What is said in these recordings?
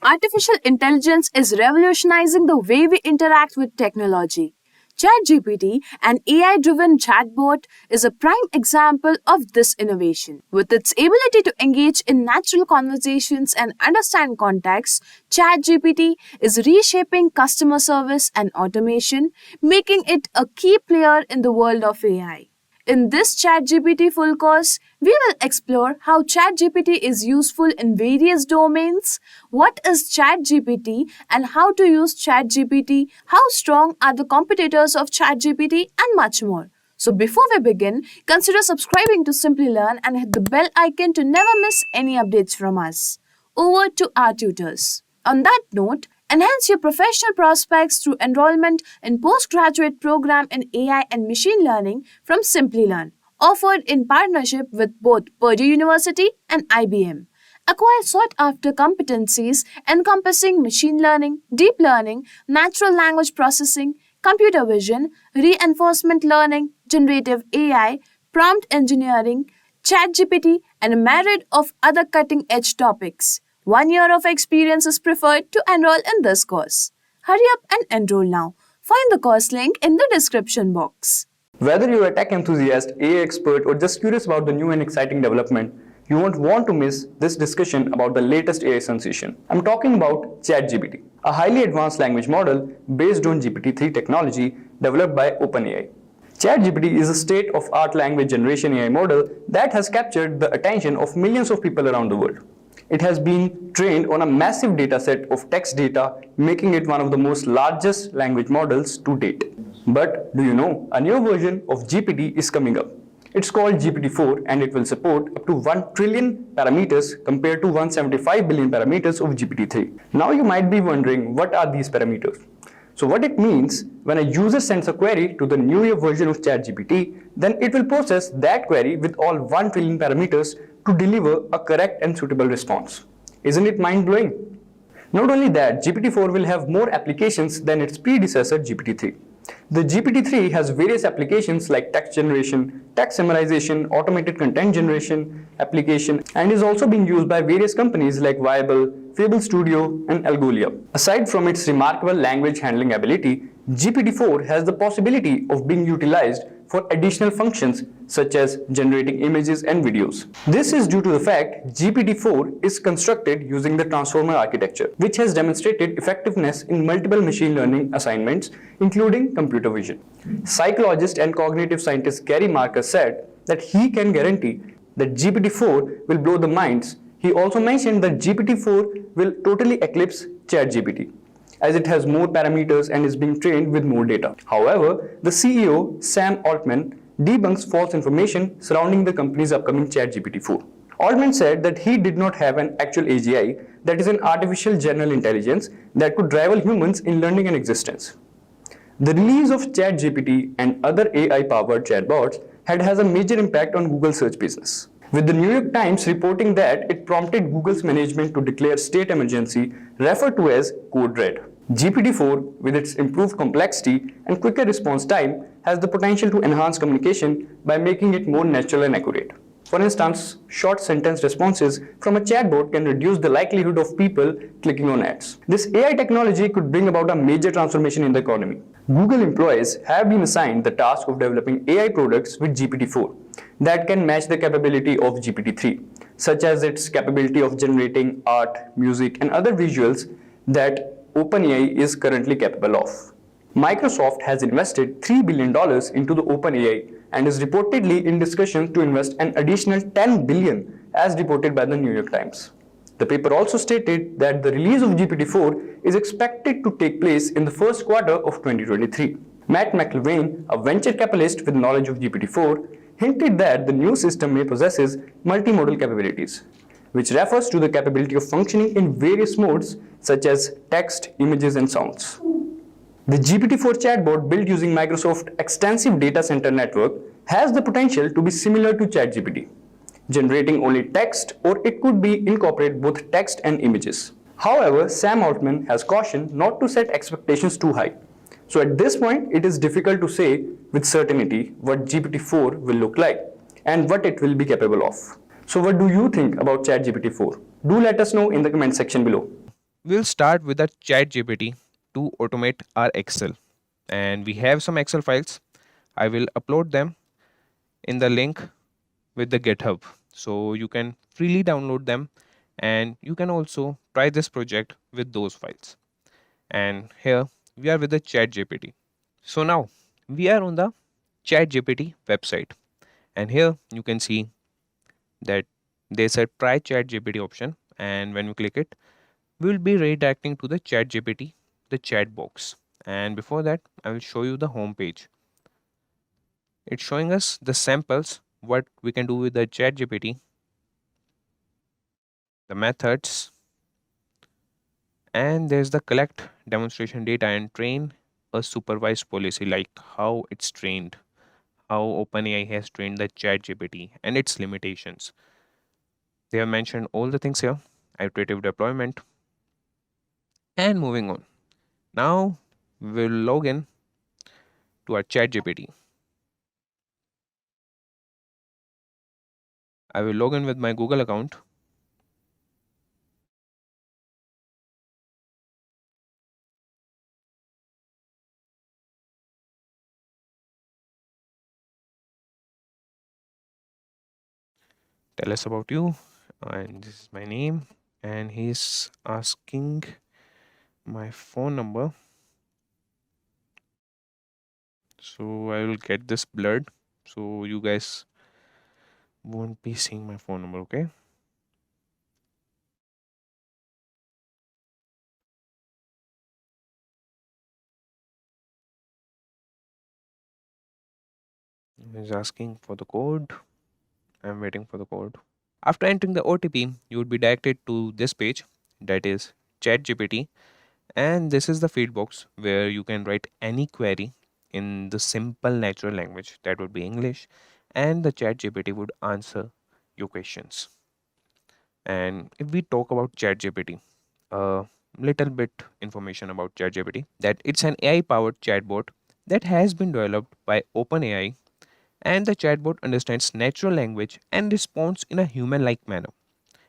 Artificial intelligence is revolutionizing the way we interact with technology. ChatGPT, an AI-driven chatbot, is a prime example of this innovation. With its ability to engage in natural conversations and understand context, ChatGPT is reshaping customer service and automation, making it a key player in the world of AI. In this ChatGPT full course, we will explore how ChatGPT is useful in various domains, what is ChatGPT and how to use ChatGPT, how strong are the competitors of ChatGPT, and much more. So before we begin, consider subscribing to Simplilearn and hit the bell icon to never miss any updates from us. Over to our tutors. On that note, enhance your professional prospects through enrollment in postgraduate program in AI and machine learning from Simplilearn, offered in partnership with both Purdue University and IBM. Acquire sought-after competencies encompassing machine learning, deep learning, natural language processing, computer vision, reinforcement learning, generative AI, prompt engineering, ChatGPT, and a myriad of other cutting-edge topics. 1 year of experience is preferred to enroll in this course. Hurry up and enroll now. Find the course link in the description box. Whether you're a tech enthusiast, AI expert, or just curious about the new and exciting development, you won't want to miss this discussion about the latest AI sensation. I'm talking about ChatGPT, a highly advanced language model based on GPT-3 technology developed by OpenAI. ChatGPT is a state-of-art language generation AI model that has captured the attention of millions of people around the world. It has been trained on a massive dataset of text data, making it one of the most largest language models to date. But do you know, a new version of GPT is coming up. It's called GPT-4 and it will support up to 1 trillion parameters compared to 175 billion parameters of GPT-3. Now you might be wondering, what are these parameters? So what it means, when a user sends a query to the newer version of ChatGPT, then it will process that query with all 1 trillion parameters to deliver a correct and suitable response. Isn't it mind-blowing? Not only that, GPT-4 will have more applications than its predecessor GPT-3. The GPT-3 has various applications like text generation, text summarization, automated content generation application, and is also being used by various companies like Viable, Fable Studio, and Algolia. Aside from its remarkable language handling ability, GPT-4 has the possibility of being utilized for additional functions such as generating images and videos. This is due to the fact GPT-4 is constructed using the transformer architecture, which has demonstrated effectiveness in multiple machine learning assignments, including computer vision. Psychologist and cognitive scientist Gary Marcus said that he can guarantee that GPT-4 will blow the minds. He also mentioned that GPT-4 will totally eclipse ChatGPT, as it has more parameters and is being trained with more data. However, the CEO, Sam Altman, debunks false information surrounding the company's upcoming ChatGPT-4. Altman said that he did not have an actual AGI, that is an artificial general intelligence, that could rival humans in learning and existence. The release of ChatGPT and other AI-powered chatbots has a major impact on Google's search business, with the New York Times reporting that it prompted Google's management to declare state emergency, referred to as Code Red. GPT-4, with its improved complexity and quicker response time, has the potential to enhance communication by making it more natural and accurate. For instance, short sentence responses from a chatbot can reduce the likelihood of people clicking on ads. This AI technology could bring about a major transformation in the economy. Google employees have been assigned the task of developing AI products with GPT-4 that can match the capability of GPT-3, such as its capability of generating art, music, and other visuals that OpenAI is currently capable of. Microsoft has invested $3 billion into the OpenAI and is reportedly in discussion to invest an additional $10 billion, as reported by the New York Times. The paper also stated that the release of GPT-4 is expected to take place in the first quarter of 2023. Matt McIlvaine, a venture capitalist with knowledge of GPT-4, hinted that the new system may possess multimodal capabilities, which refers to the capability of functioning in various modes such as text, images, and sounds. The GPT-4 chatbot, built using Microsoft's extensive data center network, has the potential to be similar to ChatGPT, generating only text, or it could incorporate both text and images. However, Sam Altman has cautioned not to set expectations too high. So at this point, it is difficult to say with certainty what GPT-4 will look like and what it will be capable of. So what do you think about ChatGPT-4? Do let us know in the comment section below. We'll start with the ChatGPT to automate our Excel. And we have some Excel files. I will upload them in the link with the GitHub. So you can freely download them and you can also try this project with those files. And here we are with the ChatGPT. So now we are on the ChatGPT website. And here you can see that there's a try ChatGPT option. And when we click it, we will be redirecting to the ChatGPT, the chat box. And before that, I will show you the home page. It's showing us the samples, what we can do with the ChatGPT, the methods, and there's the collect demonstration data and train a supervised policy, like how it's trained, how OpenAI has trained the ChatGPT and its limitations. They have mentioned all the things here, iterative deployment, and moving on. Now we'll log in to our ChatGPT. I will log in with my Google account. Tell us about you, and this is my name, and he's asking my phone number. So I will get this blurred so you guys won't be seeing my phone number, okay? He's asking for the code. I'm waiting for the code. After entering the OTP, you would be directed to this page, that is ChatGPT, and this is the feed box where you can write any query in the simple natural language, that would be English, and the ChatGPT would answer your questions. And if we talk about ChatGPT, a little bit information about ChatGPT, that it's an AI powered chatbot that has been developed by OpenAI, and the chatbot understands natural language and responds in a human like manner.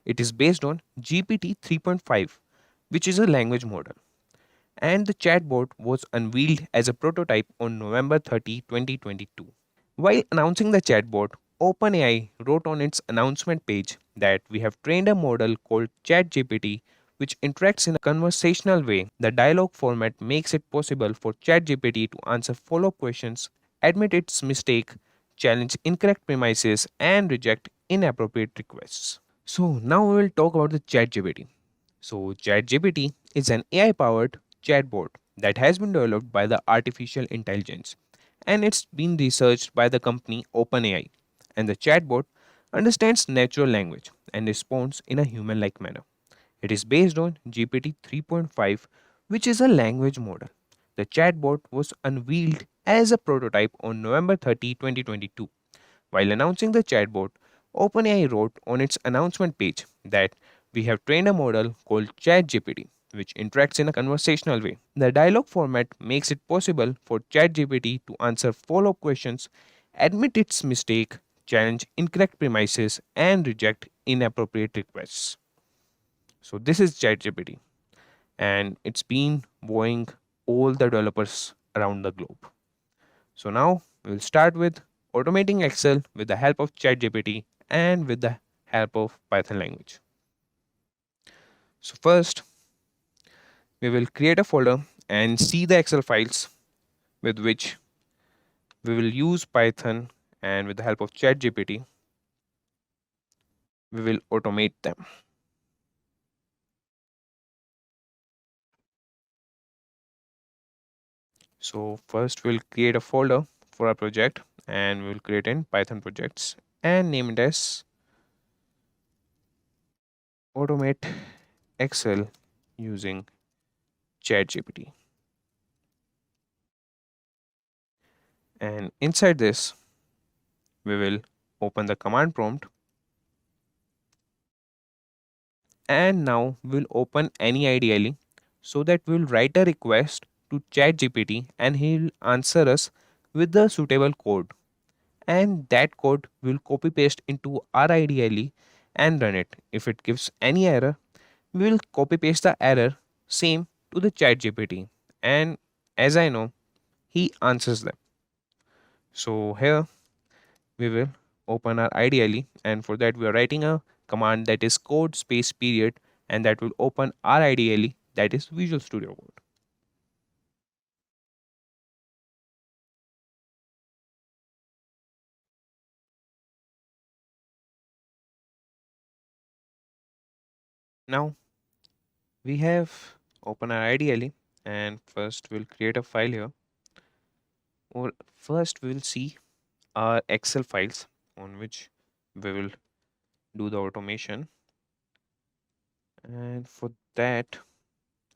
It is based on GPT 3.5, which is a language model. And the chatbot was unveiled as a prototype on November 30, 2022. While announcing the chatbot, OpenAI wrote on its announcement page that we have trained a model called ChatGPT which interacts in a conversational way. The dialogue format makes it possible for ChatGPT to answer follow up questions, admit its mistake, challenge incorrect premises, and reject inappropriate requests. So, now we will talk about the ChatGPT. So, ChatGPT is an AI powered chatbot that has been developed by the artificial intelligence and it's been researched by the company OpenAI. And the chatbot understands natural language and responds in a human like manner. It is based on GPT 3.5, which is a language model. The chatbot was unveiled as a prototype on November 30, 2022. While announcing the chatbot, OpenAI wrote on its announcement page that we have trained a model called ChatGPT, which interacts in a conversational way. The dialogue format makes it possible for ChatGPT to answer follow up questions, admit its mistake, challenge incorrect premises, and reject inappropriate requests. So, this is ChatGPT, and it's been wowing all the developers around the globe. So now we'll start with automating Excel with the help of ChatGPT and with the help of Python language. So first, we will create a folder and see the Excel files with which we will use Python, and with the help of ChatGPT, we will automate them. So first we'll create a folder for our project and we'll create in Python projects and name it as automate Excel using ChatGPT. And inside this, we will open the command prompt, and now we'll open any ideally, so that we'll write a request to ChatGPT and he'll answer us with the suitable code, and that code will copy paste into our IDE and run it. If it gives any error, we will copy paste the error same to the ChatGPT, and as I know, he answers them. So here we will open our IDLE, and for that we are writing a command that is code space period, and that will open our IDLE, that is Visual Studio Code. Now we have open our IDLE, and first we'll create a file here, or first we will see our Excel files on which we will do the automation, and for that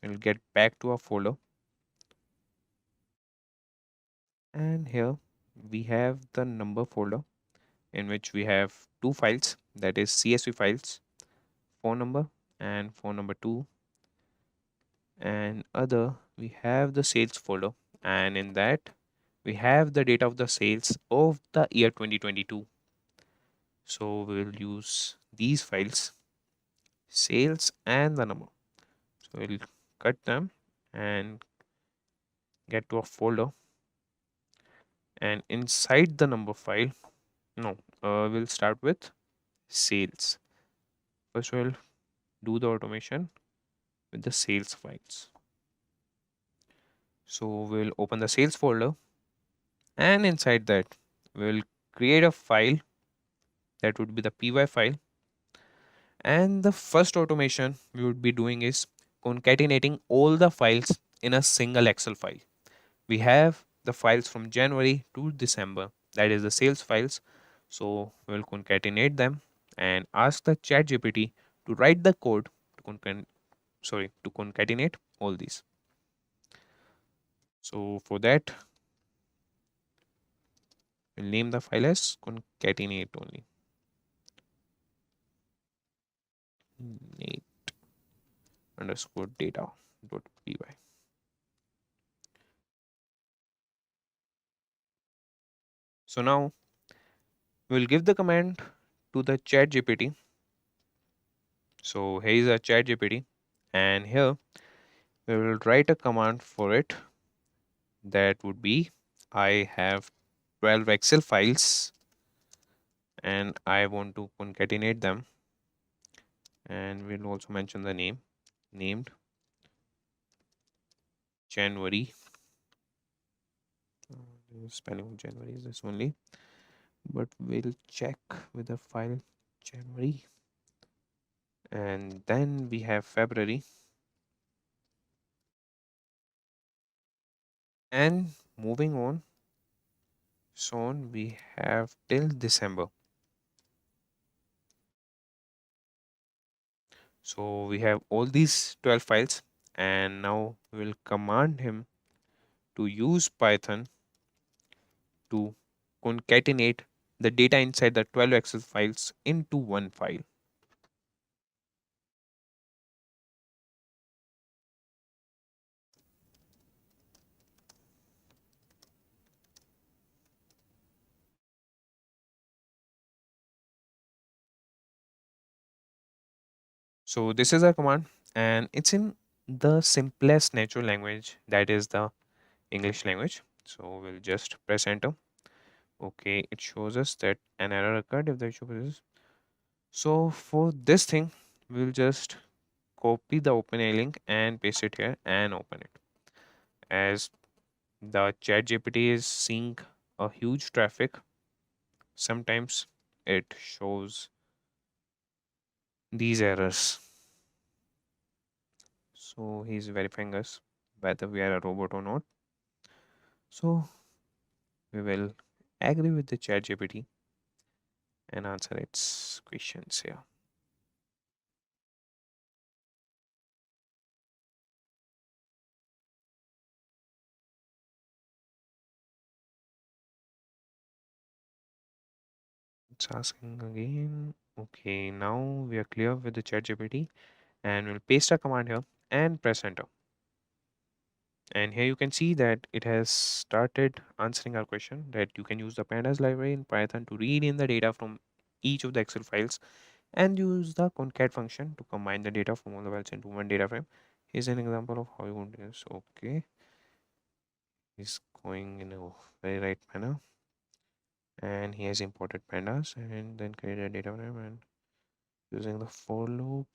we'll get back to our folder, and here we have the number folder in which we have two files, that is CSV files, phone number and phone number 2, and other we have the sales folder, and in that we have the data of the sales of the year 2022. So we'll use these files, sales and the number. So we'll cut them and get to a folder, and inside the number file, no, we'll start with sales. First we'll do the automation with the sales files. So we'll open the sales folder, and inside that we'll create a file that would be the py file, and the first automation we would be doing is concatenating all the files in a single Excel file. We have the files from January to December, that is the sales files. So we'll concatenate them and ask the ChatGPT to write the code to concatenate all these. So for that we'll name the file as concatenate only. Nate underscore data dot py. So now we'll give the command to the ChatGPT. So here is a ChatGPT, and here we will write a command for it that would be I have 12 Excel files and I want to concatenate them, and we'll also mention the name named January. The spelling of January is this only, but we'll check with the file January, and then we have February, and moving on, so on we have till December. So we have all these 12 files, and now we'll command him to use Python to concatenate the data inside the 12 Excel files into one file. So this is a command, and it's in the simplest natural language, that is the English language. So we'll just press enter. Okay, it shows us that an error occurred if the issue is. So for this thing, we'll just copy the OpenAI link and paste it here and open it. As the ChatGPT is seeing a huge traffic, sometimes it shows these errors. So he's verifying us whether we are a robot or not. So we will agree with the ChatGPT and answer its questions here. It's asking again. Okay, now we are clear with the ChatGPT, and we'll paste a command here and press enter. And here you can see that it has started answering our question that you can use the pandas library in Python to read in the data from each of the Excel files and use the concat function to combine the data from all the files into one data frame. Here's an example of how you would use. Okay, he's going in a very right manner, and he has imported pandas and then created a data frame, and using the for loop,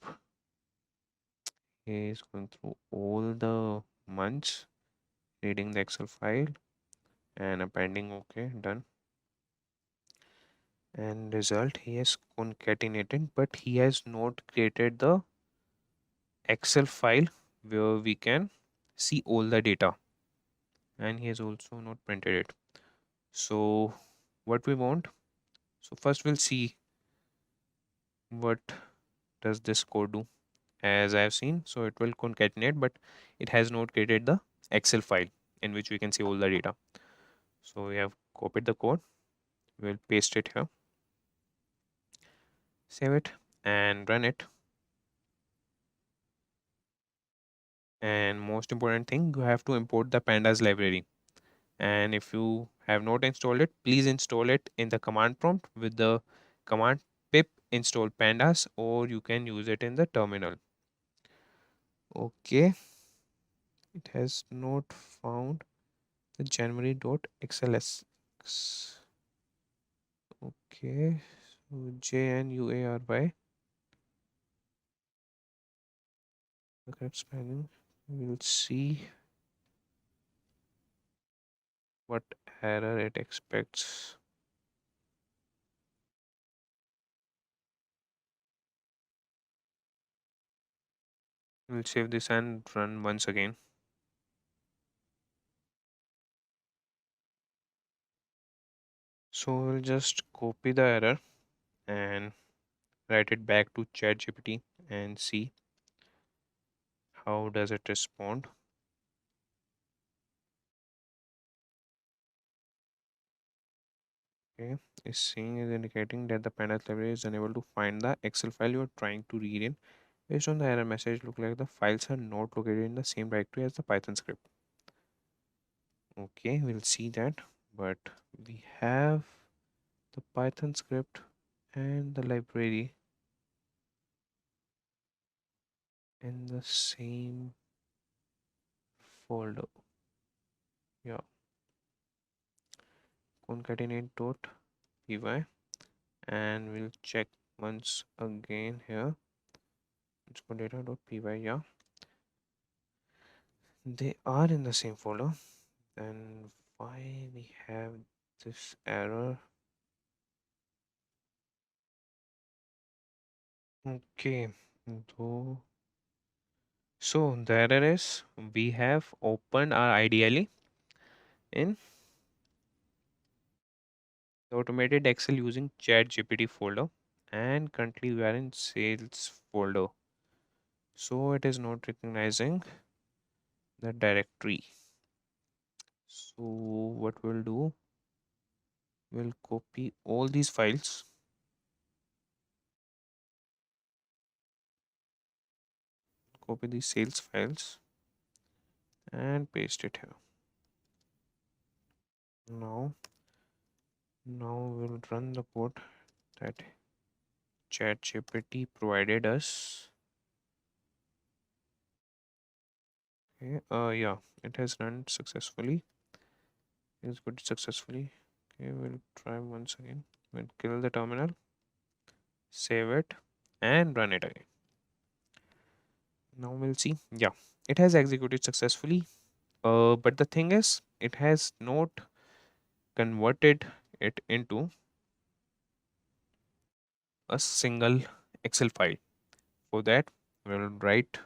he is going through all the months, reading the Excel file and appending. Okay, done. And result, he has concatenated, but he has not created the Excel file where we can see all the data, and he has also not printed it. So what we want, so first we'll see what does this code do. As I have seen, so it will concatenate, but it has not created the Excel file in which we can see all the data. So we have copied the code, we'll paste it here, save it and run it. And most important thing, you have to import the pandas library, and if you have not installed it, please install it in the command prompt with the command pip install pandas, or you can use it in the terminal. Okay, it has not found the January.xls. Okay, so JNUARY, the correct spelling. We'll see what error it expects. We'll save this and run once again. So we'll just copy the error and write it back to ChatGPT and see how does it respond. Okay, is seeing is indicating that the pandas library is unable to find the Excel file you are trying to read in. Based on the error message, look like the files are not located in the same directory as the Python script. Okay, we'll see that, but we have the Python script and the library in the same folder. Yeah, concatenate.py, and we'll check once again here. It's data.py. Yeah, they are in the same folder. Then why we have this error? Okay, though. So the error is we have opened our ideally in the automated Excel using ChatGPT folder, and currently we are in sales folder. So it is not recognizing the directory. So what we'll do, we'll copy all these files, copy these sales files and paste it here. Now we'll run the code that ChatGPT provided us. Okay, yeah, it has run successfully. It's good successfully. Okay, we'll try once again. We'll kill the terminal, save it, and run it again. Now we'll see. Yeah, it has executed successfully. But the thing is, it has not converted it into a single Excel file. For that, we'll write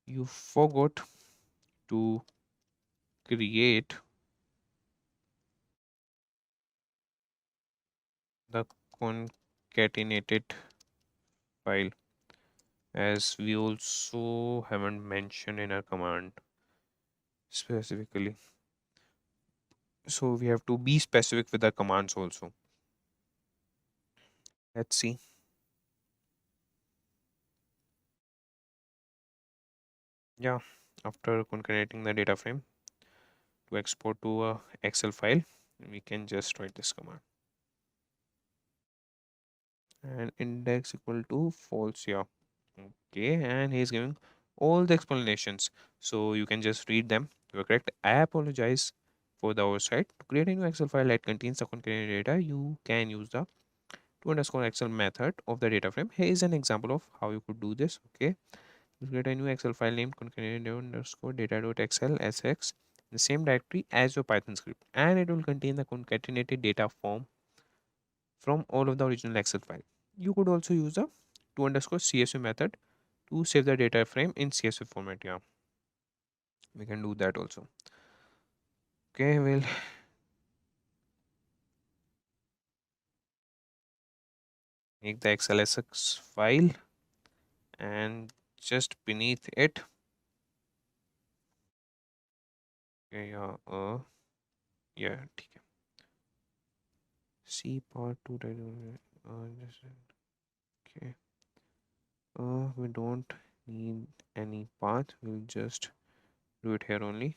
you forgot to create the concatenated file, as we also haven't mentioned in our command specifically. So we have to be specific with the commands also. Let's see. Yeah, after concatenating the data frame to export to a Excel file, we can just write this command. And index equal to false. Yeah, Okay, and he's giving all the explanations. So you can just read them. You're correct. I apologize for the oversight. To create a new Excel file that contains the concatenated data, you can use the to underscore Excel method of the data frame. Here is an example of how you could do this. Okay, you create a new Excel file named concatenated underscore data.xl sx in the same directory as your Python script, and it will contain the concatenated data form from all of the original Excel file. You could also use the to underscore CSV method to save the data frame in CSV format. Yeah, we can do that also. Okay, we'll make the XLSX file, and just beneath it, okay, yeah, ठीक है. C part 2 okay. We don't need any path. We'll just do it here only.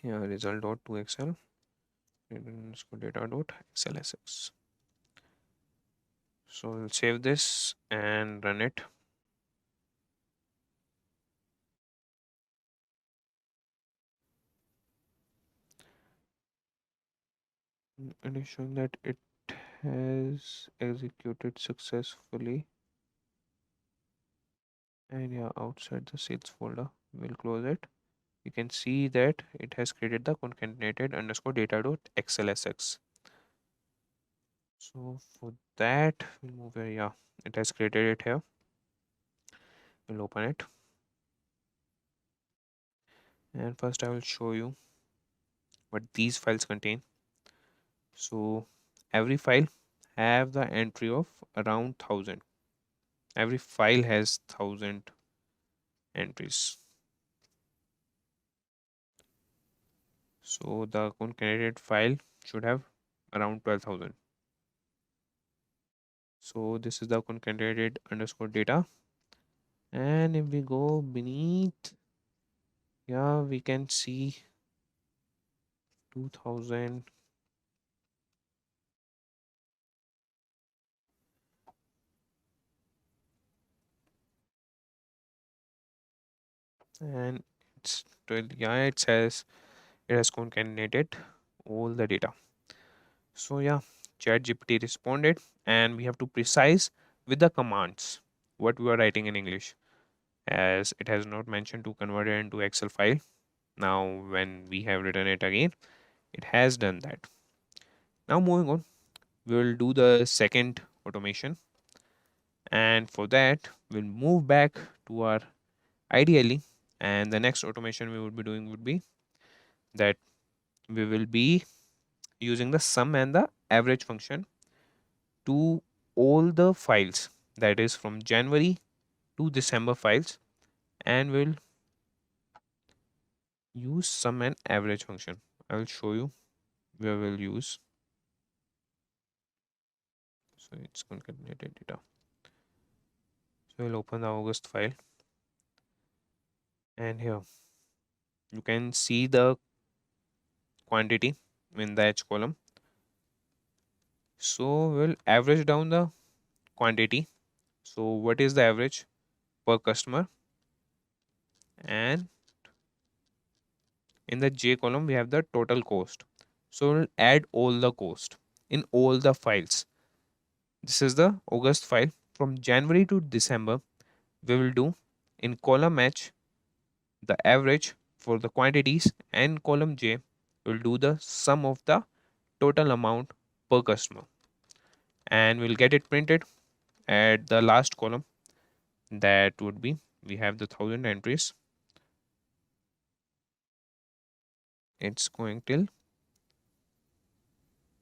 Here result dot to Excel data dot XLSX. So we'll save this and run it. And it's showing that it has executed successfully. And yeah, outside the sales folder, we'll close it. You can see that it has created the concatenated underscore data dot xlsx. So for that, we'll move here. Yeah, it has created it here. We'll open it. And first I will show you what these files contain. So every file have the entry of around 1000. Every file has 1000 entries. So the concatenated file should have around 12,000. So this is the concatenated underscore data. And if we go beneath, yeah, we can see 2000. And it's yeah, it says it has concatenated all the data. So yeah, ChatGPT responded, and we have to precise with the commands what we are writing in English, as it has not mentioned to convert it into Excel file. Now when we have written it again, it has done that. Now moving on, we will do the second automation, and for that we'll move back to our ideally, and the next automation we would be doing would be that we will be using the sum and the average function to all the files, that is from January to December files, and we'll use sum and average function. I will show you where we'll use. So it's concatenated data. So we'll open the August file, and here you can see the quantity in the H column. So we'll average down the quantity. So what is the average per customer? And in the J column we have the total cost. So we'll add all the cost in all the files. This is the August file. From January to December, we will do in column H the average for the quantities, and column J will do the sum of the total amount per customer, and we'll get it printed at the last column. That would be, we have the 1000 entries. It's going till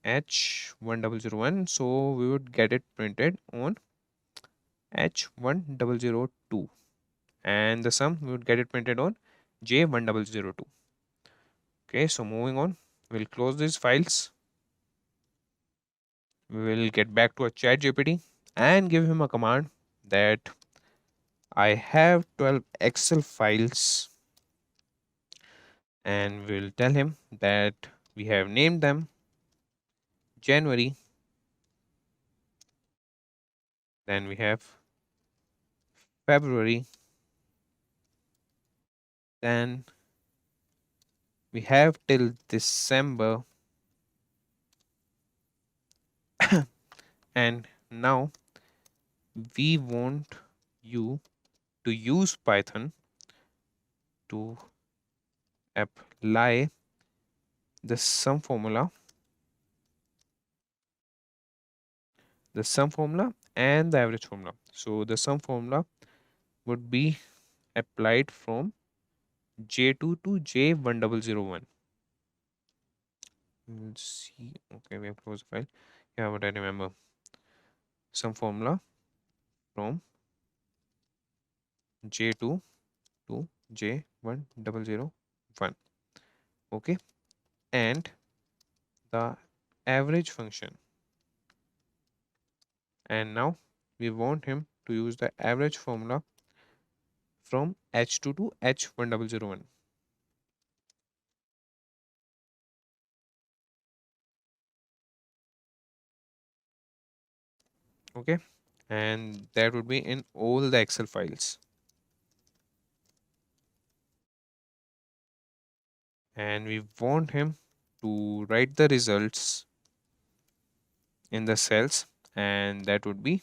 H1001, so we would get it printed on H1002, and the sum we would get it printed on J1002. Okay, so moving on, we'll close these files. We will get back to a chat GPT and give him a command that I have 12 Excel files, and we'll tell him that We have named them January, then we have February, then we have till December, and now we want you to use Python to apply the sum formula and the average formula. So the sum formula would be applied from J2 to J1001. Let's see. Okay, we have closed the file. Yeah, but I remember sum formula from J2 to J1001. Okay, and the average function. And now we want him to use the average formula from H2 to H1001. Okay, and that would be in all the Excel files. And we want him to write the results in the cells, and that would be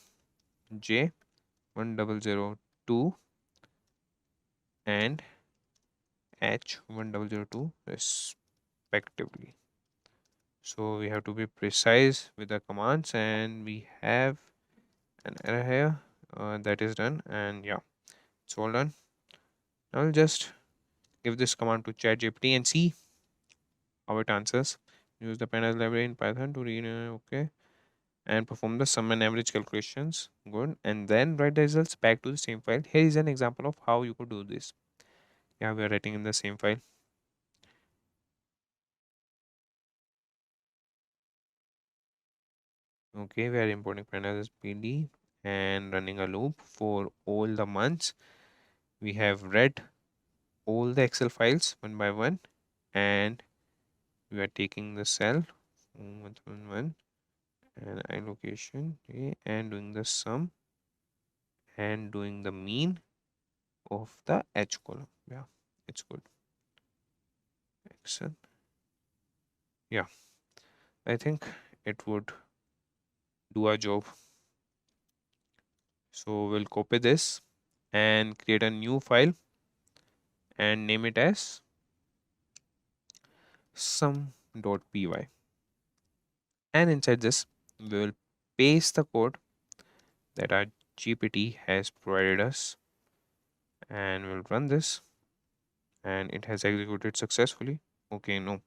J1002 and H1002 respectively. So we have to be precise with the commands, and we have an error here that is done, and yeah, it's all done. Now I'll just give this command to ChatGPT and see how it answers. Use the pandas library in Python to read, okay, and perform the sum and average calculations. Good. And then write the results back to the same file. Here is an example of how you could do this. Yeah, we are writing in the same file. Okay, we are importing pandas as PD and running a loop for all the months. We have read all the Excel files one by one, and we are taking the cell 111 and allocation, okay, and doing the sum and doing the mean of the H column. Yeah, it's good. Excel. Yeah, I think it would do a job. So we'll copy this and create a new file and name it as sum.py. And inside this, we will paste the code that our GPT has provided us, and we'll run this, and it has executed successfully. Okay, no.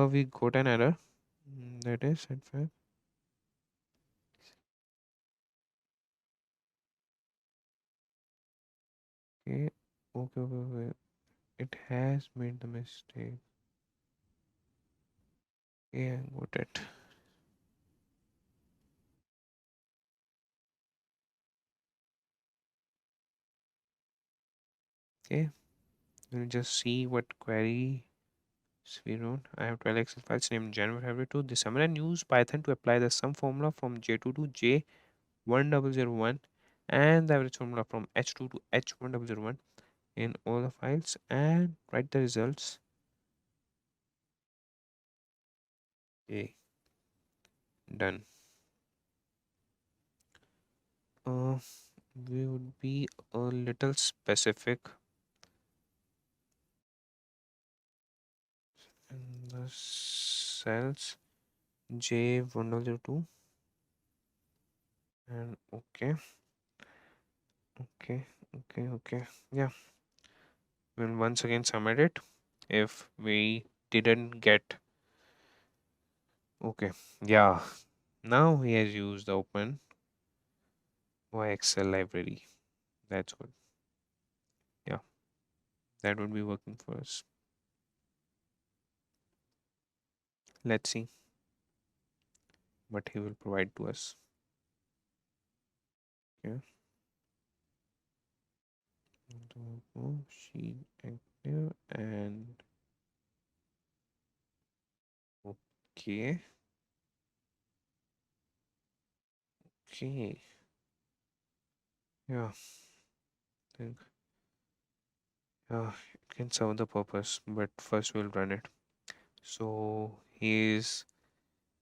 We got an error. That is at 5. Okay, okay. It has made the mistake. Okay, I got it. Okay, we'll just see what query we wrote. I have 12 Excel files named January, February to December, and use Python to apply the sum formula from J2 to J1001 and the average formula from H2 to H1001 in all the files, and write the results. Okay, done. Uh, we would be a little specific in the cells J1002 and okay. Yeah, we'll once again submit it if we didn't get. Okay, yeah, now he has used the open by Excel library. That's good. Yeah, that would be working for us. Let's see what he will provide to us. Okay. Sheet active and Okay. Okay. Yeah. Think it can serve the purpose, but first we'll run it. So he's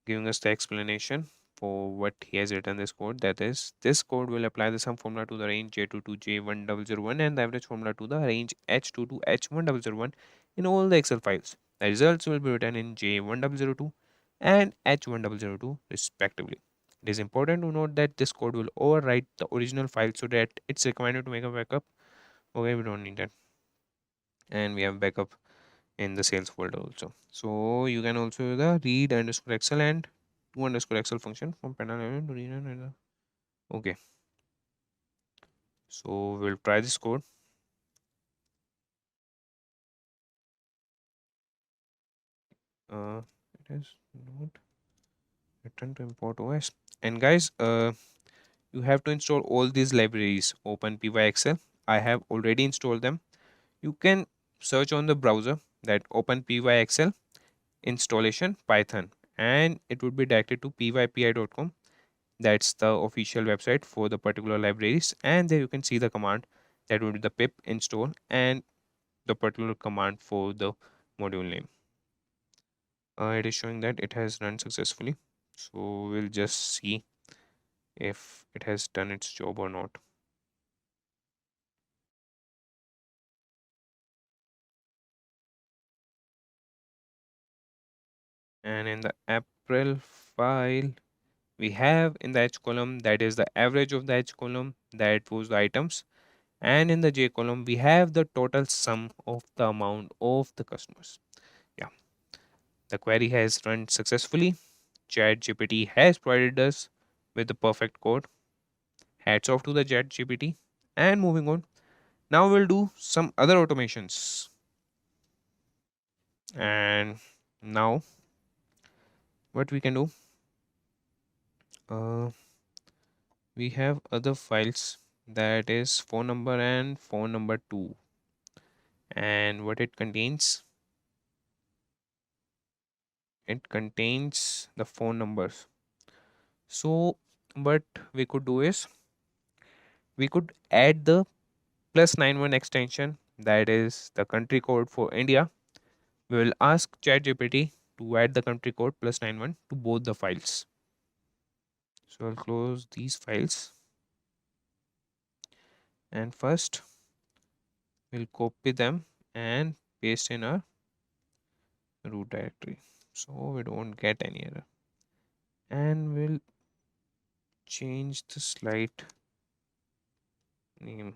giving us the explanation for what he has written this code. That is, this code will apply the sum formula to the range J2 to J1001 and the average formula to the range H2 to H1001 in all the Excel files. The results will be written in J1002 and H1002 respectively. It is important to note that this code will overwrite the original file so that it's recommended to make a backup. Okay, we don't need that. And we have backup in the sales folder also. So you can also use the read underscore excel and to underscore excel function from panel element to read and okay. So we'll try this code. It is not written to import OS. And guys, you have to install all these libraries. OpenPyXL. I have already installed them. You can search on the browser that OpenPyXL installation Python, and it would be directed to pypi.com. That's the official website for the particular libraries, and there you can see the command that would be the pip install and the particular command for the module name. It is showing that it has run successfully, so we'll just see if it has done its job or not. And in the April file, we have in the H column, that is the average of the H column, that was the items, and in the J column we have the total sum of the amount of the customers. Yeah, the query has run successfully. ChatGPT has provided us with the perfect code. Hats off to the ChatGPT. And moving on, now we'll do some other automations. And now what we can do, uh, we have other files, that is phone number and phone number 2, and what it contains, it contains the phone numbers. So what we could do is we could add the +91 extension, that is the country code for India. We will ask ChatGPT to add the country code +91 to both the files. So I'll close these files, and first we'll copy them and paste in our root directory so we don't get any error. And we'll change the slide name.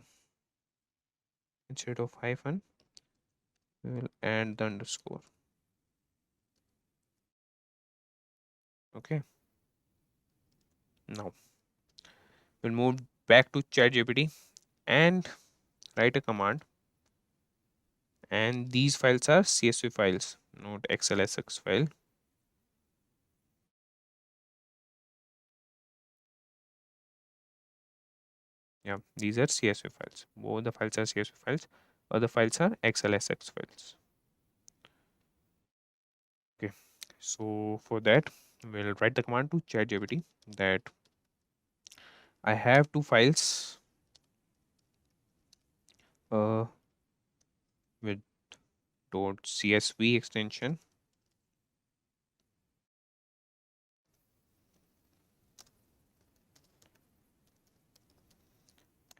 Instead of hyphen, we will add the underscore. Okay. Now we'll move back to ChatGPT and write a command. And these files are CSV files, not XLSX file. Yeah, these are CSV files. Both the files are CSV files, other files are XLSX files. Okay, so for that, we'll write the command to ChatGPT that I have two files uh, with .csv extension,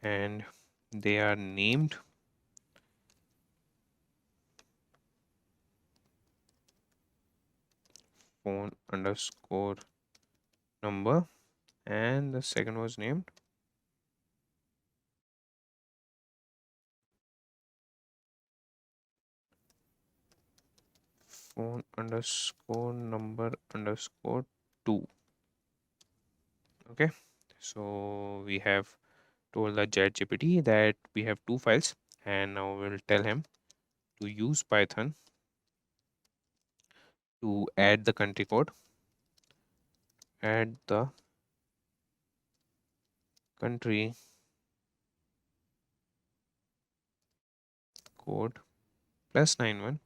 and they are named phone underscore number, and the second was named phone underscore number underscore 2. Okay, so we have told the ChatGPT that we have two files, and now we'll tell him to use Python to add the country code, add the country code +91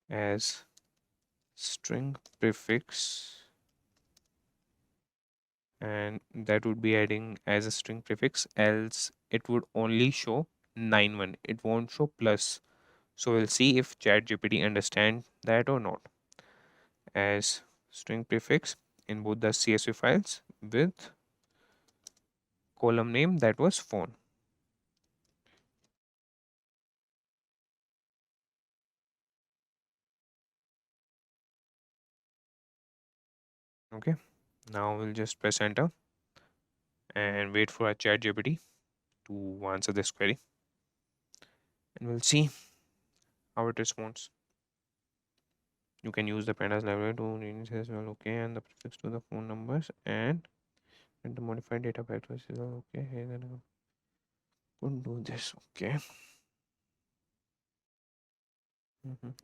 as string prefix, and that would be adding as a string prefix, else it would only show 91, it won't show plus. So we'll see if ChatGPT understand that or not. As string prefix in both the CSV files with column name that was phone. Okay, now we'll just press enter and wait for our ChatGPT to answer this query, and we'll see how it responds. You can use the pandas library to read as well. Okay, and the prefix to the phone numbers and the modified data package is well. Okay, hey, then I could do this. Okay. Phone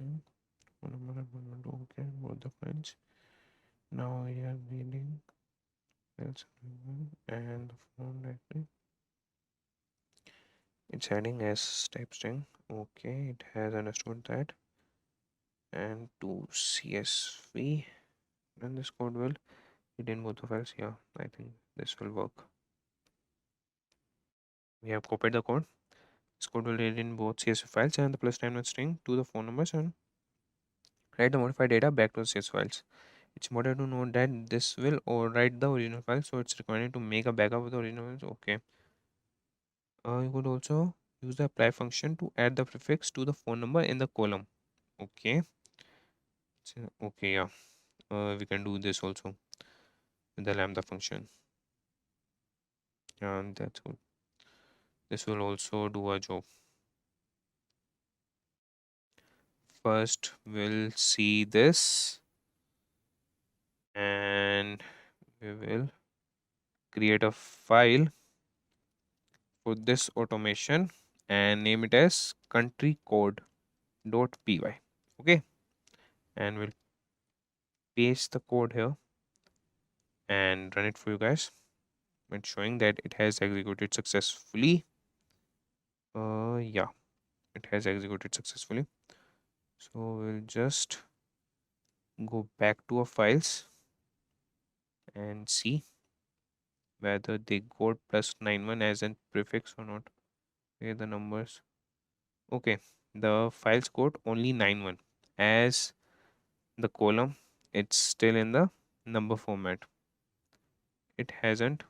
number and phone number. Okay, both the files. Now we are reading files and the phone directory. It's adding as type string. Okay, it has understood that. And to CSV, and this code will read in both the files. Yeah, I think this will work. We have copied the code. This code will read in both CSV files and the plus +91 string to the phone numbers and write the modified data back to the CSV files. It's important to note that this will overwrite the original file, so it's required to make a backup of the original files. Okay. You could also use the apply function to add the prefix to the phone number in the column. Okay. Okay, yeah. We can do this also with the lambda function. And that's good. This will also do a job. First, we'll see this and we will create a file for this automation and name it as countrycode.py. Okay, and we'll paste the code here and run it for you guys. It's showing that it has executed successfully. Yeah, it has executed successfully. So we'll just go back to our files and see whether they got +91 as a prefix or not. Okay, the numbers. Okay, the files got only 91 as the column. It's still in the number format. It hasn't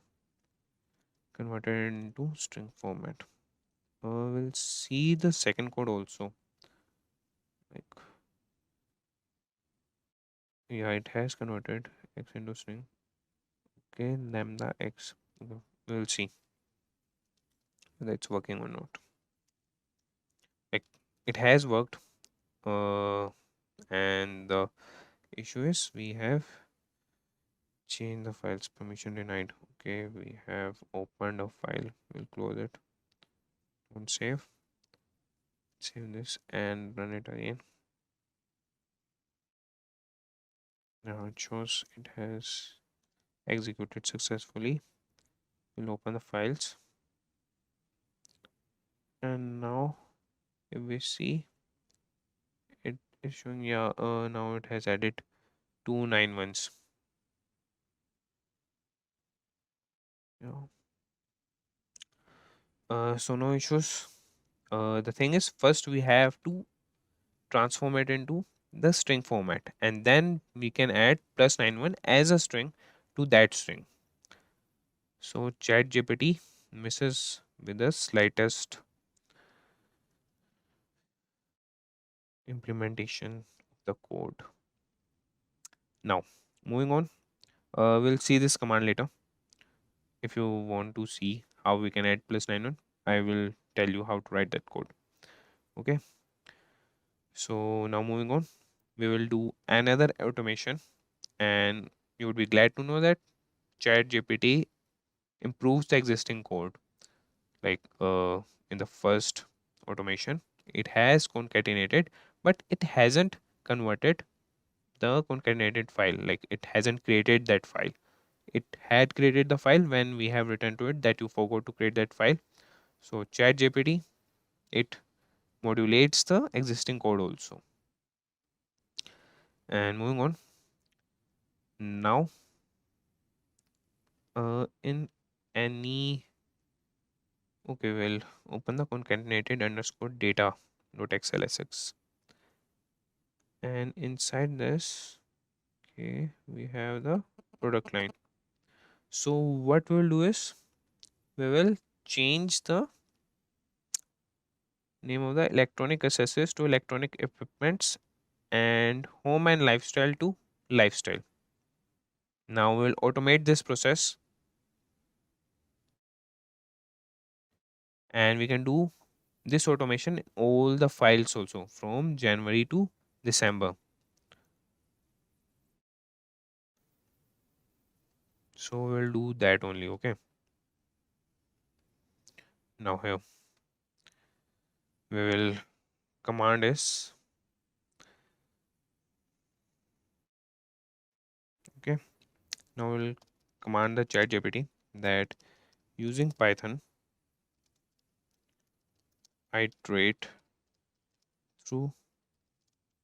converted into string format. We'll see the second code also. Like, yeah, it has converted x into string. Okay, lambda x. Okay, we'll see whether it's working or not. Like, it has worked. And the issue is we have changed the files permission denied. Okay, we have opened a file. We'll close it. Don't save. Save this and run it again. Now it shows it has executed successfully. We'll open the files, and now if we see, it is showing, yeah, now it has added 291s. Yeah. So no issues. The thing is, first we have to transform it into the string format, and then we can add +91 as a string to that string. So ChatGPT misses with the slightest implementation of the code. Now, moving on, we'll see this command later. If you want to see how we can add +91, I will tell you how to write that code. Okay. So now moving on, we will do another automation, and you would be glad to know that ChatGPT improves the existing code. Like in the first automation, it has concatenated, but it hasn't converted the concatenated file. Like it hasn't created that file. It had created the file when we have written to it that you forgot to create that file. So ChatGPT, it modulates the existing code also. And moving on, now in any, okay, well, open the concatenated underscore data dot xlsx, and inside this, okay, we have the product line. So what we'll do is we will change the name of the electronic accessories to electronic equipments and home and lifestyle to lifestyle. Now we'll automate this process, and we can do this automation in all the files also from January to December. So we'll do that only. Okay, now here we will command is, okay, now we'll command the chat GPT that using Python iterate through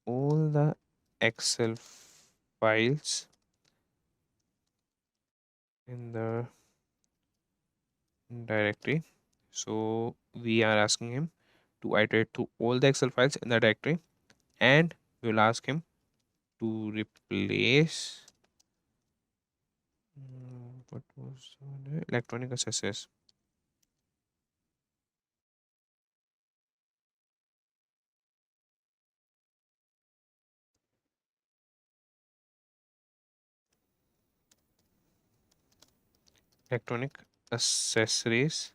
all the Excel files in the directory. So we are asking him to iterate through all the Excel files in the directory, and we'll ask him to replace what was the electronic accessories. Electronic accessories.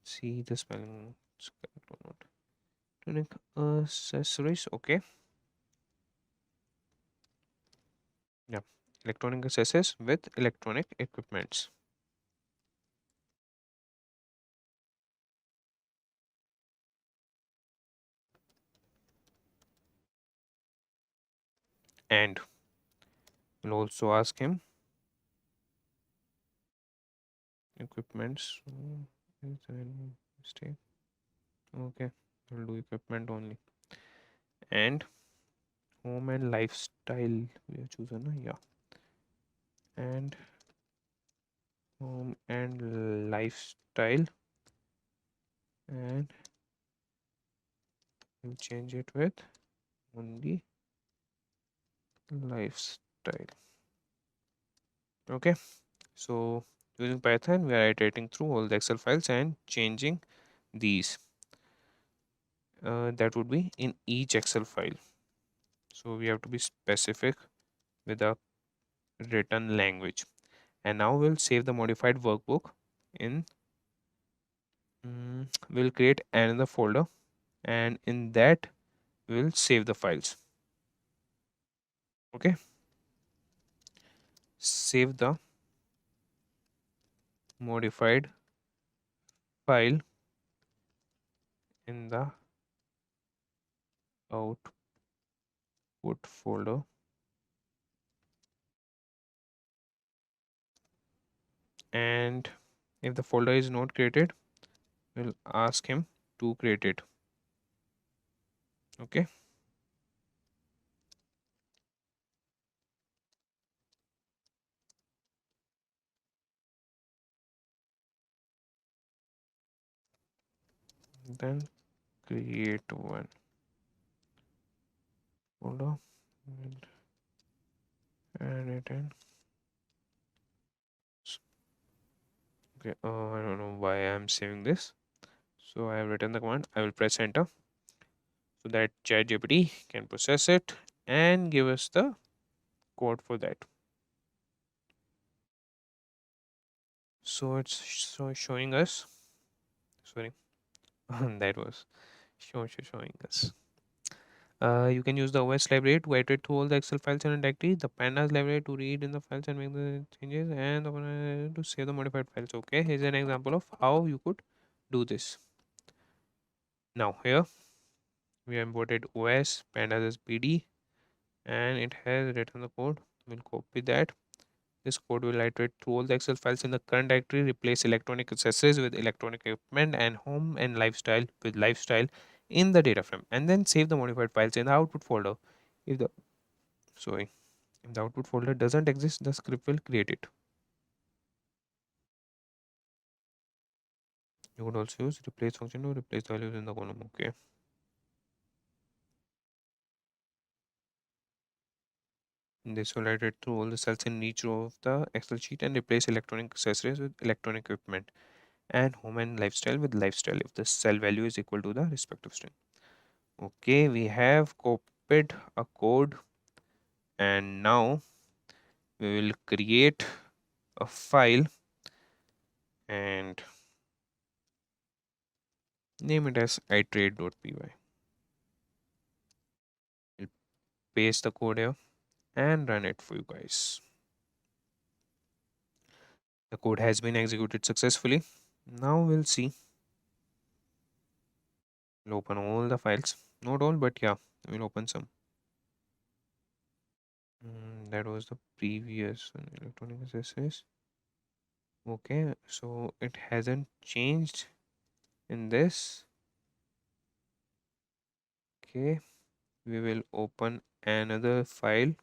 See the spelling. It's correct or not. Electronic accessories. Okay. Yeah. Electronic accessories with electronic equipments. And we'll also ask him equipments. Is there any mistake? Okay. We'll do equipment only. And home and lifestyle. We have chosen. Yeah. And home and lifestyle. And we'll change it with only lifestyle. Okay, so using Python we are iterating through all the Excel files and changing these. That would be in each Excel file, so we have to be specific with a written language. And now we'll save the modified workbook in we'll create another folder, and in that we'll save the files. Okay, save the modified file in the output folder, and if the folder is not created, we'll ask him to create it. Okay, then create one folder and add it in. Okay, I don't know why I'm saving this. So I have written the command. I will press enter so that ChatGPT can process it and give us the code for that. So it's showing us. Sorry, that was showing us. You can use the OS library to iterate through all the Excel files in a directory, the pandas library to read in the files and make the changes, and to save the modified files. Okay, here's an example of how you could do this. Now here we have imported OS, pandas as PD, and it has written the code. We'll copy that. This code will iterate through all the Excel files in the current directory, replace electronic accessories with electronic equipment, and home and lifestyle with lifestyle in the data frame, and then save the modified files in the output folder. If the Sorry, if the output folder doesn't exist, the script will create it. You could also use replace function to replace the values in the column. Okay. This will iterate through all the cells in each row of the Excel sheet and replace electronic accessories with electronic equipment and home and lifestyle with lifestyle if the cell value is equal to the respective string. Okay, we have copied a code, and now we will create a file and name it as iterate.py. We'll paste the code here and run it for you guys. The code has been executed successfully. Now we'll see. We'll open all the files. Not all, but yeah, we'll open some. That was the previous one, electronic accessories. Okay, so it hasn't changed in this. Okay, we will open another file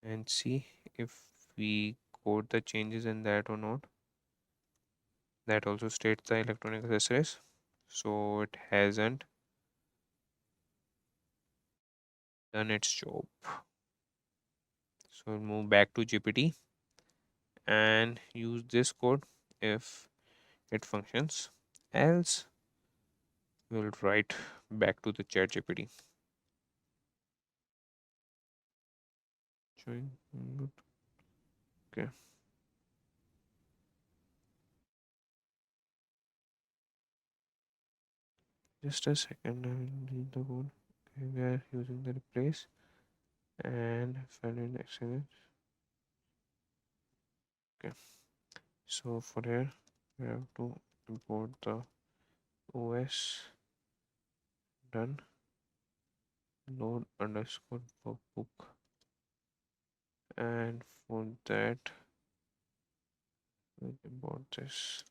and see if we code the changes in that or not. That also states the electronic accessories, so it hasn't done its job. So we'll move back to GPT and use this code if it functions, else we'll write back to the chat GPT. Showing good. Okay. Just a second, I will read the code. Okay, we are using the replace and find in exchange. Okay, so for here we have to import the OS done load underscore book, and for that we'll import this.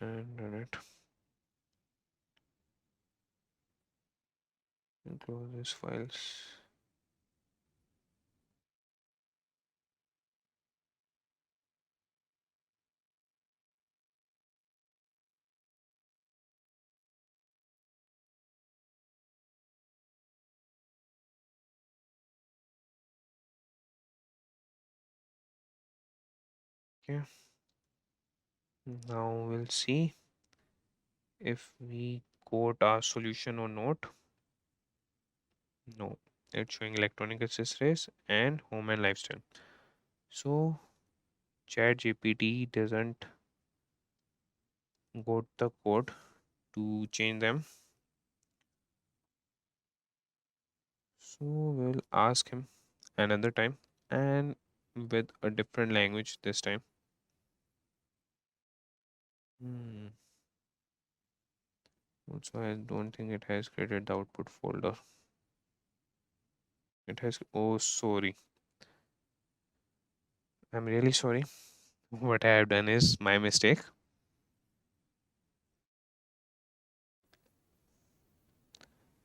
And run it and close these files. Okay, now we'll see if we quote our solution or not. No, it's showing electronic accessories and home and lifestyle. So ChatGPT doesn't got the code to change them. So we'll ask him another time and with a different language this time. Hmm. Also, I don't think it has created the output folder. It has, oh, sorry. I'm really sorry. What I have done is my mistake.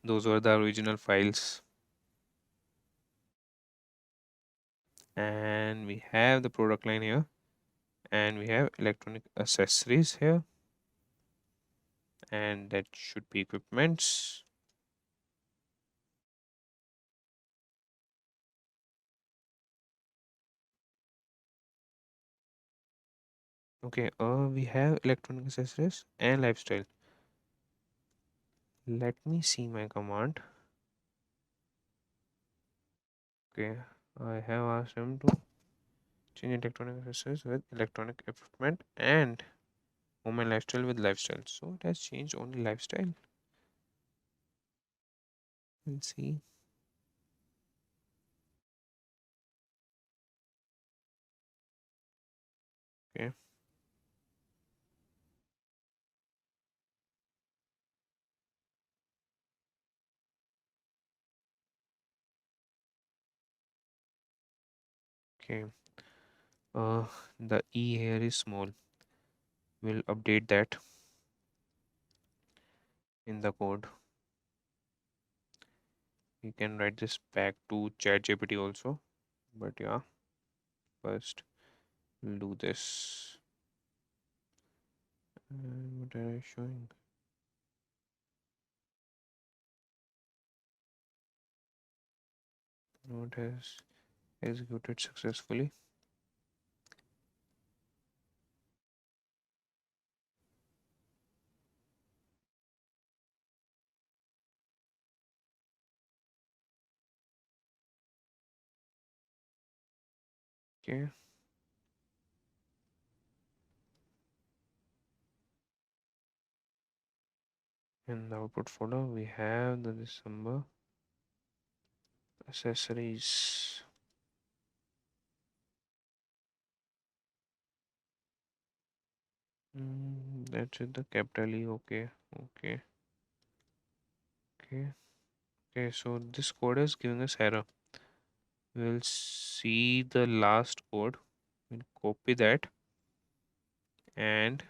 Those were the original files. And we have the product line here. And we have electronic accessories here. And that should be equipments. Okay, we have electronic accessories and lifestyle. Let me see my command. Okay, I have asked him to change electronic accessories with electronic equipment and home and lifestyle with lifestyle. So it has changed only lifestyle. We'll see. Okay. Okay. Uh, the E here is small. We'll update that in the code. You can write this back to ChatGPT also. But yeah, first we'll do this. And what are I showing? Node has executed successfully. Okay. In the output folder, we have the December accessories. That's it, the capital E. Okay, okay, okay, okay. So this code is giving us error. We'll see the last code. We'll copy that and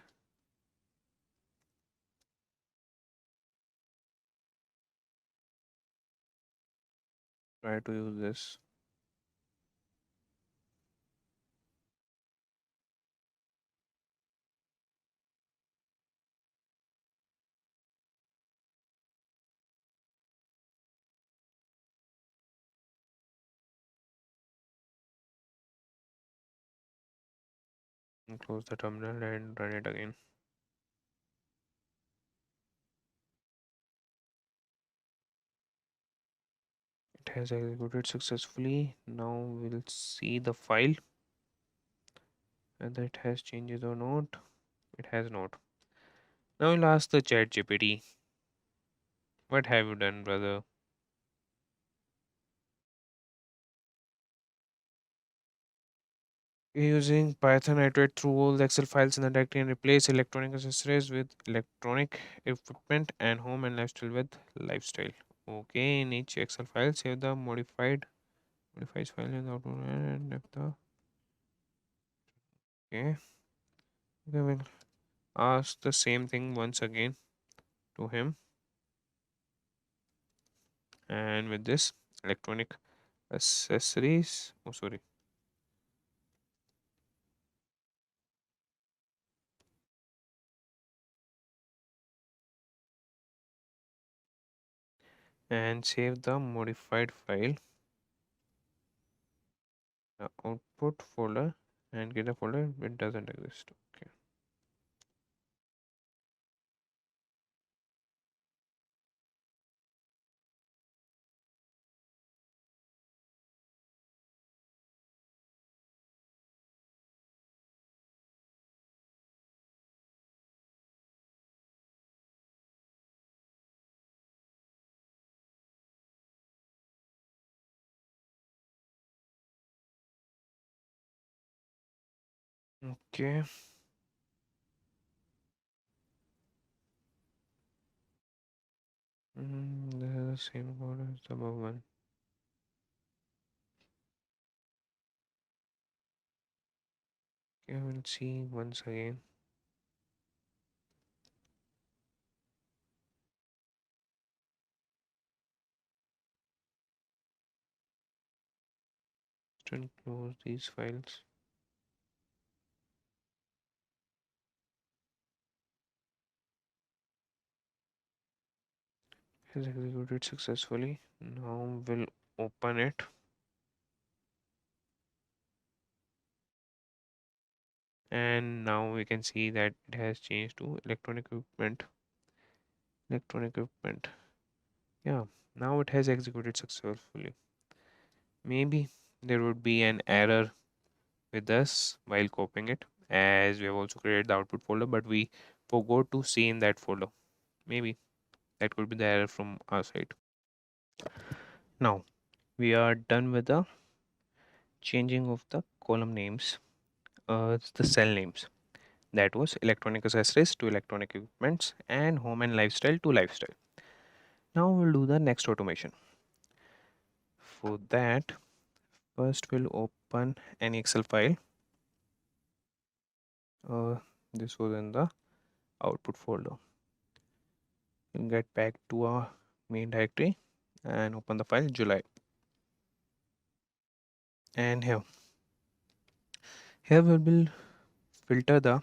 try to use this. And close the terminal and run it again. It has executed successfully. Now we'll see the file whether it has changes or not. It has not. Now we'll ask the chat GPT, what have you done, brother? Using Python, iterate through all the Excel files in the directory and replace electronic accessories with electronic equipment and home and lifestyle with lifestyle. Okay, in each Excel file, save the modifies file in the output and if the okay. Okay, we'll ask the same thing once again to him. And with this electronic accessories, oh sorry, and save the modified file, the output folder, and get a folder it doesn't exist. Okay. Okay. This is the same code as the above one. Okay, we'll see once again. Still close these files. Has executed successfully. Now we'll open it. And now we can see that it has changed to electronic equipment. Electronic equipment. Yeah, now it has executed successfully. Maybe there would be an error with us while copying it, as we have also created the output folder, but we forgot to see in that folder. Maybe that could be the error from our side. Now we are done with the changing of the column names, the cell names. That was electronic accessories to electronic equipments and home and lifestyle to lifestyle. Now we'll do the next automation. For that, first we'll open an Excel file uh, this was in the output folder. We'll get back to our main directory and open the file July. And here we will filter the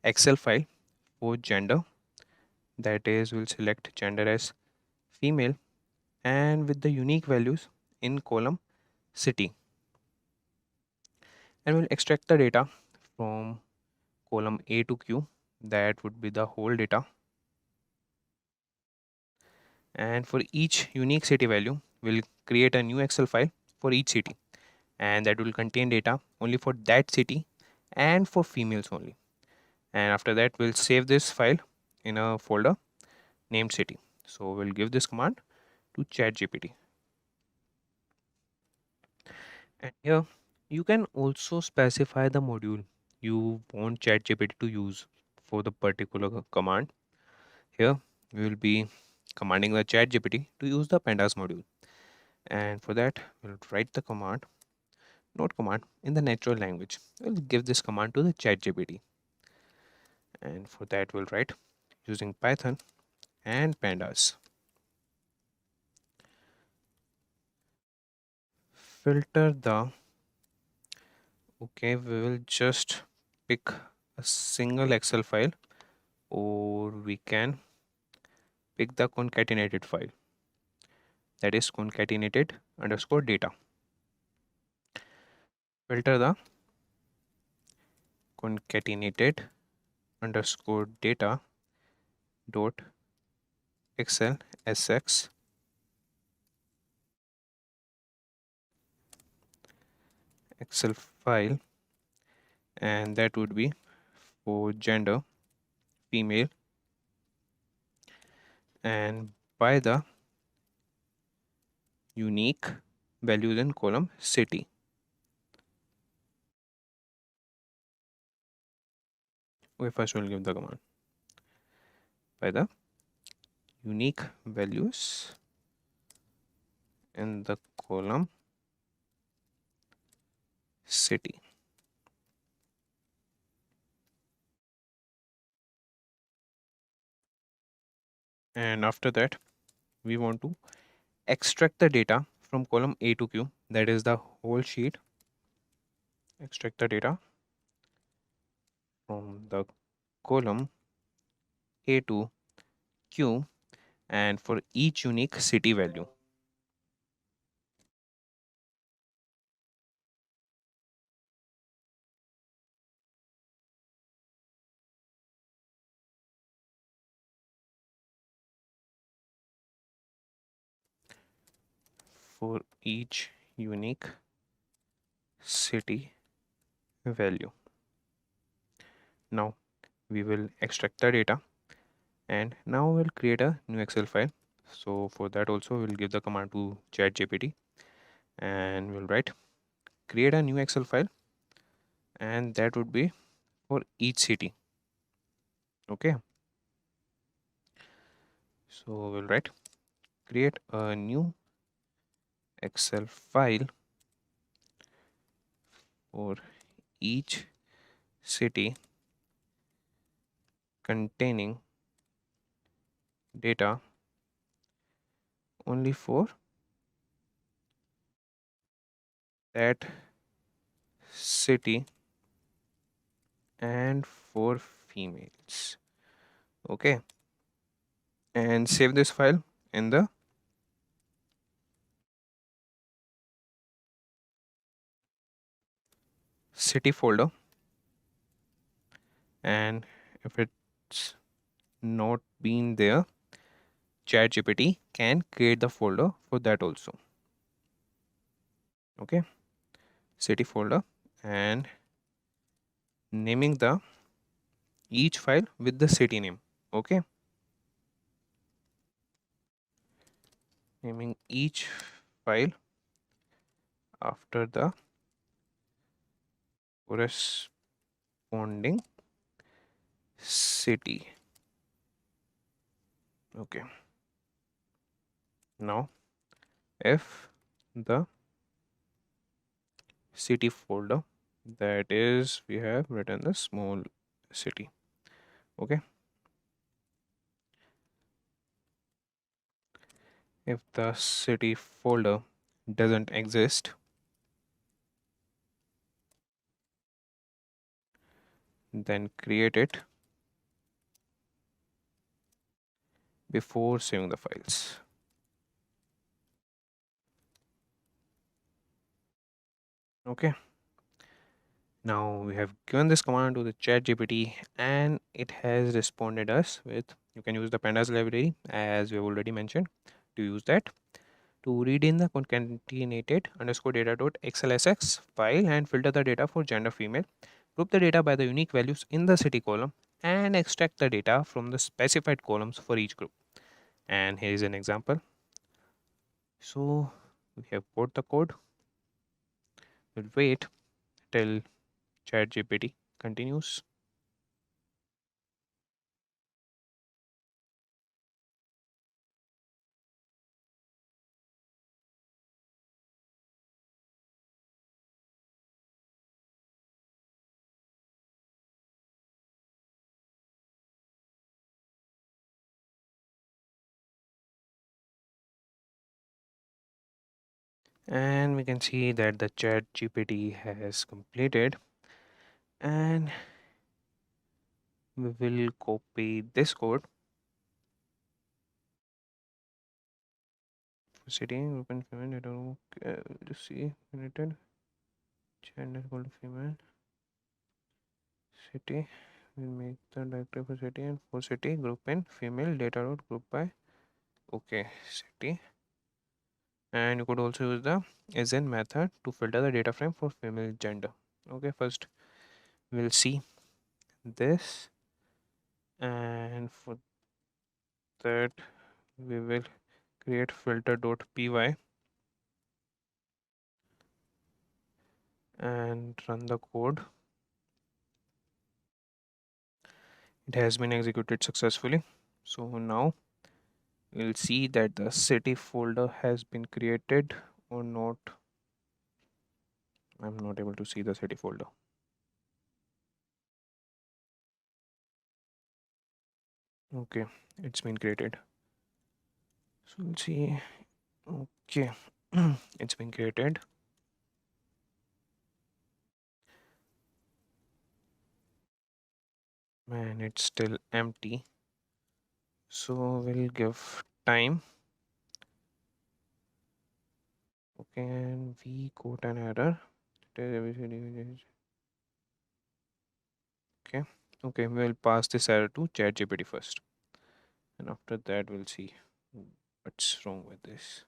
Excel file for gender. That is, we'll select gender as female and with the unique values in column city, and we'll extract the data from column A to Q. That would be the whole data, and for each unique city value we'll create a new Excel file for each city, and that will contain data only for that city and for females only. And after that we'll save this file in a folder named city. So we'll give this command to ChatGPT. And here you can also specify the module you want ChatGPT to use for the particular command. Here we will be commanding the ChatGPT to use the pandas module. And for that we'll write the command, not command, in the natural language. We'll give this command to the ChatGPT. And for that we'll write using Python and pandas. Filter the, okay, we will just pick a single Excel file, or we can pick the concatenated file, that is concatenated underscore data. Filter the concatenated underscore data dot excel sx Excel file, and that would be for gender female, and by the unique values in column city. We first will give the command by the unique values in the column city. And after that we want to extract the data from column A to Q, that is the whole sheet. Extract the data from the column A to Q, and for each unique city value. For each unique city value. Now we will extract the data, and now we'll create a new Excel file. So for that also we'll give the command to ChatGPT, and we'll write create a new Excel file, and that would be for each city. Okay, so we'll write create a new Excel file for each city containing data only for that city and for females. Okay, and save this file in the city folder, and if it's not been there, ChatGPT can create the folder for that also. Okay, city folder, and naming the each file with the city name. Okay, naming each file after the corresponding city. Okay, now if the city folder, that is we have written the small city. Okay, if the city folder doesn't exist, then create it before saving the files. Okay, now we have given this command to the ChatGPT and it has responded us with, you can use the pandas library as we have already mentioned to use that to read in the concatenated underscore data dot xlsx file and filter the data for gender female, group the data by the unique values in the city column, and extract the data from the specified columns for each group. And here is an example. So we have put the code. We'll wait till ChatGPT continues. And we can see that the ChatGPT has completed, and we will copy this code for city open female. I don't know, just see united gender equal to female city. We'll make the directory for city, and for city group in female data dot group by okay city. And you could also use the asn method to filter the data frame for female gender. Okay, first we'll see this, and for that we will create filter.py and run the code. It has been executed successfully. So now we'll see that the city folder has been created or not. I'm not able to see the city folder. Okay, it's been created. So we'll see. Okay, it's been created. And it's still empty. So we'll give time. Okay, and we got an error. Okay, okay, we'll pass this error to ChatGPT first, and after that we'll see what's wrong with this.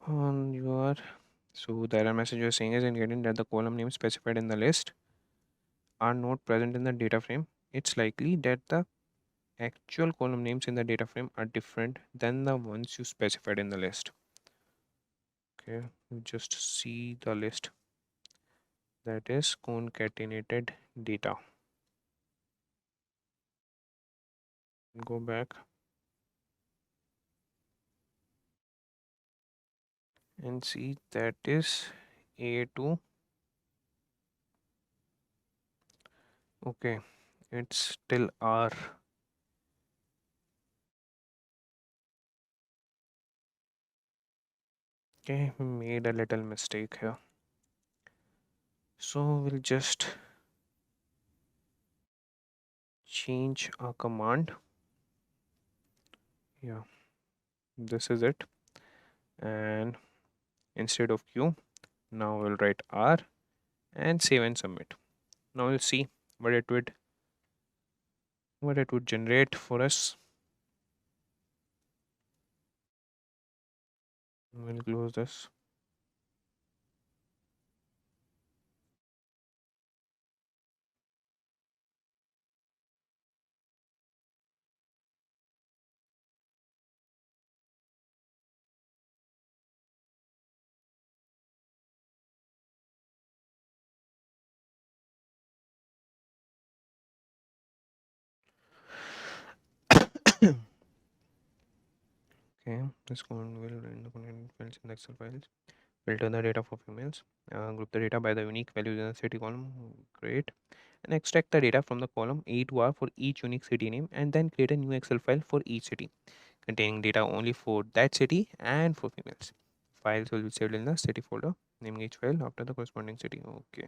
On your so the error message you're saying is indicating that the column names specified in the list are not present in the data frame. It's likely that the actual column names in the data frame are different than the ones you specified in the list. Okay, you just see the list, that is concatenated data. Go back and see that is A2. Okay, it's still R. Okay, we made a little mistake here. So we'll just change our command. Yeah, this is it. And instead of Q, now we'll write R and save and submit. Now we'll see what it would generate for us. We'll close this. Okay, Okay, this code will in the content fields in the Excel files. Filter the data for females. Group the data by the unique values in the city column. Great. And extract the data from the column A to R for each unique city name, and then create a new Excel file for each city containing data only for that city and for females. Files will be saved in the city folder, naming each file after the corresponding city. Okay,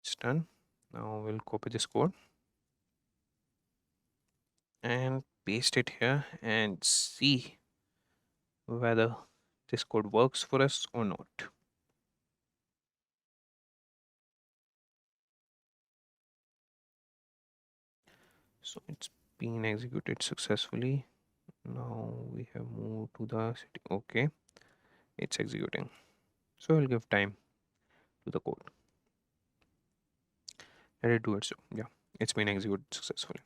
it's done. Now we'll copy this code and paste it here and see whether this code works for us or not. So it's been executed successfully. Now we have moved to the city. Okay, it's executing. So I'll give time to the code. Let it do it. So yeah, it's been executed successfully.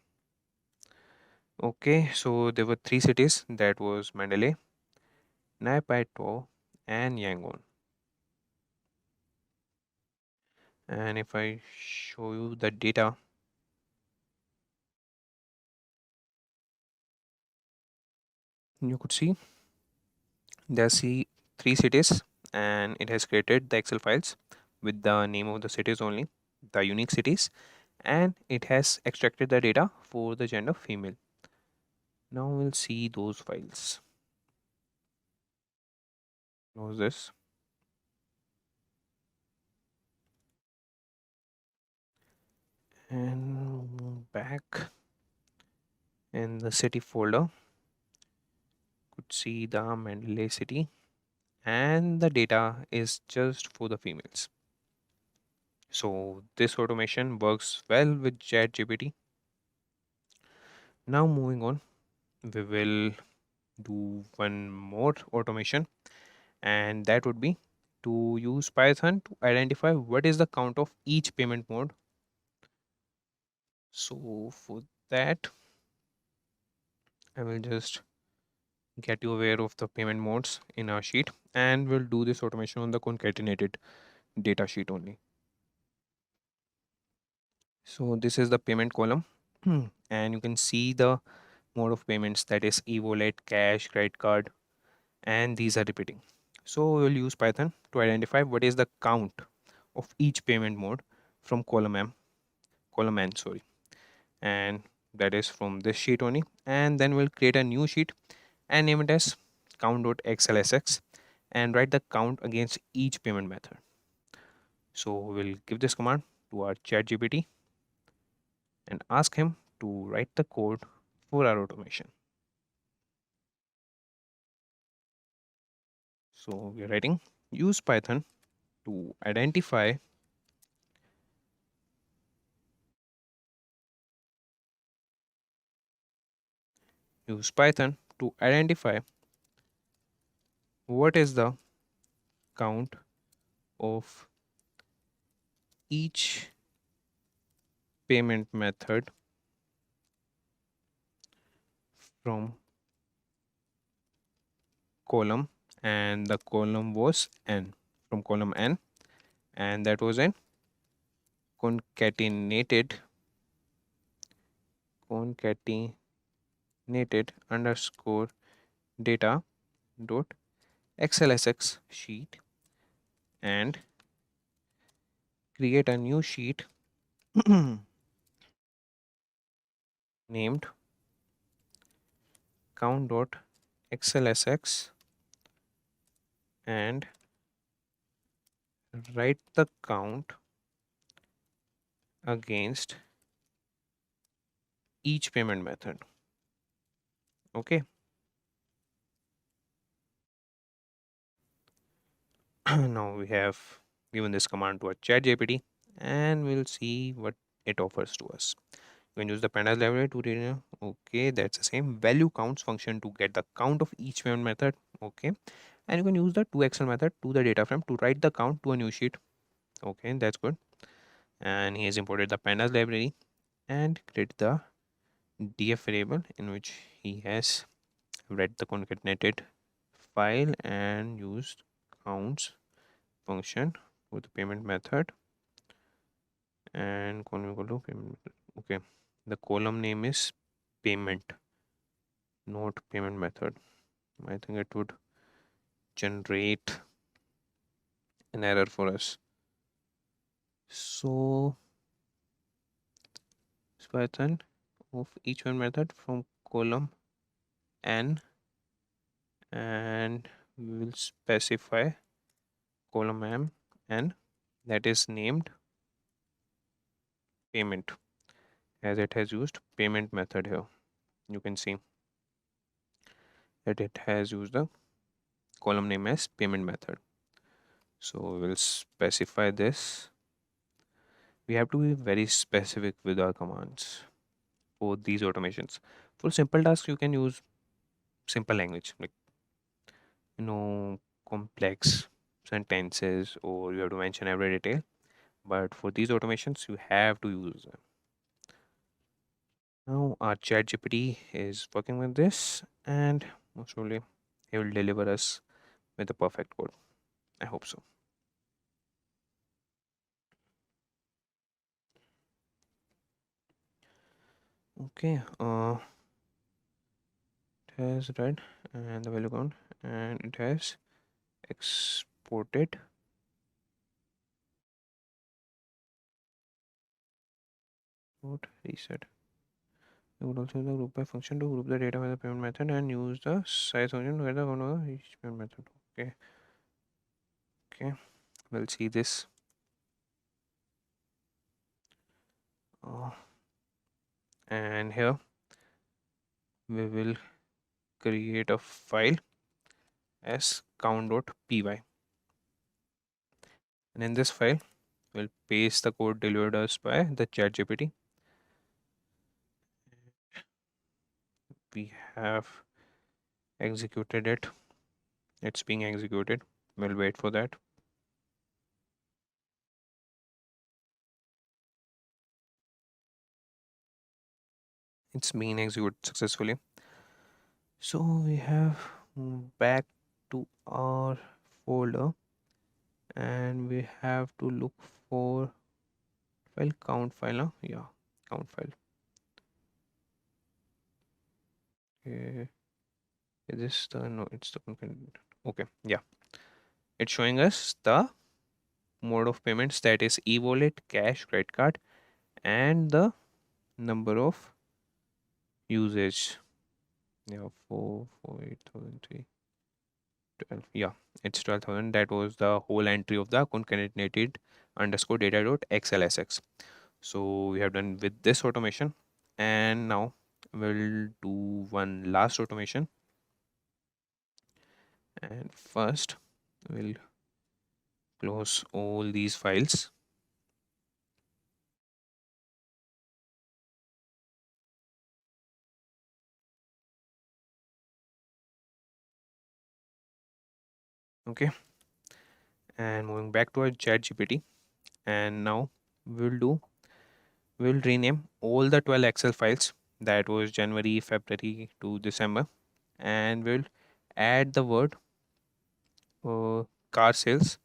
Okay, so there were three cities, that was Mandalay, Naypyidaw, and Yangon. And if I show you the data, you could see there are three cities, and it has created the Excel files with the name of the cities only, the unique cities, and it has extracted the data for the gender female. Now we'll see those files. Close this. And back in the city folder, could see the Mandalay city, and the data is just for the females. So this automation works well with ChatGPT. Now moving on, we will do one more automation, and that would be to use Python to identify what is the count of each payment mode. So for that, I will just get you aware of the payment modes in our sheet, and we'll do this automation on the concatenated data sheet only. So this is the payment column and you can see the mode of payments, that is e-wallet, cash, credit card, and these are repeating. So we'll use Python to identify what is the count of each payment mode from column n, sorry, and that is from this sheet only. And then we'll create a new sheet and name it as count.xlsx and write the count against each payment method. So we'll give this command to our ChatGPT and ask him to write the code for our automation. So we're writing use Python to identify what is the count of each payment method from column, and the column was n, from column n, and that was an concatenated underscore data dot xlsx sheet, and create a new sheet named count.xlsx and write the count against each payment method. Okay. Now we have given this command to our ChatGPT, and we'll see what it offers to us. You can use the pandas library to read. Okay, that's the same value counts function to get the count of each payment method. Okay, and you can use the toXL method to the data frame to write the count to a new sheet. Okay, that's good. And he has imported the pandas library and created the df variable in which he has read the concatenated file and used counts function with the payment method and column equal to payment method. Okay, the column name is payment. Note payment method. I think it would generate an error for us. So Python of each one method from column n, and we will specify column m n that is named payment, as it has used payment method here. You can see that it has used the column name as payment method. So we'll specify this. We have to be very specific with our commands for these automations. For simple tasks, you can use simple language, like complex sentences, or you have to mention every detail. But for these automations, you have to use them. Now our ChatGPT is working with this, and most probably he will deliver us with the perfect code. I hope so. Okay, it has read and the value count, and it has exported. What reset. You would also use the group by function to group the data by the payment method and use the size function to get the count of each payment method. Okay. Okay. We'll see this. And here we will create a file as count.py, and in this file we'll paste the code delivered us by the ChatGPT. We have executed it. It's being executed. We'll wait for that. It's been executed successfully. So we have moved back to our folder, and we have to look for file count file. Yeah, count file. Okay. Is this the no? It's the content. Okay, yeah. It's showing us the mode of payments, that is e-wallet, cash, credit card, and the number of usage. Yeah, 4, 4, 8,003, 12. Yeah, it's 12,000. That was the whole entry of the concatenated underscore data dot xlsx. So we have done with this automation, and now we'll do one last automation. And first we'll close all these files. Okay, and moving back to our ChatGPT, and now we'll rename all the 12 Excel files, that was January, February to December, and we'll add the word uh, car sales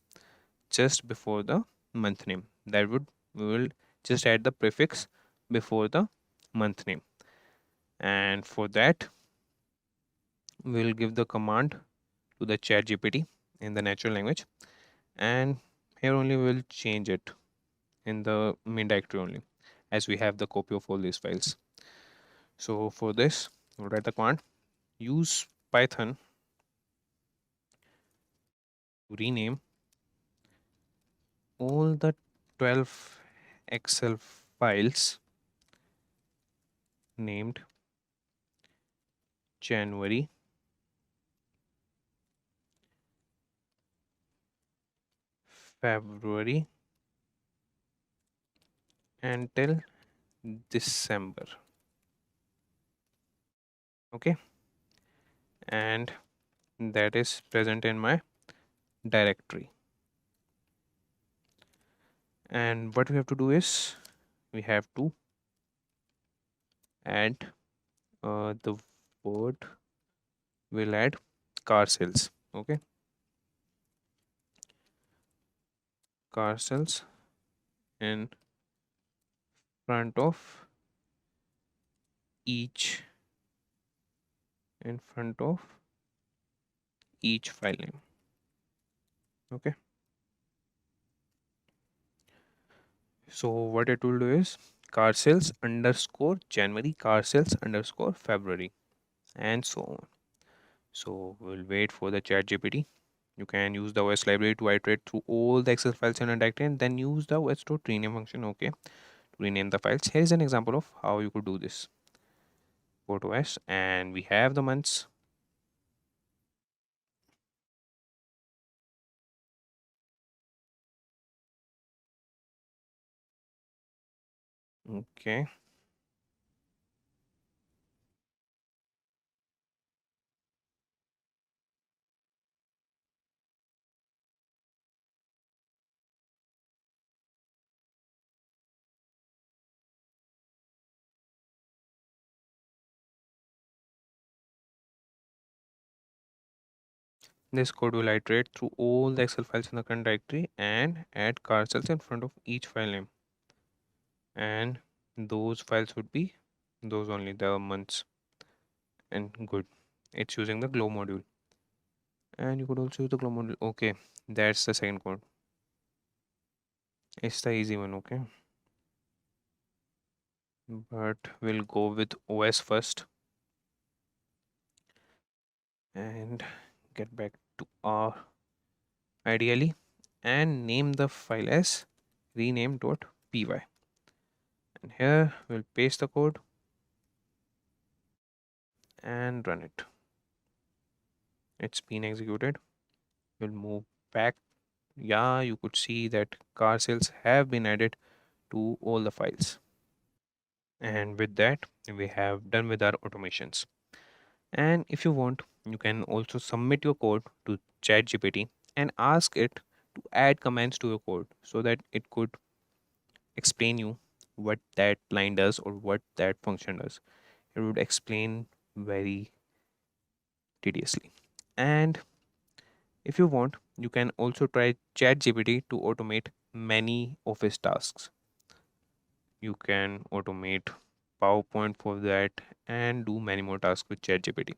just before the month name. That would We will just add the prefix before the month name, and for that we'll give the command to the ChatGPT in the natural language, and here only we'll change it in the main directory only, as we have the copy of all these files. So for this, we'll write the command use Python to rename all the 12 Excel files named January, February until December. Okay, and that is present in my directory. And what we have to do is we have to add the word, we'll add car sales. Okay, car sales in front of each in front of each file name. Okay. So what it will do is car sales underscore January, car sales underscore February, and so on. So we'll wait for the chat GPT. You can use the OS library to iterate through all the Excel files in a directory and then use the os.rename function, okay, to rename the files. Here's an example of how you could do this. Go to OS and we have the months. Okay. This code will iterate through all the Excel files in the current directory and add car cells in front of each file name. And those files would be those only, the months. And good. It's using the glow module. And you could also use the glow module. Okay, that's the second code. It's the easy one, okay? But we'll go with OS first and get back to our ideally and name the file as rename.py. And here we'll paste the code and run it. It's been executed. We'll move back. Yeah, you could see that car sales have been added to all the files. And with that, we have done with our automations. And if you want, you can also submit your code to ChatGPT and ask it to add comments to your code so that it could explain you what that line does or what that function does. It would explain very tediously. And if you want, you can also try ChatGPT to automate many office tasks. You can automate PowerPoint for that and do many more tasks with ChatGPT.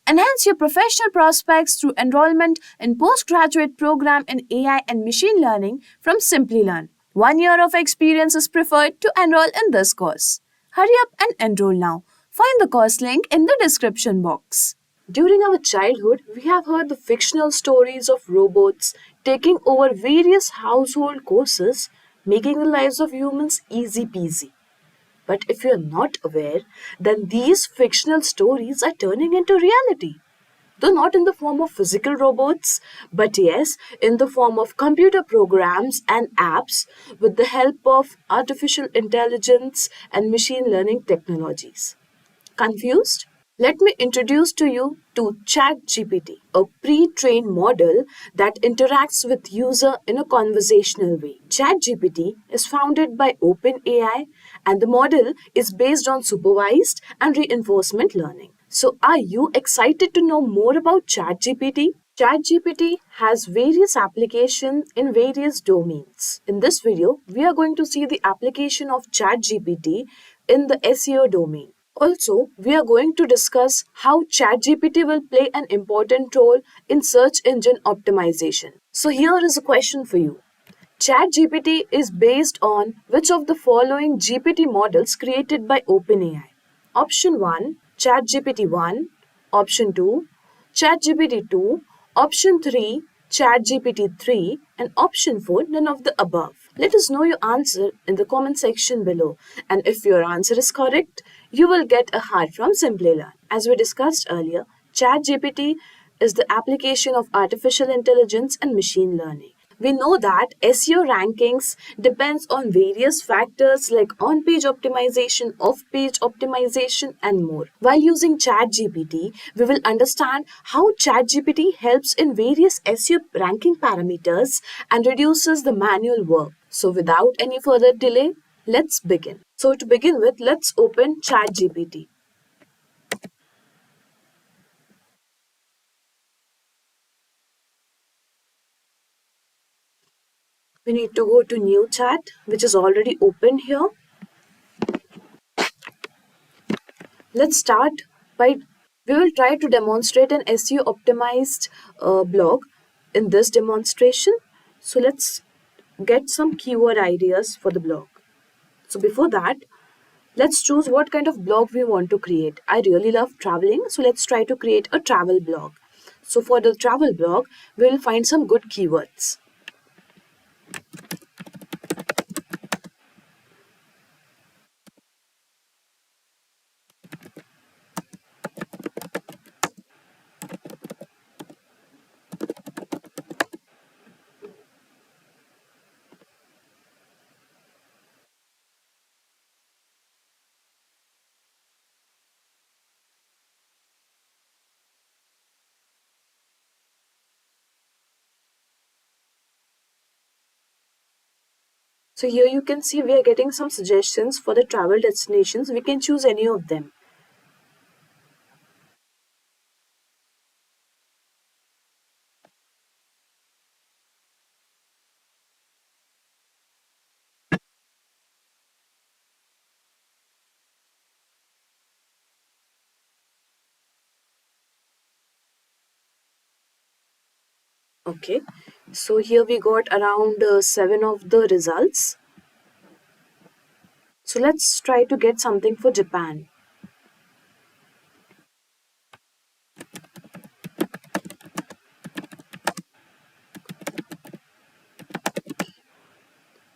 Enhance your professional prospects through enrollment in postgraduate program in AI and machine learning from Simplilearn. 1 year of experience is preferred to enroll in this course. Hurry up and enroll now. Find the course link in the description box. During our childhood, we have heard the fictional stories of robots taking over various household courses, making the lives of humans easy peasy. But if you're not aware, then these fictional stories are turning into reality. Though not in the form of physical robots, but yes, in the form of computer programs and apps with the help of artificial intelligence and machine learning technologies. Confused? Let me introduce to you to ChatGPT, a pre-trained model that interacts with user in a conversational way. ChatGPT is founded by OpenAI and the model is based on supervised and reinforcement learning. So are you excited to know more about ChatGPT? ChatGPT has various applications in various domains. In this video, we are going to see the application of ChatGPT in the SEO domain. Also, we are going to discuss how ChatGPT will play an important role in search engine optimization. So, here is a question for you. ChatGPT is based on which of the following GPT models created by OpenAI? Option 1, ChatGPT 1, option 2, ChatGPT 2, option 3, ChatGPT 3, and option 4, none of the above. Let us know your answer in the comment section below. And if your answer is correct, you will get a heart from Simplilearn. As we discussed earlier, ChatGPT is the application of artificial intelligence and machine learning. We know that SEO rankings depends on various factors like on-page optimization, off-page optimization, and more. While using ChatGPT, we will understand how ChatGPT helps in various SEO ranking parameters and reduces the manual work. So without any further delay, let's begin. So to begin with, let's open ChatGPT. We need to go to new chat, which is already open here. Let's start by We will try to demonstrate an SEO optimized blog in this demonstration. So let's get some keyword ideas for the blog. So before that, let's choose what kind of blog we want to create. I really love traveling, so let's try to create a travel blog. So for the travel blog, we will find some good keywords. So here you can see we are getting some suggestions for the travel destinations. We can choose any of them. Okay, so here we got around 7 of the results. So let's try to get something for Japan.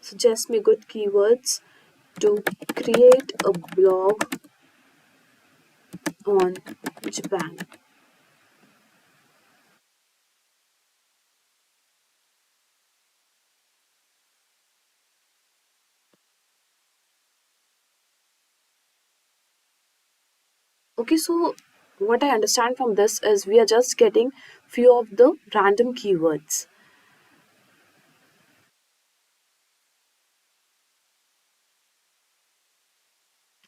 Suggest me good keywords to create a blog on Japan. Okay, so what I understand from this is we are just getting few of the random keywords.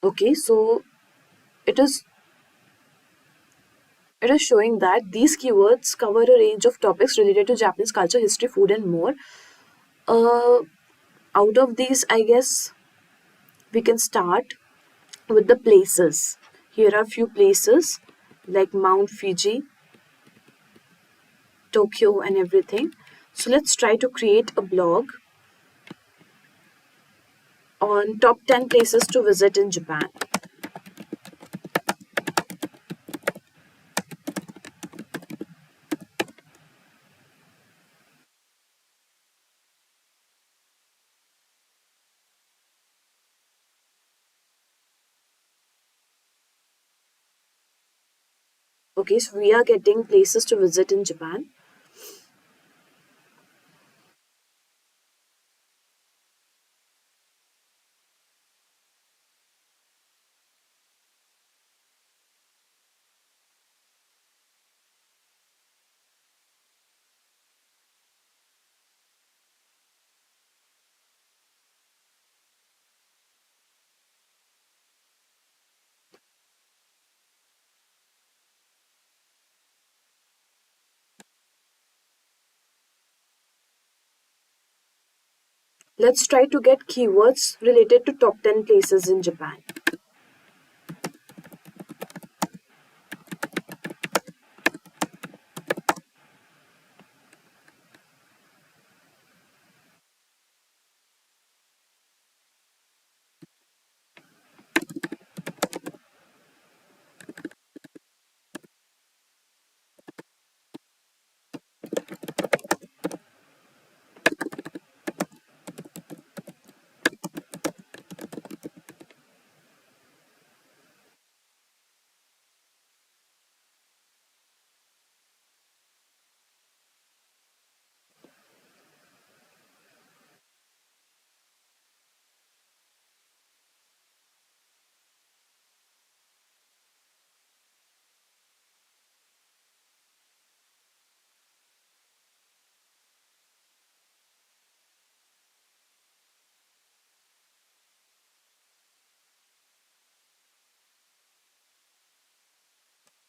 Okay, so it is it is showing that these keywords cover a range of topics related to Japanese culture, history, food, and more. Uh, Out of these, I guess we can start with the places. Here are few places like Mount Fuji, Tokyo, and everything. So let's try to create a blog on top 10 places to visit in Japan. Okay, so we are getting places to visit in Japan. Let's try to get keywords related to top 10 places in Japan.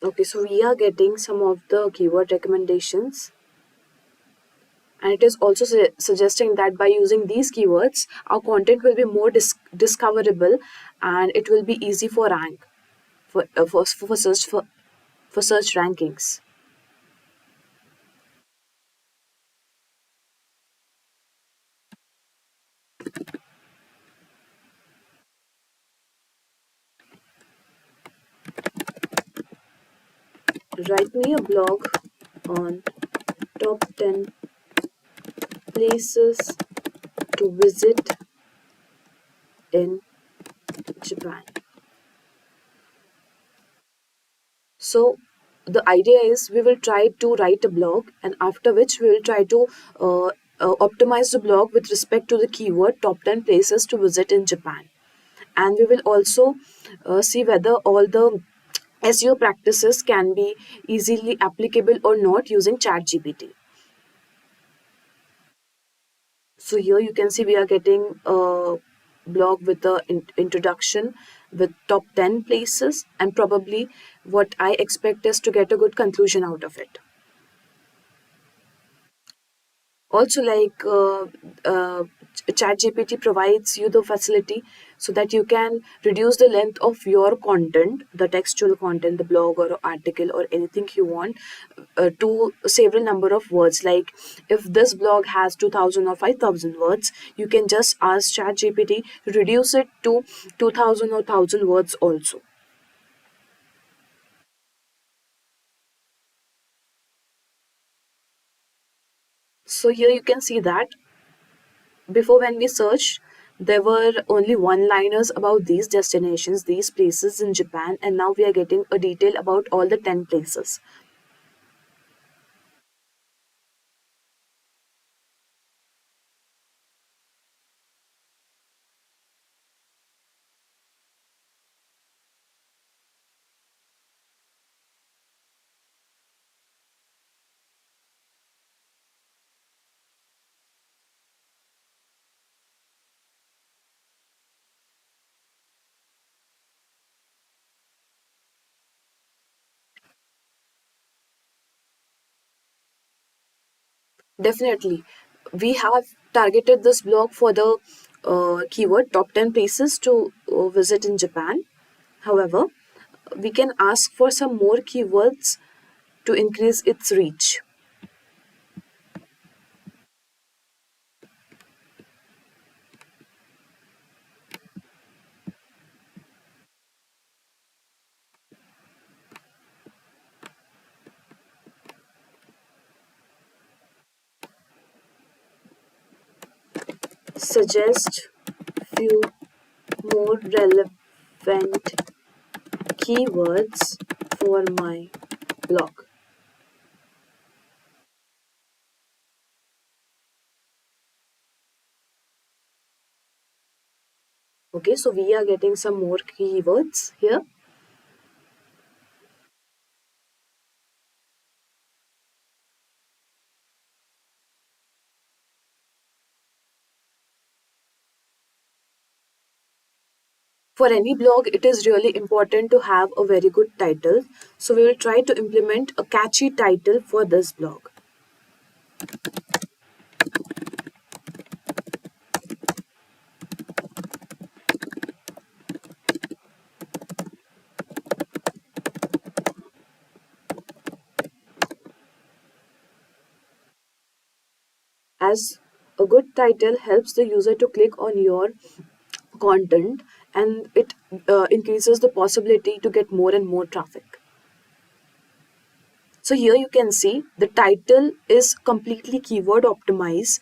Okay, so we are getting some of the keyword recommendations. And it is also suggesting that by using these keywords, our content will be more discoverable and it will be easy for rank for search for search rankings. Write me a blog on top 10 places to visit in Japan. So the idea is we will try to write a blog, and after which we will try to optimize the blog with respect to the keyword top 10 places to visit in Japan. And we will also see whether all the SEO practices can be easily applicable or not using ChatGPT. So here you can see we are getting a blog with the introduction with top 10 places, and probably what I expect is to get a good conclusion out of it. Also, like ChatGPT provides you the facility so that you can reduce the length of your content, the textual content, the blog or article or anything you want, to several number of words. Like if this blog has 2000 or 5000 words, you can just ask ChatGPT to reduce it to 2000 or 1000 words also. So here you can see that before, when we searched, there were only one liners about these destinations, these places in Japan, and now we are getting a detail about all the 10 places. Definitely. We have targeted this blog for the keyword top 10 places to visit in Japan. However, we can ask for some more keywords to increase its reach. Suggest few more relevant keywords for my blog. Okay, so we are getting some more keywords here. For any blog, it is really important to have a very good title. So we will try to implement a catchy title for this blog. As a good title helps the user to click on your content, and it increases the possibility to get more and more traffic. So here you can see the title is completely keyword optimized.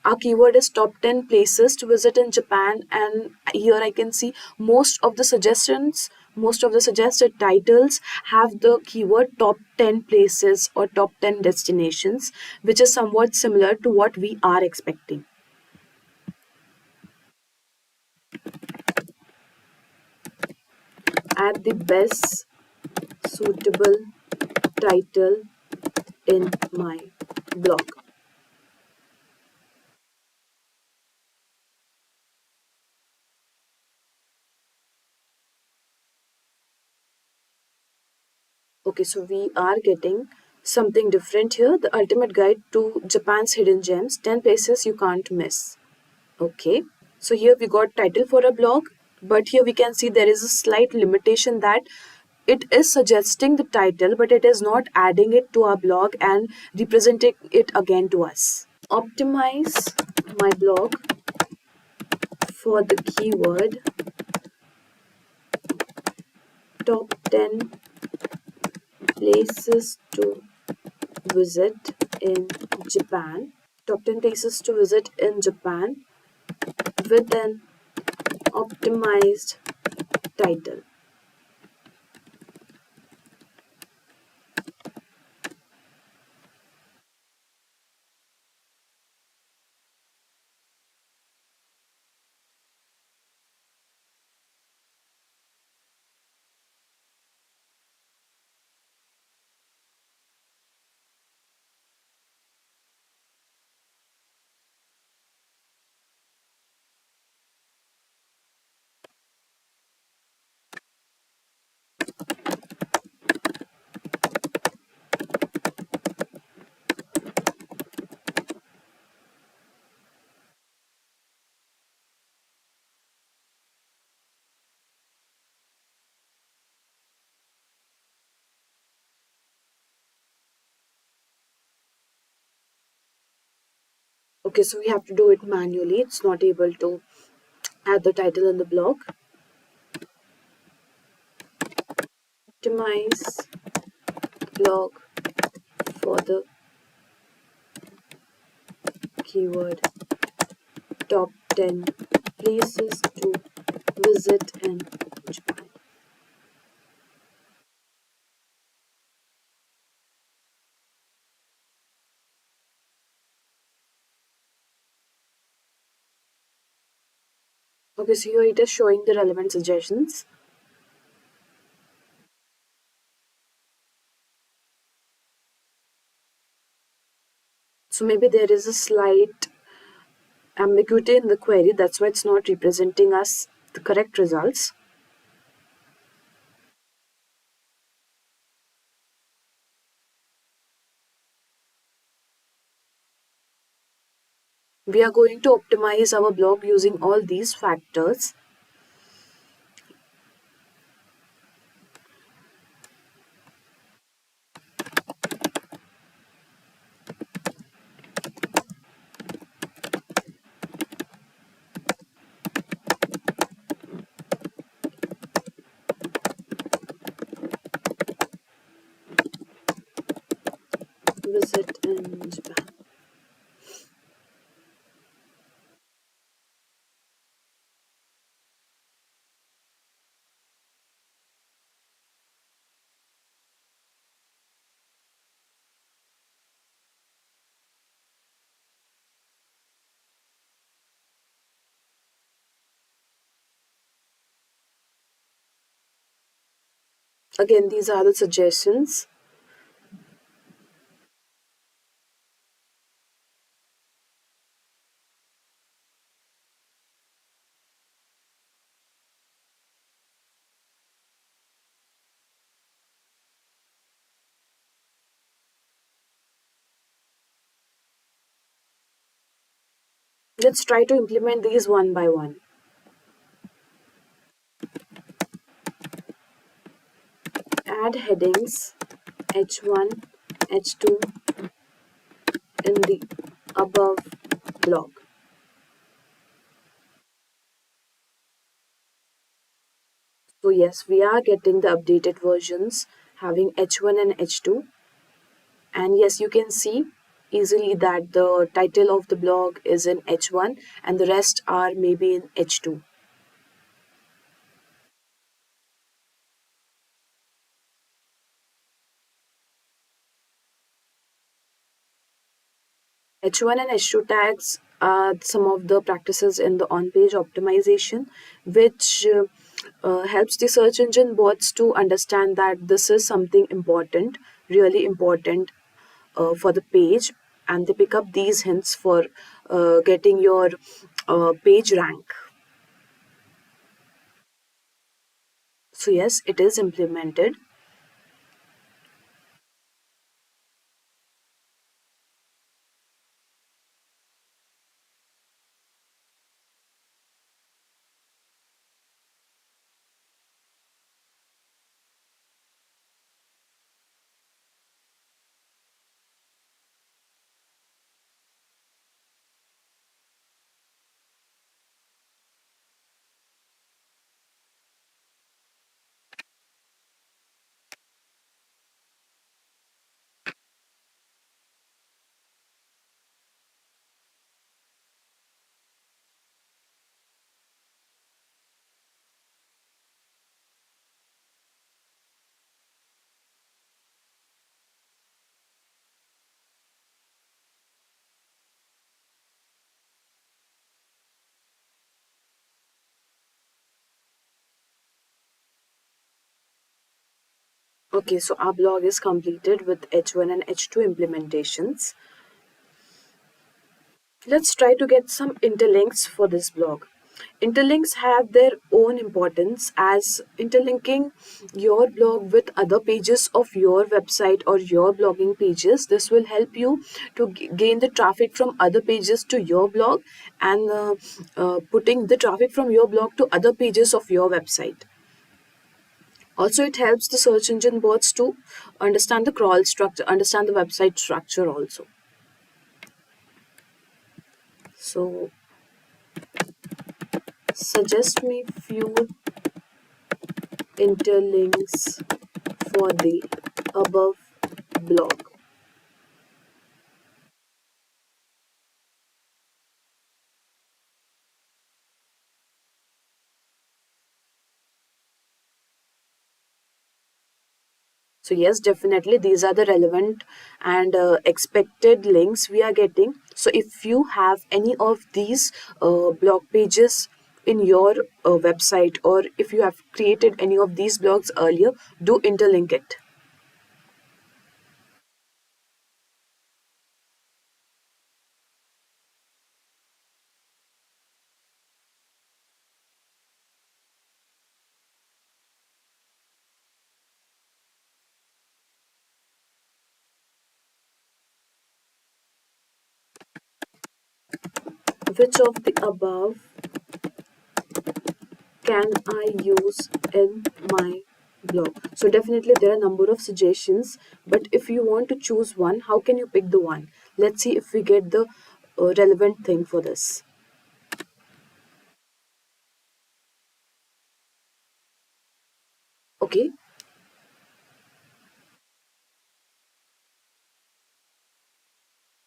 Our keyword is top 10 places to visit in Japan, and here I can see most of the suggestions, most of the suggested titles have the keyword top 10 places or top 10 destinations, which is somewhat similar to what we are expecting. Add the best suitable title in my blog. Okay, so we are getting something different here. The ultimate guide to Japan's hidden gems, 10 places you can't miss. Okay, so here we got title for a blog, but here we can see there is a slight limitation that it is suggesting the title, but it is not adding it to our blog and representing it again to us. Optimize my blog for the keyword top 10 places to visit in Japan. Top 10 places to visit in Japan with an optimized title. Okay, so we have to do it manually. It's not able to add the title in the blog. Optimize blog for the keyword top 10 places to visit in Japan. Okay, so here it is showing the relevant suggestions. So maybe there is a slight ambiguity in the query, that's why it's not representing us the correct results. We are going to optimize our blog using all these factors. Visit in Japan. Again, these are the suggestions. Let's try to implement these one by one. Add headings H1, H2 in the above blog. So yes, we are getting the updated versions having H1 and H2. And yes, you can see easily that the title of the blog is in H1 and the rest are maybe in H2. H1 and H2 tags are some of the practices in the on-page optimization, which helps the search engine bots to understand that this is something important, really important for the page, and they pick up these hints for getting your page rank. So yes, it is implemented. Okay, so our blog is completed with H1 and H2 implementations. Let's try to get some interlinks for this blog. Interlinks have their own importance, as interlinking your blog with other pages of your website or your blogging pages. This will help you to gain the traffic from other pages to your blog, and putting the traffic from your blog to other pages of your website. Also, it helps the search engine bots to understand the crawl structure, understand the website structure also. So, suggest me few interlinks for the above blog. So yes, definitely these are the relevant and expected links we are getting. So if you have any of these blog pages in your website, or if you have created any of these blogs earlier, do interlink it. Which of the above can I use in my blog? So definitely there are a number of suggestions, but if you want to choose one, how can you pick the one? Let's see if we get the relevant thing for this. Okay,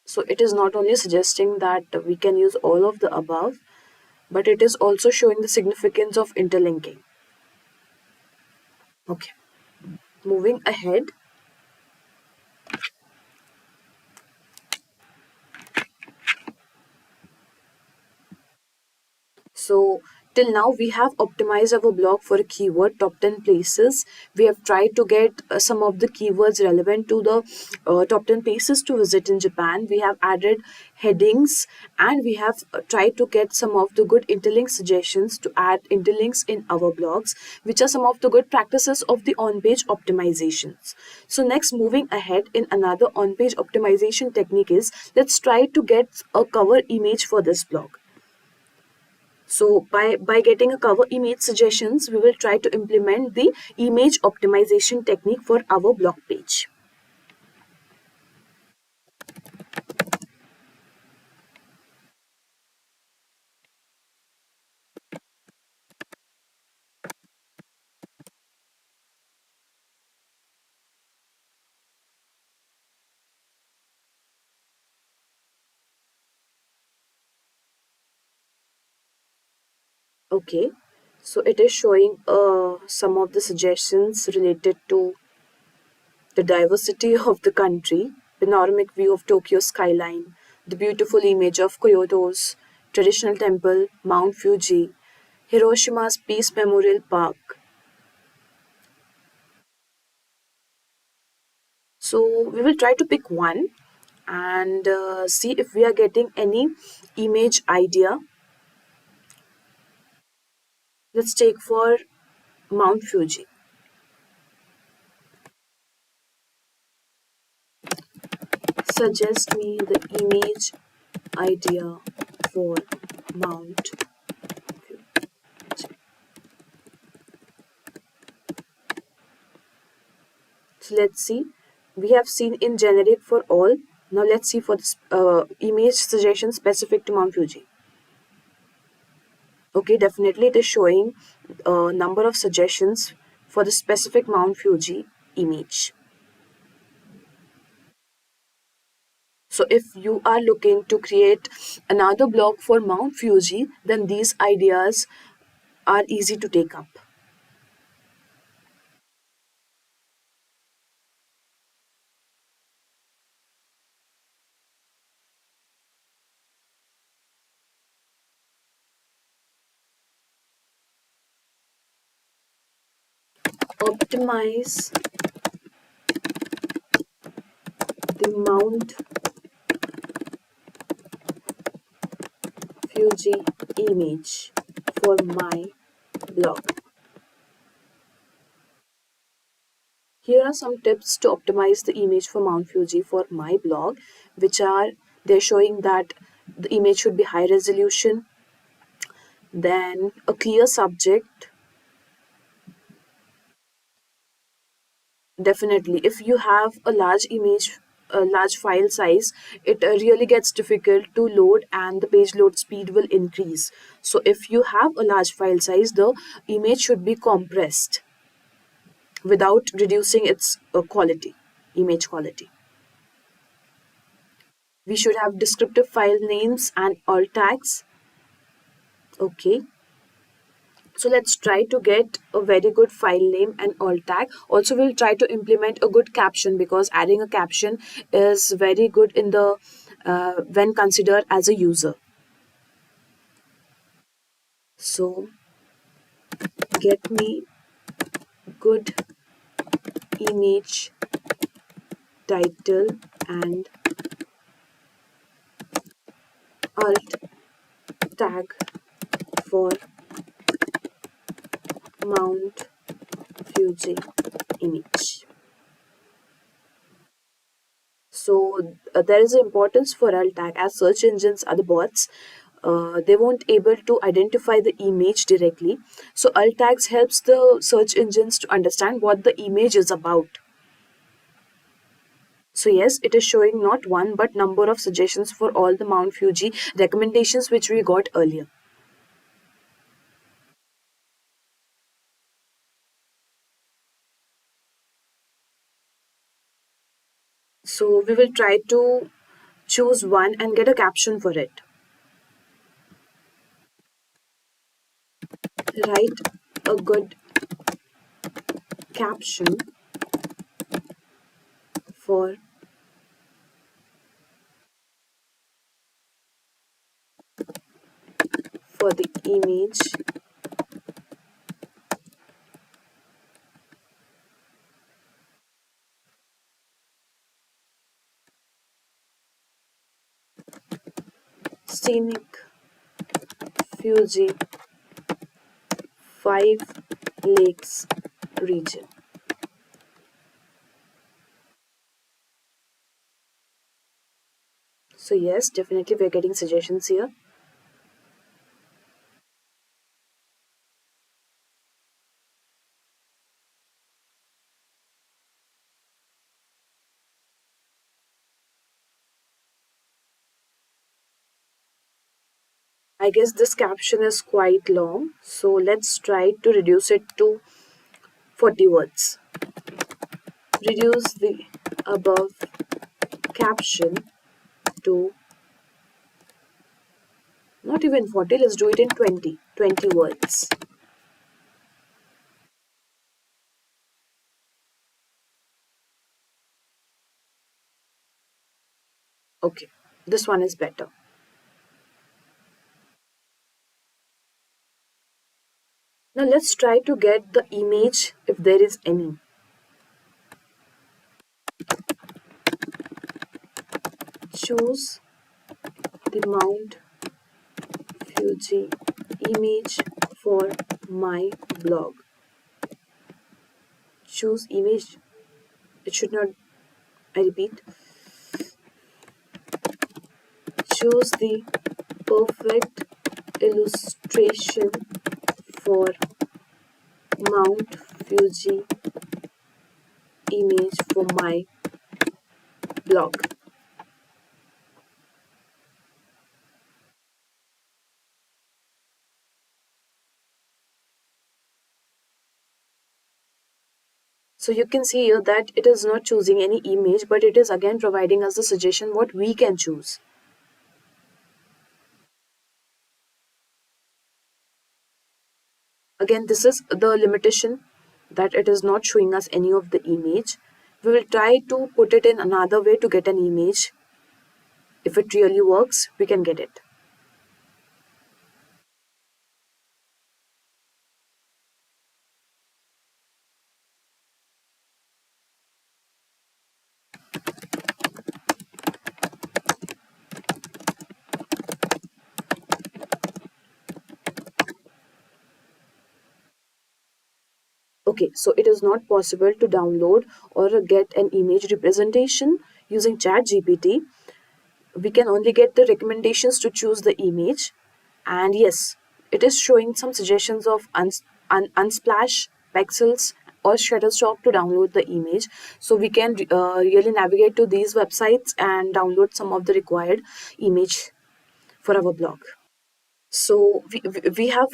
so it is not only suggesting that we can use all of the above, but it is also showing the significance of interlinking. Okay, moving ahead. So till now we have optimized our blog for a keyword top 10 places. We have tried to get some of the keywords relevant to the top 10 places to visit in Japan. We have added headings, and we have tried to get some of the good interlink suggestions to add interlinks in our blogs, which are some of the good practices of the on-page optimizations. So next, moving ahead, in another on-page optimization technique is, let's try to get a cover image for this blog. So by getting a cover image suggestions, we will try to implement the image optimization technique for our blog page. Okay, so it is showing some of the suggestions related to the diversity of the country, panoramic view of Tokyo skyline, the beautiful image of Kyoto's traditional temple, Mount Fuji, Hiroshima's Peace Memorial Park. So we will try to pick one and see if we are getting any image idea. Let's take for Mount Fuji. Suggest me the image idea for Mount Fuji. So let's see. We have seen in generic for all. Now let's see for this image suggestion specific to Mount Fuji. Okay, definitely it is showing a number of suggestions for the specific Mount Fuji image. So if you are looking to create another blog for Mount Fuji, then these ideas are easy to take up. Optimize Mount Fuji image for my blog. Here are some tips to optimize the image for Mount Fuji for my blog, which are they're showing that the image should be high resolution, then a clear subject. Definitely, if you have a large image, a large file size, it really gets difficult to load and the page load speed will increase. So, if you have a large file size, the image should be compressed without reducing its image quality. We should have descriptive file names and alt tags. Okay, so let's try to get a very good file name and alt tag. Also, we'll try to implement a good caption because adding a caption is very good in the when considered as a user. So, get me good image title and alt tag for Mount Fuji image. So there is importance for alt tag as search engines are the bots. They won't able to identify the image directly. So alt tags helps the search engines to understand what the image is about. So yes, it is showing not one but number of suggestions for all the Mount Fuji recommendations which we got earlier. So we will try to choose one and get a caption for it. Write a good caption for the image scenic Fuji 5 lakes region. So yes, definitely we're getting suggestions here. I guess this caption is quite long, so let's try to reduce it to 40 words. Reduce the above caption to not even 40, let's do it in 20 words. Okay, this one is better. Now let's try to get the image if there is any. Choose the Mount Fuji image for my blog. Choose image. It should not, I repeat, choose the perfect illustration for Mount Fuji image for my blog. So you can see here that it is not choosing any image, but it is again providing us the suggestion what we can choose. Again, this is the limitation that it is not showing us any of the image. We will try to put it in another way to get an image. If it really works, we can get it. Okay, so it is not possible to download or get an image representation using ChatGPT. We can only get the recommendations to choose the image. And yes, it is showing some suggestions of unsplash, pixels, or shutterstock to download the image. So we can really navigate to these websites and download some of the required image for our blog. So we have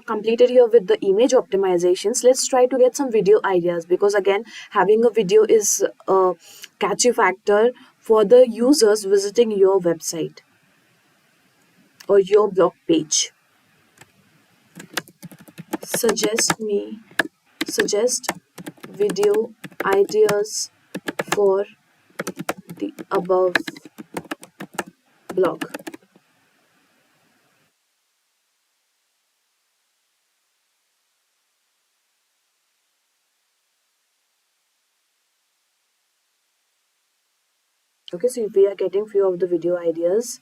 completed here with the image optimizations. Let's try to get some video ideas, because again, having a video is a catchy factor for the users visiting your website or your blog page. Suggest video ideas for the above blog. Okay, so we are getting few of the video ideas.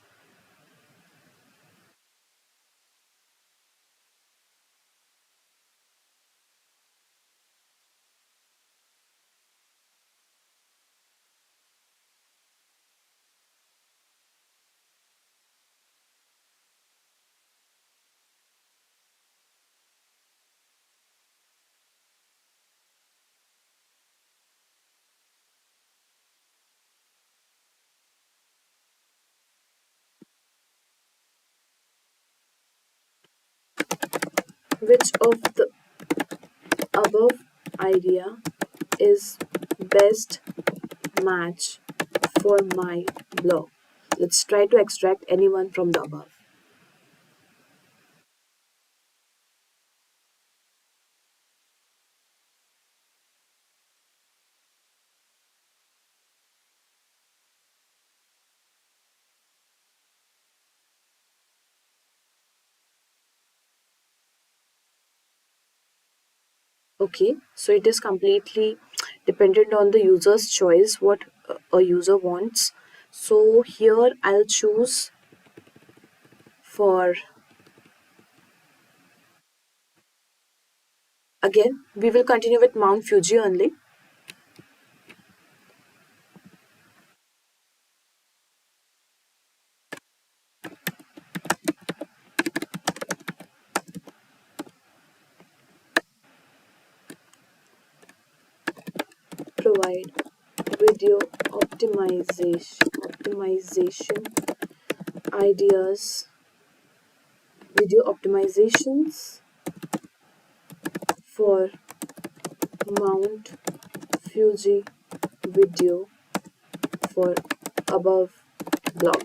Which of the above idea is best match for my blog? Let's try to extract anyone from the above. Okay, so it is completely dependent on the user's choice what a user wants. So here I'll choose for, again we will continue with Mount Fuji only. Provide video optimization ideas, video optimizations for Mount Fuji video for above blog.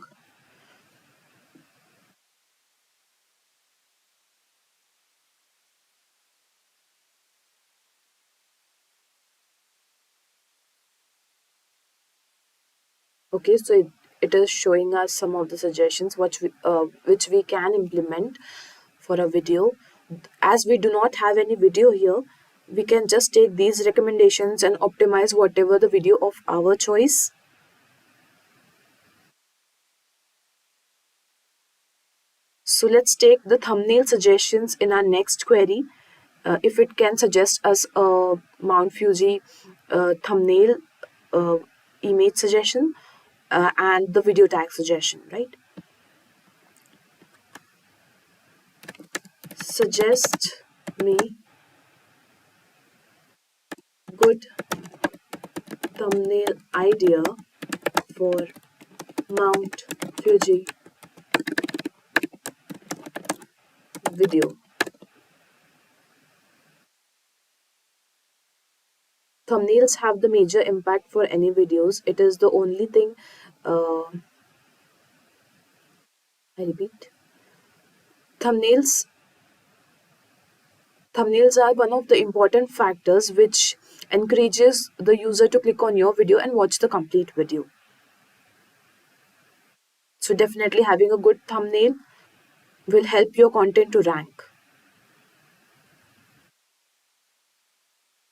Okay, so it is showing us some of the suggestions which we can implement for a video. As we do not have any video here, we can just take these recommendations and optimize whatever the video of our choice. So let's take the thumbnail suggestions in our next query. If it can suggest us a Mount Fuji thumbnail uh, image suggestion and the video tag suggestion, right? Suggest me good thumbnail idea for Mount Fuji video. Thumbnails have the major impact for any videos. It is the only thing, I repeat, thumbnails thumbnails are one of the important factors which encourages the user to click on your video and watch the complete video. So definitely having a good thumbnail will help your content to rank.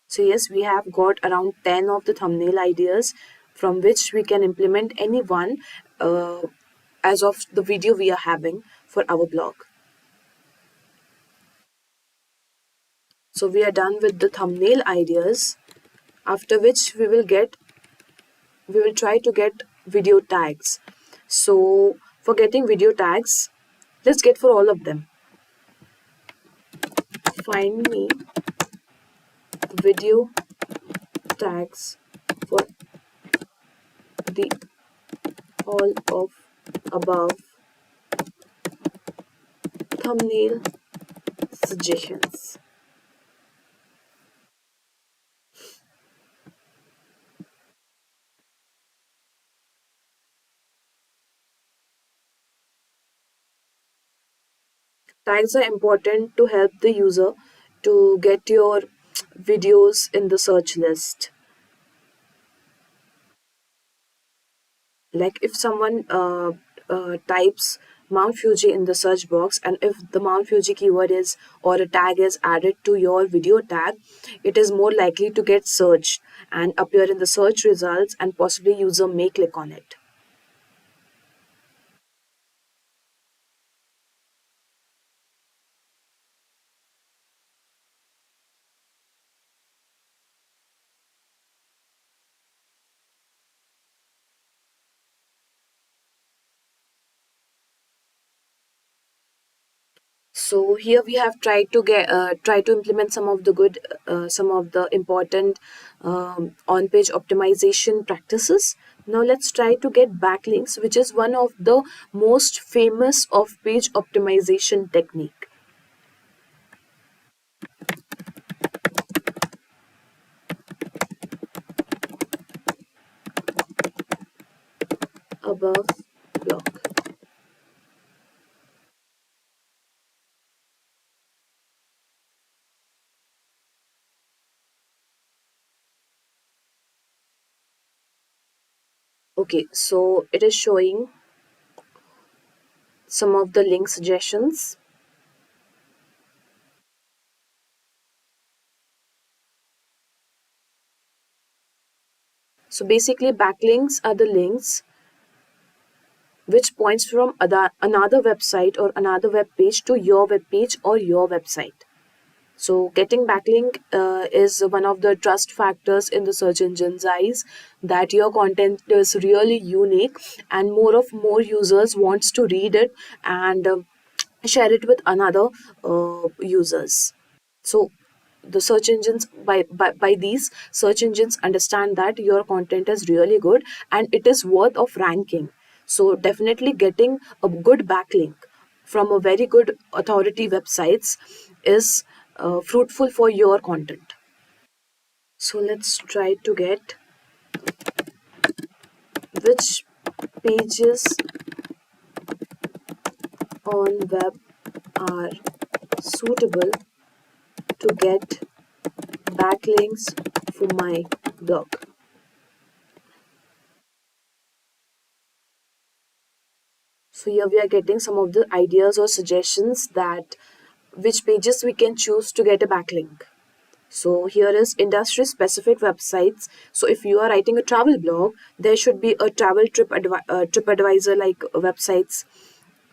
So yes, we have got around 10 of the thumbnail ideas from which we can implement any one uh, as of the video we are having for our blog. So we are done with the thumbnail ideas, after which we will try to get video tags. So for getting video tags, let's get for all of them. Find me video tags for the all of above thumbnail suggestions. Tags are important to help the user to get your videos in the search list. Like if someone types Mount Fuji in the search box, and if the Mount Fuji keyword is or a tag is added to your video tag, it is more likely to get searched and appear in the search results, and possibly user may click on it. So here we have tried to try to implement some of the important on-page optimization practices. Now let's try to get backlinks, which is one of the most famous off-page optimization technique. Above block. Okay, so it is showing some of the link suggestions. So basically, backlinks are the links which points from another website or another web page to your web page or your website. So getting backlink is one of the trust factors in the search engine's eyes, that your content is really unique and more users wants to read it and share it with another users. So the search engines, by these search engines understand that your content is really good and it is worth of ranking. So definitely getting a good backlink from a very good authority websites is fruitful for your content. So let's try to get which pages on web are suitable to get backlinks for my blog. So here we are getting some of the ideas or suggestions that which pages we can choose to get a backlink. So here is industry specific websites. So if you are writing a travel blog, there should be a travel trip advisor like websites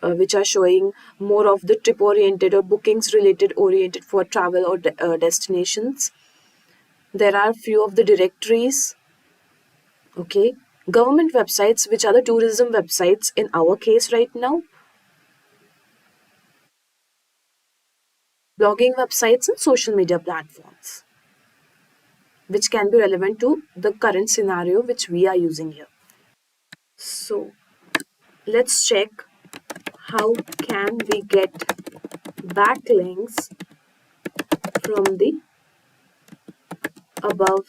which are showing more of the trip oriented or bookings related oriented for travel or destinations. There are few of the directories. Okay, government websites, which are the tourism websites in our case right now, blogging websites, and social media platforms, which can be relevant to the current scenario which we are using here. So let's check how can we get backlinks from the above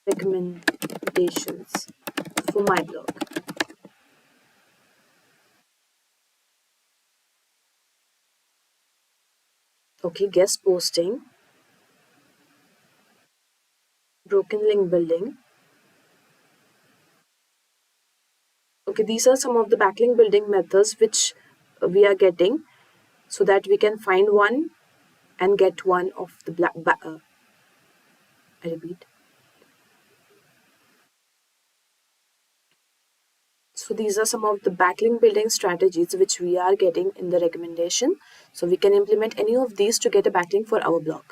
recommendations for my blog. Okay, guest posting, broken link building. Okay, these are some of the backlink building methods which we are getting, so that we can find one and get one of the I repeat. So these are some of the backlink building strategies which we are getting in the recommendation. So we can implement any of these to get a backlink for our blog.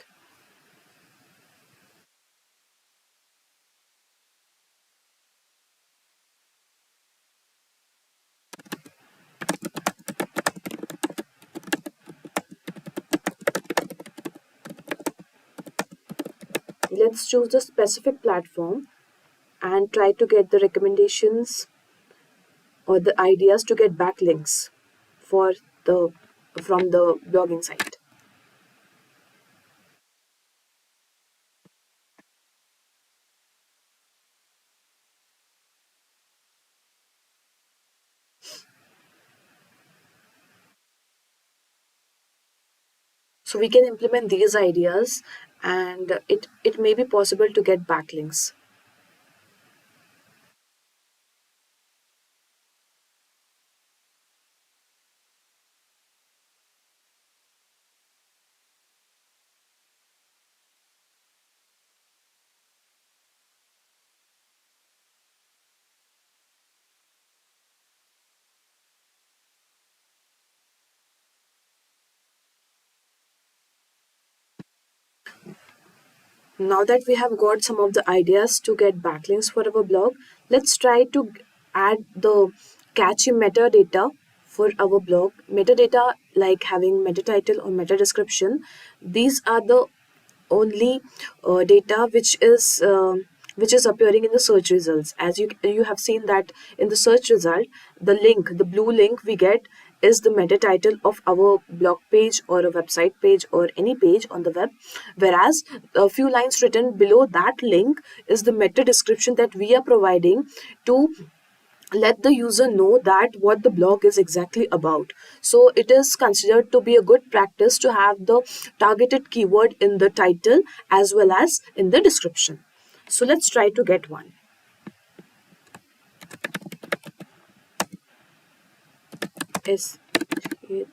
Let's choose a specific platform and try to get the recommendations or the ideas to get backlinks for the from the blogging site. So we can implement these ideas and it may be possible to get backlinks. Now that we have got some of the ideas to get backlinks for our blog, let's try to add the catchy metadata for our blog. Metadata like having meta title or meta description. These are the only data which is appearing in the search results. As you have seen that in the search result, the blue link we get is the meta title of our blog page or a website page or any page on the web, whereas a few lines written below that link is the meta description that we are providing to let the user know that what the blog is exactly about. So it is considered to be a good practice to have the targeted keyword in the title as well as in the description. So let's try to get one. Is the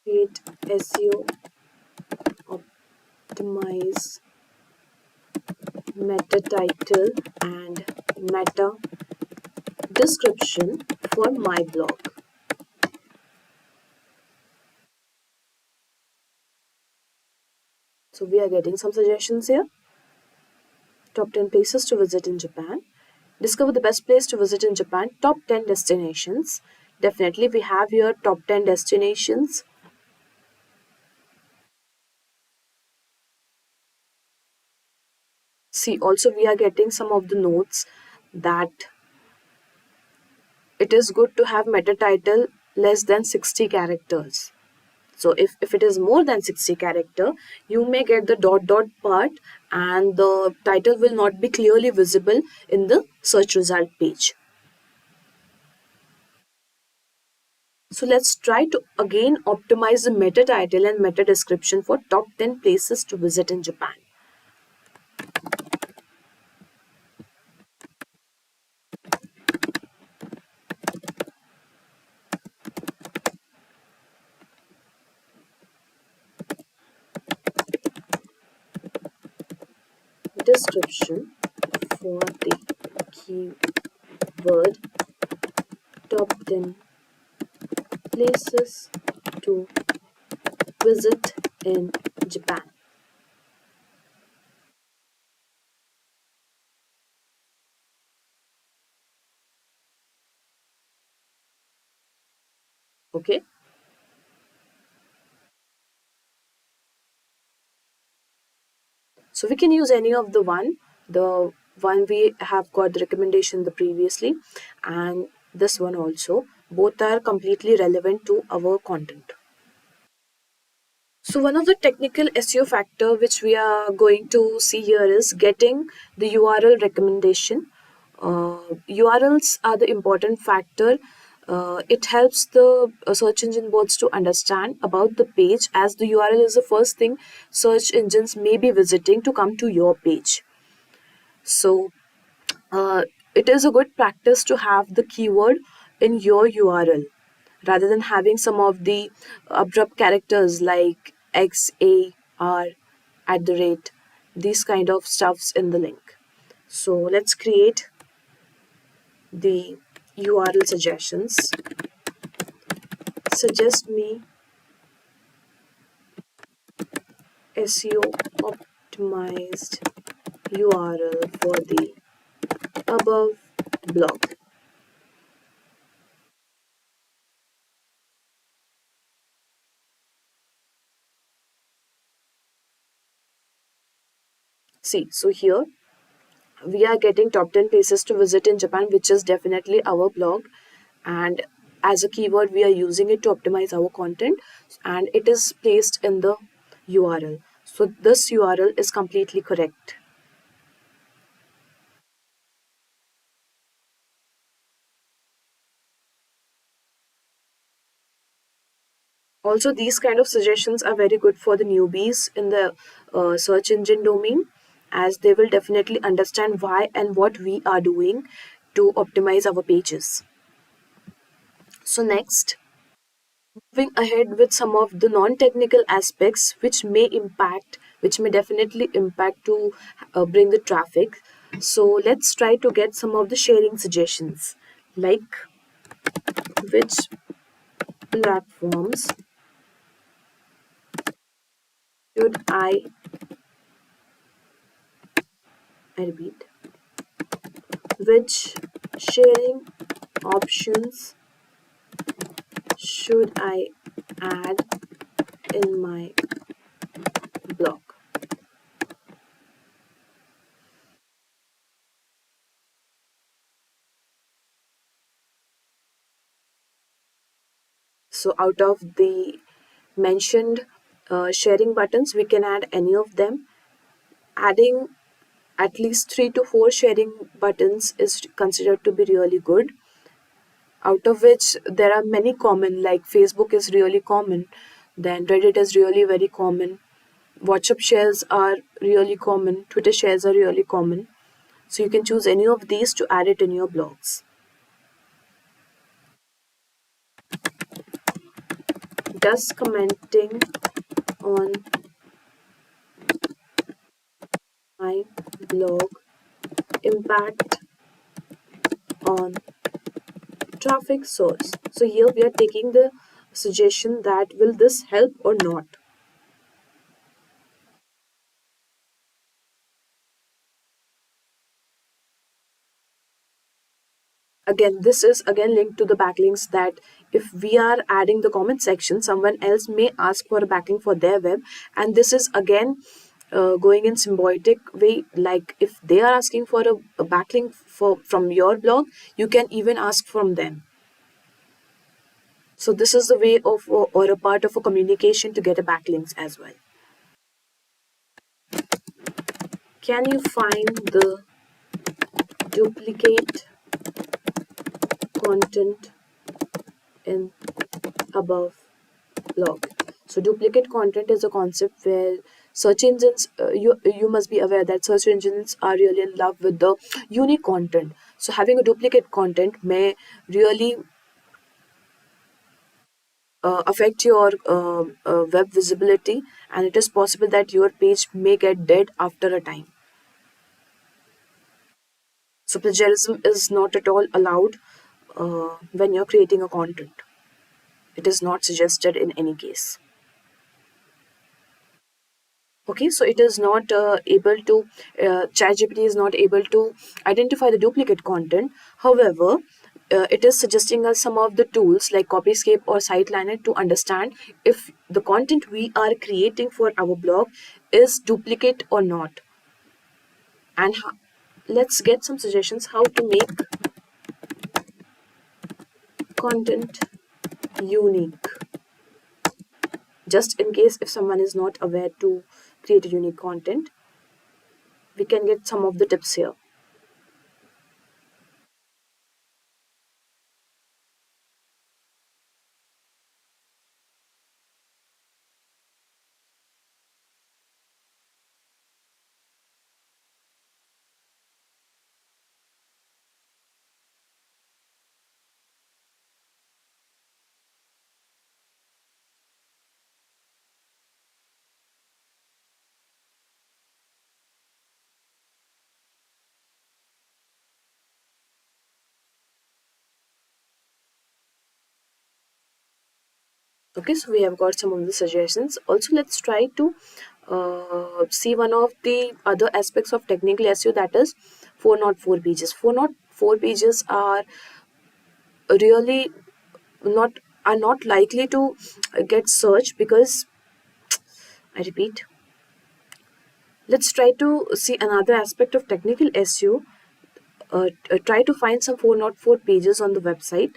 create SEO optimize meta title and meta description for my blog. So we are getting some suggestions here. Top 10 places to visit in Japan. Discover the best place to visit in Japan. Top 10 destinations. Definitely, we have here top 10 destinations. See, also, we are getting some of the notes that it is good to have meta title less than 60 characters. So, if it is more than 60 character, you may get the dot dot part and the title will not be clearly visible in the search result page. So let's try to again optimize the meta title and meta description for top 10 places to visit in Japan. Description for the keyword top 10 places to visit in Japan. Okay. So we can use any of the one we have got the recommendation the previously and this one also. Both are completely relevant to our content. So one of the technical SEO factor which we are going to see here is getting the URL recommendation. URLs are the important factor. It helps the search engine bots to understand about the page as the URL is the first thing search engines may be visiting to come to your page. So uh, it is a good practice to have the keyword in your URL rather than having some of the abrupt characters like XAR at the rate these kind of stuffs in the link. So let's create the URL suggestions. Suggest me SEO optimized URL for the above blog. See, so here we are getting top 10 places to visit in Japan, which is definitely our blog. And as a keyword, we are using it to optimize our content, and it is placed in the URL. So this URL is completely correct. Also, these kind of suggestions are very good for the newbies in the search engine domain, as they will definitely understand why and what we are doing to optimize our pages. So next, moving ahead with some of the non-technical aspects which may definitely impact to bring the traffic. So let's try to get some of the sharing suggestions, like which platforms should I repeat, which sharing options should I add in my blog? So out of the mentioned sharing buttons, we can add any of them. Adding at least 3 to 4 sharing buttons is considered to be really good, out of which there are many common, like Facebook is really common, then Reddit is really very common, WhatsApp shares are really common, Twitter shares are really common. So you can choose any of these to add it in your blogs. Does commenting on my blog impact on traffic source? So here we are taking the suggestion that will this help or not. Again, this is again linked to the backlinks, that if we are adding the comment section, someone else may ask for a backlink for their web, and this is again going in symbiotic way, like if they are asking for a backlink from your blog, you can even ask from them. So this is the way of or a part of a communication to get a backlinks as well. Can you find the duplicate content in above blog? So duplicate content is a concept where search engines, you must be aware that search engines are really in love with the unique content. So having a duplicate content may really affect your web visibility, and it is possible that your page may get dead after a time. So plagiarism is not at all allowed when you're creating a content. It is not suggested in any case. Okay, so it is not able to, ChatGPT is not able to identify the duplicate content. However, it is suggesting us some of the tools like Copyscape or Siteliner to understand if the content we are creating for our blog is duplicate or not. And let's get some suggestions how to make content unique. Just in case if someone is not aware to create a unique content, we can get some of the tips here. Okay, so we have got some of the suggestions. Also, let's try to see one of the other aspects of technical SEO, that is 404 pages. 404 pages are really not are not likely to get searched because, I repeat, let's try to see another aspect of technical SEO. Try to find some 404 pages on the website.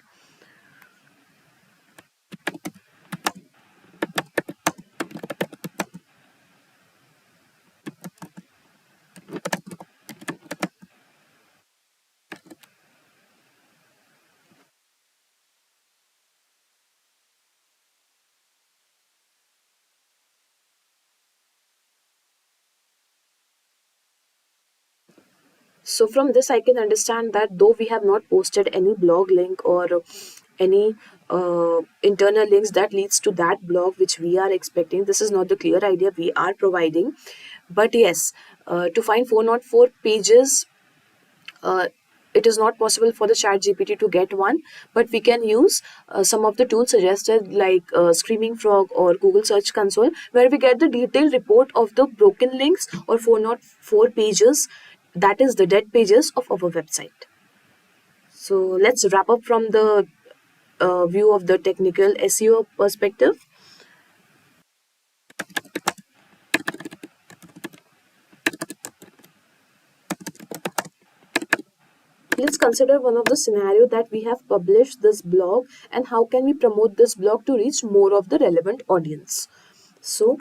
So from this, I can understand that though we have not posted any blog link or any internal links that leads to that blog which we are expecting, this is not the clear idea we are providing. But yes, to find 404 pages, uh, it is not possible for the ChatGPT to get one, but we can use some of the tools suggested like Screaming Frog or Google Search Console, where we get the detailed report of the broken links or 404 pages, that is the dead pages of our website. So let's wrap up from the view of the technical SEO perspective. Let's consider one of the scenario that we have published this blog and how can we promote this blog to reach more of the relevant audience. So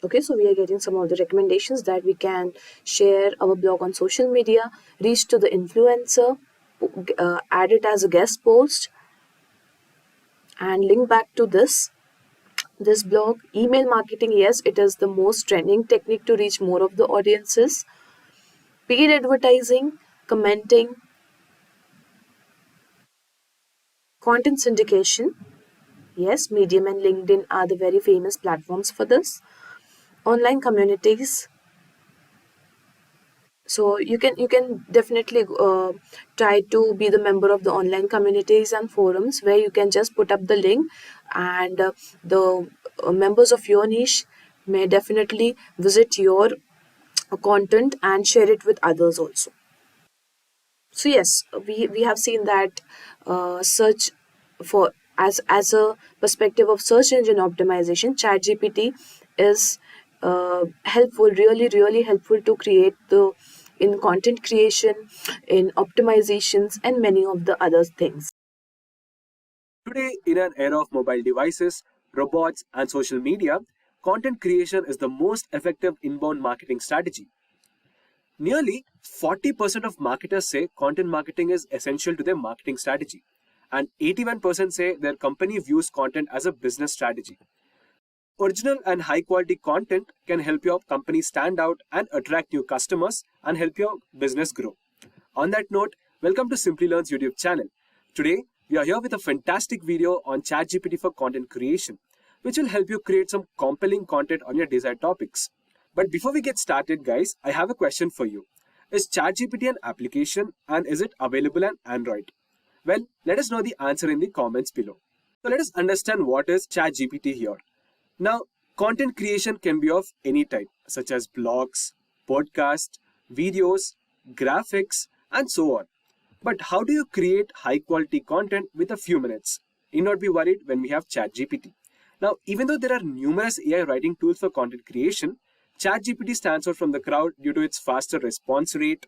okay, so we are getting some of the recommendations that we can share our blog on social media, reach to the influencer, add it as a guest post, and link back to this blog. Email marketing, yes, it is the most trending technique to reach more of the audiences. Paid advertising, commenting, content syndication. Yes, Medium and LinkedIn are the very famous platforms for this. Online communities, so you can definitely try to be the member of the online communities and forums where you can just put up the link, and the members of your niche may definitely visit your content and share it with others also. So yes, we have seen that search for as a perspective of search engine optimization, ChatGPT is helpful, really helpful to create the in content creation, in optimizations, and many of the other things. Today, in an era of mobile devices, robots, and social media, content creation is the most effective inbound marketing strategy. Nearly 40% of marketers say content marketing is essential to their marketing strategy, and 81% say their company views content as a business strategy. Original and high quality content can help your company stand out and attract new customers and help your business grow. On that note, welcome to Simplilearn's YouTube channel. Today, we are here with a fantastic video on ChatGPT for content creation, which will help you create some compelling content on your desired topics. But before we get started, guys, I have a question for you. Is ChatGPT an application and is it available on Android? Well, let us know the answer in the comments below. So let us understand what is ChatGPT here. Now, content creation can be of any type, such as blogs, podcasts, videos, graphics, and so on. But how do you create high quality content with a few minutes? Need not be worried when we have ChatGPT. Now, even though there are numerous AI writing tools for content creation, ChatGPT stands out from the crowd due to its faster response rate,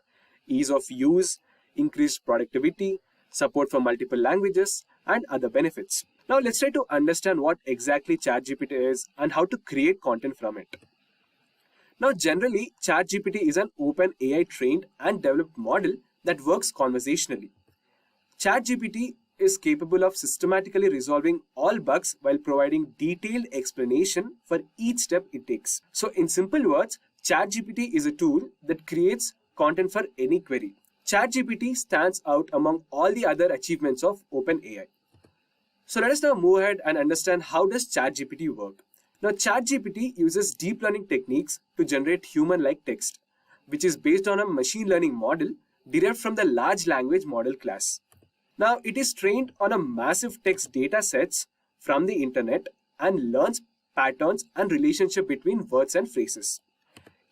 ease of use, increased productivity, support for multiple languages, and other benefits. Now, let's try to understand what exactly ChatGPT is and how to create content from it. Now, generally, ChatGPT is an open AI trained and developed model that works conversationally. ChatGPT is capable of systematically resolving all bugs while providing detailed explanation for each step it takes. So, in simple words, ChatGPT is a tool that creates content for any query. ChatGPT stands out among all the other achievements of OpenAI. So let us now move ahead and understand how does ChatGPT work. Now ChatGPT uses deep learning techniques to generate human-like text, which is based on a machine learning model derived from the large language model class. Now it is trained on a massive text data sets from the internet and learns patterns and relationship between words and phrases.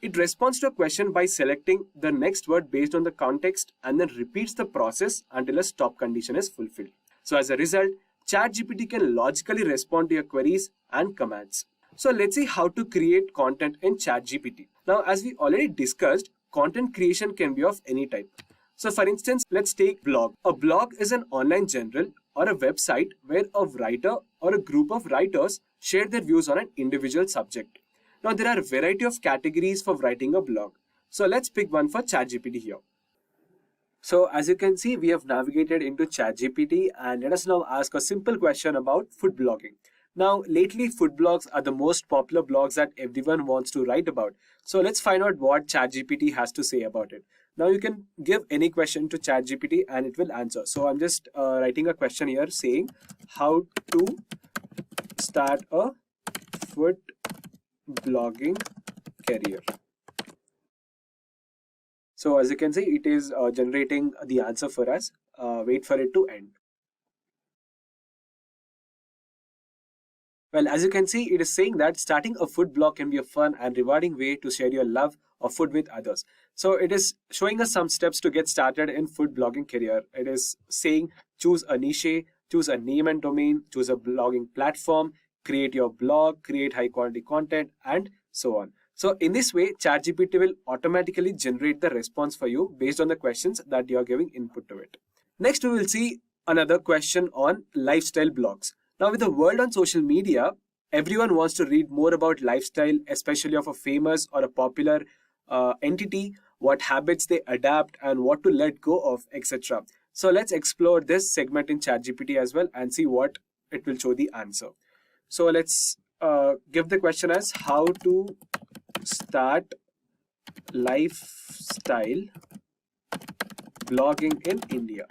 It responds to a question by selecting the next word based on the context and then repeats the process until a stop condition is fulfilled. So as a result, ChatGPT can logically respond to your queries and commands. So let's see how to create content in ChatGPT. Now, as we already discussed, content creation can be of any type. So for instance, let's take blog. A blog is an online journal or a website where a writer or a group of writers share their views on an individual subject. Now there are a variety of categories for writing a blog. So let's pick one for ChatGPT here. So as you can see, we have navigated into ChatGPT and let us now ask a simple question about food blogging. Now, lately, food blogs are the most popular blogs that everyone wants to write about. So let's find out what ChatGPT has to say about it. Now, you can give any question to ChatGPT and it will answer. So I'm just writing a question here saying how to start a food blogging career. So as you can see, it is generating the answer for us. Wait for it to end. Well, as you can see, it is saying that starting a food blog can be a fun and rewarding way to share your love of food with others. So it is showing us some steps to get started in food blogging career. It is saying choose a niche, choose a name and domain, choose a blogging platform, create your blog, create high quality content, and so on. So in this way, ChatGPT will automatically generate the response for you based on the questions that you are giving input to it. Next, we will see another question on lifestyle blogs. Now, with the world on social media, everyone wants to read more about lifestyle, especially of a famous or a popular entity, what habits they adapt and what to let go of, etc. So let's explore this segment in ChatGPT as well and see what it will show the answer. So let's give the question as how to start lifestyle blogging in India.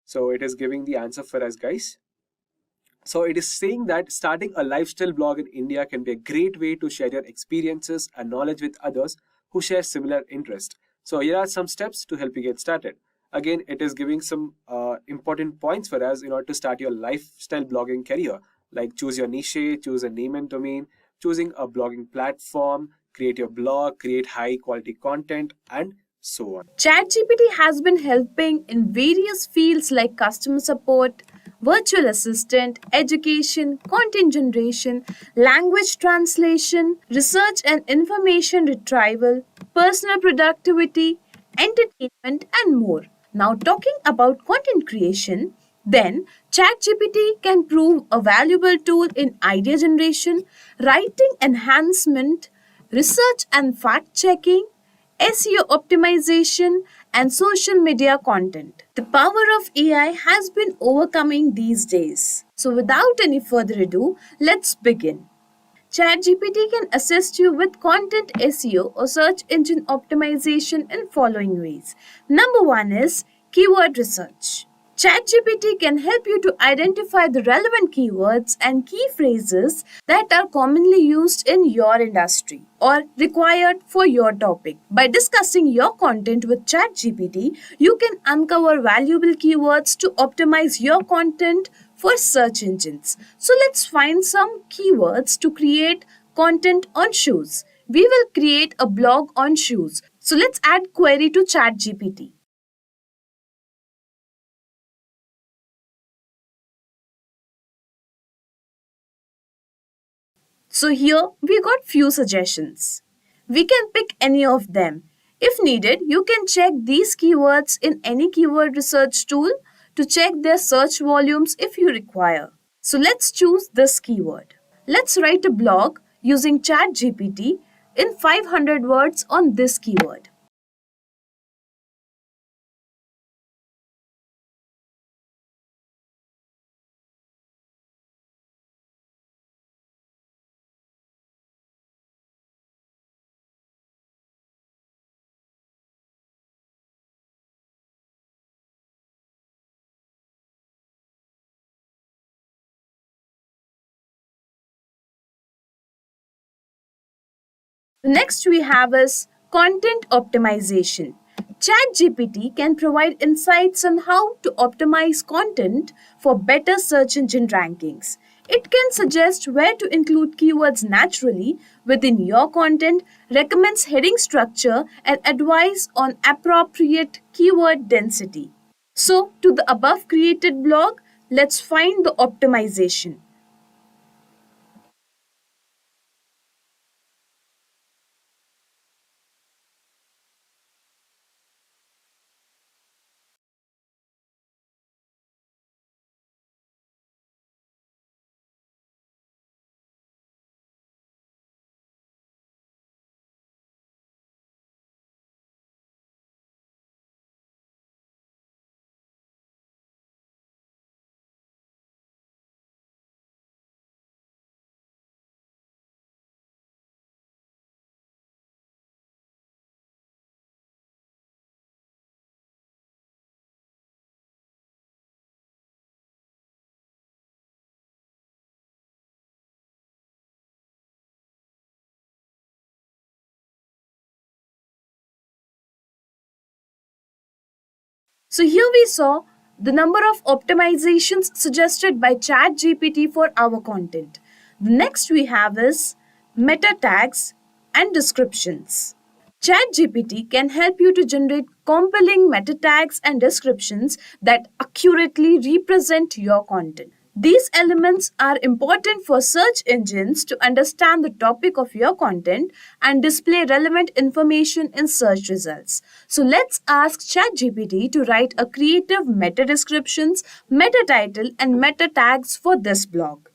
So it is giving the answer for us, guys. So it is saying that starting a lifestyle blog in India can be a great way to share your experiences and knowledge with others who share similar interest. So here are some steps to help you get started. Again, it is giving some important points for us in order to start your lifestyle blogging career, like choose your niche, choose a name and domain, choosing a blogging platform, create your blog, create high quality content, and so on. ChatGPT has been helping in various fields like customer support, virtual assistant, education, content generation, language translation, research and information retrieval, personal productivity, entertainment, and more. Now, talking about content creation, then ChatGPT can prove a valuable tool in idea generation, writing enhancement, research and fact checking, SEO optimization, and social media content. The power of AI has been overcoming these days. So, without any further ado, let's begin. ChatGPT can assist you with content SEO or search engine optimization in following ways. Number one is keyword research. ChatGPT can help you to identify the relevant keywords and key phrases that are commonly used in your industry or required for your topic. By discussing your content with ChatGPT, you can uncover valuable keywords to optimize your content for search engines. So let's find some keywords to create content on shoes. We will create a blog on shoes. So let's add query to ChatGPT. So here we got few suggestions. We can pick any of them. If needed, you can check these keywords in any keyword research tool to check their search volumes if you require. So let's choose this keyword. Let's write a blog using ChatGPT in 500 words on this keyword. The next we have is content optimization. ChatGPT can provide insights on how to optimize content for better search engine rankings. It can suggest where to include keywords naturally within your content, recommends heading structure, and advice on appropriate keyword density. So, to the above created blog, let's find the optimization. So here we saw the number of optimizations suggested by ChatGPT for our content. The next we have is meta tags and descriptions. ChatGPT can help you to generate compelling meta tags and descriptions that accurately represent your content. These elements are important for search engines to understand the topic of your content and display relevant information in search results. So let's ask ChatGPT to write a creative meta descriptions, meta title, and meta tags for this blog.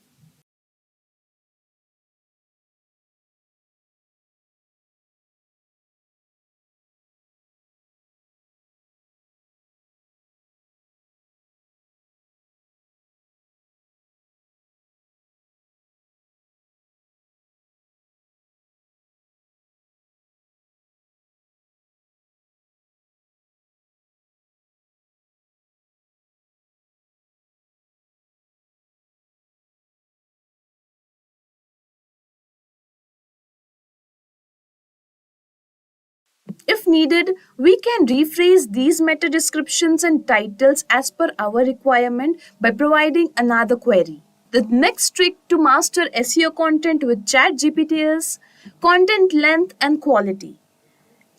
If needed, we can rephrase these meta descriptions and titles as per our requirement by providing another query. The next trick to master SEO content with ChatGPT is content length and quality.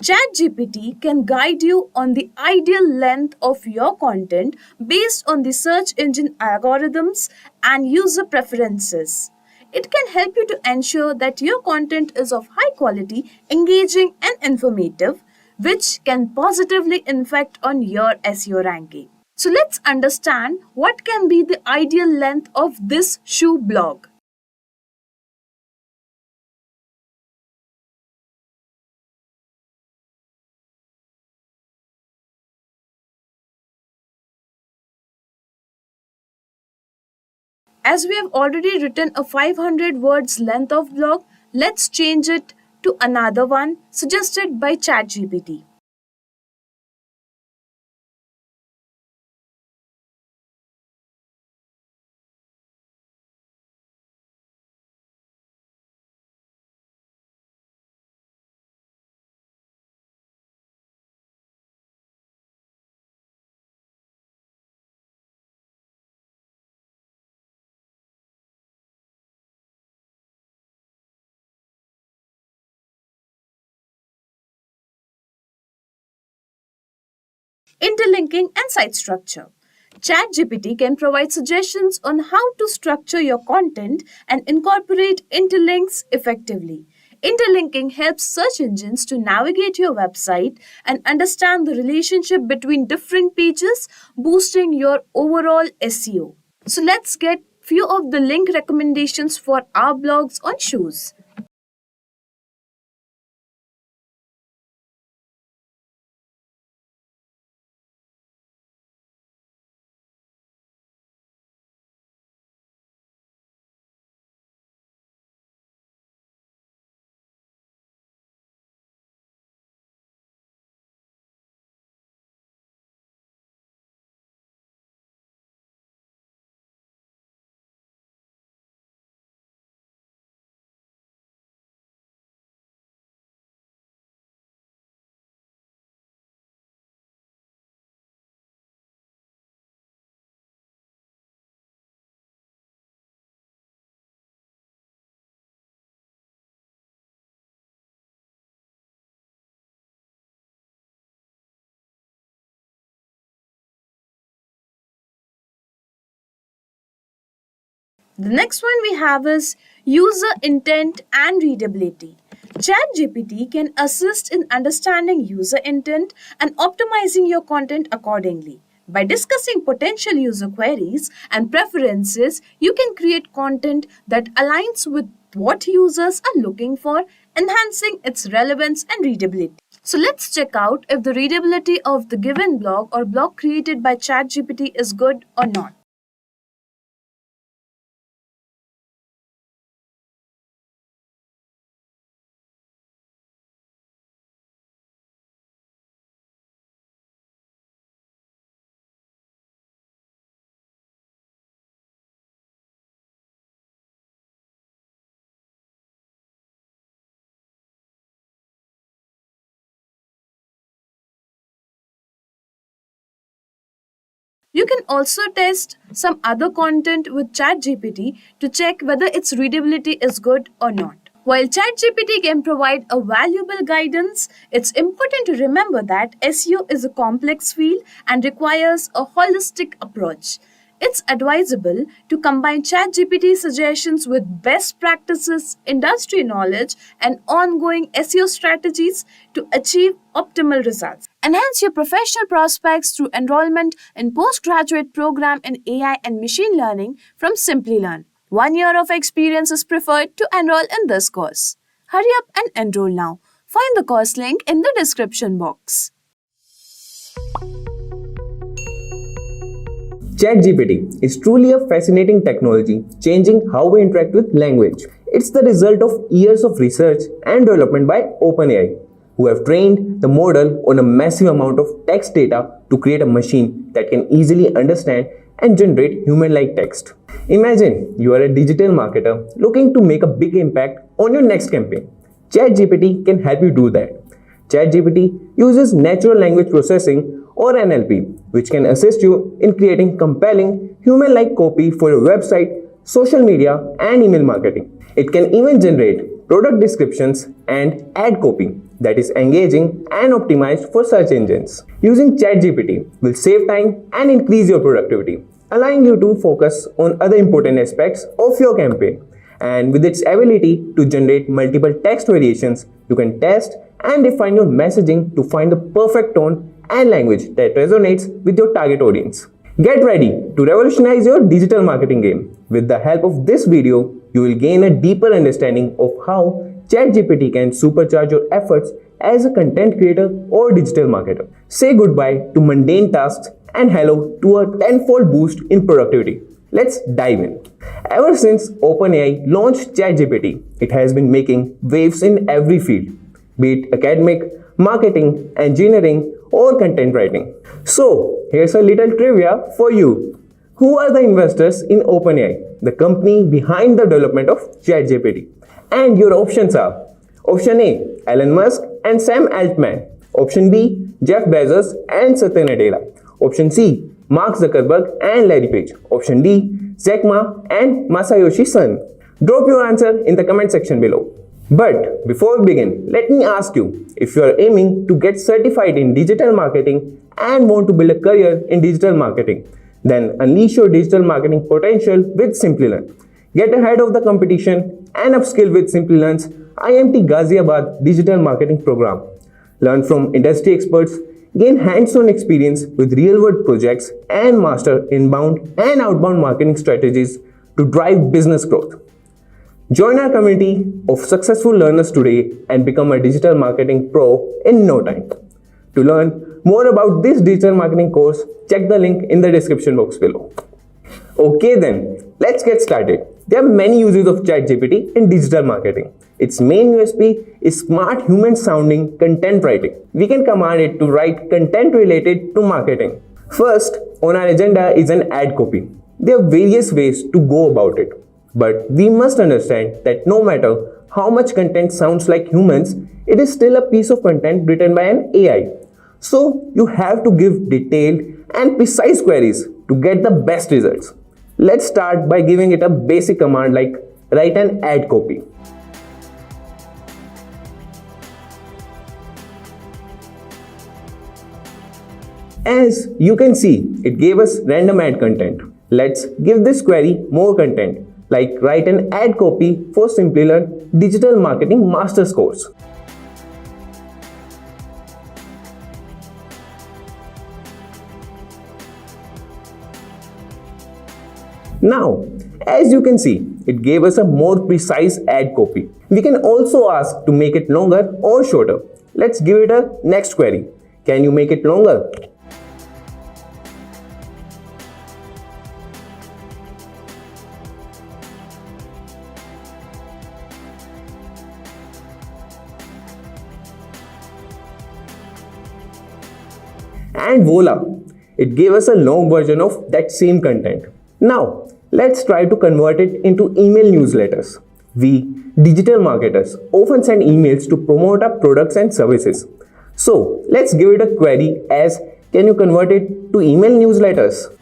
ChatGPT can guide you on the ideal length of your content based on the search engine algorithms and user preferences. It can help you to ensure that your content is of high quality, engaging, and informative, which can positively impact on your SEO ranking. So let's understand what can be the ideal length of this shoe blog. As we have already written a 500 words length of blog, let's change it to another one suggested by ChatGPT. Interlinking and site structure. ChatGPT can provide suggestions on how to structure your content and incorporate interlinks effectively. Interlinking helps search engines to navigate your website and understand the relationship between different pages, boosting your overall SEO. So let's get few of the link recommendations for our blogs on shoes. The next one we have is user intent and readability. ChatGPT can assist in understanding user intent and optimizing your content accordingly. By discussing potential user queries and preferences, you can create content that aligns with what users are looking for, enhancing its relevance and readability. So let's check out if the readability of the given blog or blog created by ChatGPT is good or not. You can also test some other content with ChatGPT to check whether its readability is good or not. While ChatGPT can provide a valuable guidance, it's important to remember that SEO is a complex field and requires a holistic approach. It's advisable to combine ChatGPT suggestions with best practices, industry knowledge, and ongoing SEO strategies to achieve optimal results. Enhance your professional prospects through enrollment in postgraduate program in AI and machine learning from Simplilearn. 1 year of experience is preferred to enroll in this course. Hurry up and enroll now. Find the course link in the description box. ChatGPT is truly a fascinating technology, changing how we interact with language. It's the result of years of research and development by OpenAI, who have trained the model on a massive amount of text data to create a machine that can easily understand and generate human-like text. Imagine you are a digital marketer looking to make a big impact on your next campaign. ChatGPT can help you do that. ChatGPT uses natural language processing or NLP, which can assist you in creating compelling, human-like copy for your website, social media, and email marketing. It can even generate product descriptions and ad copy that is engaging and optimized for search engines. Using ChatGPT will save time and increase your productivity, allowing you to focus on other important aspects of your campaign. And with its ability to generate multiple text variations, you can test and refine your messaging to find the perfect tone and language that resonates with your target audience. Get ready to revolutionize your digital marketing game. With the help of this video, you will gain a deeper understanding of how ChatGPT can supercharge your efforts as a content creator or digital marketer. Say goodbye to mundane tasks and hello to a tenfold boost in productivity. Let's dive in. Ever since OpenAI launched ChatGPT, it has been making waves in every field, be it academic, marketing, engineering, or content writing. So, here's a little trivia for you. Who are the investors in OpenAI, the company behind the development of ChatGPT? And your options are: Option A, Elon Musk and Sam Altman. Option B, Jeff Bezos and Satya Nadella. Option C, Mark Zuckerberg and Larry Page. Option D, Jack Ma and Masayoshi Son. Drop your answer in the comment section below. But before we begin, let me ask you, if you are aiming to get certified in digital marketing and want to build a career in digital marketing, then unleash your digital marketing potential with Simplilearn. Get ahead of the competition and upskill with Simplilearn's IMT Ghaziabad Digital Marketing Program. Learn from industry experts, gain hands-on experience with real-world projects, and master inbound and outbound marketing strategies to drive business growth. Join our community of successful learners today and become a digital marketing pro in no time. To learn more about this digital marketing course, check the link in the description box below. Okay then, let's get started. There are many uses of ChatGPT in digital marketing. Its main USP is smart human-sounding content writing. We can command it to write content related to marketing. First, on our agenda is an ad copy. There are various ways to go about it. But we must understand that no matter how much content sounds like humans, it is still a piece of content written by an AI. So you have to give detailed and precise queries to get the best results. Let's start by giving it a basic command like write an ad copy. As you can see, it gave us random ad content. Let's give this query more content. like write an ad copy for Simplilearn Digital Marketing Masters course. Now, as you can see, it gave us a more precise ad copy. We can also ask to make it longer or shorter. Let's give it a next query. Can you make it longer? And voila, it gave us a long version of that same content. Now, let's try to convert it into email newsletters. We, digital marketers, often send emails to promote our products and services. So, let's give it a query as can you convert it to email newsletters?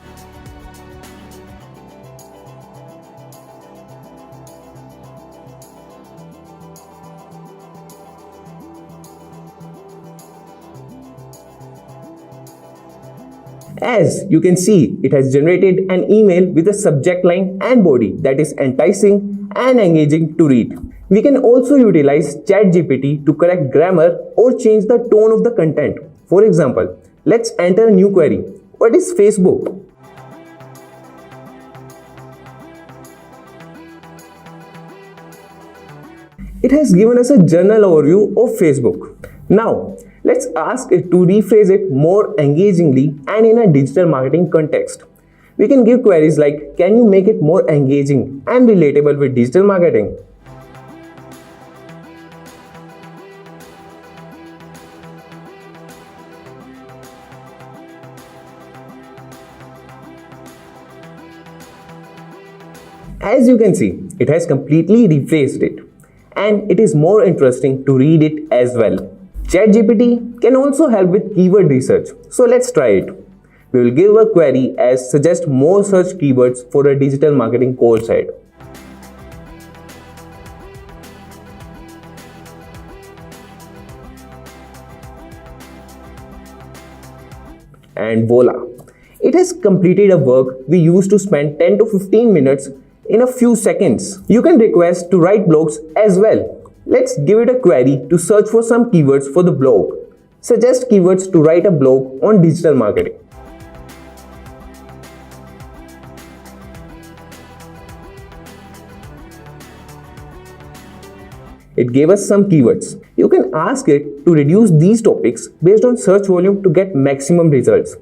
As you can see, it has generated an email with a subject line and body that is enticing and engaging to read. We can also utilize ChatGPT to correct grammar or change the tone of the content. For example, let's enter a new query. What is Facebook? It has given us a general overview of Facebook. Now, let's ask it to rephrase it more engagingly and in a digital marketing context. We can give queries like, can you make it more engaging and relatable with digital marketing? As you can see, it has completely rephrased it, and it is more interesting to read it as well. ChatGPT can also help with keyword research, so let's try it. We will give a query as suggest more search keywords for a digital marketing course ad. And voila! It has completed a work we used to spend 10 to 15 minutes in a few seconds. You can request to write blogs as well. Let's give it a query to search for some keywords for the blog. Suggest keywords to write a blog on digital marketing. It gave us some keywords. You can ask it to reduce these topics based on search volume to get maximum results.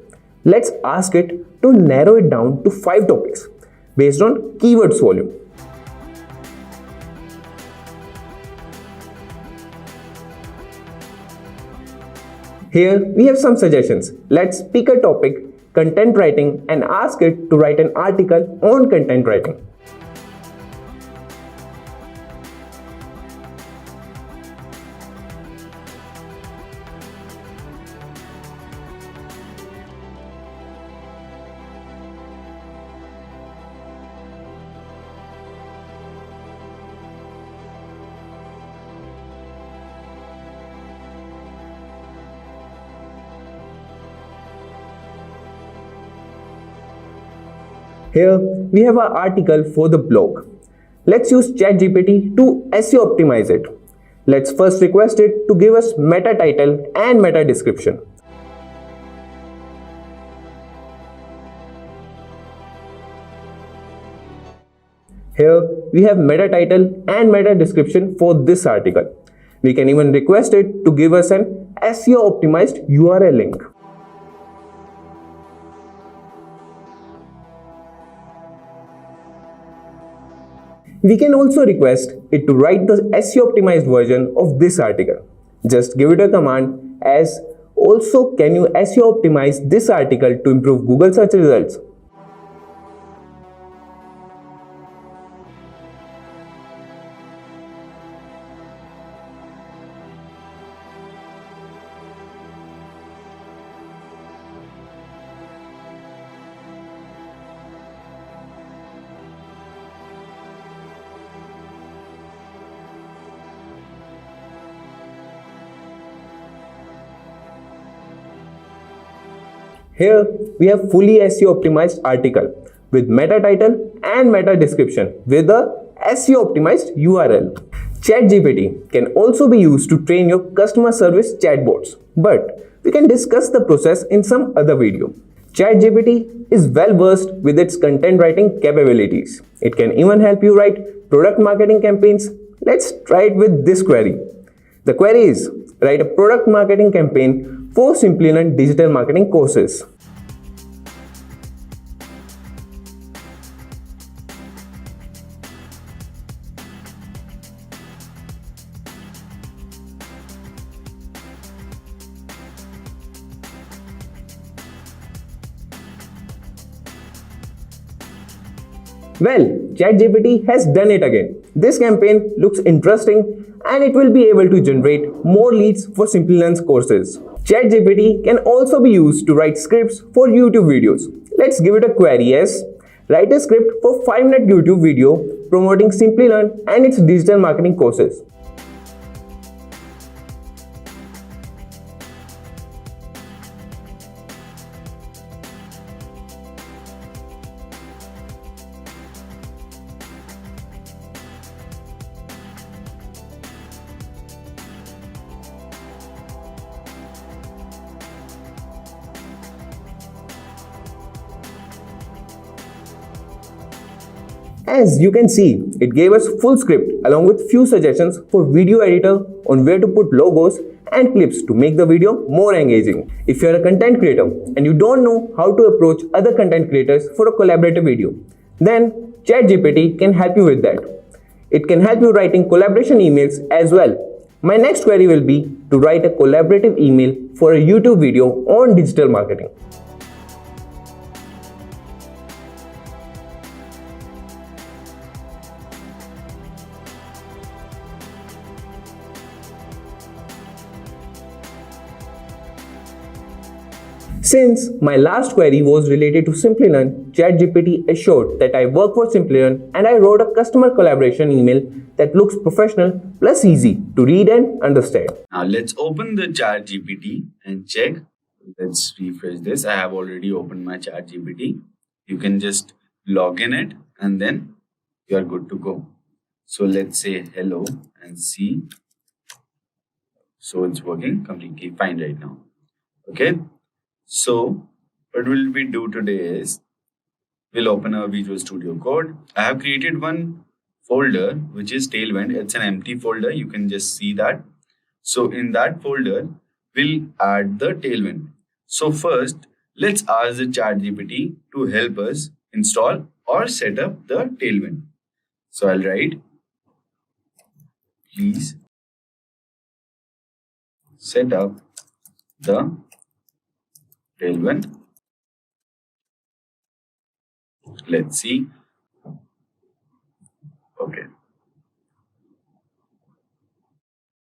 Let's ask it to narrow it down to 5 topics based on keywords volume. Here we have some suggestions. Let's pick a topic, content writing, and ask it to write an article on content writing. Here we have our article for the blog. Let's use ChatGPT to SEO optimize it. Let's first request it to give us meta title and meta description. Here we have meta title and meta description for this article. We can even request it to give us an SEO optimized URL link. We can also request it to write the SEO optimized version of this article. Just give it a command as also can you SEO optimize this article to improve Google search results. Here we have fully SEO optimized article. with meta title and meta description with a SEO optimized URL. ChatGPT can also be used to train your customer service chatbots, but we can discuss the process in some other video. ChatGPT is well versed with its content writing capabilities. It can even help you write product marketing campaigns. Let's try it with this query. The query is: write a product marketing campaign for Simplilearn digital marketing courses. Well, ChatGPT has done it again. This campaign looks interesting and it will be able to generate more leads for Simplilearn's courses. ChatGPT can also be used to write scripts for YouTube videos. Let's give it a query as: write a script for 5-minute YouTube video promoting Simplilearn and its digital marketing courses. As you can see, it gave us full script along with few suggestions for video editor on where to put logos and clips to make the video more engaging. If you are a content creator and you don't know how to approach other content creators for a collaborative video, then ChatGPT can help you with that. It can help you writing collaboration emails as well. My next query will be to write a collaborative email for a YouTube video on digital marketing. Since my last query was related to Simplilearn, ChatGPT assured that I work for Simplilearn and I wrote a customer collaboration email that looks professional plus easy to read and understand. Now let's open the ChatGPT and check. Let's refresh this. I have already opened my ChatGPT. You can just log in it and then you are good to go. So let's say hello and see. So it's working completely fine right now. Okay. So what will we do today is we'll open our Visual Studio Code. I have created one folder which is Tailwind. It's an empty folder. You can just see that. So in that folder, we'll add the Tailwind. So first, let's ask the ChatGPT to help us install or set up the Tailwind. So I'll write, please set up the Tailwind. Let's see. Okay.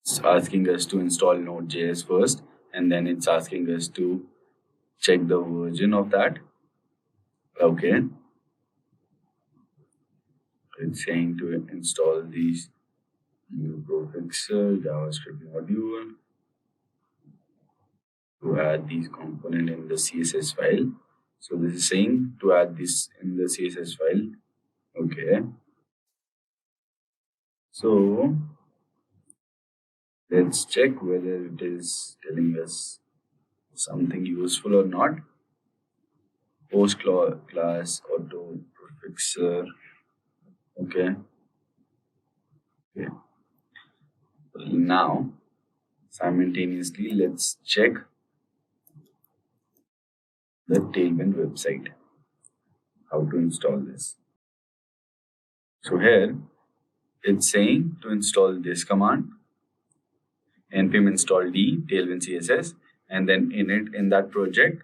It's asking us to install Node.js first, and then it's asking us to check the version of that. Okay. It's saying to install these new ProFixer JavaScript module, to add these components in the CSS file. So this is saying to add this in the CSS file. Okay. So let's check whether it is telling us something useful or not. Post class auto prefixer. Okay. Okay. Now simultaneously let's check the Tailwind website, how to install this. So here it's saying to install this command, npm install d Tailwind CSS, and then in that project,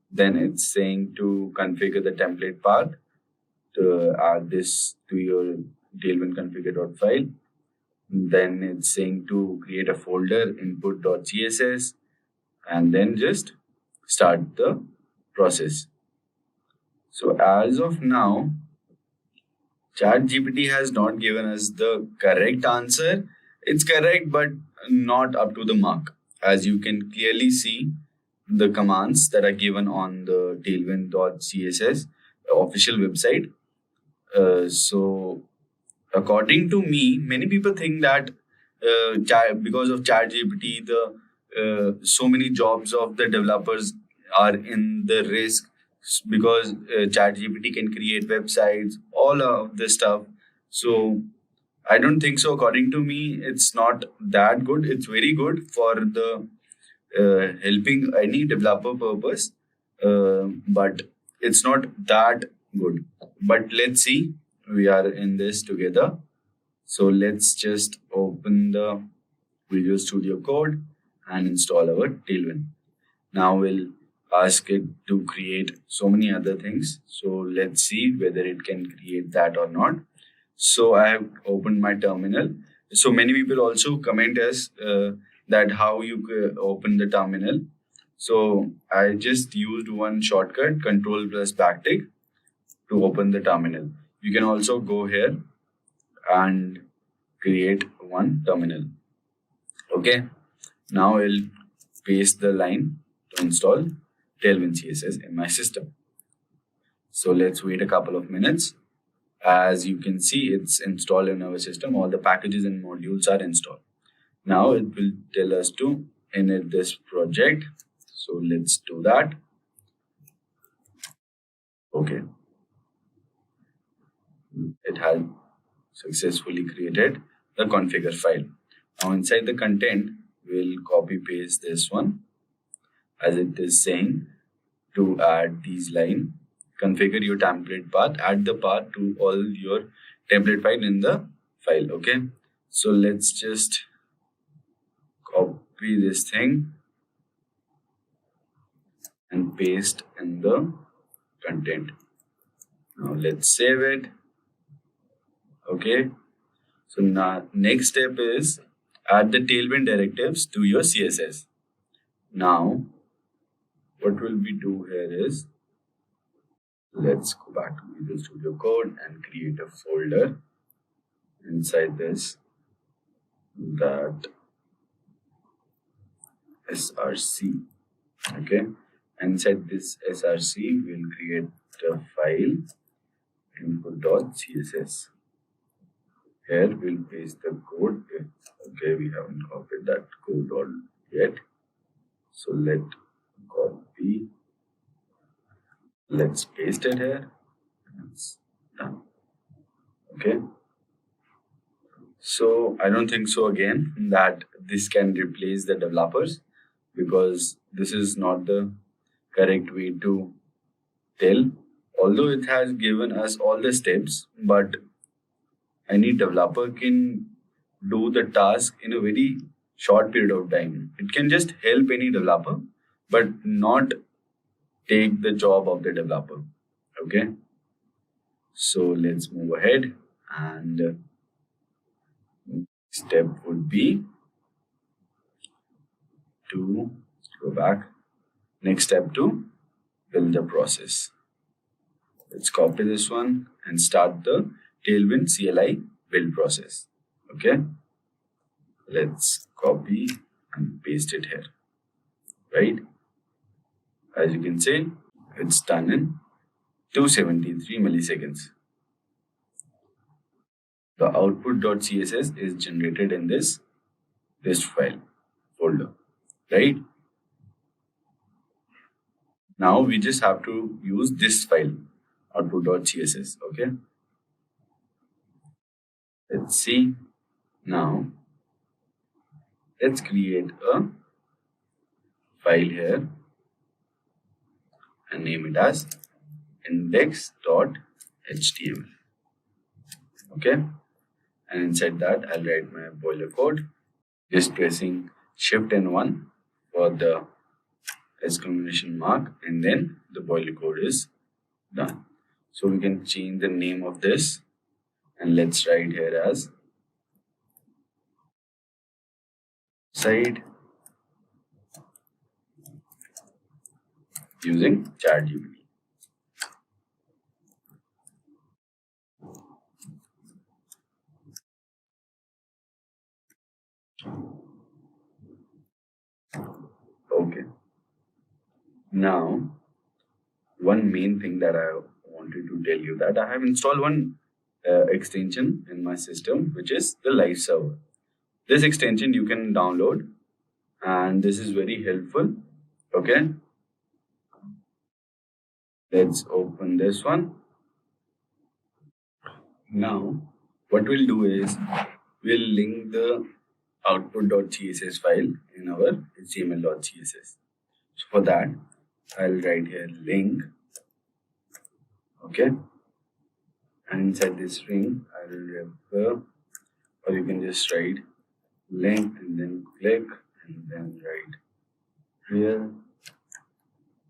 then it's saying to configure the template path to add this to your Tailwind configure.file. Then it's saying to create a folder input.css and then just start the process. So as of now, ChatGPT has not given us the correct answer. It's correct, but not up to the mark. As you can clearly see, the commands that are given on the tailwind.css, official website. So according to me, many people think that because of ChatGPT, the so many jobs of the developers are in the risk because ChatGPT can create websites, all of this stuff. So I don't think so. According to me, it's not that good. It's very good for the helping any developer purpose, but it's not that good. But let's see. We are in this together. So let's just open the Visual Studio Code and install our Tailwind. Now we'll ask it to create so many other things. So let's see whether it can create that or not. So I have opened my terminal. So many people also comment us that how you open the terminal. So I just used one shortcut, Control plus backtick, to open the terminal. You can also go here and create one terminal. Okay. Now I'll paste the line to install Tailwind CSS in my system. So let's wait a couple of minutes. As you can see, it's installed in our system. All the packages and modules are installed. Now it will tell us to init this project. So let's do that. Okay. It has successfully created the configure file. Now inside the content, we'll copy paste this one as it is saying to add these lines. Configure your template path, add the path to all your template file in the file. Okay, so let's just copy this thing and paste in the content. Now let's save it. Okay, so now next step is add the Tailwind directives to your CSS. Now what will we do here is, let's go back to Visual Studio Code and create a folder inside this, that src. Okay, inside this src we'll create the file input.css. Here we'll paste the code. Okay, we haven't copied that code all yet, so let's paste it here. It's done. Okay, so I don't think so again that this can replace the developers, because this is not the correct way to tell. Although it has given us all the steps, but any developer can do the task in a very short period of time. It can just help any developer, but not take the job of the developer. Okay, so let's move ahead, and step would be to go back. Next step, to build the process. Let's copy this one and start the Tailwind CLI build process. Okay, let's copy and paste it here. Right, as you can see, it's done in 273 milliseconds. The output.css is generated in this list file folder. Right, now we just have to use this file, output.css. Okay, let's see. Now let's create a file here and name it as index.html. Okay, and inside that I'll write my boiler code, just pressing shift and 1 for the exclamation mark, and then the boiler code is done. So we can change the name of this, and let's write here as site using ChatGPT. Okay. Now, one main thing that I wanted to tell you that I have installed one extension in my system, which is the live server. This extension you can download, and this is very helpful. Okay, let's open this one. Now, what we'll do is we'll link the output.css file in our html.css. So for that, I'll write here link. Okay, and inside this string, I will refer, or you can just write link and then click and then write here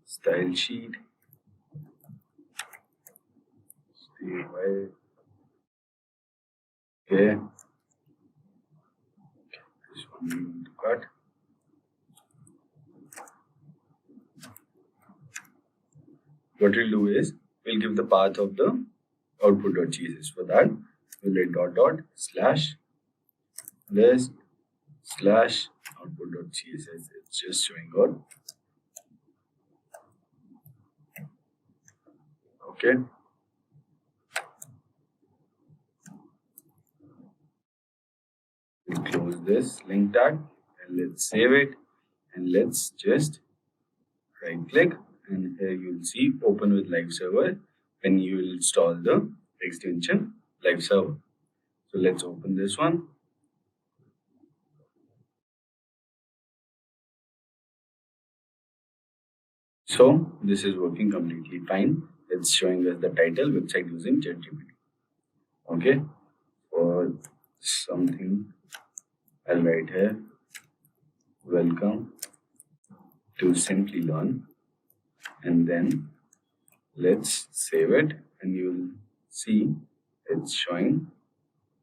style sheet. Okay, this one we need to cut. What we'll do is we'll give the path of the output.css. For that, we'll write dot dot slash this slash output.css. It's just showing out. Okay. We'll close this link tag and let's save it, and let's just right click, and here you'll see open with live server when you will install the extension live server. So let's open this one. So this is working completely fine. It's showing us the title website using ChatGPT. Okay, for something I'll write here welcome to Simplilearn, and then let's save it, and you'll see it's showing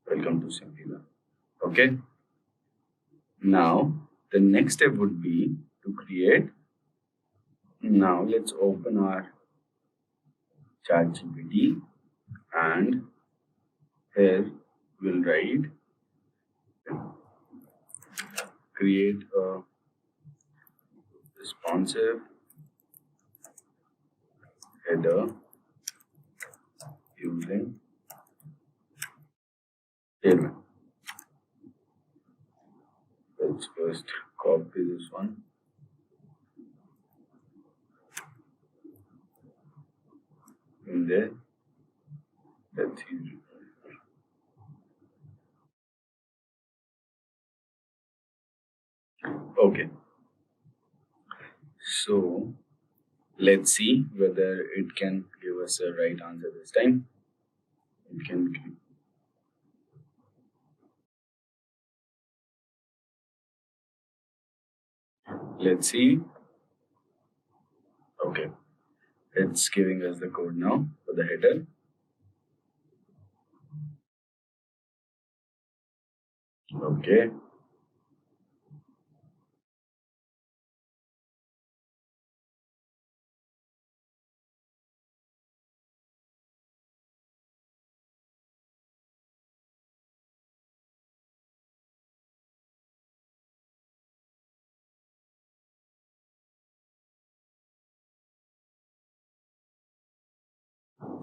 welcome to Simplilearn. Okay, now the next step would be to create. Now let's open our ChatGPT, and here we'll write create a responsive header using tailwind. Let's first copy this one. In there, let's use. Okay, so let's see whether it can give us a right answer this time. It can. Let's see. Okay, it's giving us the code now for the header. Okay.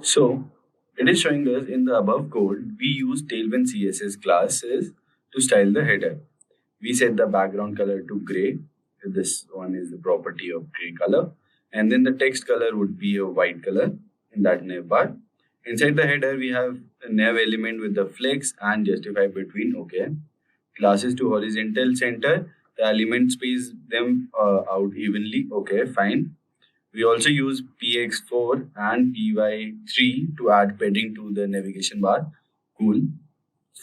So it is showing us in the above code, we use Tailwind CSS classes to style the header. We set the background color to gray. This one is the property of gray color. And then the text color would be a white color in that nav bar. Inside the header, we have a nav element with the flex and justify between. Okay. Classes to horizontal center. The element space them out evenly. Okay, fine. We also use px4 and py3 to add padding to the navigation bar. Cool.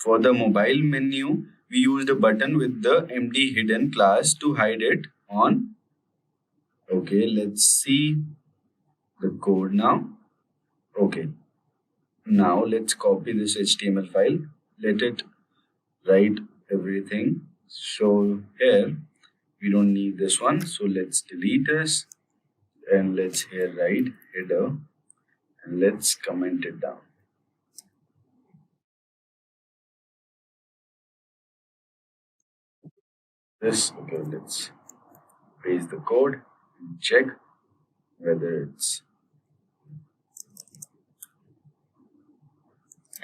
For the mobile menu, we used a button with the empty hidden class to hide it on. Okay, let's see the code now. Okay, now let's copy this HTML file. Let it write everything. So here, we don't need this one. So let's delete this. And let's here write header, and let's comment it down. This, okay, let's paste the code and check whether it's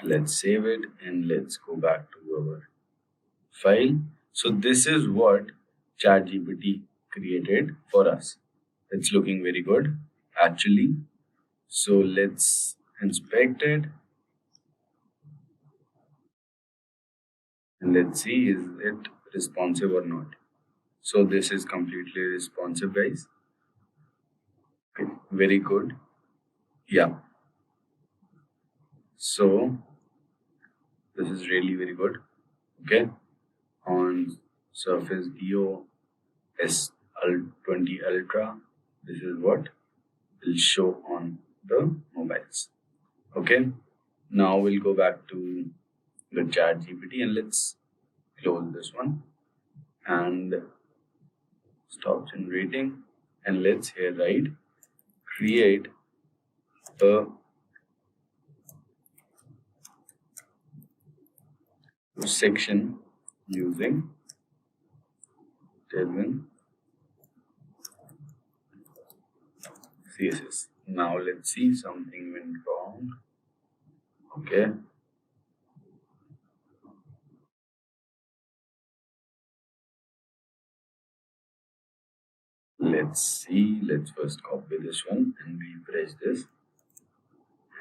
Let's save it and let's go back to our file. So this is what ChatGPT created for us. It's looking very good actually. So let's inspect it and let's see is it responsive or not. So this is completely responsive, guys. Okay, very good. Yeah. So this is really very good. Okay. On Surface Duo S20 Ultra, this is what will show on the mobiles. Okay. Now we'll go back to the chat GPT and let's close this one and stop generating, and let's here write create a section using Tailwind CSS. Now let's see, something went wrong. Okay. Let's see, let's first copy this one and refresh this.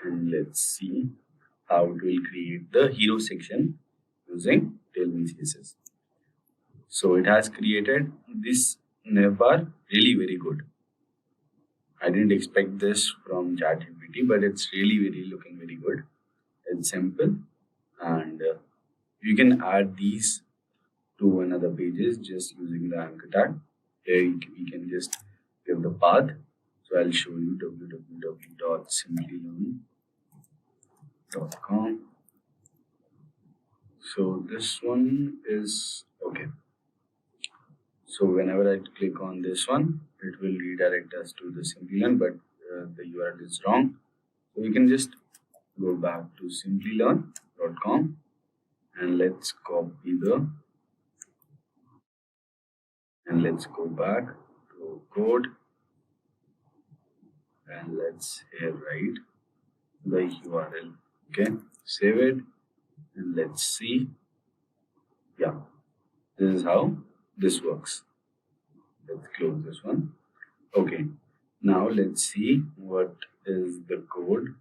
And let's see how it will create the hero section using Tailwind CSS. So it has created this navbar really very good. I didn't expect this from ChatGPT, but it's really very looking very good. It's simple, and you can add these to another pages just using the anchor tag. Here we can just give the path. So I'll show you www.simplylearn.com. So this one is okay. So whenever I click on this one, it will redirect us to the Simplilearn, but the URL is wrong. So we can just go back to simplylearn.com and let's copy and let's go back to code and let's here write the URL. Okay, save it and let's see. Yeah, this is how this works. Let's close this one. Okay, now let's see what is the code.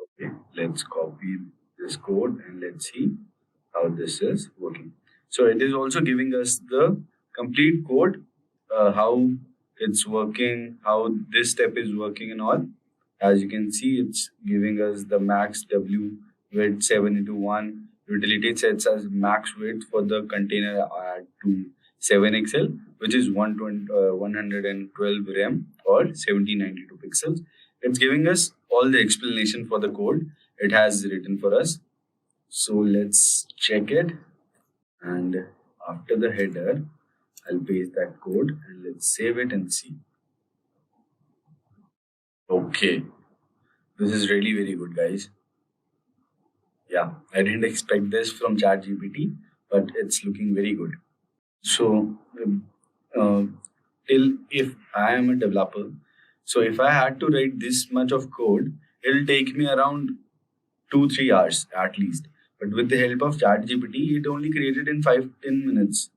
Okay, let's copy this code and let's see how this is working. So it is also giving us the complete code, how it's working, how this step is working and all. As you can see, it's giving us the max W width 7:1. Utility sets as max width for the container to 7XL, which is 112 RAM or 1792 pixels. It's giving us all the explanation for the code it has written for us. So let's check it, and after the header I'll paste that code and let's save it and see. Okay, this is really very good, guys. Yeah, I didn't expect this from ChatGPT, but it's looking very good. So uh, till if I am a developer, so if I had to write this much of code, it'll take me around 2-3 hours at least. But with the help of ChatGPT, it only created in 5-10 minutes.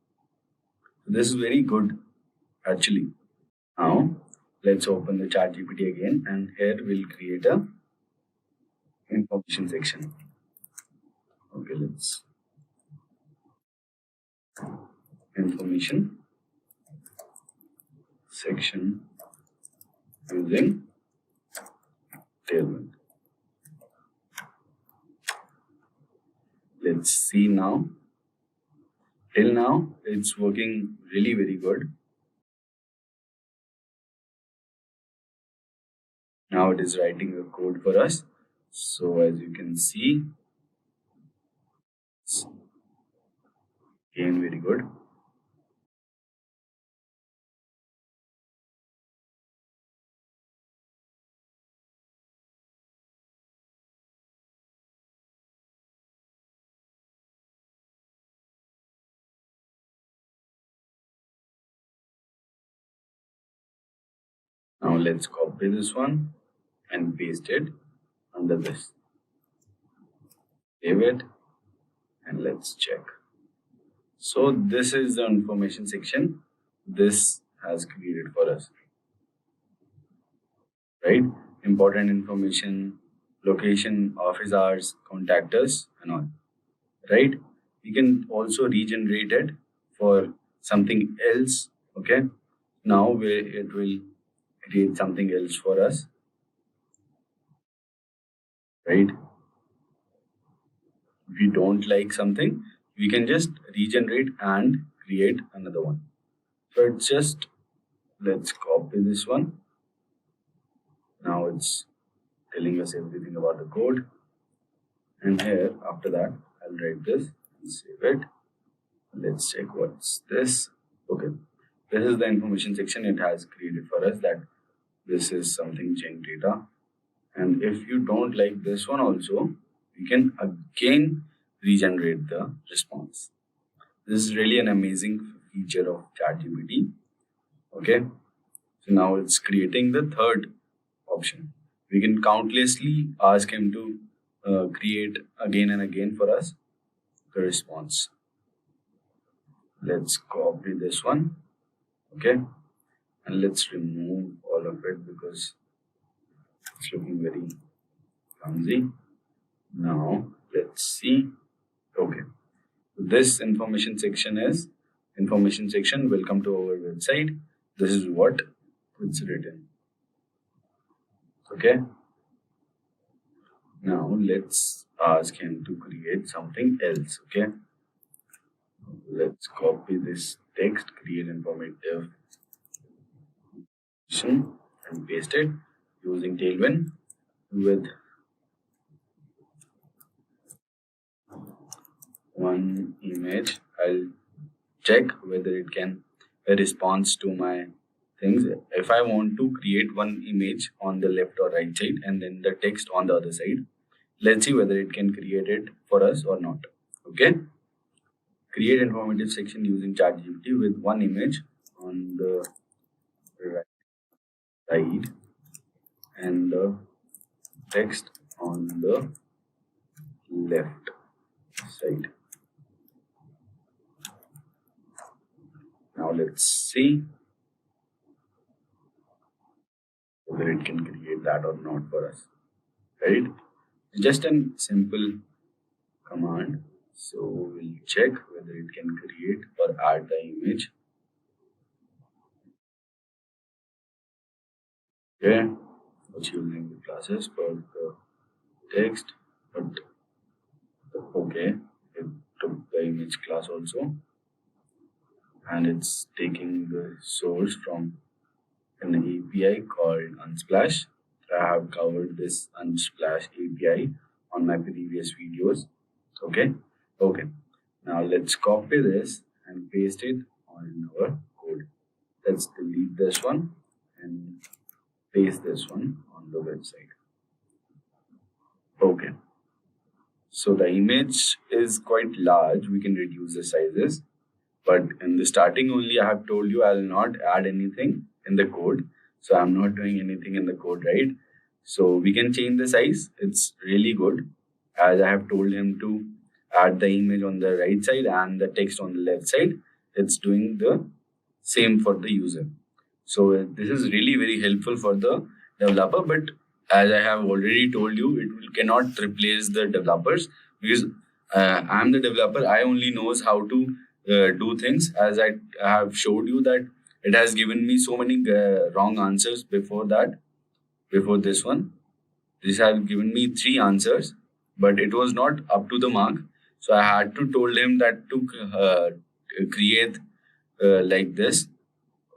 This is very good, actually. Now, let's open the ChatGPT again, and here we'll create a information section. Okay, let's information section using Tailwind. Let's see now. Till now, it's working really very good. Now it is writing a code for us. So as you can see, it's again very good. Now let's copy this one and paste it under this. Save it and let's check. So this is the information section this has created for us, right? Important information, location, office hours, contact us, and all, right? We can also regenerate it for something else. Okay, now it will create something else for us, right? If we don't like something, we can just regenerate and create another one. So it's just, let's copy this one. Now it's telling us everything about the code, and here after that I'll write this and save it. Let's check what's this. Okay, this is the information section it has created for us, that this is something chain data. And if you don't like this one also, you can again regenerate the response. This is really an amazing feature of ChatGPT. Okay, so now it's creating the third option. We can countlessly ask him to create again and again for us the response. Let's copy this one. Okay, and let's remove all of it because it's looking very clumsy. Now let's see. Okay, this information section is information section. Welcome to our website. This is what it's written. Okay, now let's ask him to create something else. Okay, let's copy this text, create informative and paste it using Tailwind with one image. I'll check whether it can respond to my things. If I want to create one image on the left or right side and then the text on the other side, let's see whether it can create it for us or not. Okay, create informative section using ChatGPT with one image on the right side and the text on the left side. Now let's see whether it can create that or not for us, right? Just a simple command. So we'll check whether it can create or add the image. Okay, it's using the classes for the text, but okay, it took the image class also, and it's taking the source from an API called Unsplash. I have covered this Unsplash API on my previous videos. Okay, now let's copy this and paste it on our code. Let's delete this one and paste this one on the website. Okay, so the image is quite large. We can reduce the sizes, but in the starting only I have told you I'll not add anything in the code. So I'm not doing anything in the code, right? So we can change the size. It's really good, as I have told him to add the image on the right side and the text on the left side. It's doing the same for the user. So this is really very helpful for the developer, but as I have already told you, cannot replace the developers, because I'm the developer. I only knows how to do things. As I have showed you that it has given me so many wrong answers before this one. This has given me 3 answers, but it was not up to the mark. So I had to told him that to create like this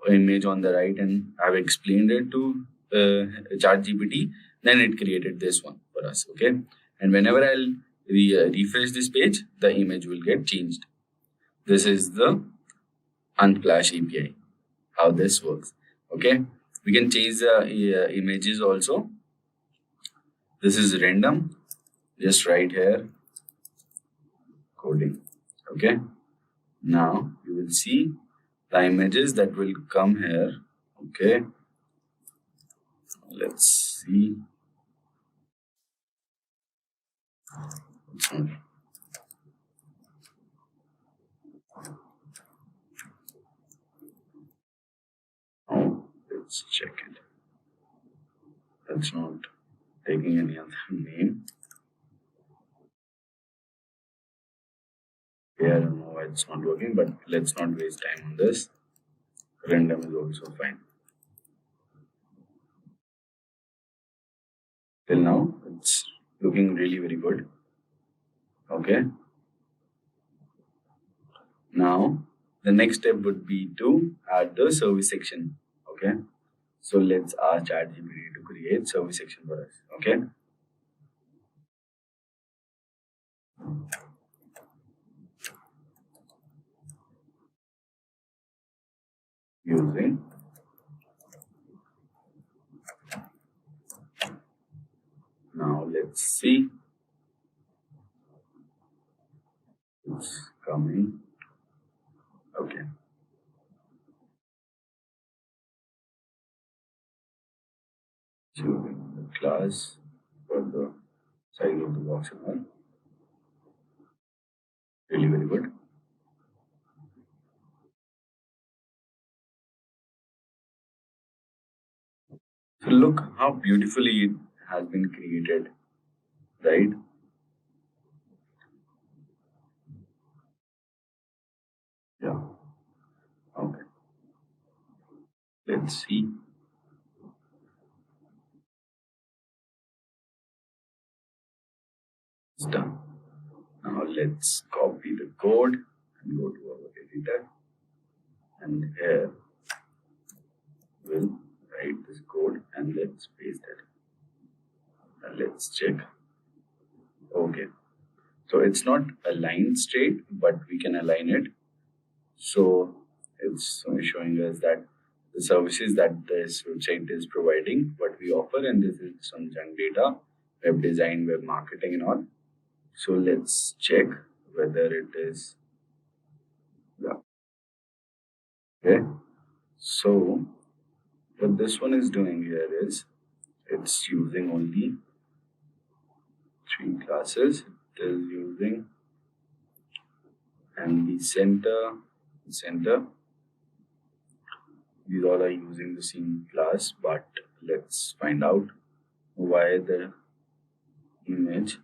image on the right, and I've explained it to ChatGPT. Then it created this one for us. Okay, and whenever I'll refresh this page, the image will get changed. This is the Unsplash API. How this works. Okay, we can change the images also. This is random. Just right here. Coding. Okay. Now you will see the images that will come here. Okay, let's see. It's not taking any other name. Yeah, I don't know why it's not working, but let's not waste time on this. Random is also fine. Till now, it's looking really very good. Okay. Now, the next step would be to add the service section. Okay. So let's ask ChatGPT to create service section for us. Okay. Using now, let's see. It's coming. Okay. Choosing the class for the size of the box and all. Really very good. So look how beautifully it has been created, right? Yeah. Okay. Let's see. It's done. Now let's copy the code and go to our editor. And here we'll write this code and let's paste it. And let's check. Okay. So it's not aligned straight, but we can align it. So it's showing us that the services that this website is providing, what we offer, and this is some junk data, web design, web marketing, and all. So let's check whether it is. Yeah. Okay. So what this one is doing here is it's using only 3 classes. It is using and the center. These all are using the same class, but let's find out why the image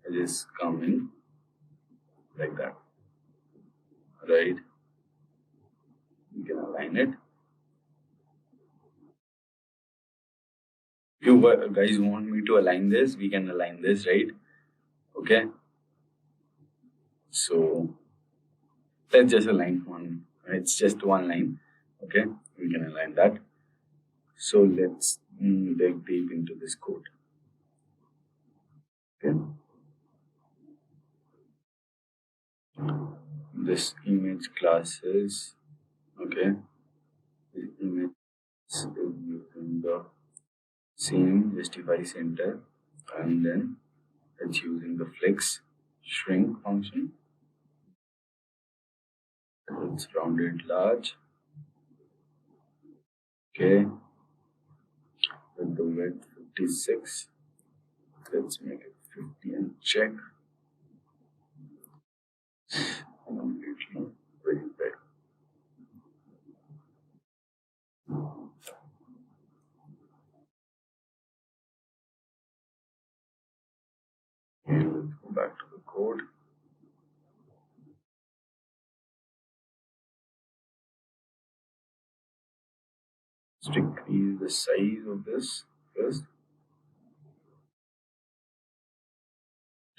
is coming like that. Right? We can align it. If you guys want me to align this, we can align this, right? Okay. So let's just align one. It's just one line. Okay, we can align that. So let's dig deep into this code. Okay. This image classes. Okay. This image is using the same justify center, and then it's using the flex shrink function. It's rounded large. Okay. With the width 56. Let's make it 50 and check. Completely very bad. Okay, let's go back to the code. Let's decrease the size of this first.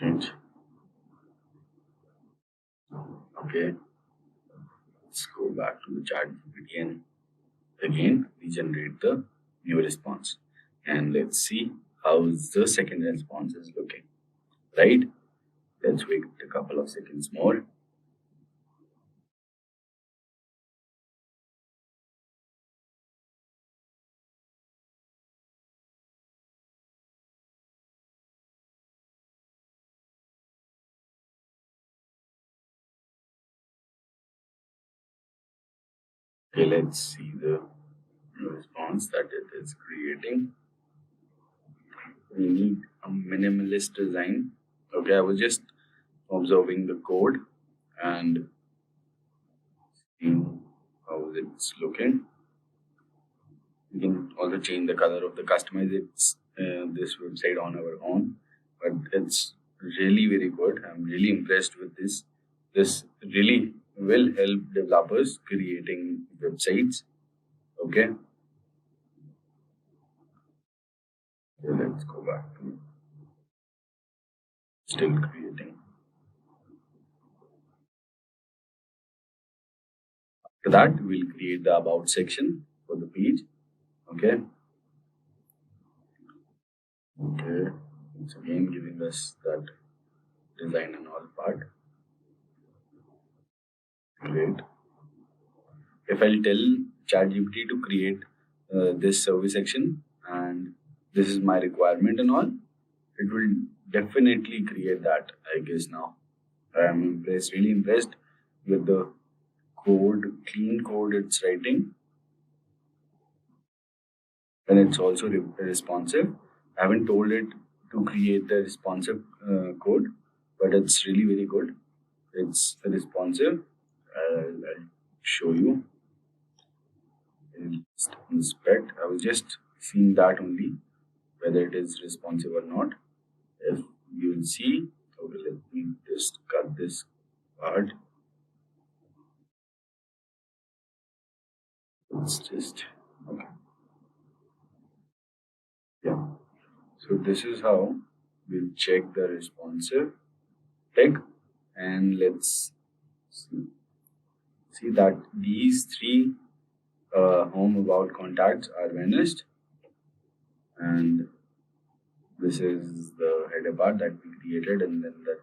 Change. Okay. Let's go back to the ChatGPT and again regenerate the new response. And let's see how the second response is looking. Right? Let's wait a couple of seconds more. Okay, let's see the response that it is creating. We need a minimalist design. Okay, I was just observing the code and seeing how it's looking. We can also change the color of the customize this website on our own, but it's really very good. I'm really impressed with this. This really will help developers creating websites. Okay. Let's go back to still creating. After that, we'll create the about section for the page. Okay. Okay. It's again giving us that design and all part. Great. If I'll tell ChatGPT to create this service section and this is my requirement and all, it will definitely create that, I guess. Now I'm impressed, really impressed with the code, clean code it's writing, and it's also responsive. I haven't told it to create the responsive code, but it's really very good. It's responsive. I'll show you. Inspect. I was just seeing that only, whether it is responsive or not. If you will see, okay, let me just cut this part. It's just okay. Yeah. So this is how we'll check the responsive tag, and let's see that these three home about contacts are vanished, and this is the header bar that we created, and then the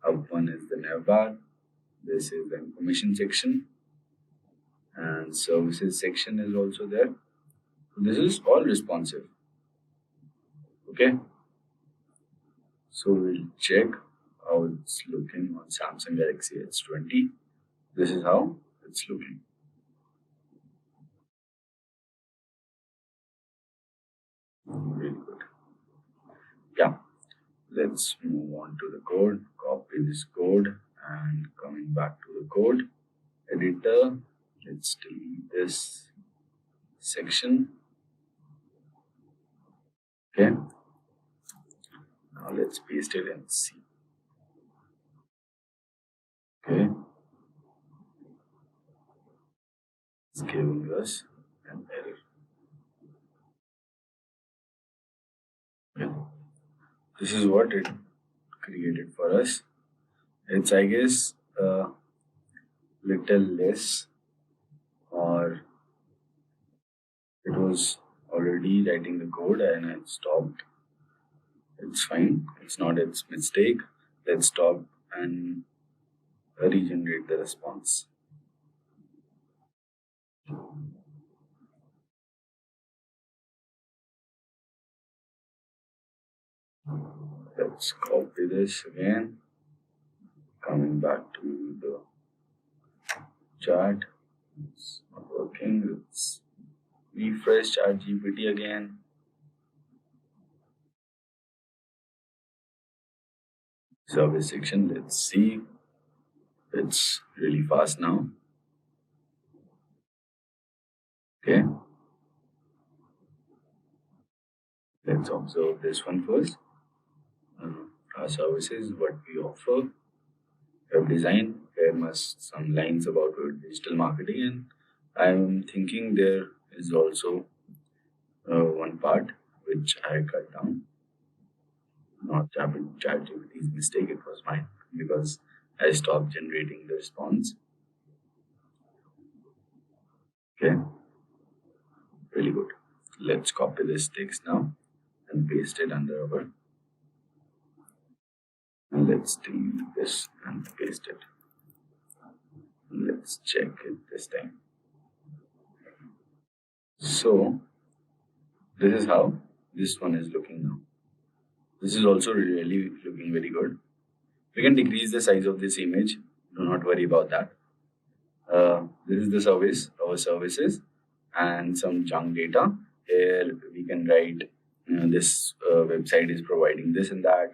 up one is the nav bar. This is the information section, and services section is also there. So this is all responsive. Okay, so we'll check how it's looking on Samsung Galaxy S20. This is how it's looking. Really good. Yeah, let's move on to the code. Copy this code and coming back to the code editor, let's delete this section. Okay, now let's paste it and see. Okay, it's giving us an error. Okay. This is what it created for us. It's, I guess, little less, or it was already writing the code and I stopped. It's fine. It's not its mistake. Let's stop and regenerate the response. Let's copy this again. Coming back to the chat. It's not working. Let's refresh ChatGPT again. Service section. Let's see. It's really fast now. Okay. Let's observe this one first. Our services, what we offer, web design. There must some lines about digital marketing, and I'm thinking there is also one part which I cut down. Not ChatGPT's mistake, it was mine because I stopped generating the response. Okay, really good. Let's copy this text now and paste it under our. And let's delete this and paste it. Let's check it this time. So this is how this one is looking now. This is also really looking very good. We can decrease the size of this image. Do not worry about that. This is the service, our services, and some chunk data. Here we can write this website is providing this and that.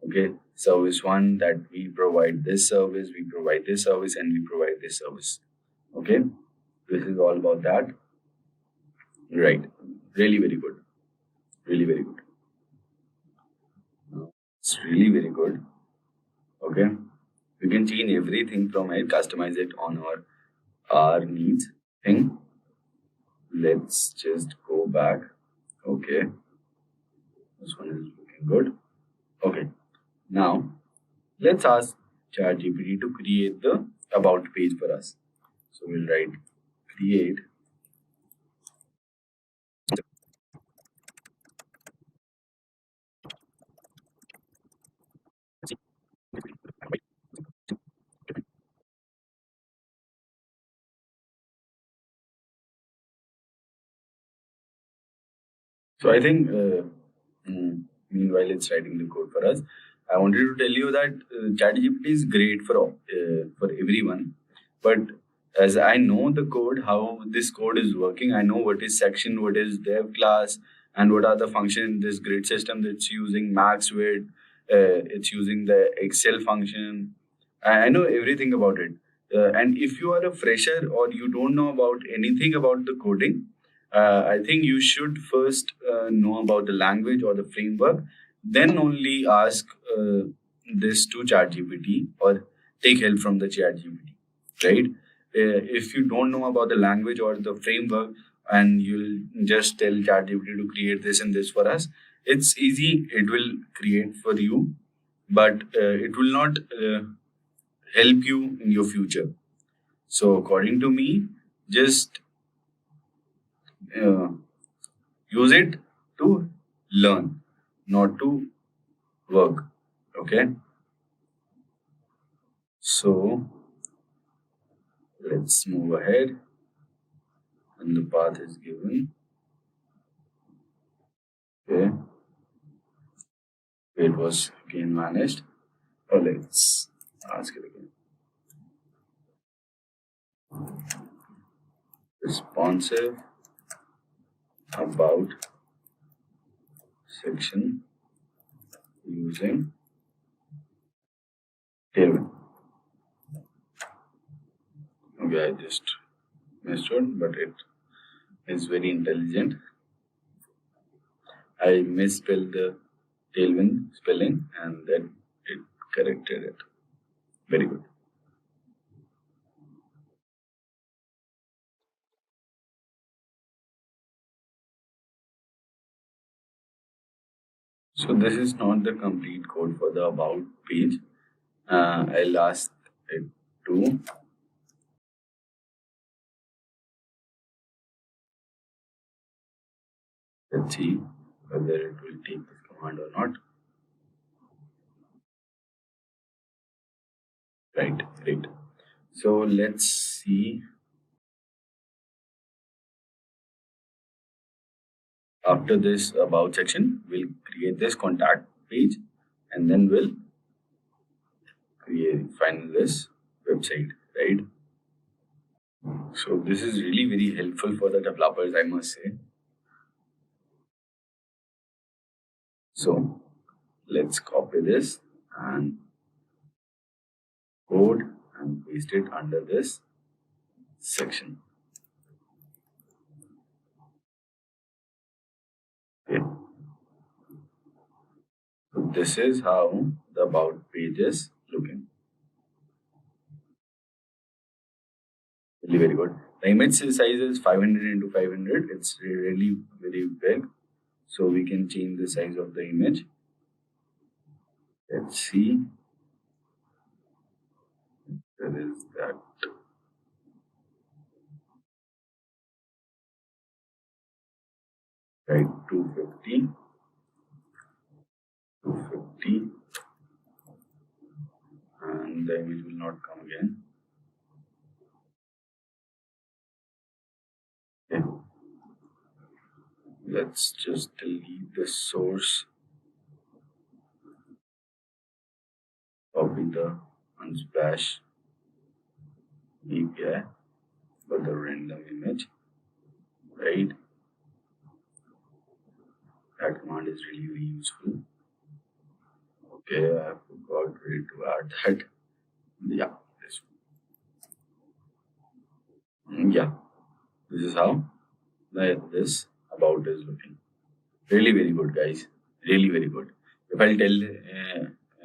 Okay, service one, that we provide this service, we provide this service, and we provide this service. Okay, this is all about that. Right. Really very good. Really very good. It's really very good. Okay. We can change everything from it, customize it on our needs thing. Let's just go back. Okay. This one is looking good. Okay. Now let's ask ChatGPT to create the about page for us. So we'll write create. So I think meanwhile it's writing the code for us. I wanted to tell you that ChatGPT is great for everyone, but as I know the code, how this code is working, I know what is section, what is dev class, and what are the function in this grid system that's using max width. It's using the Excel function. I know everything about it. And if you are a fresher or you don't know about anything about the coding, I think you should first know about the language or the framework, then only ask this to ChatGPT or take help from the ChatGPT, right? If you don't know about the language or the framework and you'll just tell ChatGPT to create this and this for us, it's easy. It will create for you, but it will not help you in your future. So according to me, just uh, use it to learn, not to work. Okay. So let's move ahead. And the path is given. Okay. It was again managed. Oh, let's ask it again. Responsive about section using Tailwind. Okay, I just missed it, but it is very intelligent. I misspelled the Tailwind spelling and then it corrected it. Very good. So this is not the complete code for the about page. I'll ask it to let's see whether it will take this command or not. Right, great. So let's see. After this about section, we'll create this contact page and then we'll find this website, right? So this is really very helpful for the developers, I must say. So let's copy this and code and paste it under this section. Okay. So this is how the about page is looking. Really very good. The image size is 500 into 500. It's really very big. So we can change the size of the image. Let's see. There is that. Right, 250. 250. And the image will not come again. Okay. Let's just delete the source. Copy the unsplash API for the random image. Right. That command is really very useful. Okay, I forgot to add that. Yeah, this one. Yeah, this is how this about is looking. Really very good, guys. Really very good. If I'll tell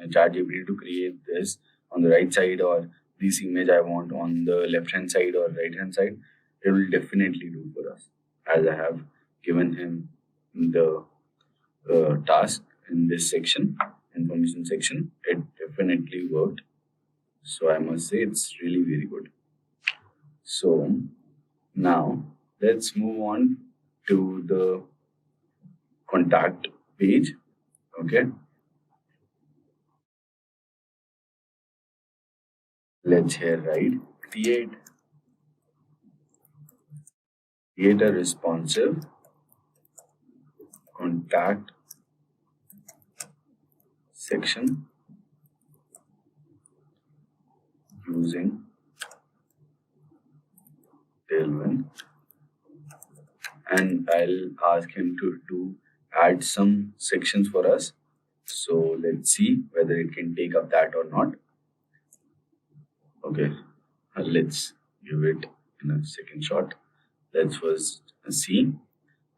ChatGPT to create this on the right side, or this image I want on the left hand side or right hand side, it will definitely do for us. As I have given him the task in this section, information section, it definitely worked. So I must say it's really very good. So now let's move on to the contact page. Okay, let's here write create a responsive contact section using Tailwind, and I'll ask him to add some sections for us. So let's see whether it can take up that or not. Okay, let's give it in a second shot. Let's first see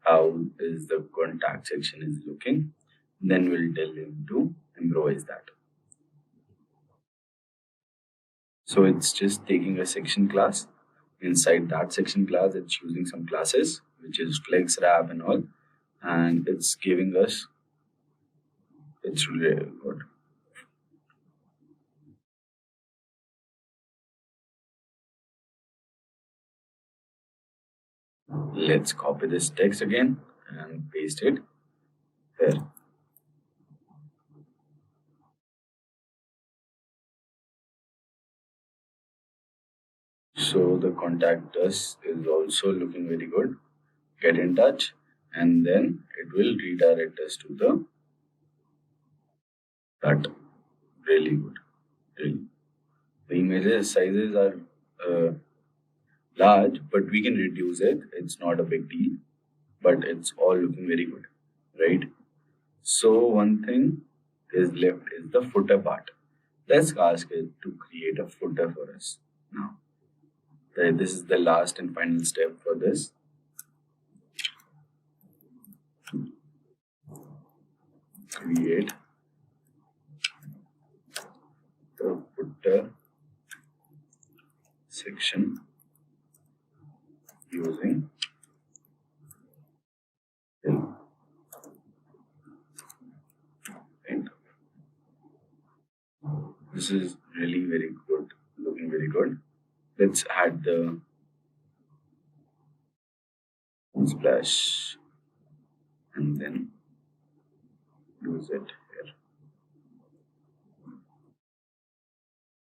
how is the contact section is looking. Then we'll tell him to improvise that. So it's just taking a section class. Inside that section class, it's using some classes, which is flex, wrap, and all, and it's giving us. It's really good. Let's copy this text again and paste it here. So the contact us is also looking very good. Get in touch, and then it will redirect us to the that. Really good. Really. The images sizes are large, but we can reduce it. It's not a big deal, but it's all looking very good, right? So one thing is left is the footer part. Let's ask it to create a footer for us now. This is the last and final step for this. Create the footer section using paint. This is really very good, looking very good. Let's add the splash and then use it here.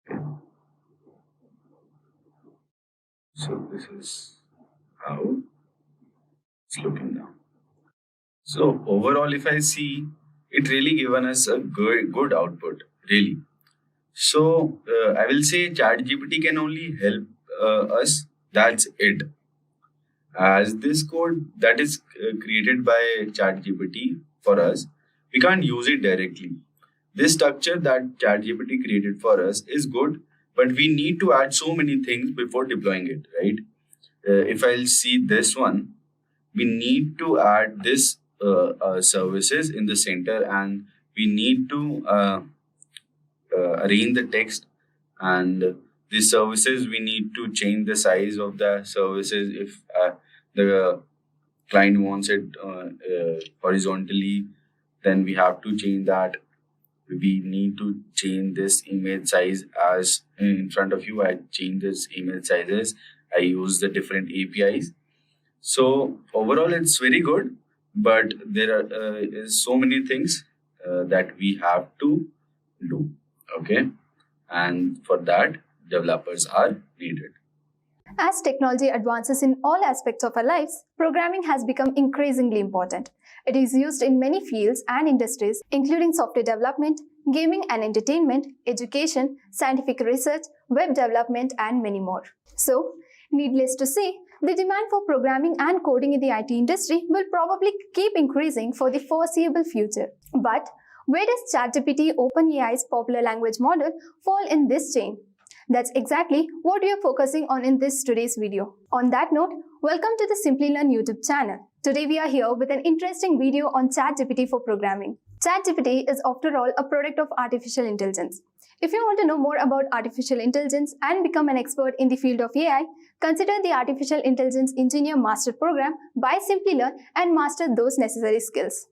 Okay. So this is how it's looking now. So overall, if I see, it really given us a good output, really. So I will say ChatGPT can only help us. That's it. As this code that is created by ChatGPT for us, we can't use it directly. This structure that ChatGPT created for us is good, but we need to add so many things before deploying it, right? If I'll see this one, we need to add this services in the center, and we need to arrange the text, and the services we need to change the size of the services if the client wants it horizontally, then we have to change that. We need to change this image size. As in front of you, I change this image sizes. I use the different APIs. So overall it's very good, but there are is so many things that we have to do. Okay, and for that developers are needed. As technology advances in all aspects of our lives, programming has become increasingly important. It is used in many fields and industries, including software development, gaming and entertainment, education, scientific research, web development, and many more. So, needless to say, the demand for programming and coding in the IT industry will probably keep increasing for the foreseeable future. But where does ChatGPT, OpenAI's popular language model, fall in this chain? That's exactly what we are focusing on in today's video. On that note, welcome to the Simplilearn YouTube channel. Today we are here with an interesting video on ChatGPT for programming. ChatGPT is after all a product of artificial intelligence. If you want to know more about artificial intelligence and become an expert in the field of AI, consider the Artificial Intelligence Engineer Master Program by Simplilearn and master those necessary skills.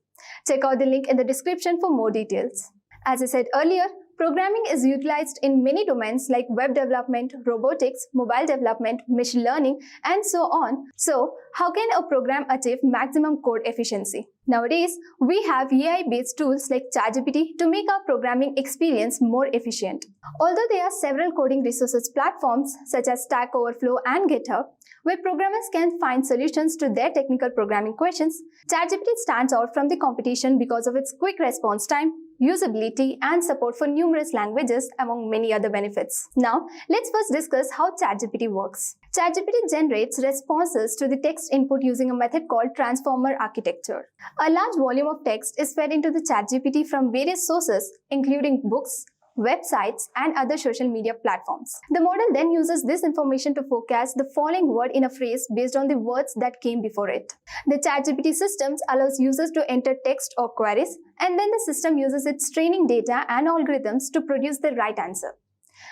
Check out the link in the description for more details. As I said earlier, programming is utilized in many domains like web development, robotics, mobile development, machine learning, and so on. So, how can a program achieve maximum code efficiency? Nowadays, we have AI-based tools like ChatGPT to make our programming experience more efficient. Although there are several coding resources platforms such as Stack Overflow and GitHub, where programmers can find solutions to their technical programming questions, ChatGPT stands out from the competition because of its quick response time, usability, and support for numerous languages, among many other benefits. Now, let's first discuss how ChatGPT works. ChatGPT generates responses to the text input using a method called transformer architecture. A large volume of text is fed into the ChatGPT from various sources, including books, websites, and other social media platforms. The model then uses this information to forecast the following word in a phrase based on the words that came before it. The ChatGPT systems allows users to enter text or queries, and then the system uses its training data and algorithms to produce the right answer.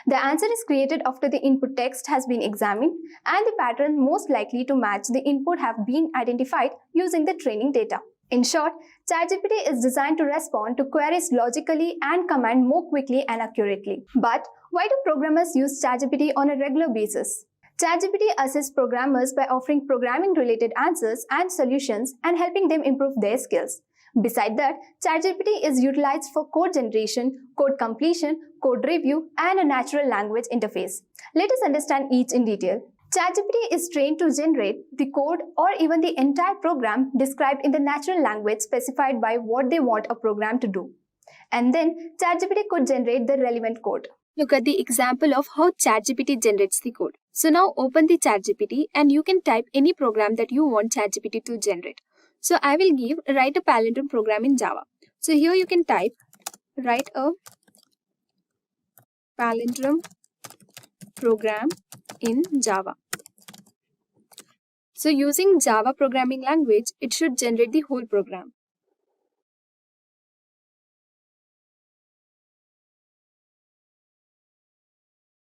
The answer is created after the input text has been examined, and the pattern most likely to match the input have been identified using the training data. In short, ChatGPT is designed to respond to queries logically and command more quickly and accurately. But why do programmers use ChatGPT on a regular basis? ChatGPT assists programmers by offering programming-related answers and solutions and helping them improve their skills. Besides that, ChatGPT is utilized for code generation, code completion, code review, and a natural language interface. Let us understand each in detail. ChatGPT is trained to generate the code or even the entire program described in the natural language specified by what they want a program to do. And then ChatGPT could generate the relevant code. Look at the example of how ChatGPT generates the code. So now open the ChatGPT and you can type any program that you want ChatGPT to generate. So I will write a palindrome program in Java. So here you can type write a palindrome program in Java. So using Java programming language, it should generate the whole program.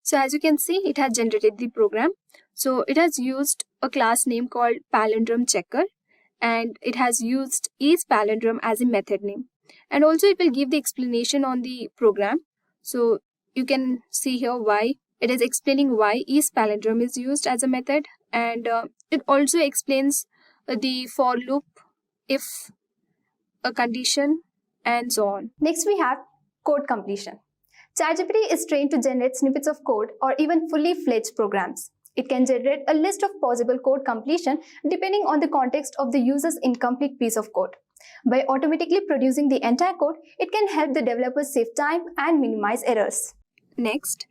So as you can see, it has generated the program. So it has used a class name called palindrome checker, and it has used isPalindrome as a method name. And also it will give the explanation on the program. So you can see here why it is explaining why isPalindrome is used as a method, and it also explains the for loop, if a condition, and so on. Next we have code completion. ChatGPT is trained to generate snippets of code or even fully fledged programs. It can generate a list of possible code completion depending on the context of the user's incomplete piece of code. By automatically producing the entire code, it can help the developers save time and minimize errors. Next,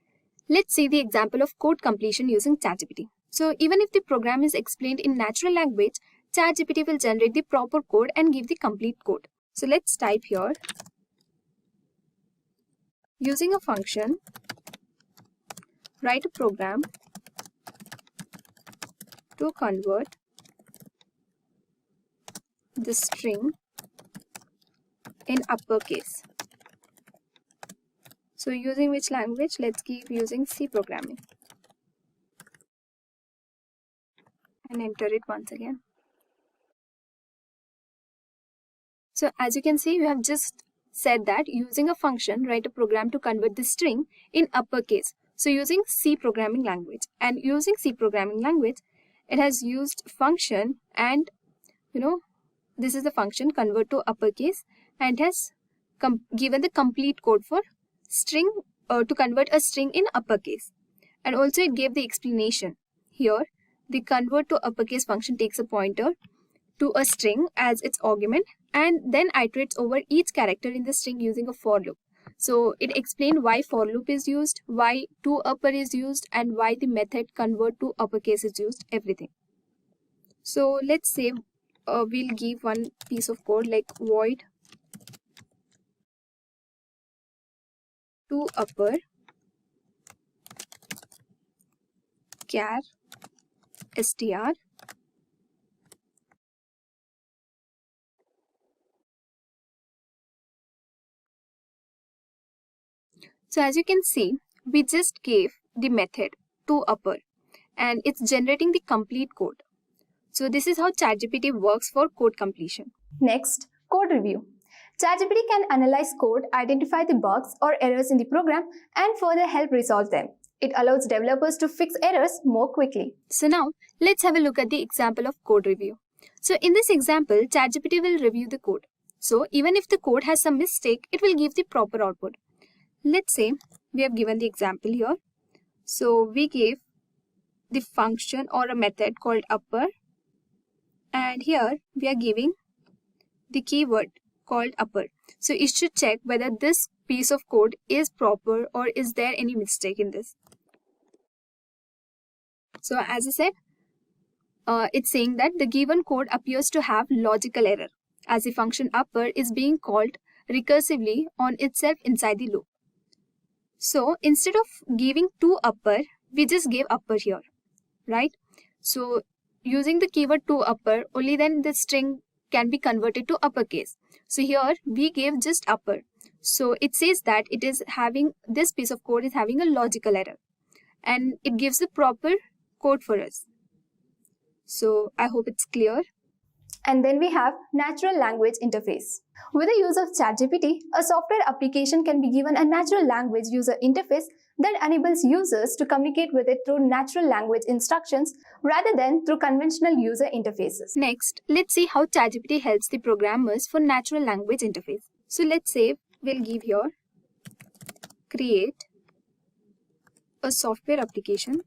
let's see the example of code completion using ChatGPT. So even if the program is explained in natural language, ChatGPT will generate the proper code and give the complete code. So let's type here, using a function, write a program to convert the string in uppercase. So using which language? Let's keep using C programming. And enter it once again. So as you can see, we have just said that using a function, write a program to convert the string in uppercase. So using C programming language, and using C programming language, it has used function, and this is the function convert to uppercase, and it has given the complete code for string to convert a string in uppercase. And also it gave the explanation. Here the convert to uppercase function takes a pointer to a string as its argument and then iterates over each character in the string using a for loop. So it explained why for loop is used, why to upper is used, and why the method convert to uppercase is used, everything. So let's say we'll give one piece of code like void to upper char str So as you can see, we just gave the method to upper and it's generating the complete code. So this is how ChatGPT works for code completion. Next, code review. ChatGPT can analyze code, identify the bugs or errors in the program, and further help resolve them. It allows developers to fix errors more quickly. So now, let's have a look at the example of code review. So in this example, ChatGPT will review the code. So even if the code has some mistake, it will give the proper output. Let's say we have given the example here. So we gave the function or a method called upper, and here we are giving the keyword called upper. So it should check whether this piece of code is proper or is there any mistake in this. So as I said, it's saying that the given code appears to have logical error as the function upper is being called recursively on itself inside the loop. So instead of giving to upper, we just gave upper here, right? So using the keyword to upper, only then the string can be converted to uppercase. So here we gave just upper. So it says that it is having, this piece of code is having a logical error and it gives the proper code for us. So I hope it's clear. And then we have natural language interface. With the use of ChatGPT, a software application can be given a natural language user interface that enables users to communicate with it through natural language instructions rather than through conventional user interfaces. Next, let's see how ChatGPT helps the programmers for natural language interface. So let's say we'll give here create a software application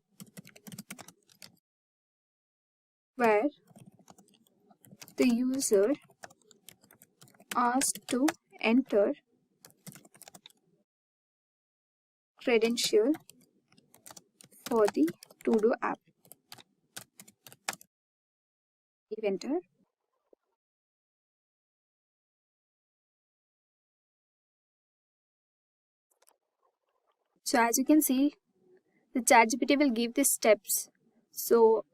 where the user asked to enter credential for the to-do app. Give enter. So as you can see, the ChatGPT will give the steps. So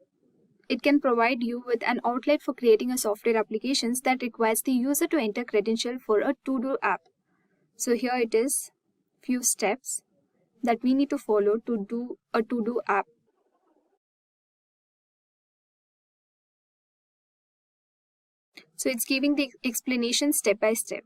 it can provide you with an outlet for creating a software applications that requires the user to enter credential for a to-do app. So here it is few steps that we need to follow to do a to-do app. So it's giving the explanation step by step.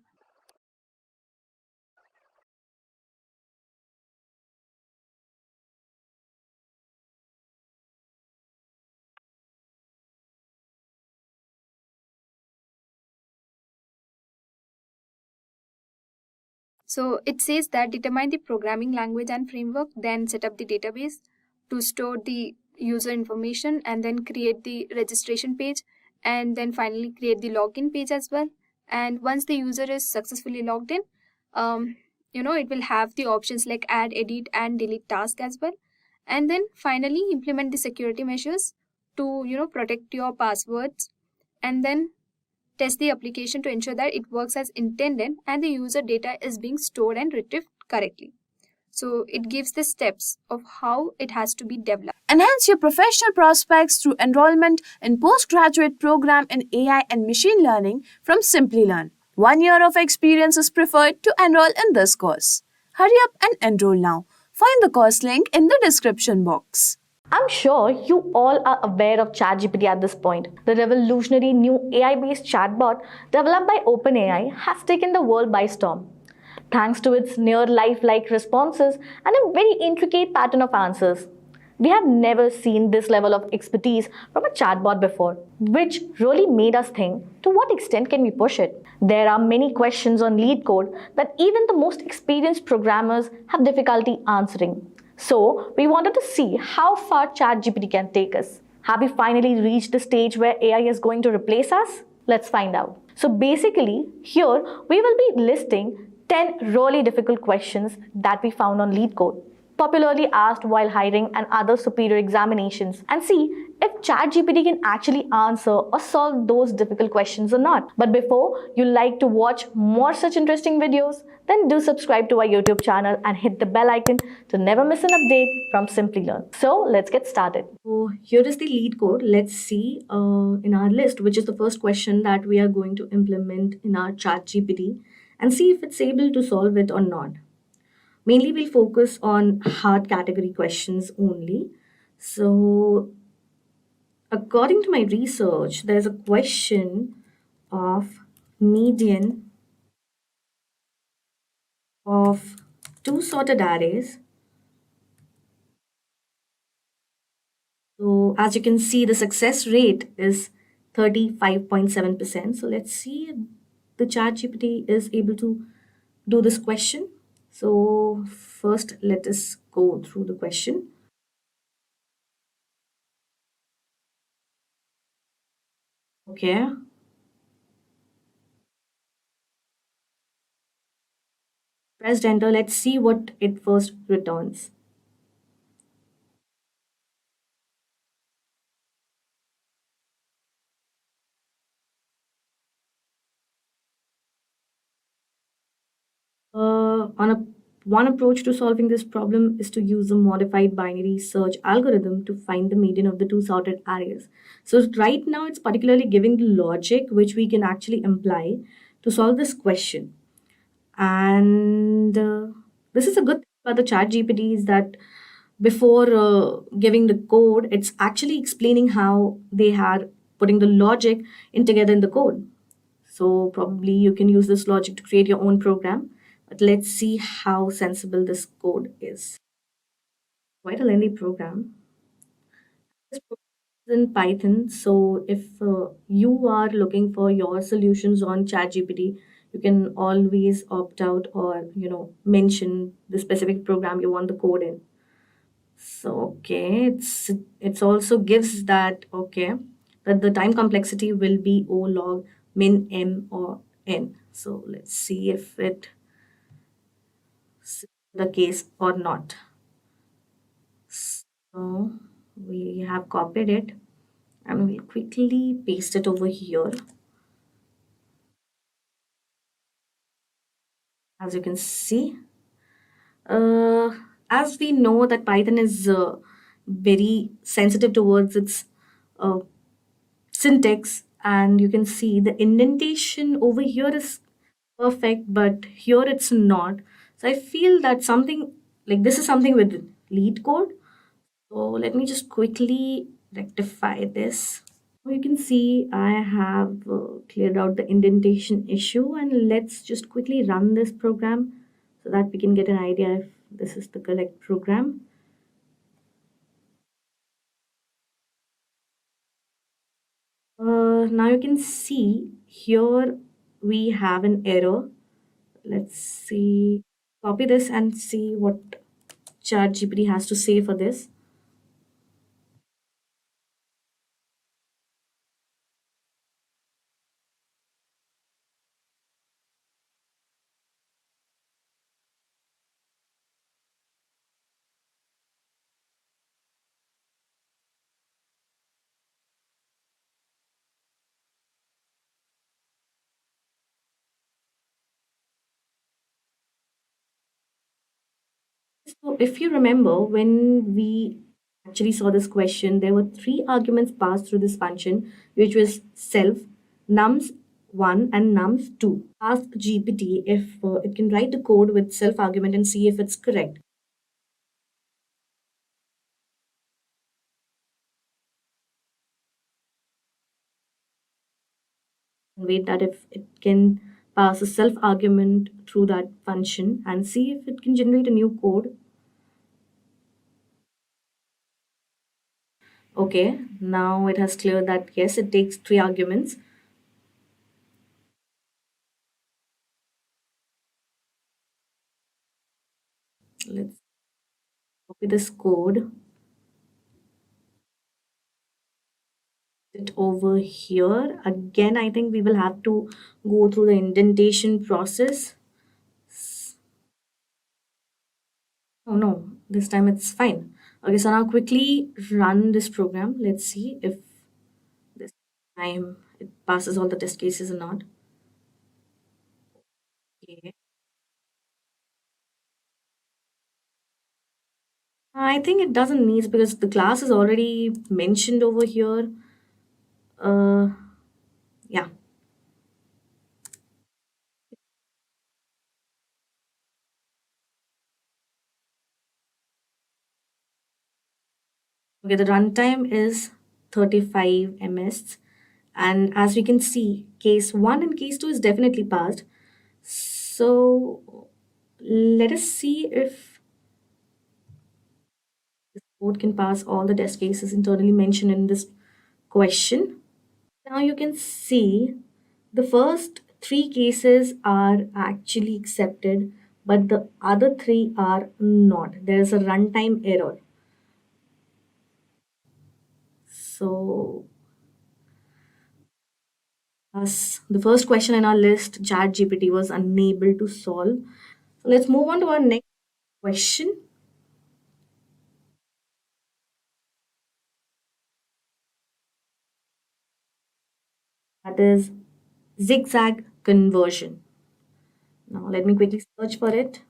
So it says that determine the programming language and framework, then set up the database to store the user information and then create the registration page and then finally create the login page as well. And once the user is successfully logged in, it will have the options like add, edit and delete task as well. And then finally implement the security measures to, protect your passwords and then test the application to ensure that it works as intended and the user data is being stored and retrieved correctly. So it gives the steps of how it has to be developed. Enhance your professional prospects through enrollment in postgraduate program in AI and machine learning from Simplilearn. 1 year of experience is preferred to enroll in this course. Hurry up and enroll now. Find the course link in the description box. I'm sure you all are aware of ChatGPT at this point. The revolutionary new AI-based chatbot developed by OpenAI has taken the world by storm. Thanks to its near lifelike responses and a very intricate pattern of answers. We have never seen this level of expertise from a chatbot before, which really made us think, to what extent can we push it? There are many questions on LeetCode that even the most experienced programmers have difficulty answering. So, we wanted to see how far ChatGPT can take us. Have we finally reached the stage where AI is going to replace us? Let's find out. So basically, here we will be listing 10 really difficult questions that we found on LeetCode, popularly asked while hiring and other superior examinations, and see if ChatGPT can actually answer or solve those difficult questions or not. But before you like to watch more such interesting videos, then do subscribe to our YouTube channel and hit the bell icon to never miss an update from Simplilearn. So let's get started. So here is the LeetCode. Let's see in our list, which is the first question that we are going to implement in our ChatGPT and see if it's able to solve it or not. Mainly, we'll focus on hard category questions only. So, according to my research, there's a question of median of two sorted arrays. So as you can see, the success rate is 35.7%. So let's see if the ChatGPT is able to do this question. So first, let us go through the question. Okay, pressed enter. Let's see what it first returns. On a one approach to solving this problem is to use a modified binary search algorithm to find the median of the two sorted arrays. So right now it's particularly giving the logic which we can actually apply to solve this question. And this is a good thing about the chat GPT is that before giving the code, it's actually explaining how they are putting the logic in together in the code. So probably you can use this logic to create your own program. But let's see how sensible this code is. Quite a lengthy program. This program is in Python. So if you are looking for your solutions on ChatGPT, you can always opt out or mention the specific program you want the code in. So okay, it's also gives that okay that the time complexity will be O log min m or n. So let's see if it's the case or not. So we have copied it and we'll quickly paste it over here. As you can see, uh, as we know that Python is very sensitive towards its uh, syntax, and you can see the indentation over here is perfect, but here it's not. So I feel that something like this is something with LeetCode. So let me just quickly rectify this. You can see I have cleared out the indentation issue, and let's just quickly run this program so that we can get an idea if this is the correct program. Now you can see here we have an error. Let's see, copy this and see what ChatGPT has to say for this. So if you remember, when we actually saw this question, there were three arguments passed through this function, which was self, nums1 and nums2. Ask GPT if it can write the code with self argument and see if it's correct. Wait that if it can pass a self argument through that function and see if it can generate a new code. Okay, now it has cleared that yes, it takes three arguments. Let's copy this code. It over here. Again, I think we will have to go through the indentation process. Oh no, this time it's fine. Okay, so now quickly run this program. Let's see if this time it passes all the test cases or not. Okay. I think it doesn't need because the class is already mentioned over here. Uh, yeah. Okay, the runtime is 35 ms, and as we can see, case 1 and case 2 is definitely passed. So let us see if this code can pass all the test cases internally mentioned in this question. Now you can see the first three cases are actually accepted, but the other three are not. There's a runtime error. So, as the first question in our list, ChatGPT was unable to solve. So let's move on to our next question. That is zigzag conversion. Now let me quickly search for it.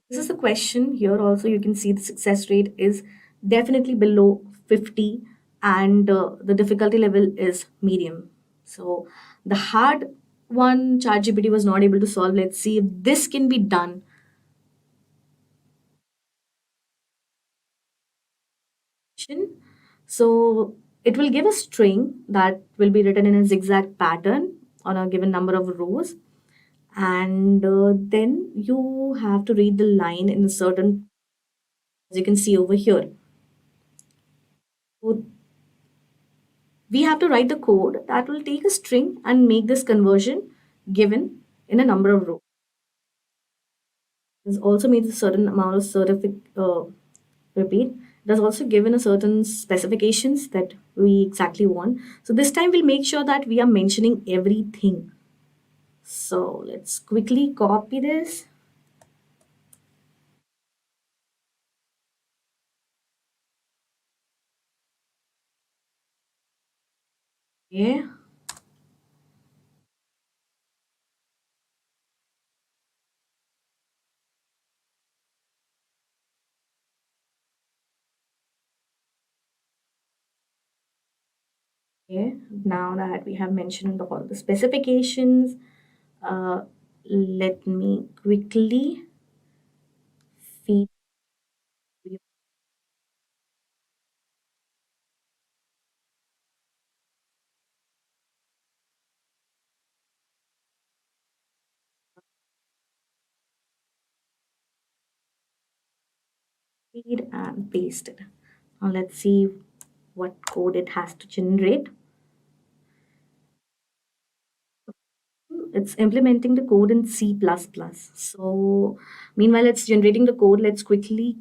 This is the question. Here also you can see the success rate is definitely below 50, and the difficulty level is medium. So the hard one ChatGPT was not able to solve. Let's see if this can be done. So it will give a string that will be written in a zigzag pattern on a given number of rows, and then you have to read the line in a certain, as you can see over here. So we have to write the code that will take a string and make this conversion given in a number of rows. This also means a certain amount of repeat. It has also given a certain specifications that we exactly want. So this time we'll make sure that we are mentioning everything. So let's quickly copy this. Okay. Okay, now that we have mentioned all the specifications, uh, let me quickly feed and paste it. Now let's see what code it has to generate. It's implementing the code in C++. So meanwhile it's generating the code, let's quickly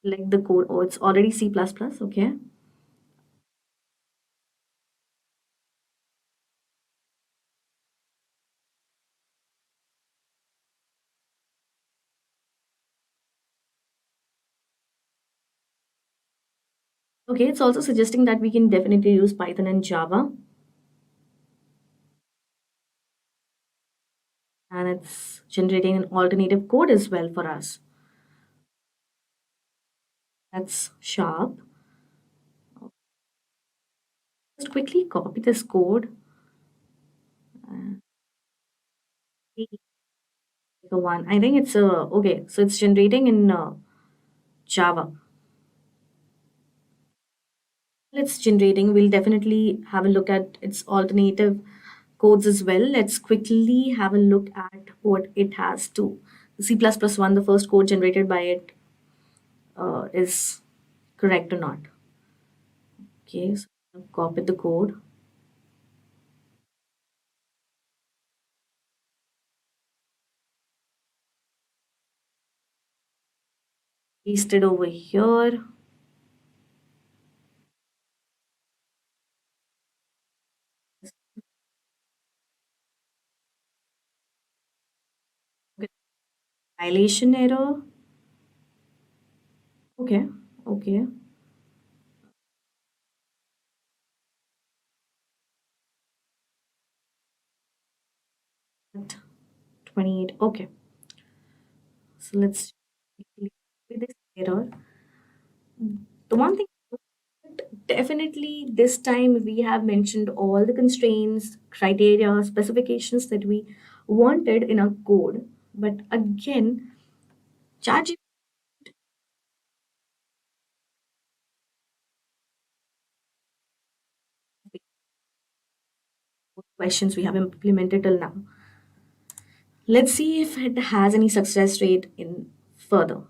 select the code. Oh, it's already C++. Okay. Okay, it's also suggesting that we can definitely use Python and Java. And it's generating an alternative code as well for us. That's sharp. Just quickly copy this code. Take the one. I think it's okay. So it's generating in Java. It's generating. We'll definitely have a look at its alternative codes as well. Let's quickly have a look at what it has to. C++1, the first code generated by it, is correct or not. Okay, so I've copied the code. Pasted over here. Okay, violation error. Okay, okay. At 28. Okay. So let's with this error. The one thing, definitely this time we have mentioned all the constraints, criteria, specifications that we wanted in a code. But again, ChatGPT questions we have implemented till now. Let's see if it has any success rate in further.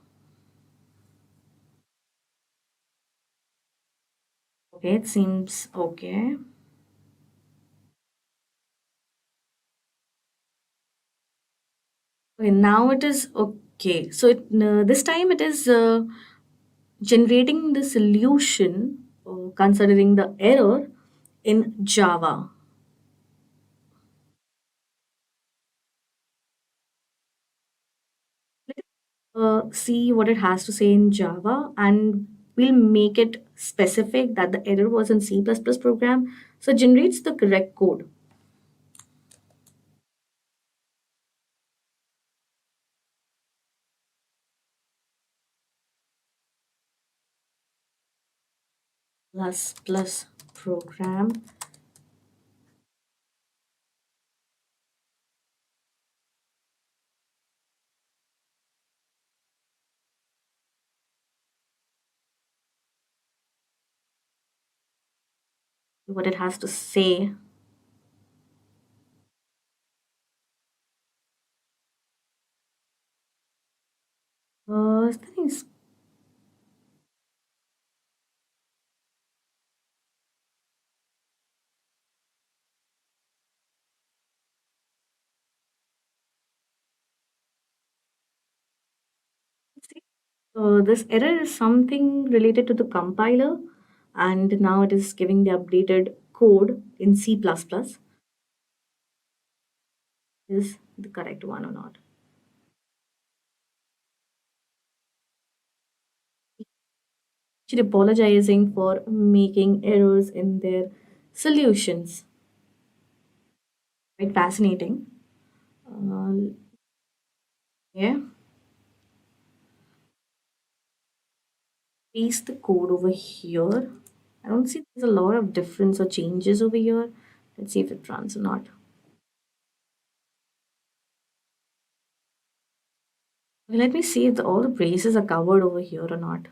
Okay, it seems okay. Okay, now it is okay. So this time it is generating the solution considering the error in Java. See what it has to say in Java, and we'll make it specific that the error was in C++ program. So it generates the correct code. Plus plus program. What it has to say. I think it's this error is something related to the compiler, and now it is giving the updated code in C++. Is the correct one or not? Actually apologizing for making errors in their solutions. Quite fascinating. Yeah, paste the code over here. I don't see there's a lot of difference or changes over here. Let's see if it runs or not. Okay, let me see if all the braces are covered over here or not.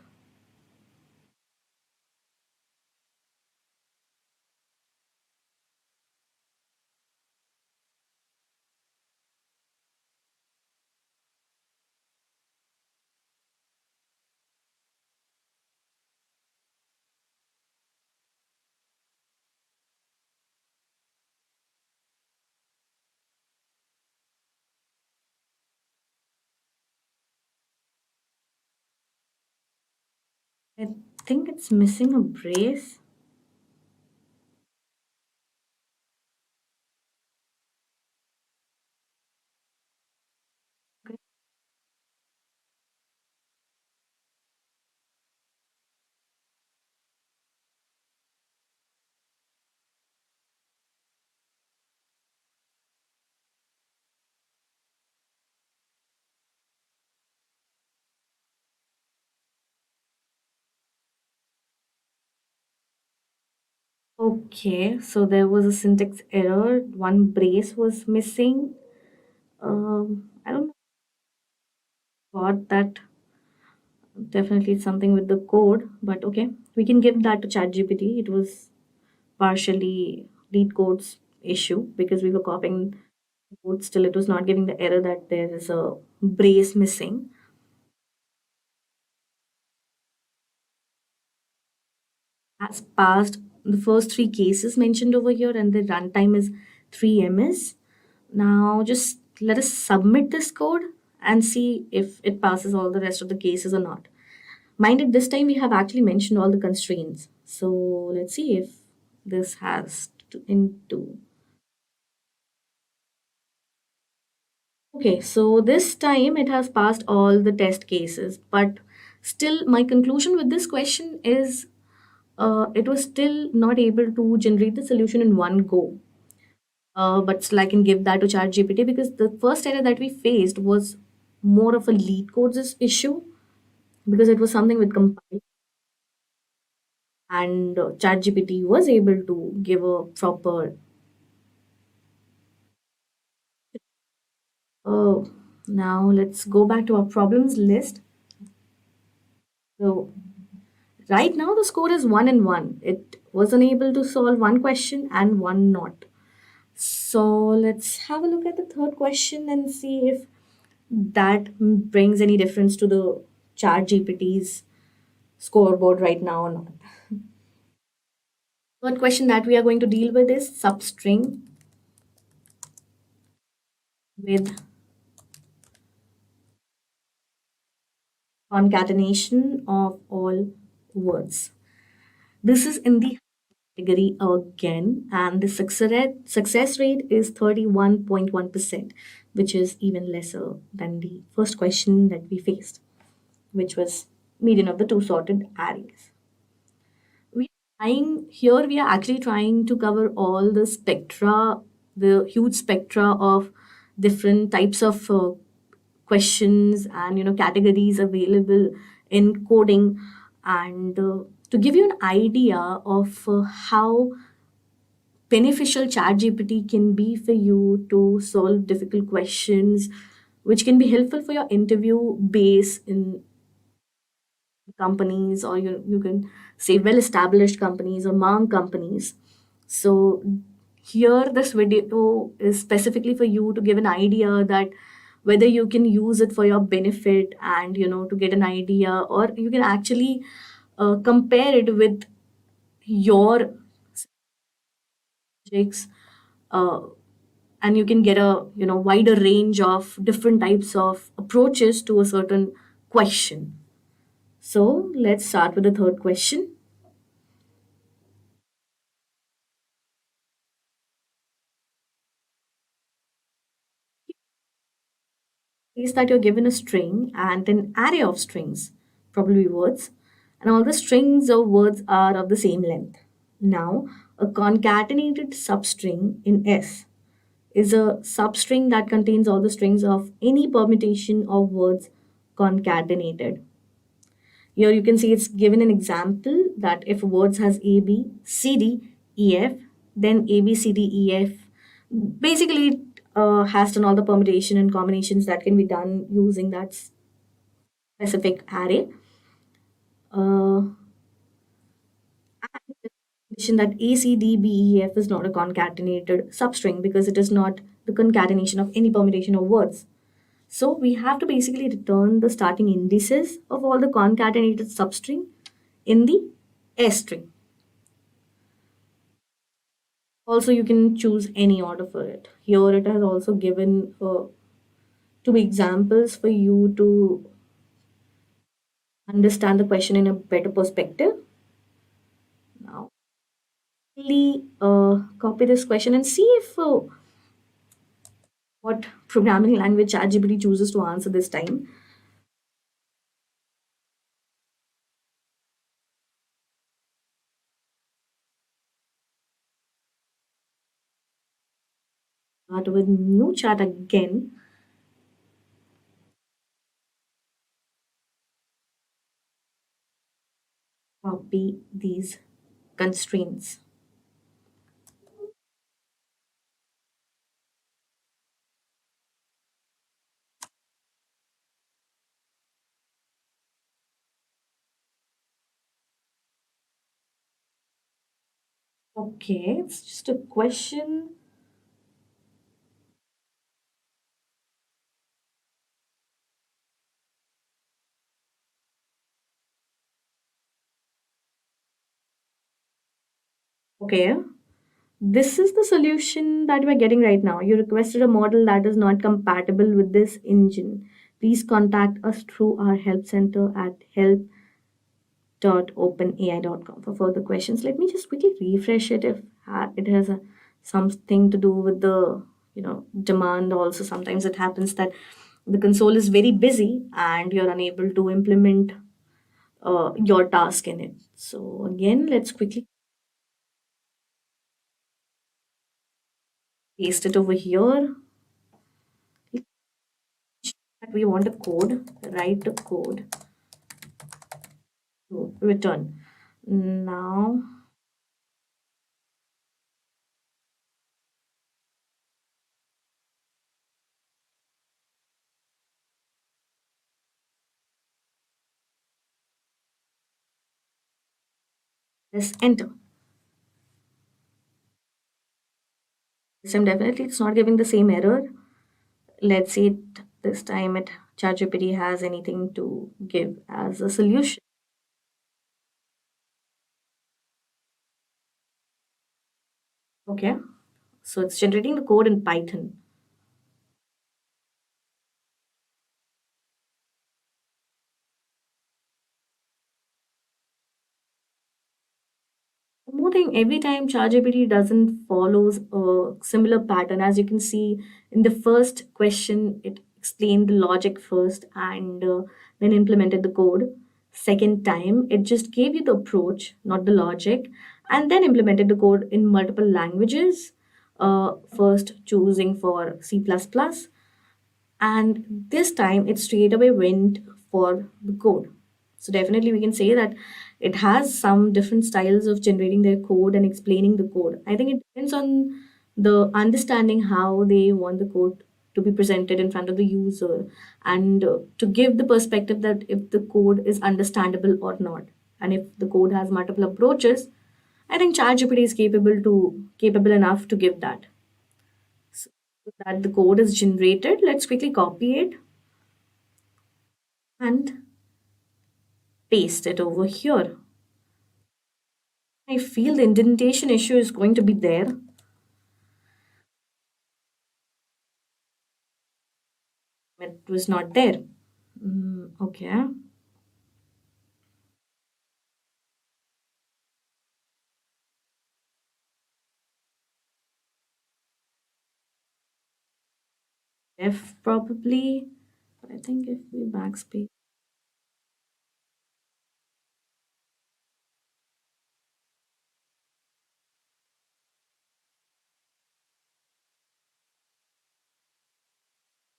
I think it's missing a brace. Okay, so there was a syntax error. One brace was missing. I don't know what that. Definitely it's something with the code, but okay, we can give that to ChatGPT. It was partially LeetCode's issue because we were copying code. Still, it was not giving the error that there is a brace missing. Has passed the first three cases mentioned over here, and the runtime is 3 ms. Now, just let us submit this code and see if it passes all the rest of the cases or not. Mind it, this time we have actually mentioned all the constraints. So let's see if this has to into. Okay, so this time it has passed all the test cases, but still my conclusion with this question is it was still not able to generate the solution in one go. But still I can give that to ChatGPT because the first error that we faced was more of a lead codes issue because it was something with compile, and ChatGPT was able to give a proper. Oh, now let's go back to our problems list. So right now the score is 1 and 1. It was unable to solve one question and one not. So let's have a look at the third question and see if that brings any difference to the chat GPT's scoreboard right now or not. Third question that we are going to deal with is substring with concatenation of all words. This is in the category again, and the success rate is 31.1%, which is even lesser than the first question that we faced, which was median of the two sorted arrays. We are actually trying to cover all the spectra, the huge spectra of different types of questions and categories available in coding, and to give you an idea of how beneficial ChatGPT can be for you to solve difficult questions, which can be helpful for your interview base in companies, or you can say well established companies or mom companies. So here this video is specifically for you to give an idea that whether you can use it for your benefit, and to get an idea, or you can actually compare it with your subjects, uh, and you can get a wider range of different types of approaches to a certain question. So let's start with the third question. Is that you're given a string and an array of strings, probably words, and all the strings of words are of the same length. Now, a concatenated substring in S is a substring that contains all the strings of any permutation of words concatenated. Here you can see it's given an example that if words has A, B, C, D, E, F, then A, B, C, D, E, F. Basically, it has done all the permutation and combinations that can be done using that specific array. Uh, Condition that A, C, D, B, E, F is not a concatenated substring because it is not the concatenation of any permutation of words. So we have to basically return the starting indices of all the concatenated substring in the S string. Also, you can choose any order for it. Here it has also given two examples for you to understand the question in a better perspective. Now, really copy this question and see if what programming language ChatGPT chooses to answer this time. Start with new chat again. Copy these constraints. Okay, it's just a question. Okay, this is the solution that we're getting right now. You requested a model that is not compatible with this engine. Please contact us through our help center at help.openai.com for further questions. Let me just quickly refresh it if it has something to do with the demand. Also, sometimes it happens that the console is very busy and you're unable to implement your task in it. So again, let's quickly paste it over here. We want a code, write a code to return. Now, Press enter. This time definitely it's not giving the same error. Let's see it this time it ChatGPT has anything to give as a solution. Okay, so it's generating the code in Python. One more thing, every time ChatGPT doesn't follows a similar pattern. As you can see in the first question, it explained the logic first and then implemented the code. Second time, it just gave you the approach, not the logic, and then implemented the code in multiple languages. First choosing for C++, and this time it straight away went for the code. So definitely we can say that it has some different styles of generating their code and explaining the code. I think it depends on the understanding how they want the code to be presented in front of the user, and to give the perspective that if the code is understandable or not, and if the code has multiple approaches, I think ChatGPT is capable enough to give that. So that the code is generated, let's quickly copy it and paste it over here. I feel the indentation issue is going to be there. It was not there. Okay. F probably. But I think if we backspace.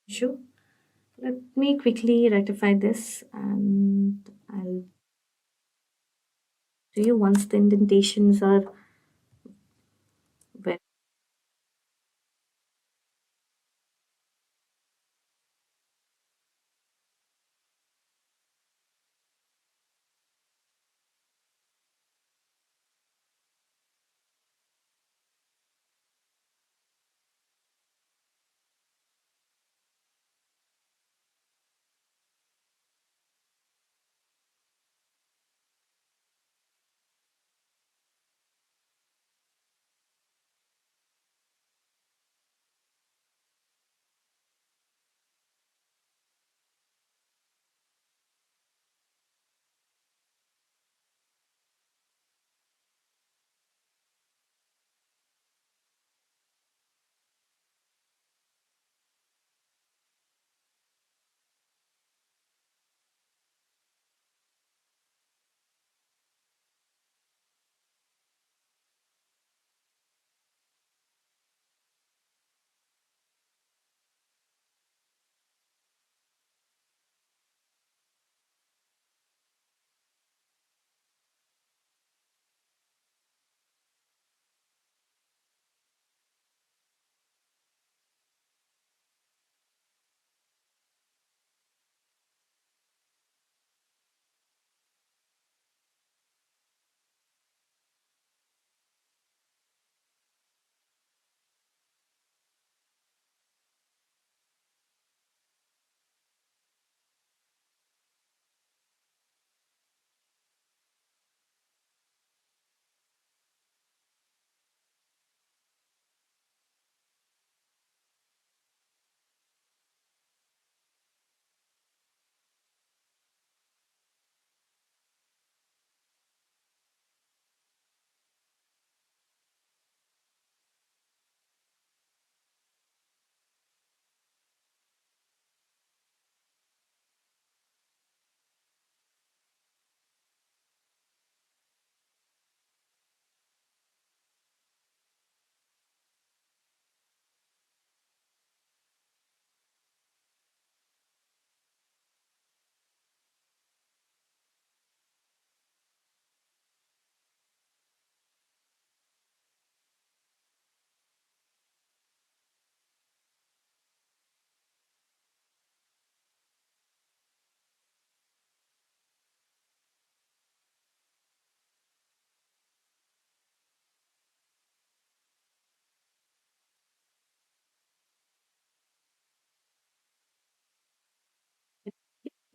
Issue. Let me quickly rectify this and I'll show you once the indentations are well.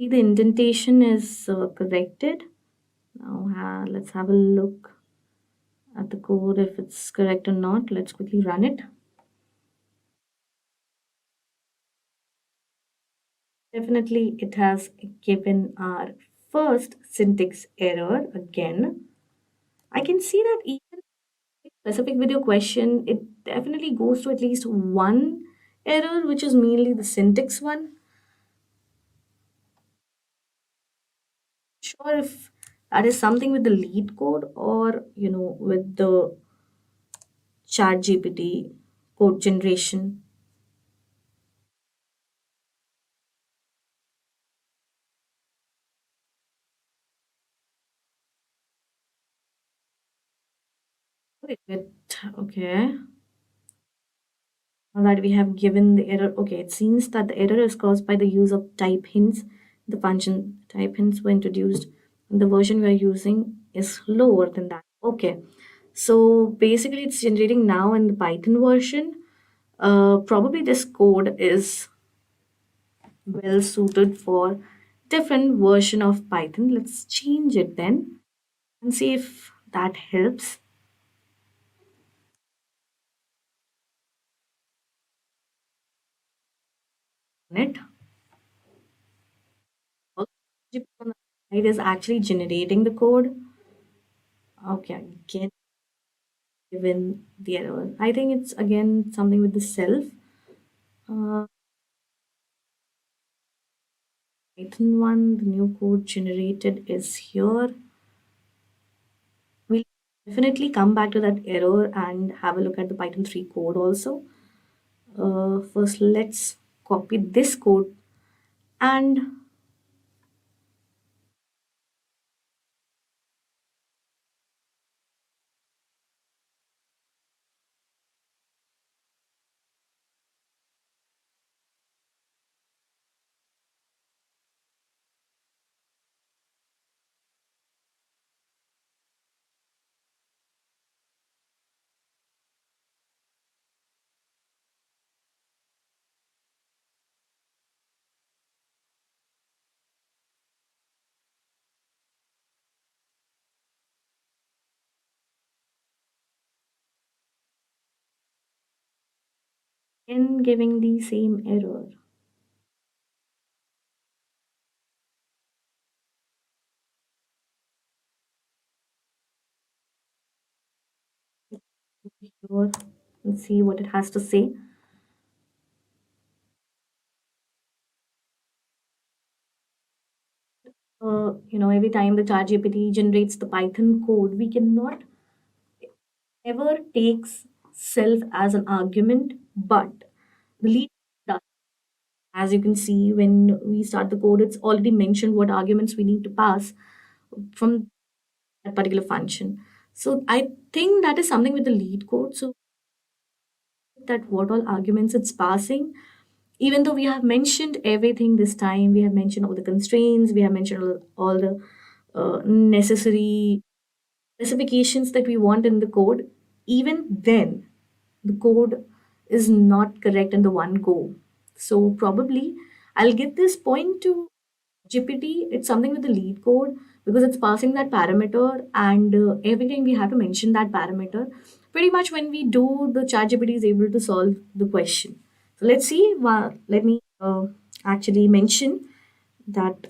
The indentation is corrected. Now let's have a look at the code if it's correct or not. Let's quickly run it. Definitely, it has given our first syntax error again. I can see that even specific video question, it definitely goes to at least one error, which is mainly the syntax one. Sure if that is something with the lead code or with the chat GPT code generation. Wait, okay. Now that we have given the error, okay, it seems that the error is caused by the use of type hints. The function type hints were introduced. The version we are using is lower than that. Okay, so basically it's generating now in the Python version. Probably this code is well suited for different version of Python. Let's change it then and see if that helps on it. It is actually generating the code. Okay, again given the error. I think it's again something with the self. Uh, Python one, the new code generated is here. We'll definitely come back to that error and have a look at the Python 3 code also. First, let's copy this code and in giving the same error. Here, let's see what it has to say. Every time the ChatGPT generates the Python code, we cannot ever takes self as an argument, but the lead does. As you can see, when we start the code, it's already mentioned what arguments we need to pass from that particular function. So I think that is something with the lead code. So that what all arguments it's passing, even though we have mentioned everything this time, we have mentioned all the constraints, we have mentioned all the necessary specifications that we want in the code, even then the code is not correct in the one go. So probably I'll give this point to GPT. It's something with the lead code because it's passing that parameter, and every time we have to mention that parameter. Pretty much when we do, the chat GPT is able to solve the question. So let's see. Let me actually mention that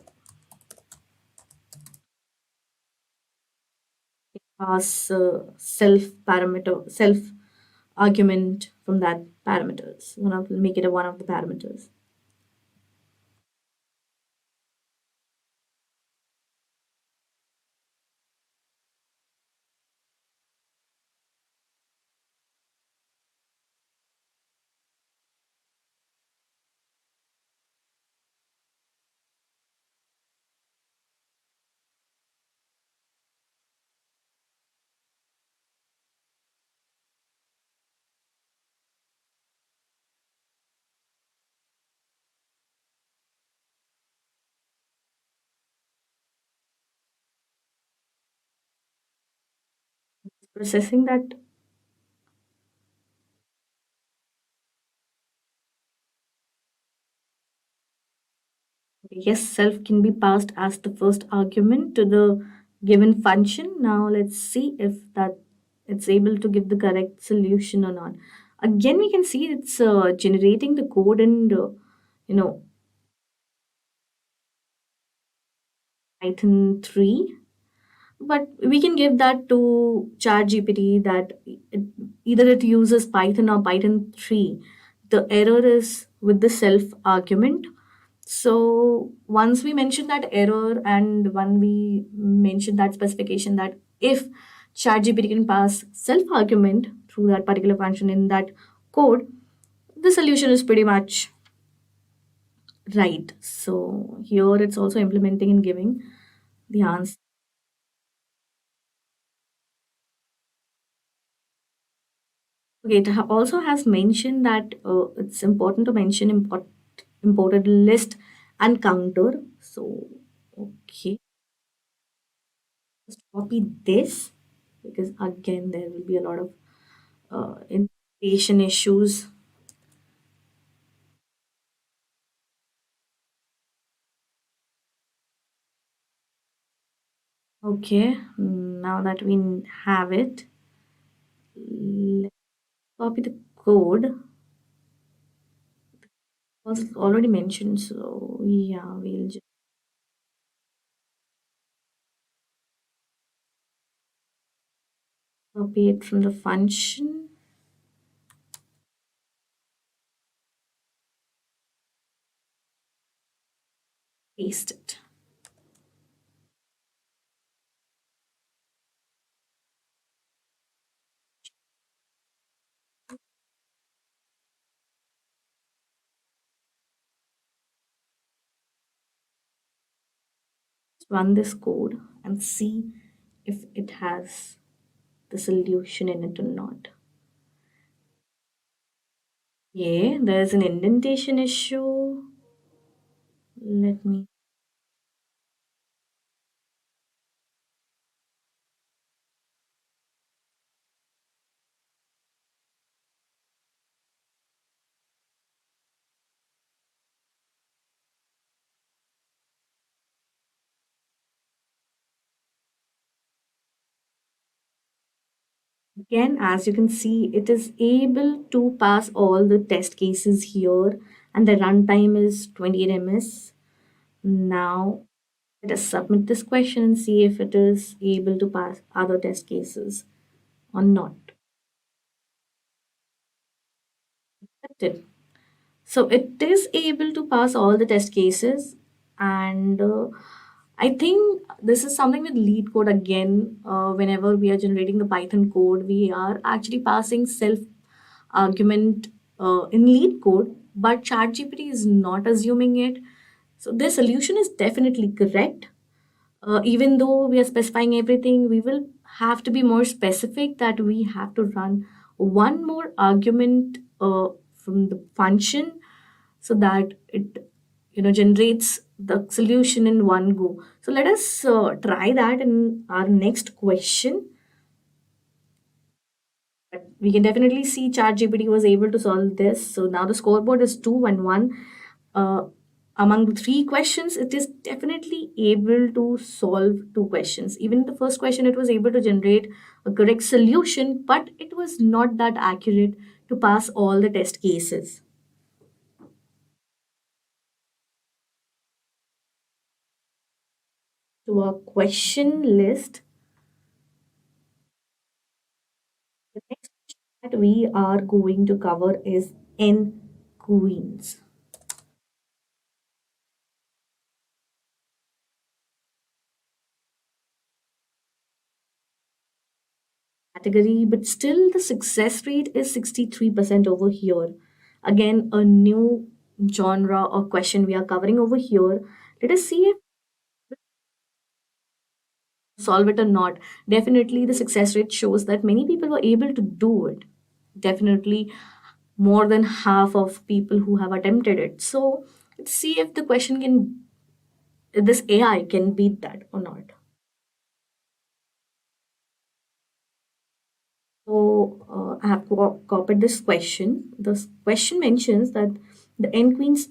pass self parameter, self argument from that parameters. Make it a one of the parameters. Processing that. Yes, self can be passed as the first argument to the given function. Now let's see if that it's able to give the correct solution or not. Again, we can see it's generating the code and you know Python 3, but we can give that to ChatGPT that either it uses Python or Python 3. The error is with the self argument. So once we mention that error and when we mention that specification that if ChatGPT can pass self argument through that particular function in that code, the solution is pretty much right. So here it's also implementing and giving the answer. Okay, it also has mentioned that it's important to mention imported list and counter. So, okay, just copy this because again there will be a lot of indentation issues. Okay, now that we have it, let's copy the code. Was already mentioned, so yeah, we'll just copy it from the function, paste it. Run this code and see if it has the solution in it or not. Yeah, there's an indentation issue. Let me. Again, as you can see, it is able to pass all the test cases here, and the runtime is 28 ms. Now, let us submit this question and see if it is able to pass other test cases or not. Accepted. So it is able to pass all the test cases, and I think this is something with LeetCode again. Whenever we are generating the Python code, we are actually passing self argument in LeetCode, but ChatGPT is not assuming it. So their solution is definitely correct. Even though we are specifying everything, we will have to be more specific that we have to run one more argument from the function so that it generates the solution in one go. So let us try that in our next question. But we can definitely see ChatGPT was able to solve this. So now the scoreboard is 2-1. Uh, among the three questions, it is definitely able to solve two questions. Even in the first question, it was able to generate a correct solution, but it was not that accurate to pass all the test cases. To our question list, the next question that we are going to cover is N queens. Category, but still the success rate is 63% over here. Again, a new genre or question we are covering over here. Let us see if solve it or not. Definitely, the success rate shows that many people were able to do it. Definitely, more than half of people who have attempted it. So, let's see if the question can, this AI can beat that or not. So I have copied this question. This question mentions that the n queens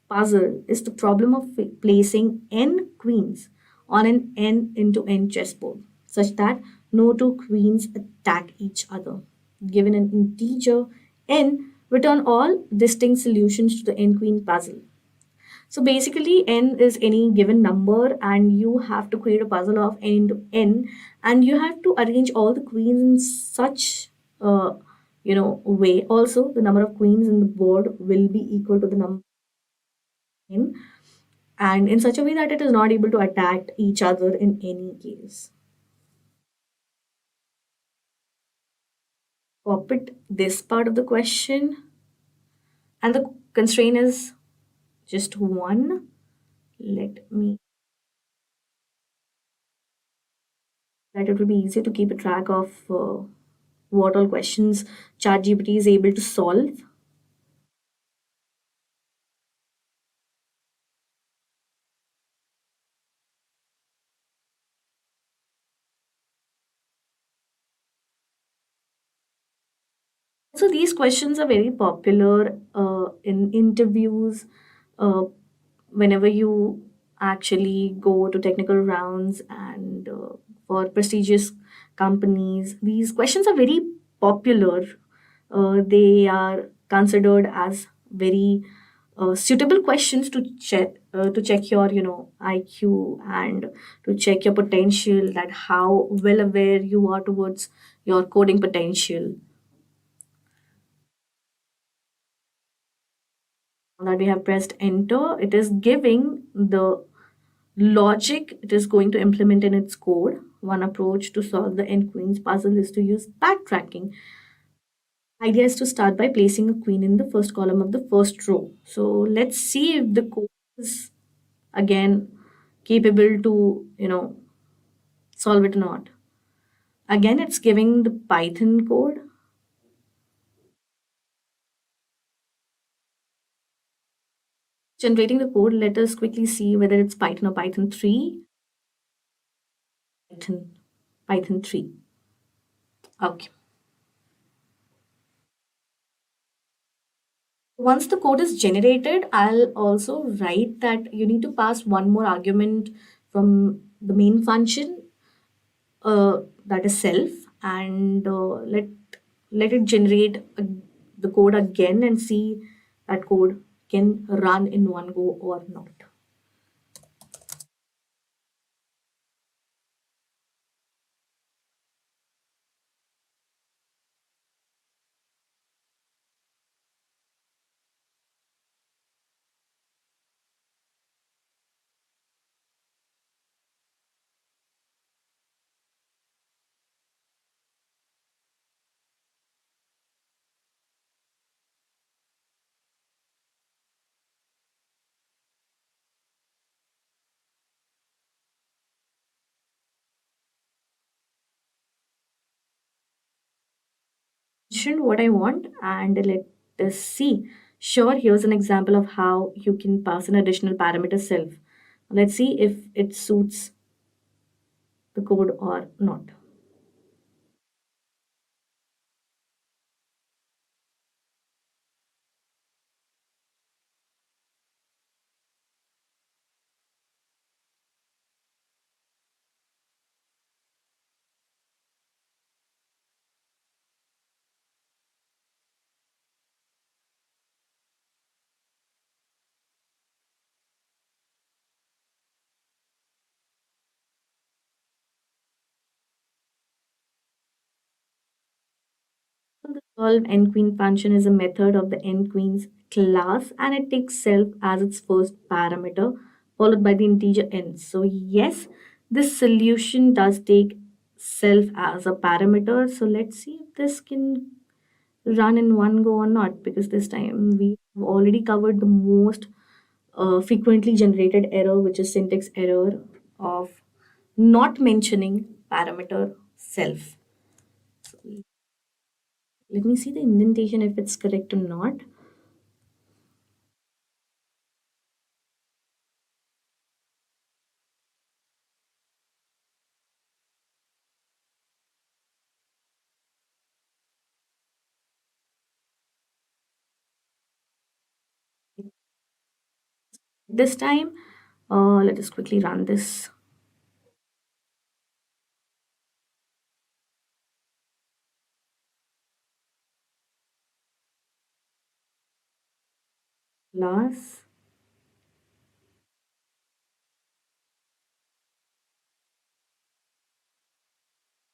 puzzle is the problem of placing n queens on an n into n chessboard such that no two queens attack each other. Given an integer n, return all distinct solutions to the n queen puzzle. So basically, n is any given number, and you have to create a puzzle of n into n, and you have to arrange all the queens in such way. Also, the number of queens in the board will be equal to the number n, and in such a way that it is not able to attack each other in any case. Copy this part of the question, and the constraint is just one. Let me that it will be easier to keep a track of what all questions ChatGPT is able to solve. So these questions are very popular in interviews. Uh, Whenever you actually go to technical rounds and for prestigious companies, these questions are very popular. They are considered as very suitable questions to check your IQ and to check your potential, that how well aware you are towards your coding potential. Now that we have pressed enter, it is giving the logic it is going to implement in its code. One approach to solve the n queens puzzle is to use backtracking. Idea is to start by placing a queen in the first column of the first row. So let's see if the code is again capable to solve it or not. Again, it's giving the Python code. Generating the code, let us quickly see whether it's Python or Python 3. Python 3. Okay. Once the code is generated, I'll also write that you need to pass one more argument from the main function, that is self, and let it generate the code again and see that code can run in one go or not. Mentioned what I want and let us see. Sure, here's an example of how you can pass an additional parameter self. Let's see if it suits the code or not. The solve n queen function is a method of the n queens class, and it takes self as its first parameter followed by the integer n. So yes, this solution does take self as a parameter. So let's see if this can run in one go or not, because this time we have already covered the most frequently generated error, which is syntax error of not mentioning parameter self. Let me see the indentation if it's correct or not. This time, let us quickly run this. Class.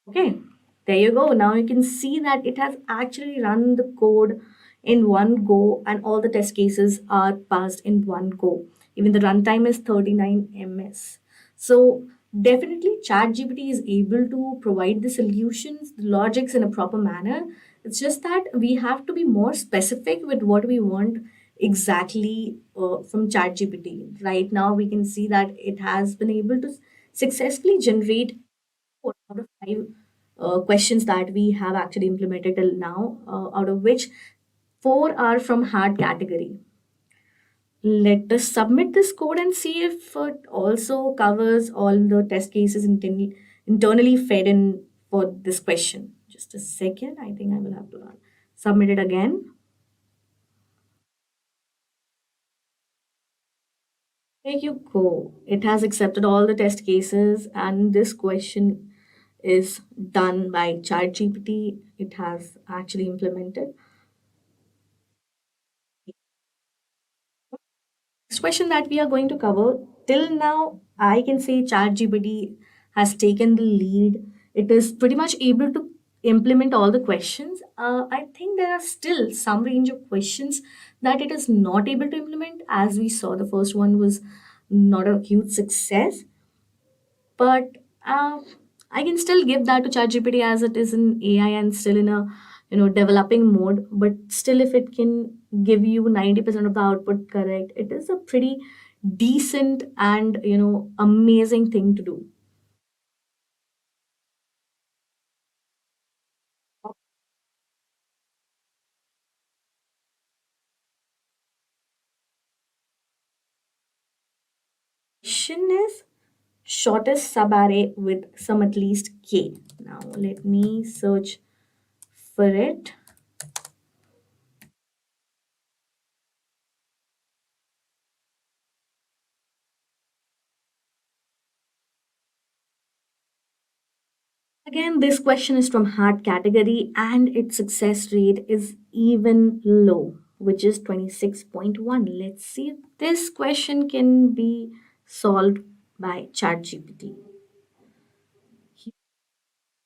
Okay, there you go. Now you can see that it has actually run the code in one go, and all the test cases are passed in one go. Even the runtime is 39 ms. So definitely ChatGPT is able to provide the solutions, the logics in a proper manner. It's just that we have to be more specific with what we want exactly from ChatGPT. Right now, we can see that it has been able to successfully generate 4 out of 5 questions that we have actually implemented till now, out of which 4 are from hard category. Let us submit this code and see if it also covers all the test cases internally fed in for this question. Just a second, I think I will have to submit it again. There you go. It has accepted all the test cases, and this question is done by ChatGPT. It has actually implemented. Next question that we are going to cover, till now, I can say ChatGPT has taken the lead. It is pretty much able to implement all the questions. I think there are still some range of questions that it is not able to implement. As we saw, the first one was not a huge success, but I can still give that to ChatGPT as it is in AI and still in a developing mode. But still, if it can give you 90% of the output correct, it is a pretty decent and amazing thing to do. Question is shortest subarray with some at least k. Now let me search for it. Again, this question is from hard category and its success rate is even low, which is 26.1. Let's see if this question can be solved by ChatGPT.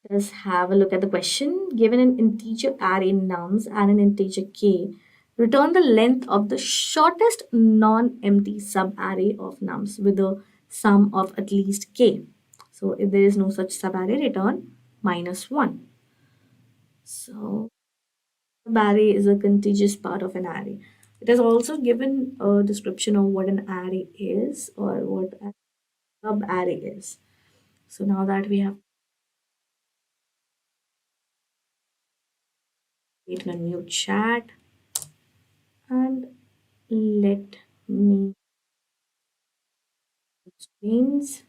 Let's have a look at the question. Given an integer array nums and an integer k, return the length of the shortest non-empty subarray of nums with a sum of at least k. So if there is no such subarray, return -1. So array is a contiguous part of an array. It has also given a description of what an array is or what a sub-array is. So now that we have created a new chat, and let me screens.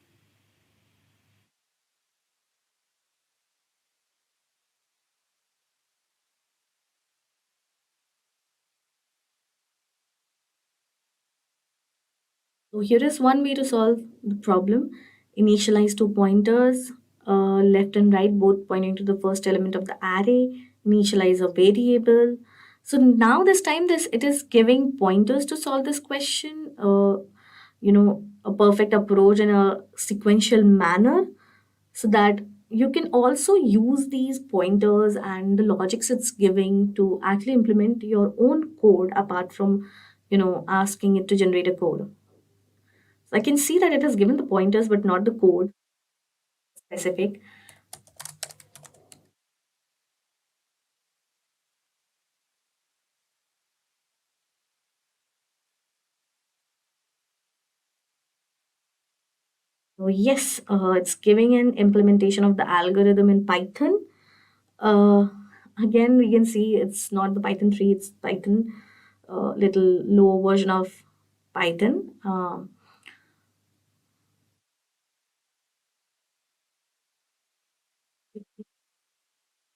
So here is one way to solve the problem. Initialize 2 pointers, left and right, both pointing to the first element of the array. Initialize a variable. So now this time this it is giving pointers to solve this question. A perfect approach in a sequential manner, so that you can also use these pointers and the logics it's giving to actually implement your own code apart from asking it to generate a code. So I can see that it has given the pointers but not the code specific. So yes, it's giving an implementation of the algorithm in Python. Uh, Again, we can see it's not the Python 3, it's Python, little lower version of Python.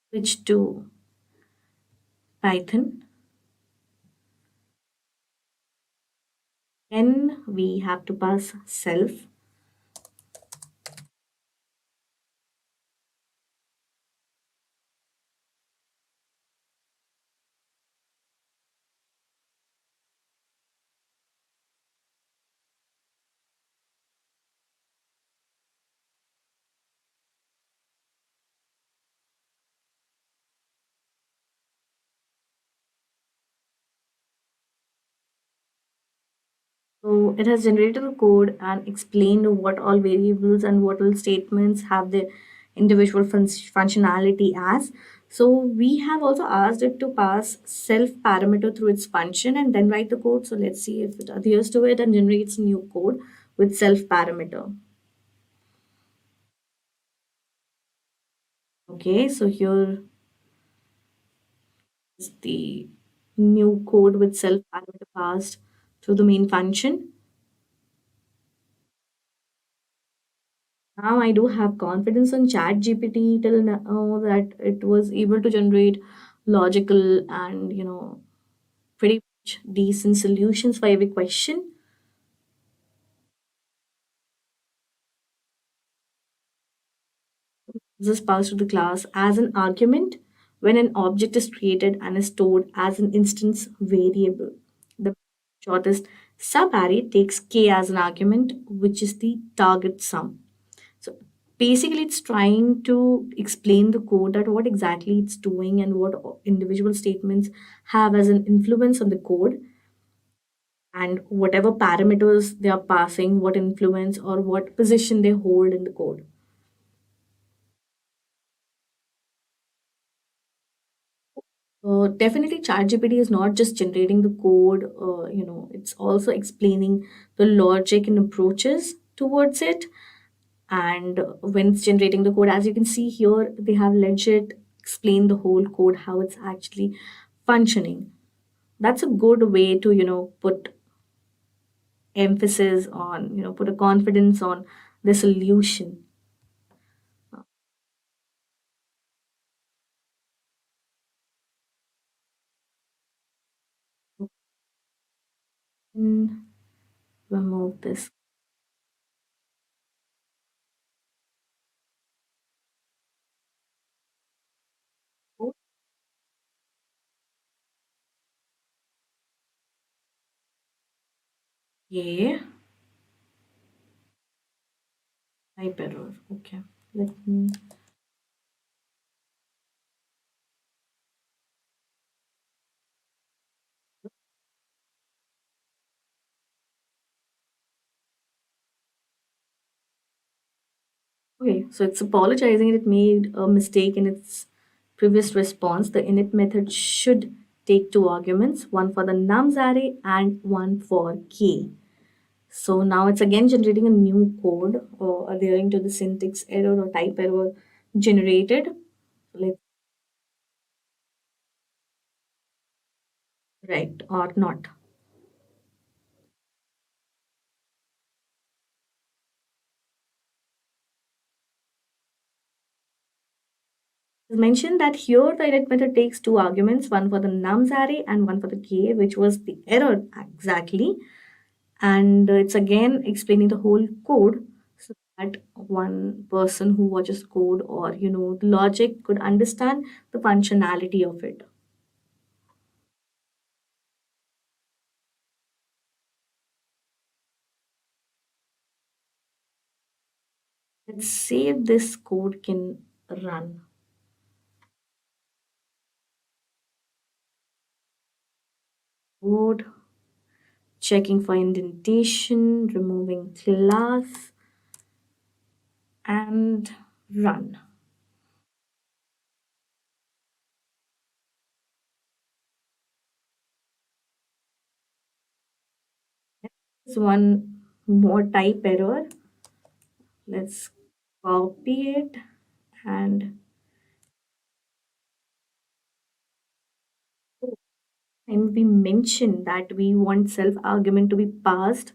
Switch to Python. Then we have to pass self. So it has generated the code and explained what all variables and what all statements have the individual functionality as. So we have also asked it to pass self parameter through its function and then write the code. So let's see if it adheres to it and generates new code with self parameter. Okay, so here is the new code with self parameter passed through the main function. Now I do have confidence on ChatGPT till now that it was able to generate logical and pretty much decent solutions for every question. This is passed to the class as an argument when an object is created and is stored as an instance variable. The shortest subarray takes k as an argument, which is the target sum. So basically, it's trying to explain the code that what exactly it's doing and what individual statements have as an influence on the code and whatever parameters they are passing, what influence or what position they hold in the code. Definitely, ChatGPT is not just generating the code. It's also explaining the logic and approaches towards it. And when it's generating the code, as you can see here, they have legit explained the whole code how it's actually functioning. That's a good way to put emphasis on put a confidence on the solution. And remove this. Okay, type error. Okay, let me. Okay, so it's apologizing it made a mistake in its previous response. The init method should take two arguments, one for the nums array and one for k. So now it's again generating a new code or adhering to the syntax error or type error generated. Let's right or not. As mentioned that here the init method takes two arguments, one for the nums array and one for the k, which was the error exactly. And it's again explaining the whole code so that one person who watches code or the logic could understand the functionality of it. Let's see if this code can run. Code, checking for indentation, removing class, and run. There's one more type error. Let's copy it and and we mentioned that we want self argument to be passed,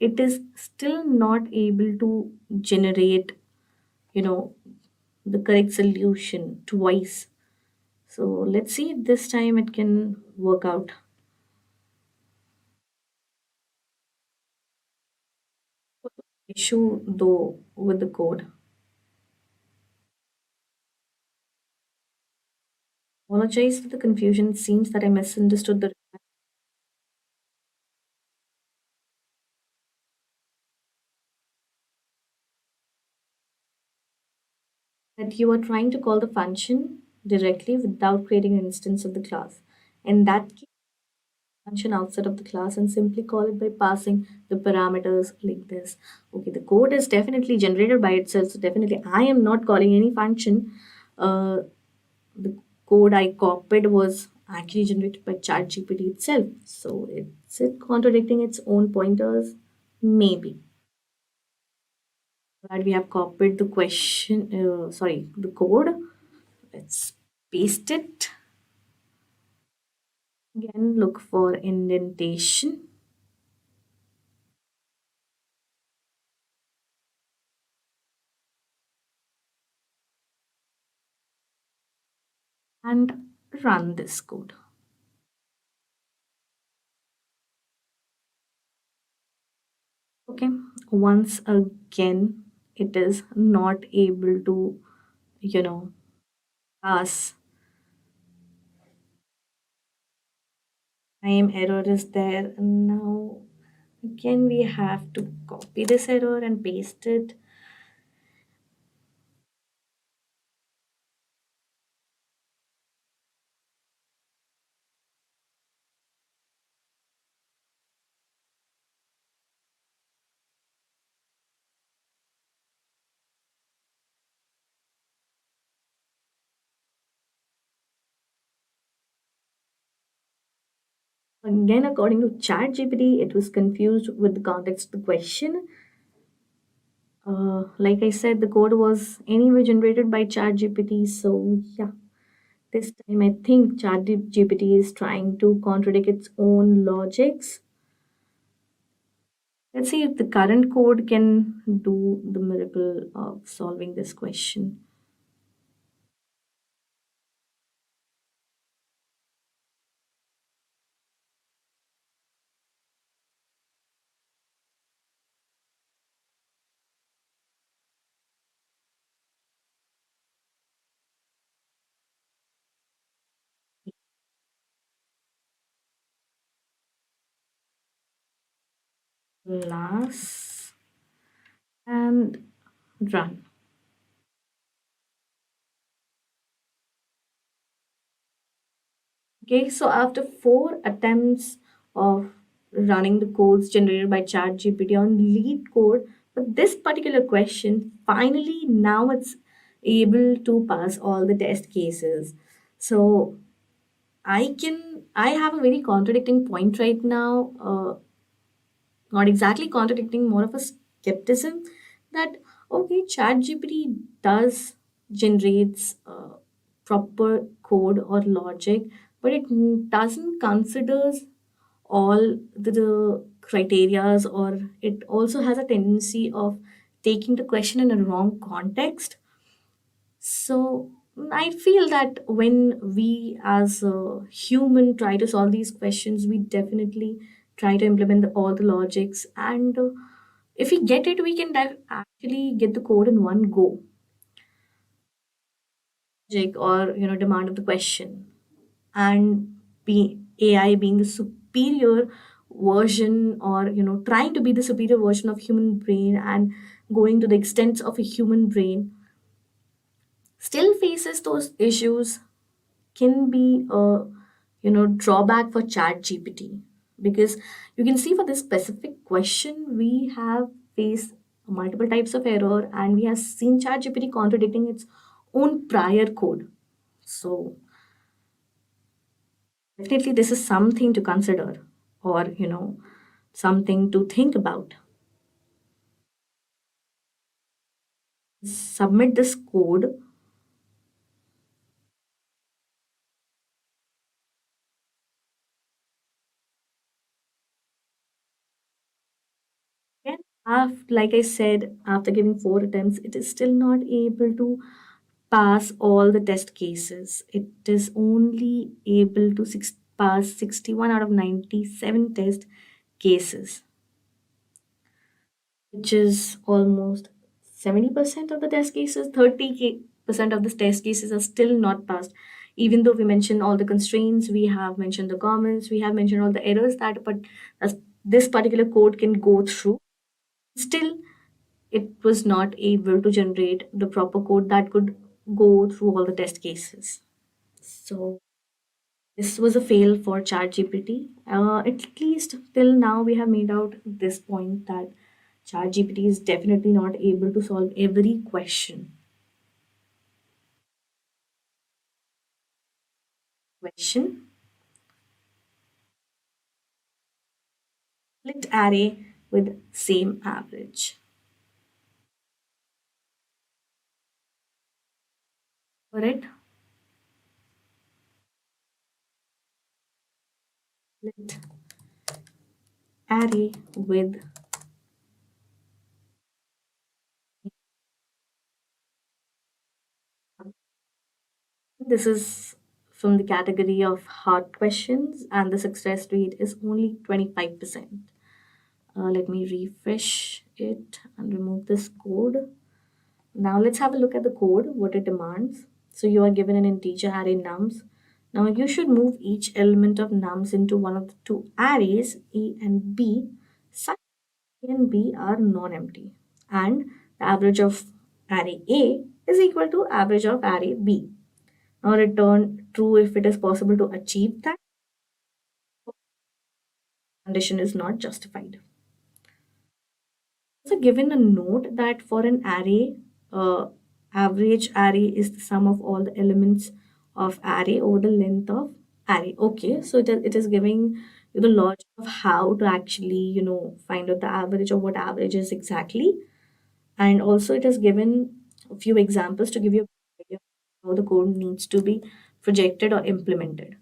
it is still not able to generate you know the correct solution twice. So let's see if this time it can work out. issue though with the code. Apologize for the confusion. It seems that I misunderstood the that you are trying to call the function directly without creating an instance of the class. In that case, function outside of the class and simply call it by passing the parameters like this. Okay, the code is definitely generated by itself. So definitely I am not calling any function. The code I copied was actually generated by ChatGPT itself. So it's it contradicting its own pointers? Maybe. But we have copied the the code. Let's paste it. Again, look for indentation and run this code. Okay, once again, it is not able to, you know, pass. Time error is there. Now, again, we have to copy this error and paste it. Again, according to ChatGPT, it was confused with the context of the question. Like I said, the code was anyway generated by ChatGPT. So yeah, this time I think ChatGPT is trying to contradict its own logics. Let's see if the current code can do the miracle of solving this question. Class and run. Okay, so after 4 attempts of running the codes generated by ChatGPT on LeetCode, but this particular question, finally now it's able to pass all the test cases. So I have a very contradicting point right now. Not exactly contradicting, more of a skepticism that okay, ChatGPT does generates proper code or logic, but it doesn't considers all the criterias, or it also has a tendency of taking the question in a wrong context. So I feel that when we as a human try to solve these questions, we definitely try to implement all the logics, and if we get it, we can actually get the code in one go. Logic or demand of the question, and be AI being the superior version, or trying to be the superior version of human brain and going to the extents of a human brain, still faces those issues, can be a drawback for chat gpt, because you can see for this specific question we have faced multiple types of error, and we have seen chat gpt contradicting its own prior code. So definitely this is something to consider, or something to think about. Submit this code. And like I said, after giving 4 attempts, it is still not able to pass all the test cases. It is only able to pass 61 out of 97 test cases. which is almost 70% of the test cases. 30% of the test cases are still not passed. Even though we mentioned all the constraints, we have mentioned the comments, we have mentioned all the errors that but this particular code can go through. Still, it was not able to generate the proper code that could go through all the test cases. So this was a fail for ChatGPT. At least till now, we have made out this point that ChatGPT is definitely not able to solve every question. Question: split array with same average. Correct? Split array with, this is from the category of hard questions, and the success rate is only 25%. Let me refresh it and remove this code. Now let's have a look at the code, what it demands. So you are given an integer array nums. Now you should move each element of nums into one of the two arrays, A and B, such that A and B are non-empty. And the average of array A is equal to average of array B. Now return true if it is possible to achieve that. Condition is not justified. Also given a note that for an array, average array is the sum of all the elements of array over the length of array. Okay, so it is giving you the logic of how to actually, find out the average of what average is exactly. And also it has given a few examples to give you an idea of how the code needs to be projected or implemented.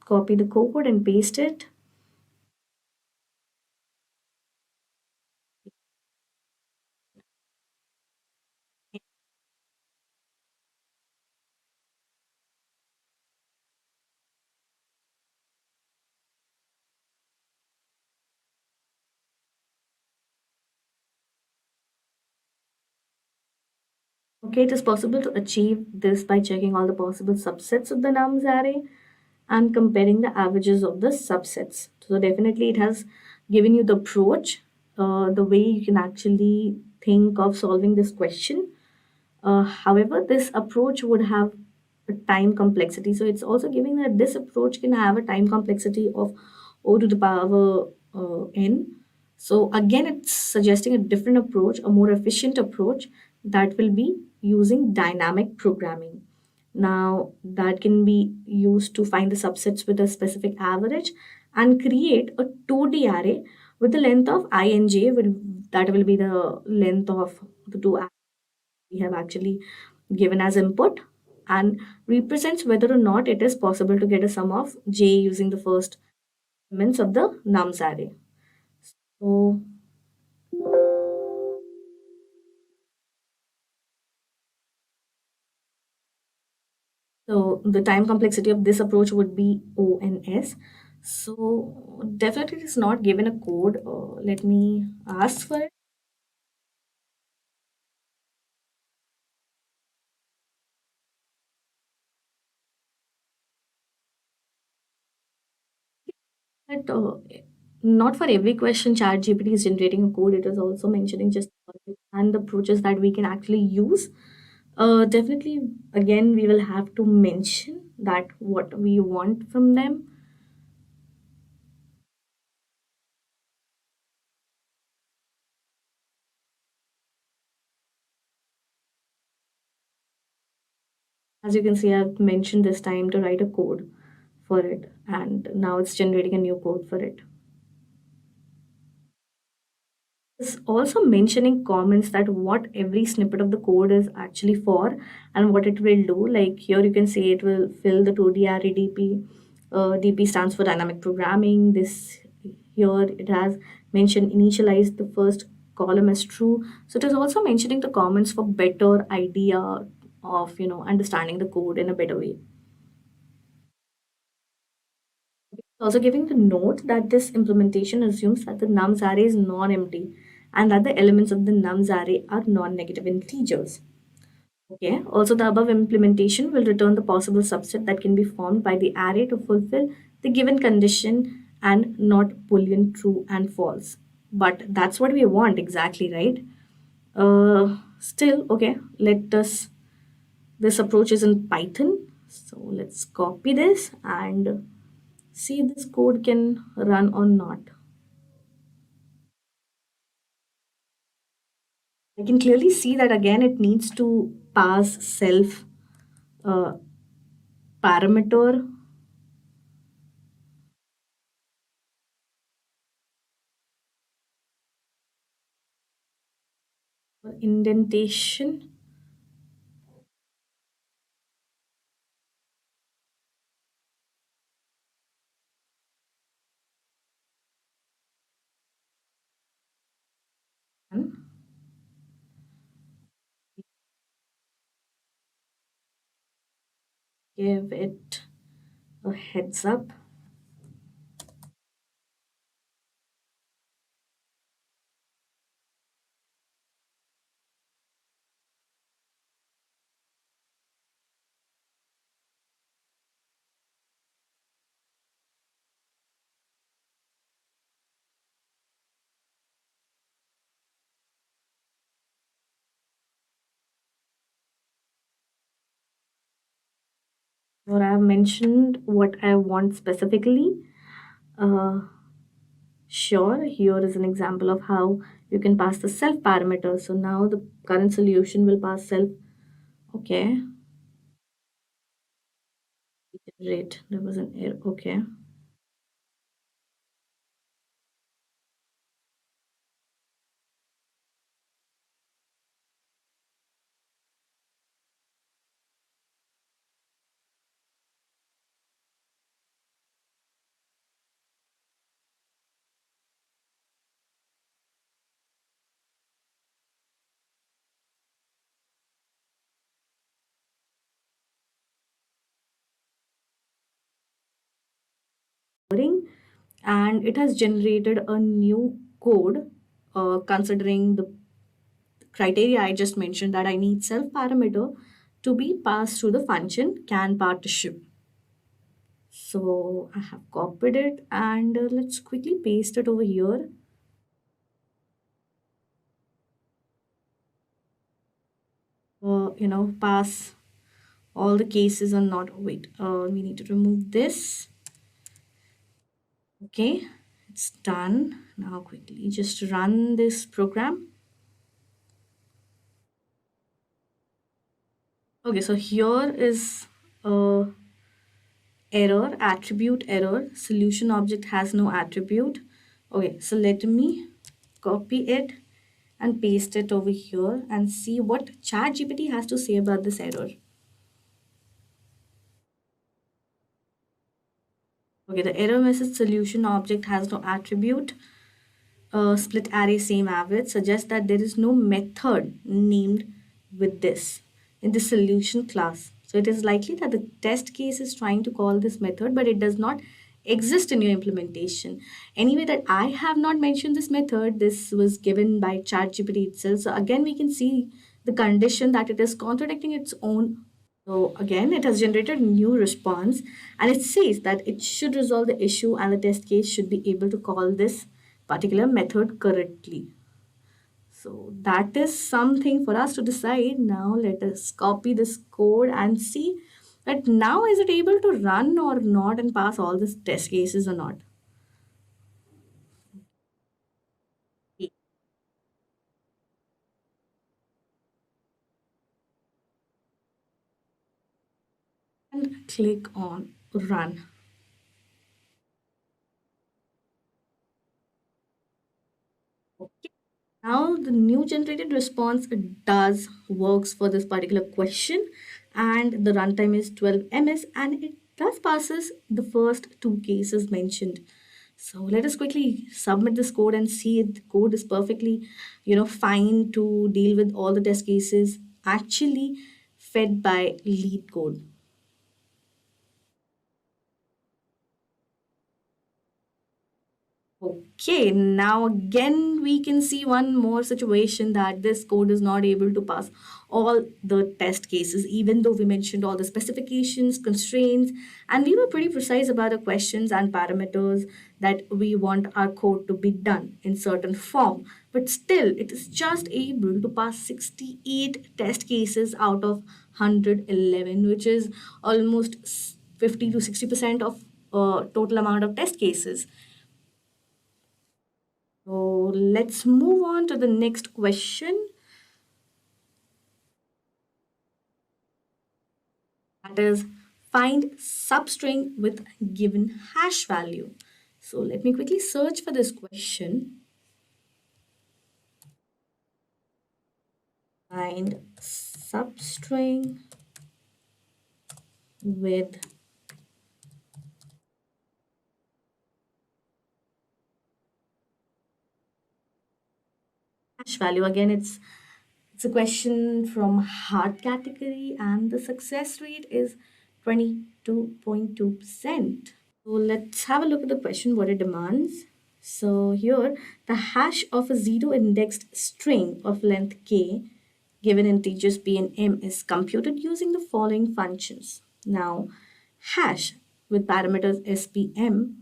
Copy the code and paste it. Okay, it is possible to achieve this by checking all the possible subsets of the nums array and comparing the averages of the subsets. So definitely it has given you the approach, the way you can actually think of solving this question. However, this approach would have a time complexity. So it's also giving that this approach can have a time complexity of O to the power n. So again, it's suggesting a different approach, a more efficient approach that will be using dynamic programming. Now, that can be used to find the subsets with a specific average and create a 2D array with the length of I and j, that will be the length of the two arrays we have actually given as input, and represents whether or not it is possible to get a sum of j using the first elements of the nums array. So So the time complexity of this approach would be O and S. So definitely it is not given a code. Let me ask for it. But not for every question ChatGPT is generating a code. It is also mentioning just and the approaches that we can actually use. Definitely, again, we will have to mention that what we want from them. As you can see, I've mentioned this time to write a code for it, and now it's generating a new code for it. It's also mentioning comments that what every snippet of the code is actually for and what it will do. Like here, you can see it will fill the 2D array DP. DP stands for dynamic programming. This here it has mentioned initialize the first column as true. So it is also mentioning the comments for better idea of understanding the code in a better way. Also giving the note that this implementation assumes that the nums array is non-empty and that the elements of the nums array are non-negative integers. Okay. Also, the above implementation will return the possible subset that can be formed by the array to fulfill the given condition and not Boolean true and false. But that's what we want exactly, right? Still, okay, let us, this approach is in Python. So let's copy this and see if this code can run or not. I can clearly see that again it needs to pass self uh, parameter or indentation. Give it a heads up. Or I have mentioned what I want specifically. Uh, sure, here is an example of how you can pass the self parameter. So now the current solution will pass self. Okay, generate. There was an error. Okay. And it has generated a new code considering the criteria I just mentioned that I need self parameter to be passed through the function can partnership. So I have copied it and let's quickly paste it over here. Pass all the cases or not. Wait, we need to remove this. Okay, it's done. Now quickly just run this program. Okay, so here is error, attribute error, solution object has no attribute. Okay, so let me copy it and paste it over here and see what ChatGPT has to say about this error. Okay, the error message solution object has no attribute. Split array same average suggests that there is no method named with this in the solution class. So it is likely that the test case is trying to call this method, but it does not exist in your implementation. Anyway, that I have not mentioned this method, this was given by ChatGPT itself. So again, we can see the condition that it is contradicting its own. So again, it has generated a new response and it says that it should resolve the issue and the test case should be able to call this particular method correctly. So that is something for us to decide. Now let us copy this code and see that now is it able to run or not and pass all these test cases or not. And click on run. Okay. Now the new generated response does works for this particular question and the runtime is 12 ms and it thus passes the first two cases mentioned. So let us quickly submit this code and see if the code is perfectly, fine to deal with all the test cases actually fed by LeetCode. Okay, now again we can see one more situation that this code is not able to pass all the test cases, even though we mentioned all the specifications, constraints, and we were pretty precise about the questions and parameters that we want our code to be done in certain form. But still, it is just able to pass 68 test cases out of 111, which is almost 50 to 60% of total amount of test cases. So let's move on to the next question. That is, find substring with given hash value. So let me quickly search for this question. Find substring with hash value. Again, it's a question from hard category and the success rate is 22.2%. So let's have a look at the question, what it demands. So here, the hash of a zero-indexed string of length k given integers p and m is computed using the following functions. Now, hash with parameters spm,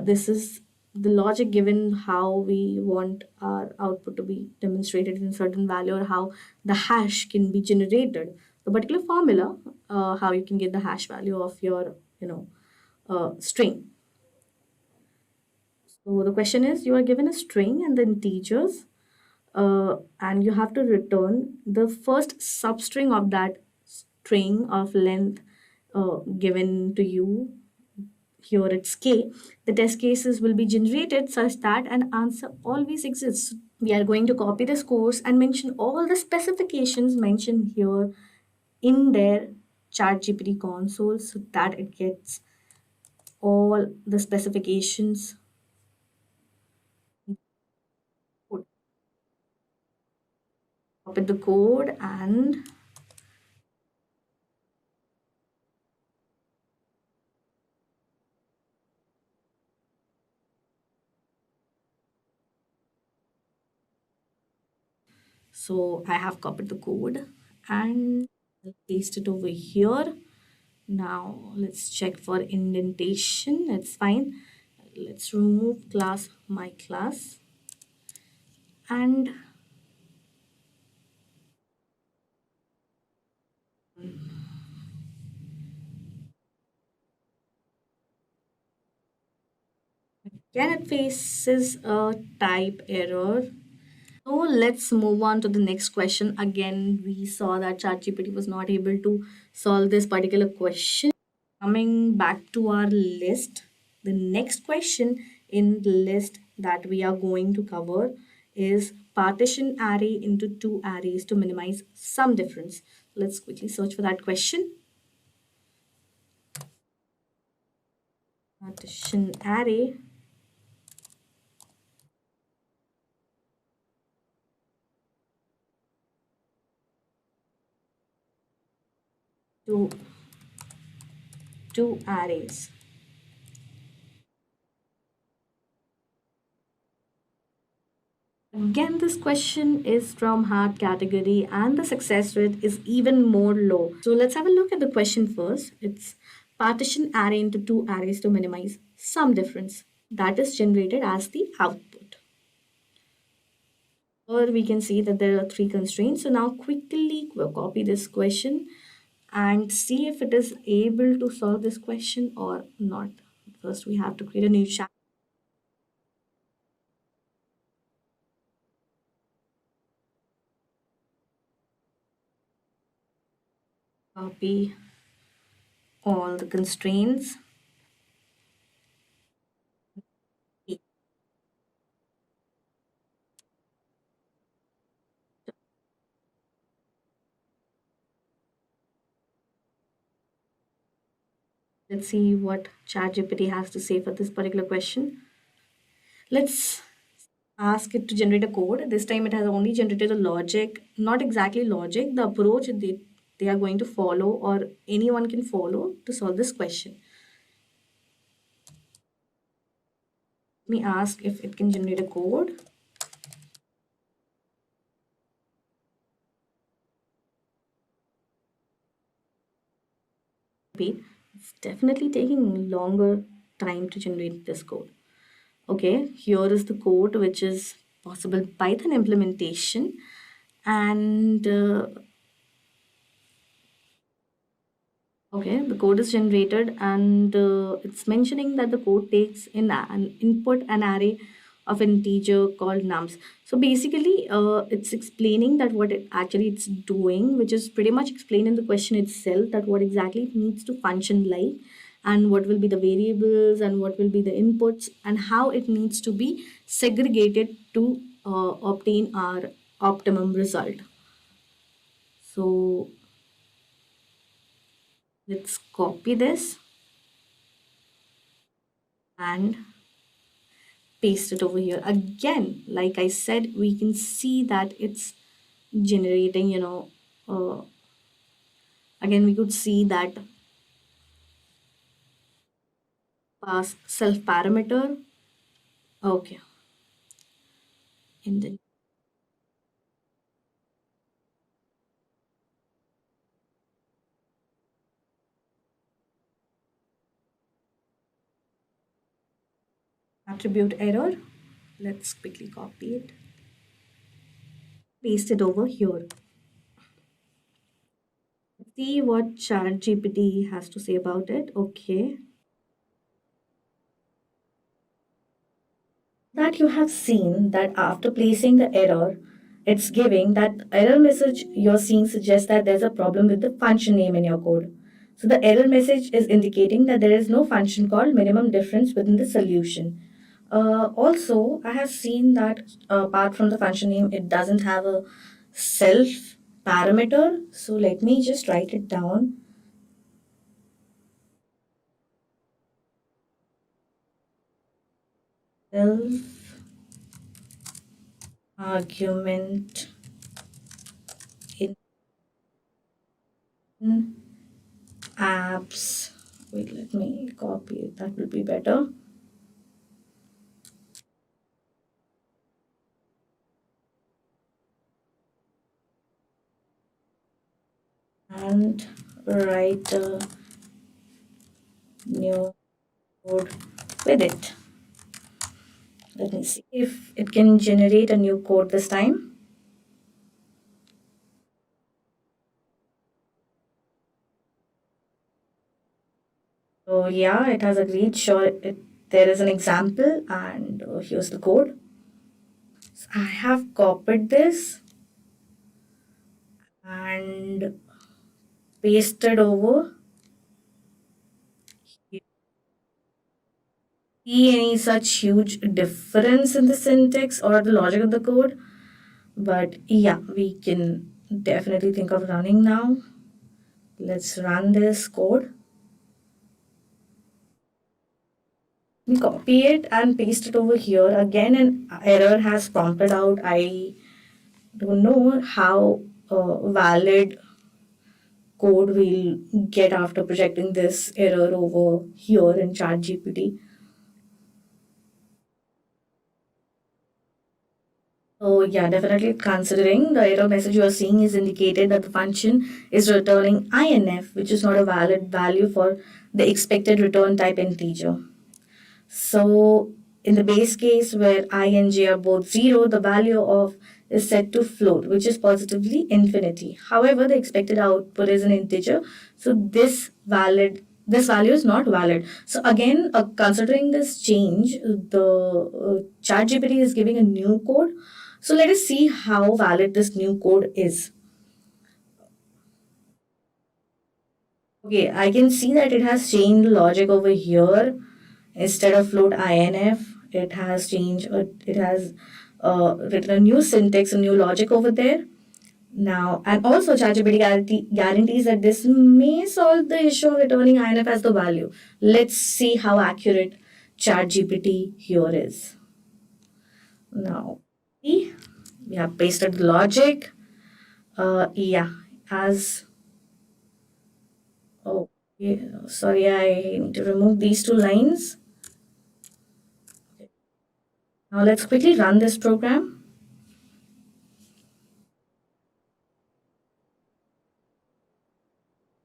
this is the logic given how we want our output to be demonstrated in a certain value or how the hash can be generated. The particular formula, how you can get the hash value of your, string. So the question is, you are given a string and the integers, and you have to return the first substring of that string of length given to you. Here it's k. The test cases will be generated such that an answer always exists. We are going to copy this course and mention all the specifications mentioned here in their ChatGPT console so that it gets all the specifications. Copy the code and so I have copied the code and paste it over here. Now let's check for indentation. It's fine. Let's remove class my class and again it faces a type error. So let's move on to the next question. Again, we saw that ChatGPT was not able to solve this particular question. Coming back to our list, the next question in the list that we are going to cover is partition array into two arrays to minimize some difference. Let's quickly search for that question. Partition array to two arrays. Again, this question is from hard category and the success rate is even more low. So let's have a look at the question first. It's partition array into two arrays to minimize some difference that is generated as the output. Or we can see that there are three constraints. So now quickly copy this question and see if it is able to solve this question or not. First, we have to create a new chat. Copy all the constraints. Let's see what ChatGPT has to say for this particular question. Let's ask it to generate a code. This time it has only generated a logic, not exactly logic, the approach they are going to follow or anyone can follow to solve this question. Let me ask if it can generate a code. It's definitely taking longer time to generate this code. Okay, here is the code which is possible Python implementation, and okay, the code is generated, and it's mentioning that the code takes in an input an array of integer called nums. So basically, it's explaining that what it actually it's doing, which is pretty much explained in the question itself, that what exactly it needs to function like, and what will be the variables, and what will be the inputs, and how it needs to be segregated to obtain our optimum result. So let's copy this and paste it over here. Again, like I said, we can see that it's generating, again, we could see that pass self parameter. Okay, in the attribute error, let's quickly copy it, paste it over here. See what ChatGPT has to say about it. Okay. That you have seen that after placing the error, it's giving that error message you're seeing suggests that there's a problem with the function name in your code. So the error message is indicating that there is no function called minimum difference within the solution. Also, I have seen that apart from the function name, it doesn't have a self parameter. So let me just write it down. Self argument in apps. Wait, let me copy it. That will be better. And write a new code with it. Let me see if it can generate a new code this time. So yeah, it has agreed. Sure, there is an example, and here's the code. So I have copied this and pasted over. See any such huge difference in the syntax or the logic of the code? But yeah, we can definitely think of running now. Let's run this code. We copy it and paste it over here. Again, an error has prompted out. I don't know how valid code we'll get after projecting this error over here in ChatGPT. So yeah, definitely considering the error message you are seeing is indicated that the function is returning INF, which is not a valid value for the expected return type integer. So in the base case where I and j are both 0, the value of is set to float, which is positively infinity. However, the expected output is an integer, so this value is not valid. So again, considering this change, the ChatGPT is giving a new code. So let us see how valid this new code is. Okay, I can see that it has changed the logic over here. Instead of float INF, it has changed, it has written a new syntax, a new logic over there. Now, and also ChatGPT guarantees that this may solve the issue of returning INF as the value. Let's see how accurate ChatGPT here is. Now, we have pasted the logic. Yeah, as oh, yeah, sorry, I need to remove these two lines. Now let's quickly run this program.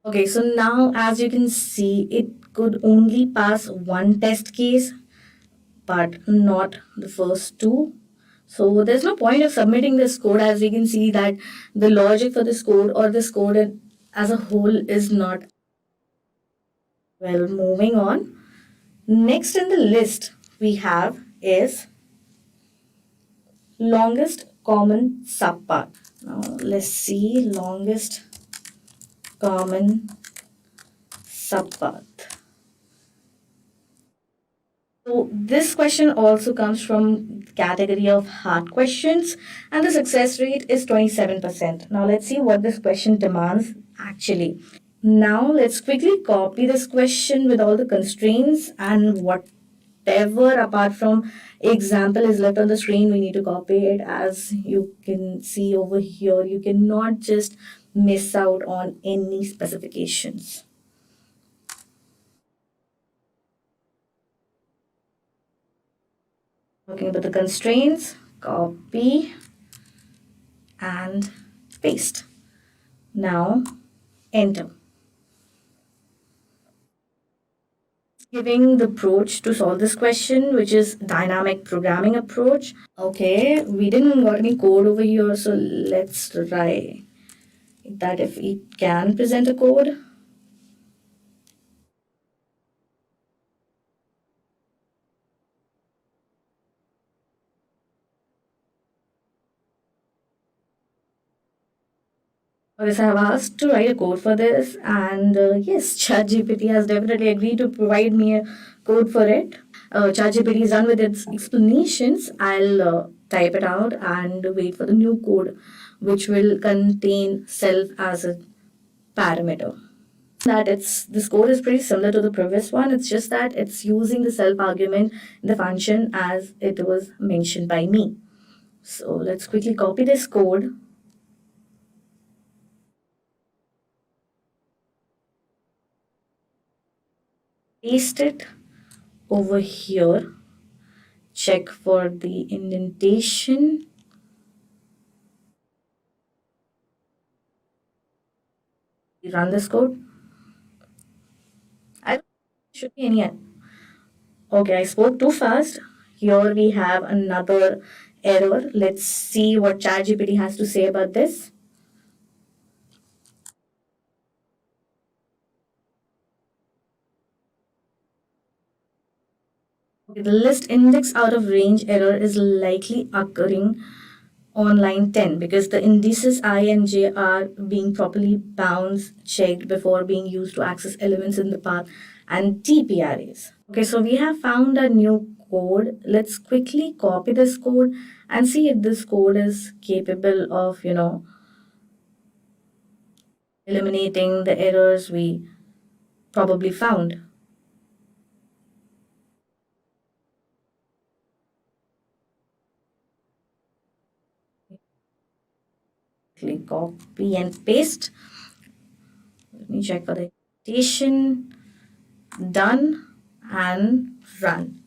Okay, so now as you can see, it could only pass one test case, but not the first two. So there's no point of submitting this code, as we can see that the logic for this code or this code as a whole is not. Well, moving on. Next in the list we have is longest common subpath. Now let's see longest common subpath. So this question also comes from category of hard questions and the success rate is 27%. Now let's see what this question demands actually. Now let's quickly copy this question with all the constraints and whatever apart from example is left on the screen, we need to copy it. As you can see over here, you cannot just miss out on any specifications. Talking about the constraints, copy and paste. Now enter. Giving the approach to solve this question, which is dynamic programming approach. Okay, we didn't got any code over here, so let's try that if it can present a code. Okay, so I have asked to write a code for this, and yes, ChatGPT has definitely agreed to provide me a code for it. ChatGPT is done with its explanations. I'll type it out and wait for the new code, which will contain self as a parameter. That this code is pretty similar to the previous one. It's just that it's using the self argument in the function as it was mentioned by me. So let's quickly copy this code. Paste it over here. Check for the indentation. Run this code. I don't think there should be any. Okay, I spoke too fast. Here we have another error. Let's see what ChatGPT has to say about this. Okay, the list index out of range error is likely occurring on line 10 because the indices I and j are being properly bounds checked before being used to access elements in the path and TP arrays. Okay, so we have found a new code. Let's quickly copy this code and see if this code is capable of, eliminating the errors we probably found. Click copy and paste. Let me check for the indentation. Done and run.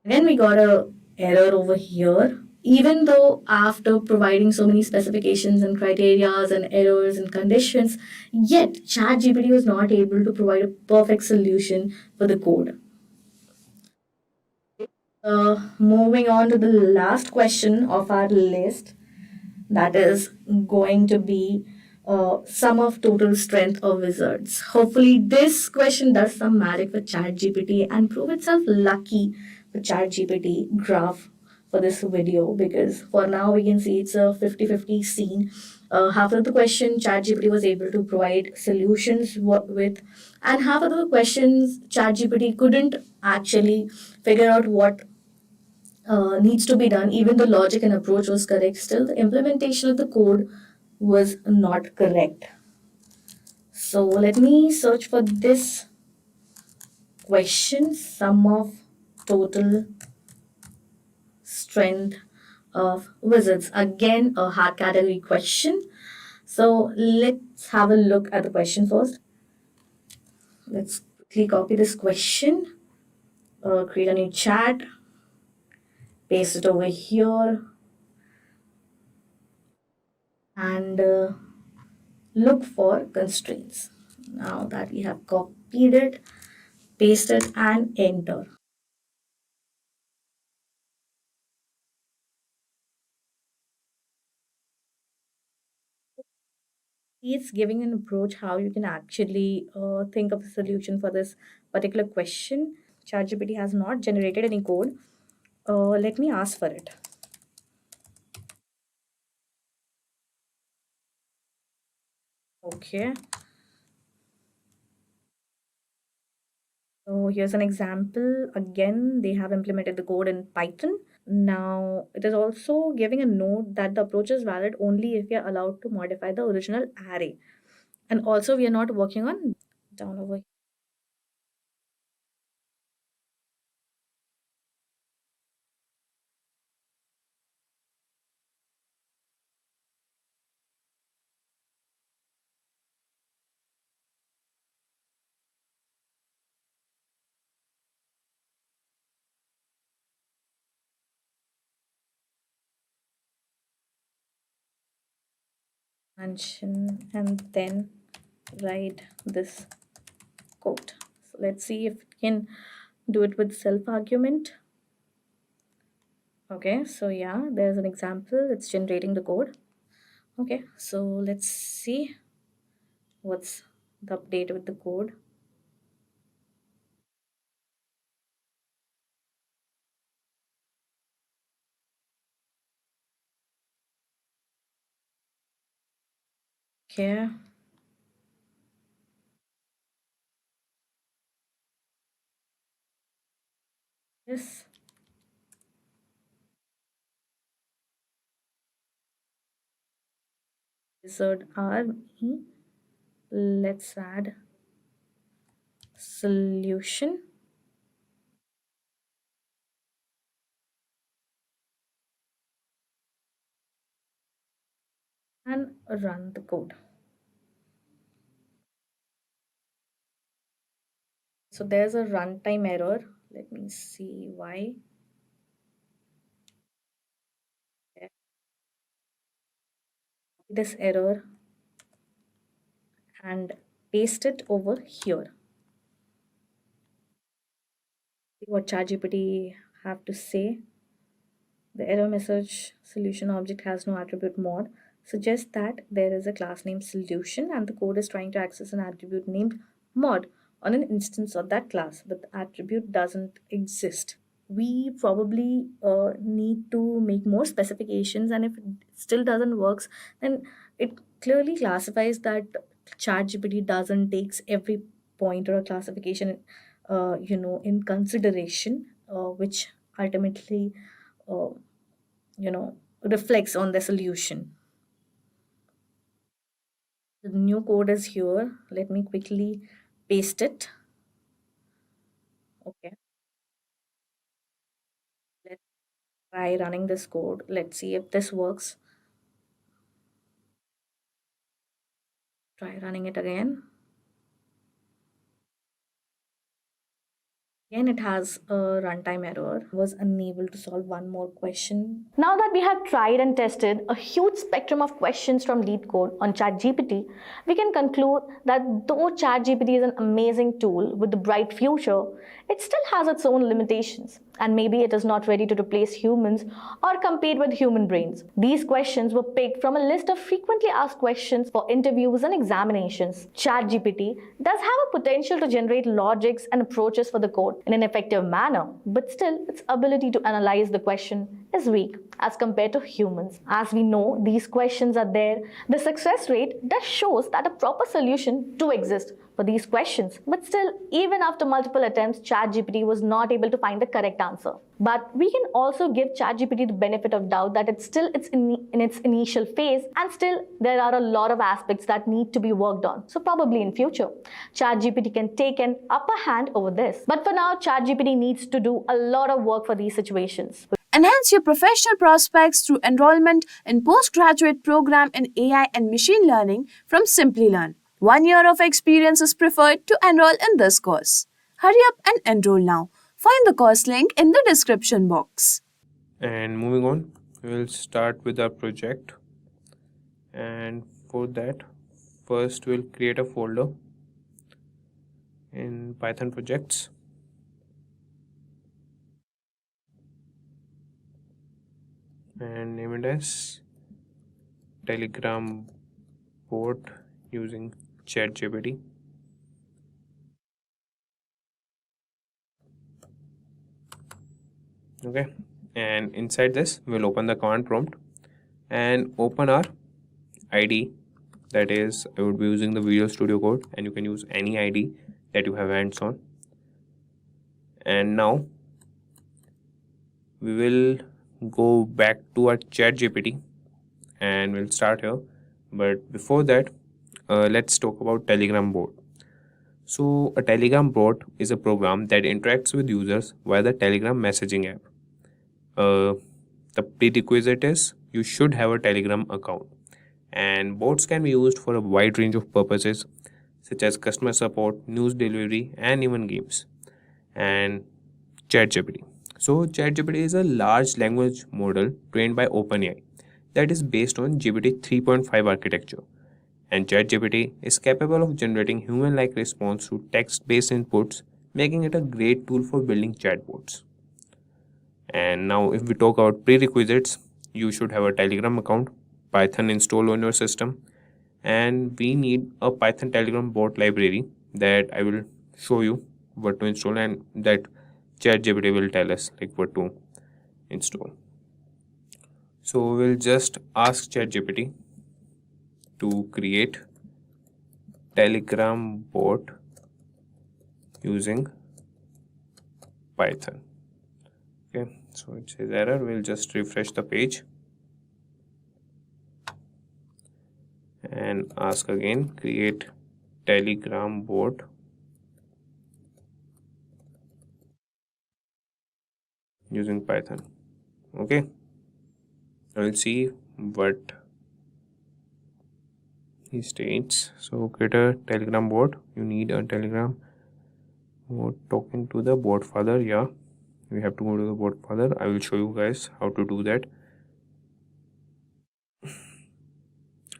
Then we got a error over here. Even though after providing so many specifications and criterias and errors and conditions, yet ChatGPT was not able to provide a perfect solution for the code. Moving on to the last question of our list, that is going to be sum of total strength of wizards. Hopefully, this question does some magic for ChatGPT and prove itself lucky for ChatGPT graph for this video, because for now we can see it's a 50-50 scene. Half of the question ChatGPT was able to provide solutions with, and half of the questions ChatGPT couldn't actually figure out what needs to be done. Even the logic and approach was correct, still the implementation of the code was not correct. So let me search for this question, sum of total strength of wizards. Again, a hard category question. So let's have a look at the question first. Let's Quickly copy this question, create a new chat, paste it over here, and look for constraints. Now that we have copied it, paste it, and enter. It's giving an approach how you can actually think of a solution for this particular question. ChatGPT has not generated any code. Let me ask for it. Okay. So here's an example. Again, they have implemented the code in Python. Now, it is also giving a note that the approach is valid only if we are allowed to modify the original array. And also, we are not working on down over mention and then write this code. So let's see if we can do it with self argument. Okay, so yeah, there's an example. It's generating the code. Okay, so let's see what's the update with the code. Okay. Yes. Wizard army. Let's add solution. And run the code. So there's a runtime error. Let me see why. This error and paste it over here. See what ChatGPT have to say. The error message solution object has no attribute mod suggests that there is a class named solution and the code is trying to access an attribute named mod on an instance of that class, but the attribute doesn't exist. We probably need to make more specifications, and if it still doesn't works, then it clearly classifies that ChatGPT doesn't takes every pointer or classification in consideration, which ultimately uh, reflects on the solution. The new code is here. Let me quickly paste it. Okay, let's try running this code. Let's see if this works. Try running it again. Again, it has a runtime error. Was unable to solve one more question. Now that we have tried and tested a huge spectrum of questions from LeetCode on ChatGPT, we can conclude that though ChatGPT is an amazing tool with a bright future, it still has its own limitations, and maybe it is not ready to replace humans or compete with human brains. These questions were picked from a list of frequently asked questions for interviews and examinations. ChatGPT does have a potential to generate logics and approaches for the code in an effective manner, but still its ability to analyze the question is weak as compared to humans. As we know, these questions are there. The success rate does shows that a proper solution do exist for these questions. But still, even after multiple attempts, ChatGPT was not able to find the correct answer. But we can also give ChatGPT the benefit of doubt that it's still in its initial phase, and still there are a lot of aspects that need to be worked on. So probably in future, ChatGPT can take an upper hand over this. But for now, ChatGPT needs to do a lot of work for these situations. Enhance your professional prospects through enrollment in postgraduate program in AI and machine learning from Simplilearn. 1 year of experience is preferred to enroll in this course. Hurry up and enroll now. Find the course link in the description box. And moving on, we'll start with our project. And for that, first we'll create a folder in Python projects. And name it as Telegram bot using ChatGPT. Okay, and inside this we'll open the command prompt and open our ID. That is, I would be using the Visual Studio Code, and you can use any ID that you have hands on. And now we will go back to our ChatGPT and we'll start here. But before that, let's talk about Telegram bot. So a Telegram bot is a program that interacts with users via the Telegram messaging app. The prerequisite is you should have a Telegram account, and bots can be used for a wide range of purposes such as customer support, news delivery, and even games. And ChatGPT. So ChatGPT is a large language model trained by OpenAI that is based on GPT 3.5 architecture. And ChatGPT is capable of generating human-like response to text-based inputs, making it a great tool for building chatbots. And now if we talk about prerequisites, you should have a Telegram account, Python installed on your system, and we need a Python Telegram bot library that I will show you what to install, and that ChatGPT will tell us like what to install. So we'll just ask ChatGPT to create Telegram bot using Python. Okay, so it says error. We'll just refresh the page and ask again, create Telegram bot using Python. Okay, I will see what he states. So create a Telegram bot. You need a Telegram bot talking to the bot father. Yeah, we have to go to the bot father. I will show you guys how to do that.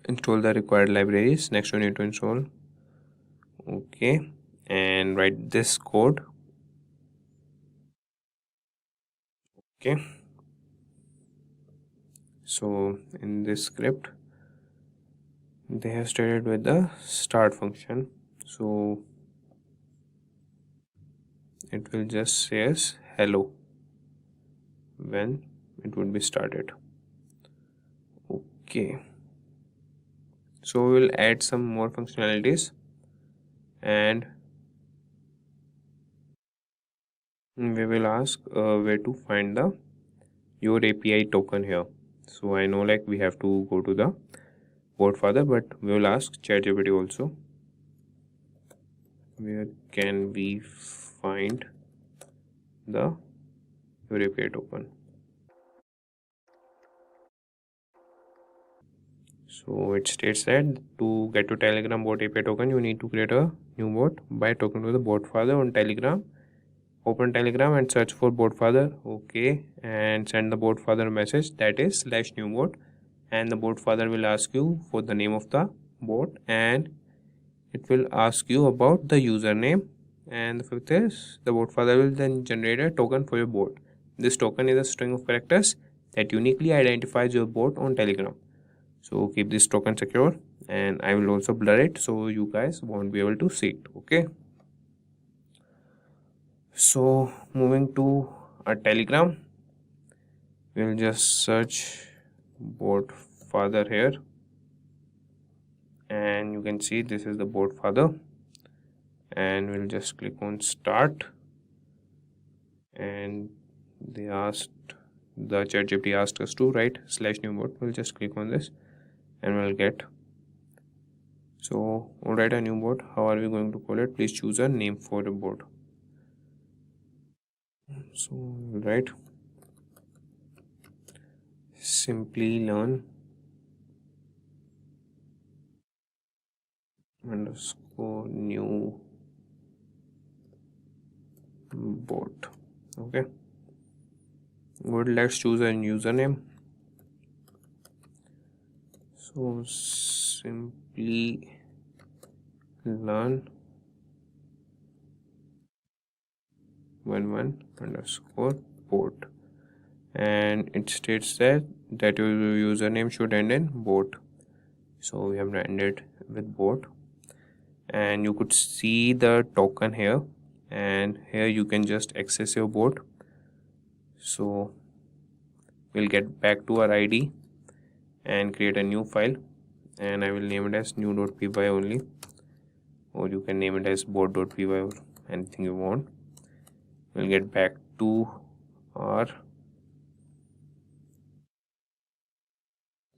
Install the required libraries. Next we need to install. Okay, and write this code. Okay, so in this script they have started with the start function, so it will just say as hello when it would be started. Okay, so we'll add some more functionalities, and we will ask where to find the your API token here. So I know like we have to go to the bot father, but we will ask ChatGPT also, where can we find the your API token. So it states that to get to Telegram bot API token, you need to create a new bot by talking to the bot father on Telegram. Open Telegram and search for bot father. Okay, and send the bot father message, that is /new bot, and the bot father will ask you for the name of the bot, and it will ask you about the username, and the fifth is the bot father will then generate a token for your bot. This token is a string of characters that uniquely identifies your bot on Telegram. So keep this token secure, and I will also blur it so you guys won't be able to see it. Okay, so moving to a Telegram, we'll just search bot father here, and you can see this is the bot father, and we'll just click on start, and they asked, the ChatGPT asked us to write /new bot. We'll just click on this and we'll get, so we'll write a new bot. How are we going to call it? Please choose a name for the bot. So we'll write Simplilearn underscore new bot. Okay, good. Let's choose a username. So simply learn 11 underscore bot, and it states that your username should end in bot. So we have ended with bot, and you could see the token here, and here you can just access your bot. So we'll get back to our ID and create a new file, and I will name it as new.py only, or you can name it as bot.py or anything you want. We'll get back to our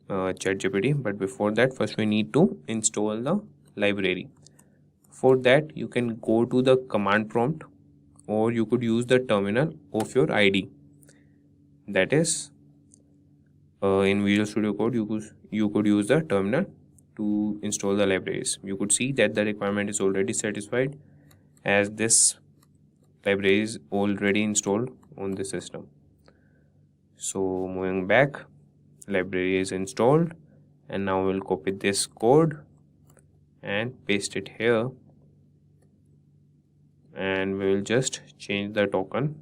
ChatGPT, but before that, first we need to install the library. For that, you can go to the command prompt, or you could use the terminal of your ID. That is, in Visual Studio Code, you could use the terminal to install the libraries. You could see that the requirement is already satisfied, as this library is already installed on the system. So moving back, library is installed, and now we'll copy this code and paste it here, and we will just change the token.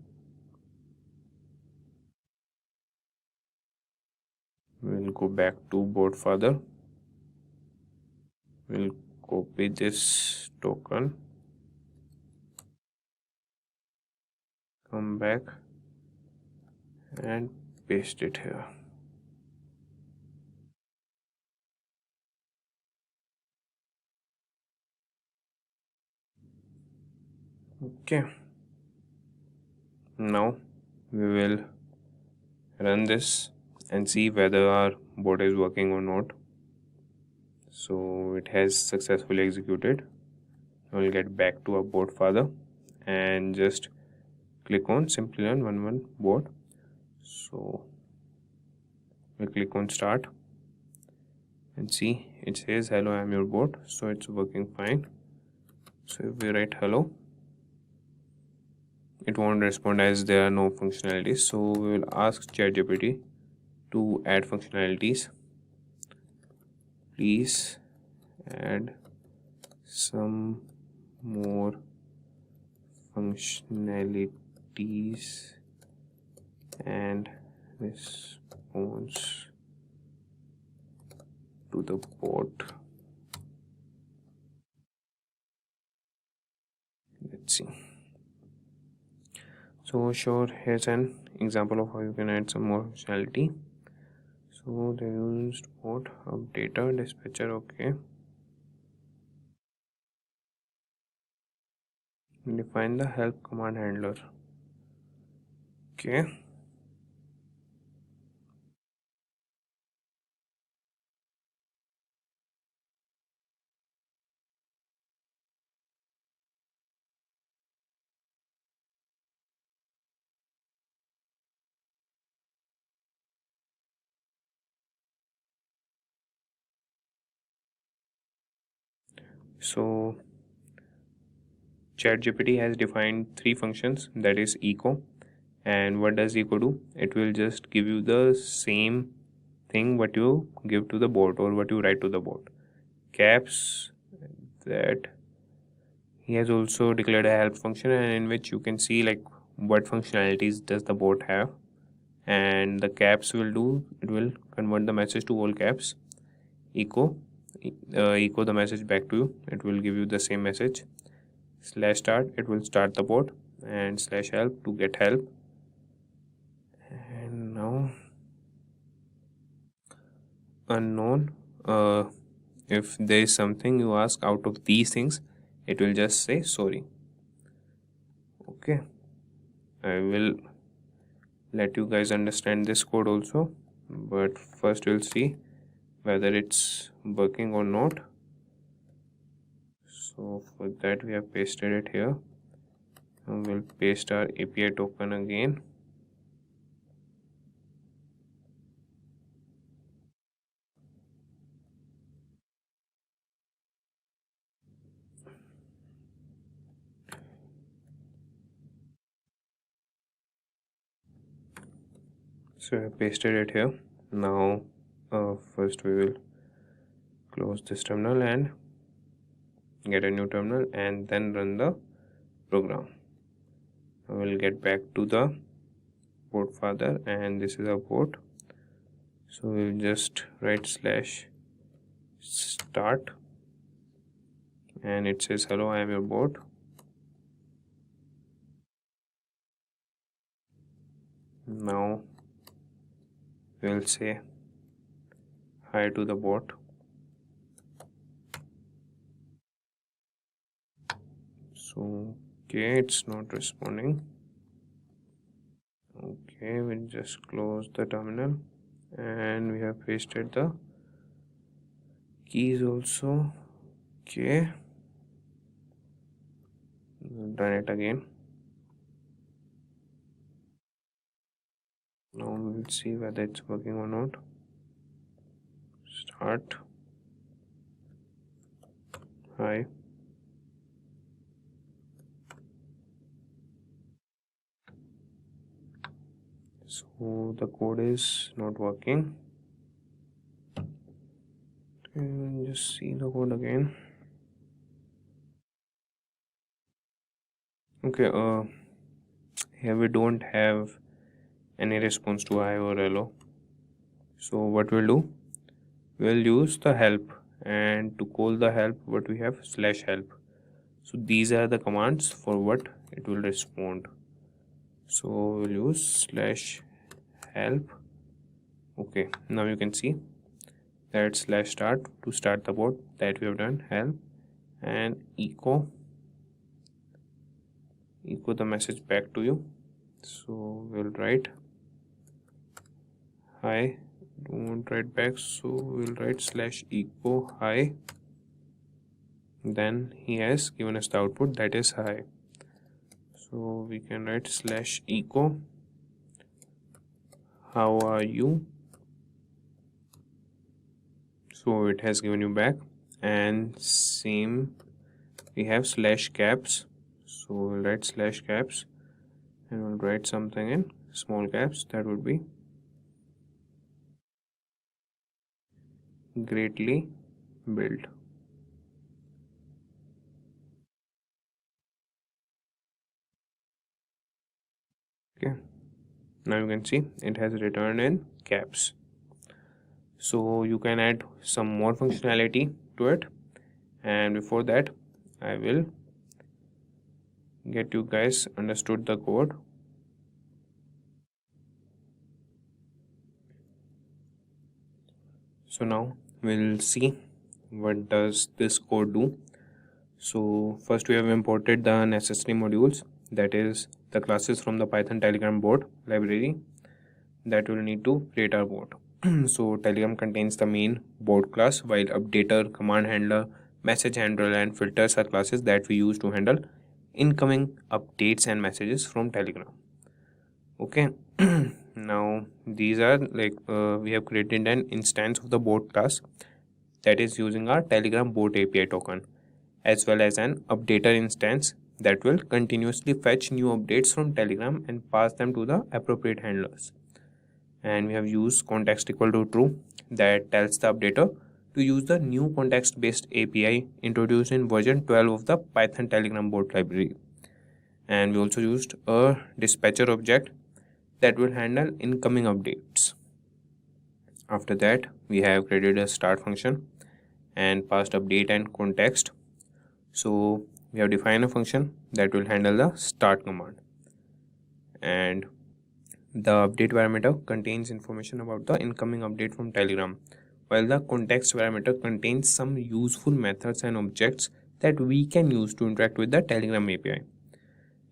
We'll go back to board further. We'll copy this token, come back and paste it here. Okay, now we will run this and see whether our bot is working or not. So it has successfully executed. We'll get back to our bot further and just click on Simplilearn 11 bot. So we click on start and see it says hello, I am your bot. So it's working fine. So if we write hello, it won't respond as there are no functionalities. So we will ask ChatGPT to add functionalities. Please add some more functionalities and response to the bot. Let's see. So sure, here's an example of how you can add some more functionality. So they used bot updater dispatcher. Okay, define the help command handler. Okay, so ChatGPT has defined three functions, that is echo. And what does echo do? It will just give you the same thing what you give to the bot or what you write to the bot. Caps, that he has also declared a help function, and in which you can see like what functionalities does the bot have, and the caps will do, it will convert the message to all caps. Echo the message back to you, it will give you the same message. Slash start, it will start the bot, and slash help to get help. And now unknown, if there is something you ask out of these things, it will just say sorry. Okay, I will let you guys understand this code also, but first we'll see whether it's working or not. So for that we have pasted it here, and we'll paste our API token again. So I pasted it here. Now first we will close this terminal and get a new terminal and then run the program. I will get back to the port further, and this is our port. So we'll just write /start and it says hello, I am your bot. Now we'll say hi to the bot. So okay, it's not responding. Okay, we'll just close the terminal and we have pasted the keys also. Okay, we'll run it again. Now we'll see whether it's working or not. Start. Hi. So the code is not working. And just see the code again. Okay, here we don't have any response to hi or hello. So what we'll do, we'll use the help, and to call the help what we have /help. So these are the commands for what it will respond. So we'll use /help. Okay, now you can see that /start to start the bot that we have done, help, and echo the message back to you. So we'll write hi, don't write back, so we'll write /echo hi. Then he has given us the output that is hi. So we can write /echo how are you. So it has given you back. And same we have /caps. So we'll write /caps and we'll write something in small caps, that would be greatly built. Okay, now you can see it has returned in caps. So you can add some more functionality to it, and before that I will get you guys understood the code. So now we'll see what does this code do. So first we have imported the necessary modules, that is the classes from the Python Telegram bot library that will need to create our bot. So Telegram contains the main bot class, while updater, command handler, message handler and filters are classes that we use to handle incoming updates and messages from Telegram. Okay, now these are we have created an instance of the bot class that is using our Telegram bot API token, as well as an updater instance that will continuously fetch new updates from Telegram and pass them to the appropriate handlers. And we have used context equal to true that tells the updater to use the new context based API introduced in version 12 of the Python Telegram bot library. And we also used a dispatcher object that will handle incoming updates. After that, we have created a start function and passed update and context. So we have defined a function that will handle the start command, and the update parameter contains information about the incoming update from Telegram, while the context parameter contains some useful methods and objects that we can use to interact with the Telegram API.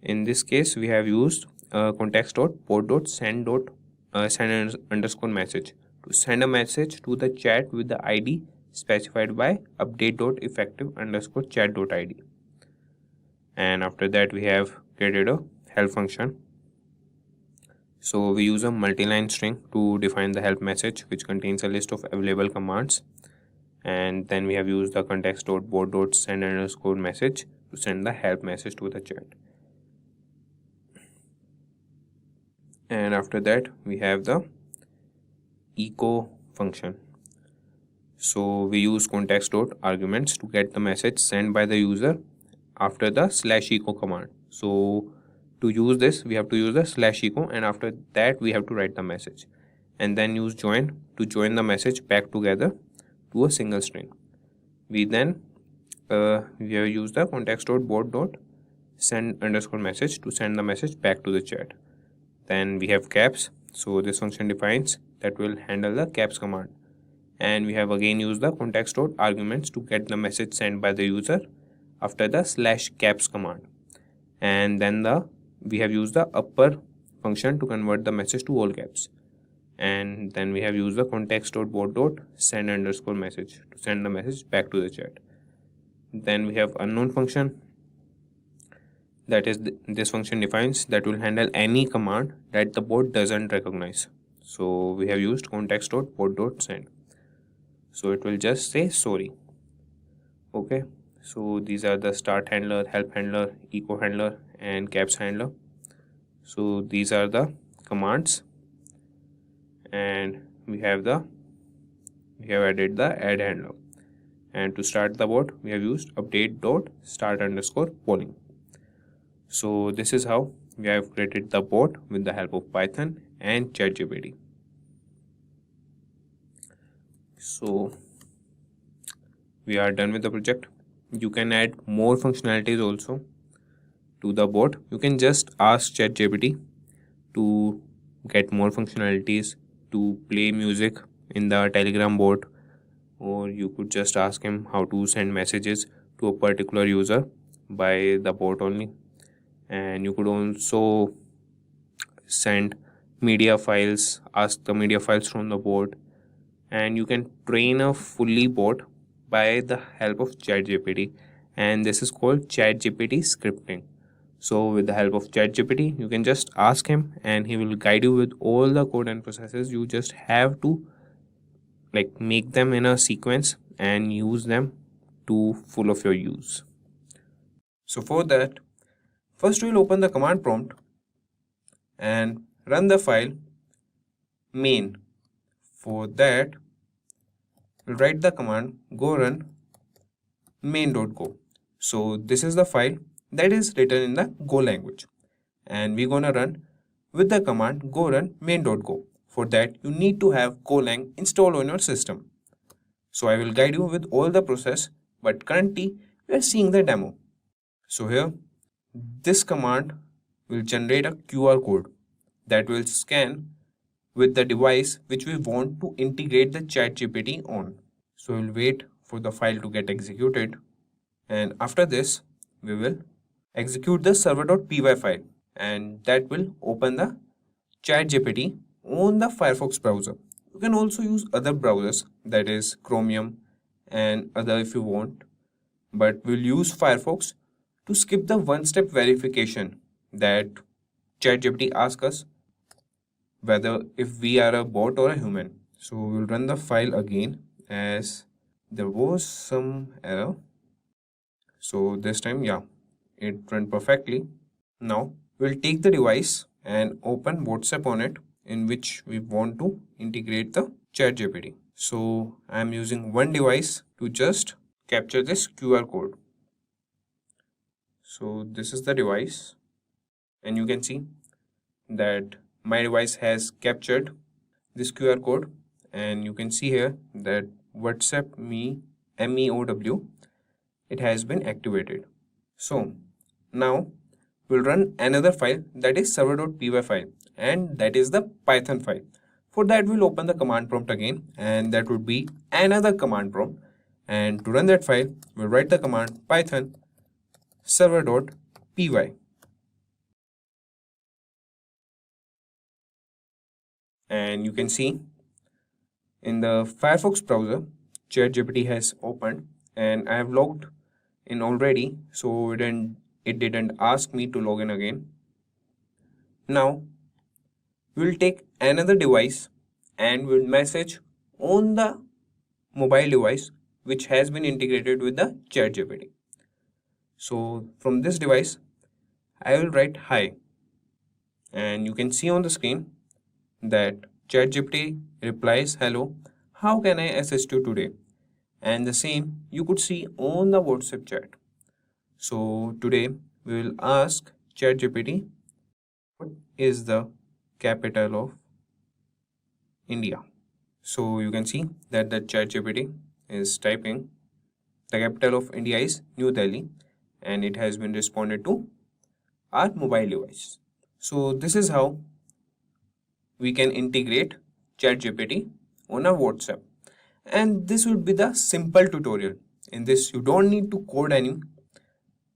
In this case, we have used context.port.send_message to send a message to the chat with the ID specified by update.effective_chat.id. And after that, we have created a help function. So we use a multi-line string to define the help message, which contains a list of available commands. And then we have used the context.bot.send_message to send the help message to the chat. And after that, we have the echo function. So we use context dot arguments to get the message sent by the user after the /echo command. So to use this, we have to use the /echo, and after that we have to write the message, and then use join to join the message back together to a single string. We then we have used the context dot bot dot send underscore message to send the message back to the chat. Then we have caps. So this function defines that will handle the caps command, and we have again used the context dot arguments to get the message sent by the user after the /caps command, and then we have used the upper function to convert the message to all caps, and then we have used the context dot bot dot send underscore message to send the message back to the chat. Then we have unknown function, that is this function defines that will handle any command that the bot doesn't recognize. So we have used context dot bot dot send, so it will just say sorry. Okay, so these are the start handler, help handler, echo handler, and caps handler. So these are the commands, and we have added the add handler, and to start the bot we have used update dot start underscore polling. So this is how we have created the bot with the help of Python and ChatGPT. So we are done with the project. You can add more functionalities also to the bot. You can just ask ChatGPT to get more functionalities, to play music in the Telegram bot, or you could just ask him how to send messages to a particular user by the bot only. And you could also send media files, ask the media files from the bot, and you can train a fully bot by the help of ChatGPT, and this is called ChatGPT scripting. So with the help of ChatGPT, you can just ask him and he will guide you with all the code and processes. You just have to make them in a sequence and use them to full of your use. So for that, first we'll open the command prompt and run the file main. For that, we'll write the command go run main.go. So this is the file that is written in the Go language, and we're gonna run with the command go run main.go. For that, you need to have Golang installed on your system. So I will guide you with all the process, but currently we are seeing the demo. So here, this command will generate a QR code that will scan with the device which we want to integrate the ChatGPT on. So we'll wait for the file to get executed, and after this we will execute the server.py file, and that will open the ChatGPT on the Firefox browser. You can also use other browsers, that is Chromium and other if you want, but we'll use Firefox to skip the one-step verification that ChatGPT asks us whether if we are a bot or a human. So we'll run the file again, as there was some error. So this time, yeah, it ran perfectly. Now we'll take the device and open WhatsApp on it, in which we want to integrate the ChatGPT. So I'm using one device to just capture this QR code. So this is the device, and you can see that my device has captured this QR code, and you can see here that WhatsApp me MEOW, it has been activated. So now we'll run another file, that is server.py file, and that is the Python file. For that, we'll open the command prompt again, and that would be another command prompt. And to run that file, we'll write the command python server.py. And you can see in the Firefox browser, ChatGPT has opened, and I have logged in already, so it didn't ask me to log in again. Now we'll take another device and we'll message on the mobile device which has been integrated with the ChatGPT. So from this device, I will write hi, and you can see on the screen that ChatGPT replies, "Hello, how can I assist you today?" And the same you could see on the WhatsApp chat. So today we will ask ChatGPT, what is the capital of India? So you can see that the ChatGPT is typing the capital of India is New Delhi, and it has been responded to our mobile device. So this is how we can integrate ChatGPT on our WhatsApp. And this would be the simple tutorial. In this, you don't need to code any.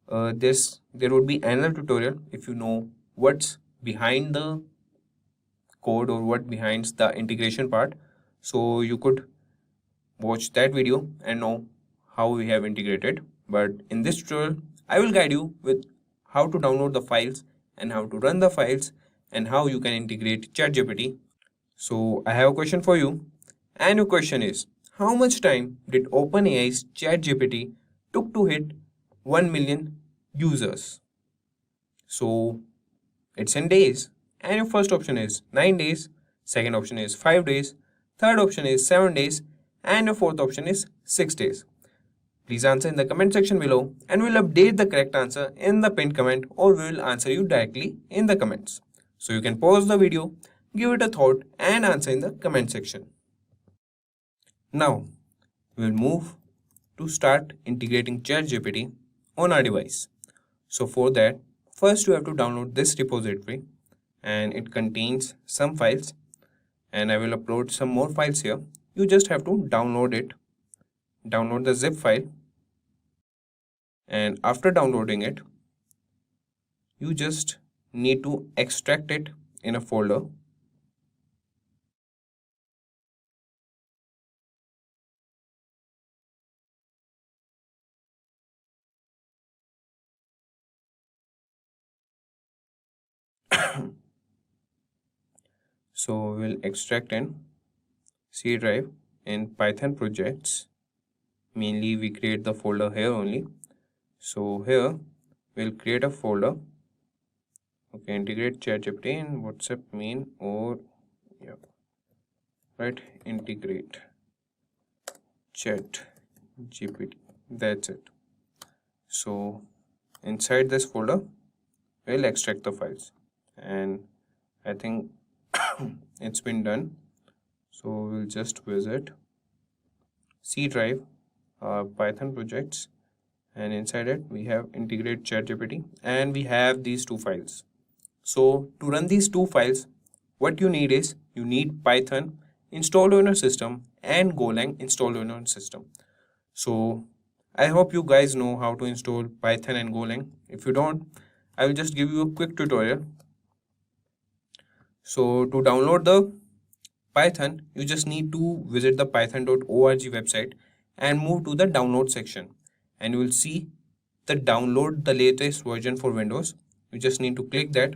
There would be another tutorial if you know what's behind the code or what behind the integration part. So you could watch that video and know how we have integrated. But in this tutorial, I will guide you with how to download the files and how to run the files and how you can integrate ChatGPT. So I have a question for you, and your question is, how much time did OpenAI's ChatGPT took to hit 1 million users? So it's in days, and your first option is 9 days, second option is 5 days, third option is 7 days, and your fourth option is 6 days. Please answer in the comment section below, and we'll update the correct answer in the pinned comment, or we will answer you directly in the comments. So you can pause the video, give it a thought, and answer in the comment section. Now we'll move to start integrating ChatGPT on our device. So for that, first you have to download this repository, and it contains some files, and I will upload some more files here. You just have to download it, download the zip file, and after downloading it, you just need to extract it in a folder. So we'll extract in C drive in Python projects. Mainly we create the folder here only. So here we'll create a folder. Okay, integrate ChatGPT in WhatsApp main, or right, integrate ChatGPT. That's it. So inside this folder we'll extract the files, and I think it's been done. So we'll just visit C drive, Python projects, and inside it we have integrate ChatGPT, and we have these two files. So to run these two files, what you need is you need Python installed on your system and Golang installed on your system. So I hope you guys know how to install Python and Golang. If you don't, I will just give you a quick tutorial. So to download the Python, you just need to visit the python.org website and move to the download section, and you will see the download the latest version for Windows. You just need to click that,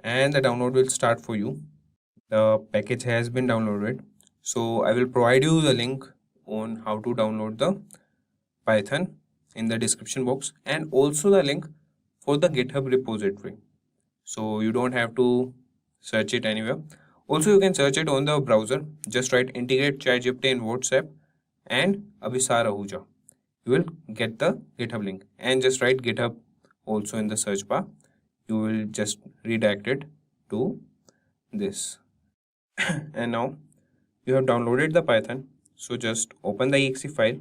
and the download will start for you. The package has been downloaded. So I will provide you the link on how to download the Python in the description box, and also the link for the GitHub repository. So you don't have to search it anywhere. Also, you can search it on the browser. Just write integrate ChatGPT in WhatsApp and Abhisar Ahuja. You will get the GitHub link, and just write GitHub also in the search bar. You will just redirect it to this. And now you have downloaded the Python. So just open the exe file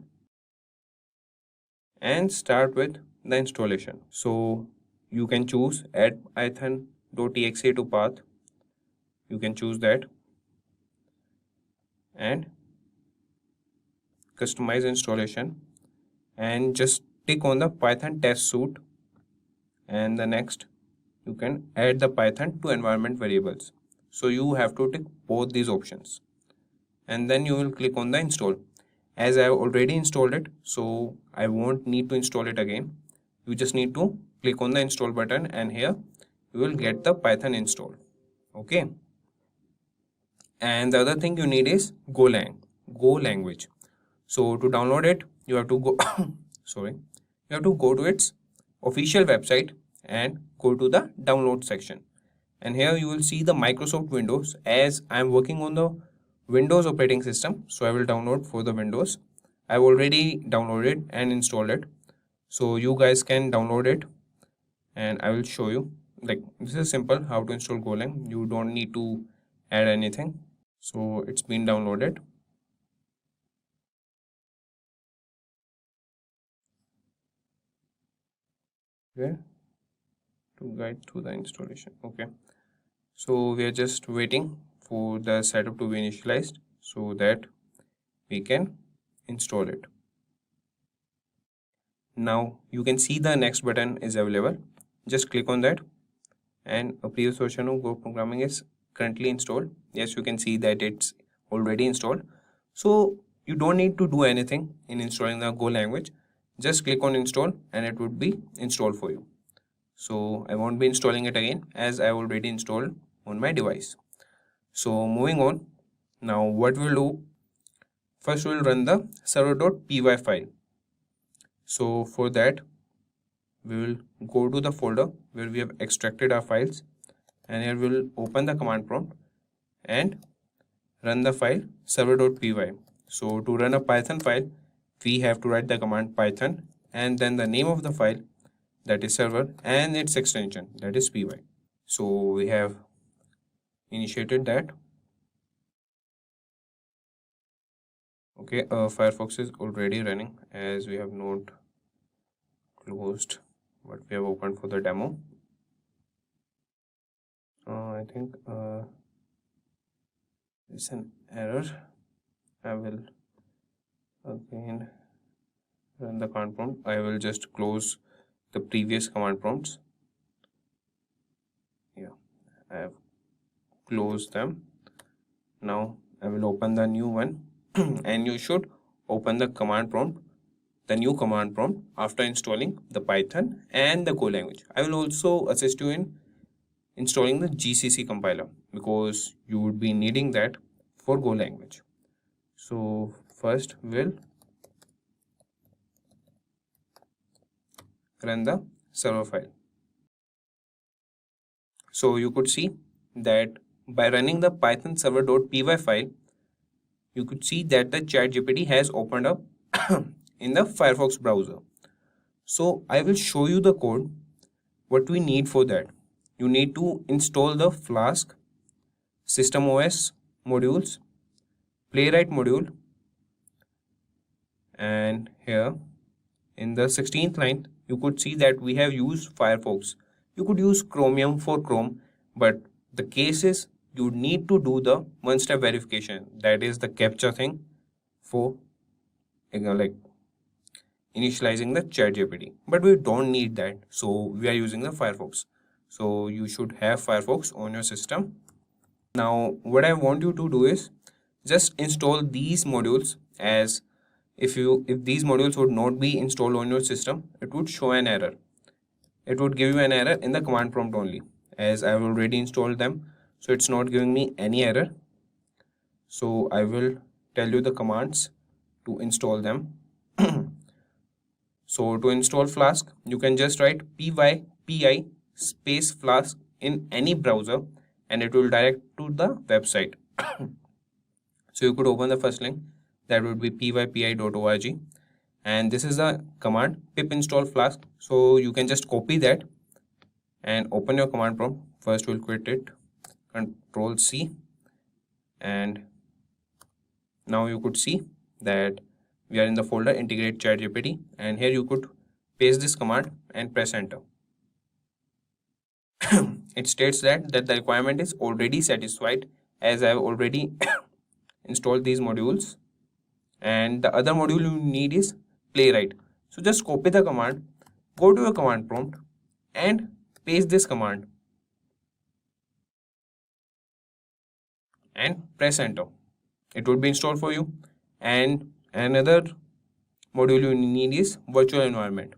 and start with the installation. So you can choose add python.exe to path. You can choose that, and customize installation, and just tick on the Python test suite, and the next you can add the Python to environment variables. So you have to tick both these options, and then you will click on the install. As I have already installed it, so I won't need to install it again. You just need to click on the install button, and here you will get the Python installed. Okay. And the other thing you need is Go language. So to download it, you have to go you have to go to its official website and go to the download section, And here you will see the Microsoft Windows. As I'm working on the Windows operating system, so I will download for the Windows. I've already downloaded and installed it, so you guys can download it and I will show you. Like, this is simple how to install Golang. You don't need to add anything. So it's been downloaded. Okay, to guide through the installation. Okay, so we are just waiting for the setup to be initialized so that we can install it. Now you can see the next button is available. Just click on that and a previous version of Go programming is currently installed. Yes, you can see that it's already installed. So you don't need to do anything in installing the Go language. Just click on install and it would be installed for you. So I won't be installing it again as I already installed on my device. So moving on, now what we'll do, first we'll run the server.py file. So for that, we will go to the folder where we have extracted our files, and here we'll open the command prompt and run the file server.py. So to run a Python file, we have to write the command python and then the name of the file, that is server, and its extension, that is py. So we have initiated that. Okay, Firefox is already running as we have not closed what we have opened for the demo. I think it's an error. I will again run the command prompt. I will just close the previous command prompts. Yeah, I have closed them. Now I will open the new one and you should open the command prompt, the new command prompt, after installing the Python and the Go language. I will also assist you in installing the GCC compiler because you would be needing that for Go language. So first we'll run the server file. So you could see that by running the python server.py file, you could see that the ChatGPT has opened up in the Firefox browser. So I will show you the code, what we need for that. You need to install the Flask, System OS modules, Playwright module, and here in the 16th line, you could see that we have used Firefox. You could use Chromium for Chrome, but the case is you need to do the one-step verification. That is the CAPTCHA thing for like initializing the ChatGPT. But we don't need that, so we are using the Firefox. So you should have Firefox on your system. Now what I want you to do is just install these modules, as if these modules would not be installed on your system, it would show an error. It would give you an error in the command prompt only, as I have already installed them, so it's not giving me any error. So I will tell you the commands to install them. So to install Flask, you can just write py space Flask in any browser and it will direct to the website. So you could open the first link, that would be pypi.org, and this is the command pip install Flask. So you can just copy that and open your command prompt. First we'll quit it, Control C, and now you could see that we are in the folder integrate ChatGPT, and here you could paste this command and press enter. It states that the requirement is already satisfied, as I have already installed these modules, and the other module you need is Playwright. So just copy the command, go to your command prompt and paste this command and press enter. It would be installed for you. And another module you need is virtual environment.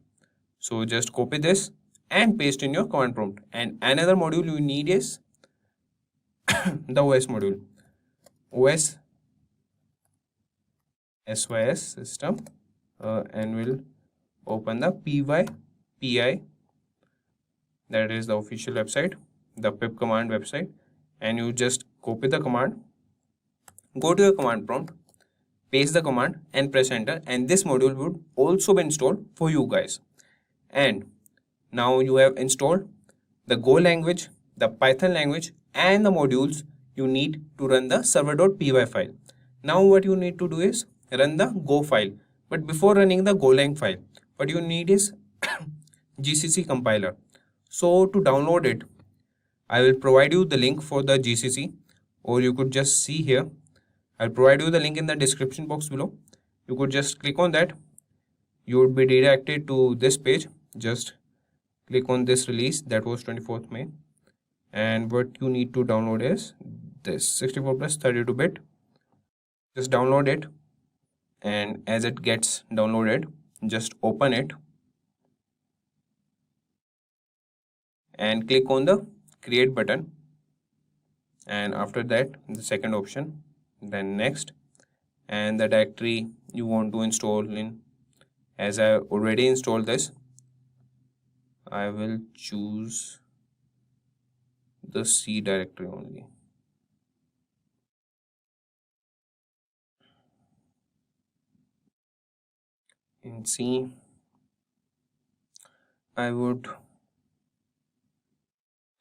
So just copy this and paste in your command prompt. And another module you need is the OS module, OS SYS system, and we'll open the PY PI, that is the official website, the pip command website, and you just copy the command, go to your command prompt, paste the command and press enter, and this module would also be installed for you guys. And now you have installed the Go language, the Python language, and the modules you need to run the server.py file. Now what you need to do is run the Go file. But before running the Golang file, what you need is GCC compiler. So to download it, I will provide you the link for the GCC, or you could just see here. I'll provide you the link in the description box below. You could just click on that. You would be redirected to this page. Just click on this release that was 24th May. And what you need to download is this 64 plus 32-bit. Just download it. And as it gets downloaded, just open it. And click on the create button. And after that, the second option, then next, and the directory you want to install in. As I already installed this, I will choose the C directory only. In C, I would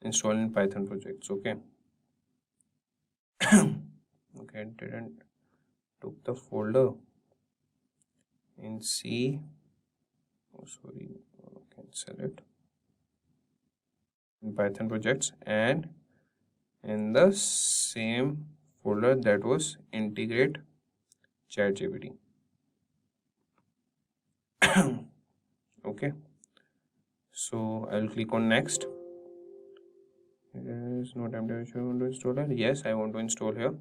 install in Python projects. Okay. Okay, didn't took the folder in C. Oh, sorry, cancel it. In Python projects, and in the same folder that was integrate ChatGPT. Okay, so I'll click on next. There is no time to install it. Yes, I want to install here,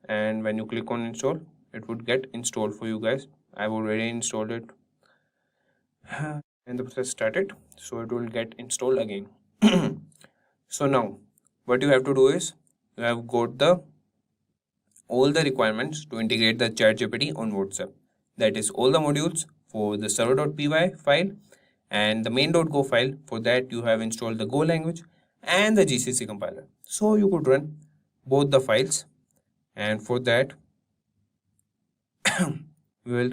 and when you click on install, it would get installed for you guys. I've already installed it and the process started, so it will get installed again. So now what you have to do is you have got all the requirements to integrate the ChatGPT on WhatsApp. That is all the modules for the server.py file and the main.go file. For that you have installed the Go language and the GCC compiler. So you could run both the files, and for that we will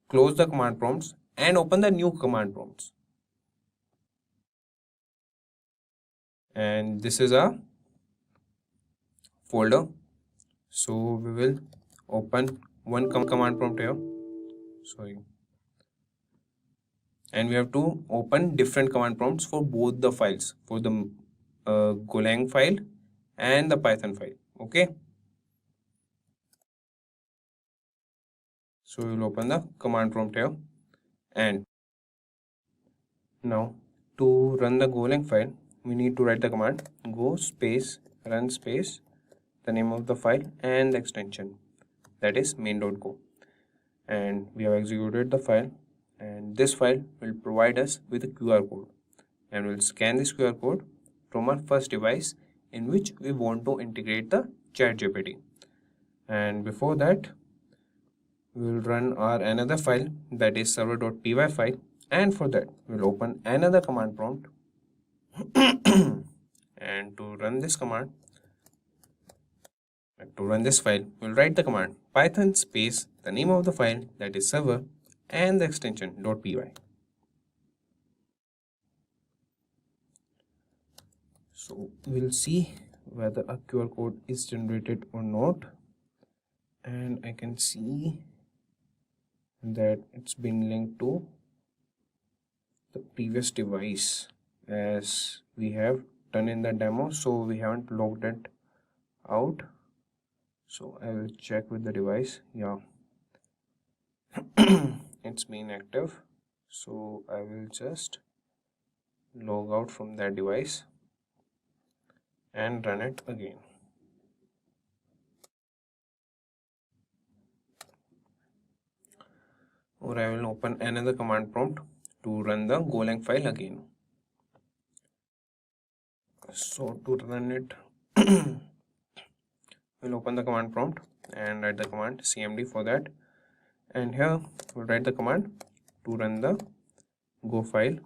close the command prompts and open the new command prompts. And this is a folder, so we will open one command prompt here. Sorry. And we have to open different command prompts for both the files, for the Golang file and the Python file. Okay. So we will open the command prompt here, and now to run the Golang file, we need to write the command go space run space the name of the file and the extension, that is main.go. And we have executed the file, and this file will provide us with a QR code, and we'll scan this QR code from our first device in which we want to integrate the ChatGPT. And before that, we will run our another file, that is server.py file, and for that we'll open another command prompt. And to run this command, to run this file, we'll write the command python space the name of the file, that is server, and the extension .py. So we'll see whether a QR code is generated or not, and I can see that it's been linked to the previous device as we have done in the demo, so we haven't logged it out. So I will check with the device. Yeah, it's been active, so I will just log out from that device and run it again. Or I will open another command prompt to run the Golang file again. So to run it, we'll open the command prompt and write the command cmd for that, and here we'll write the command to run the Go file.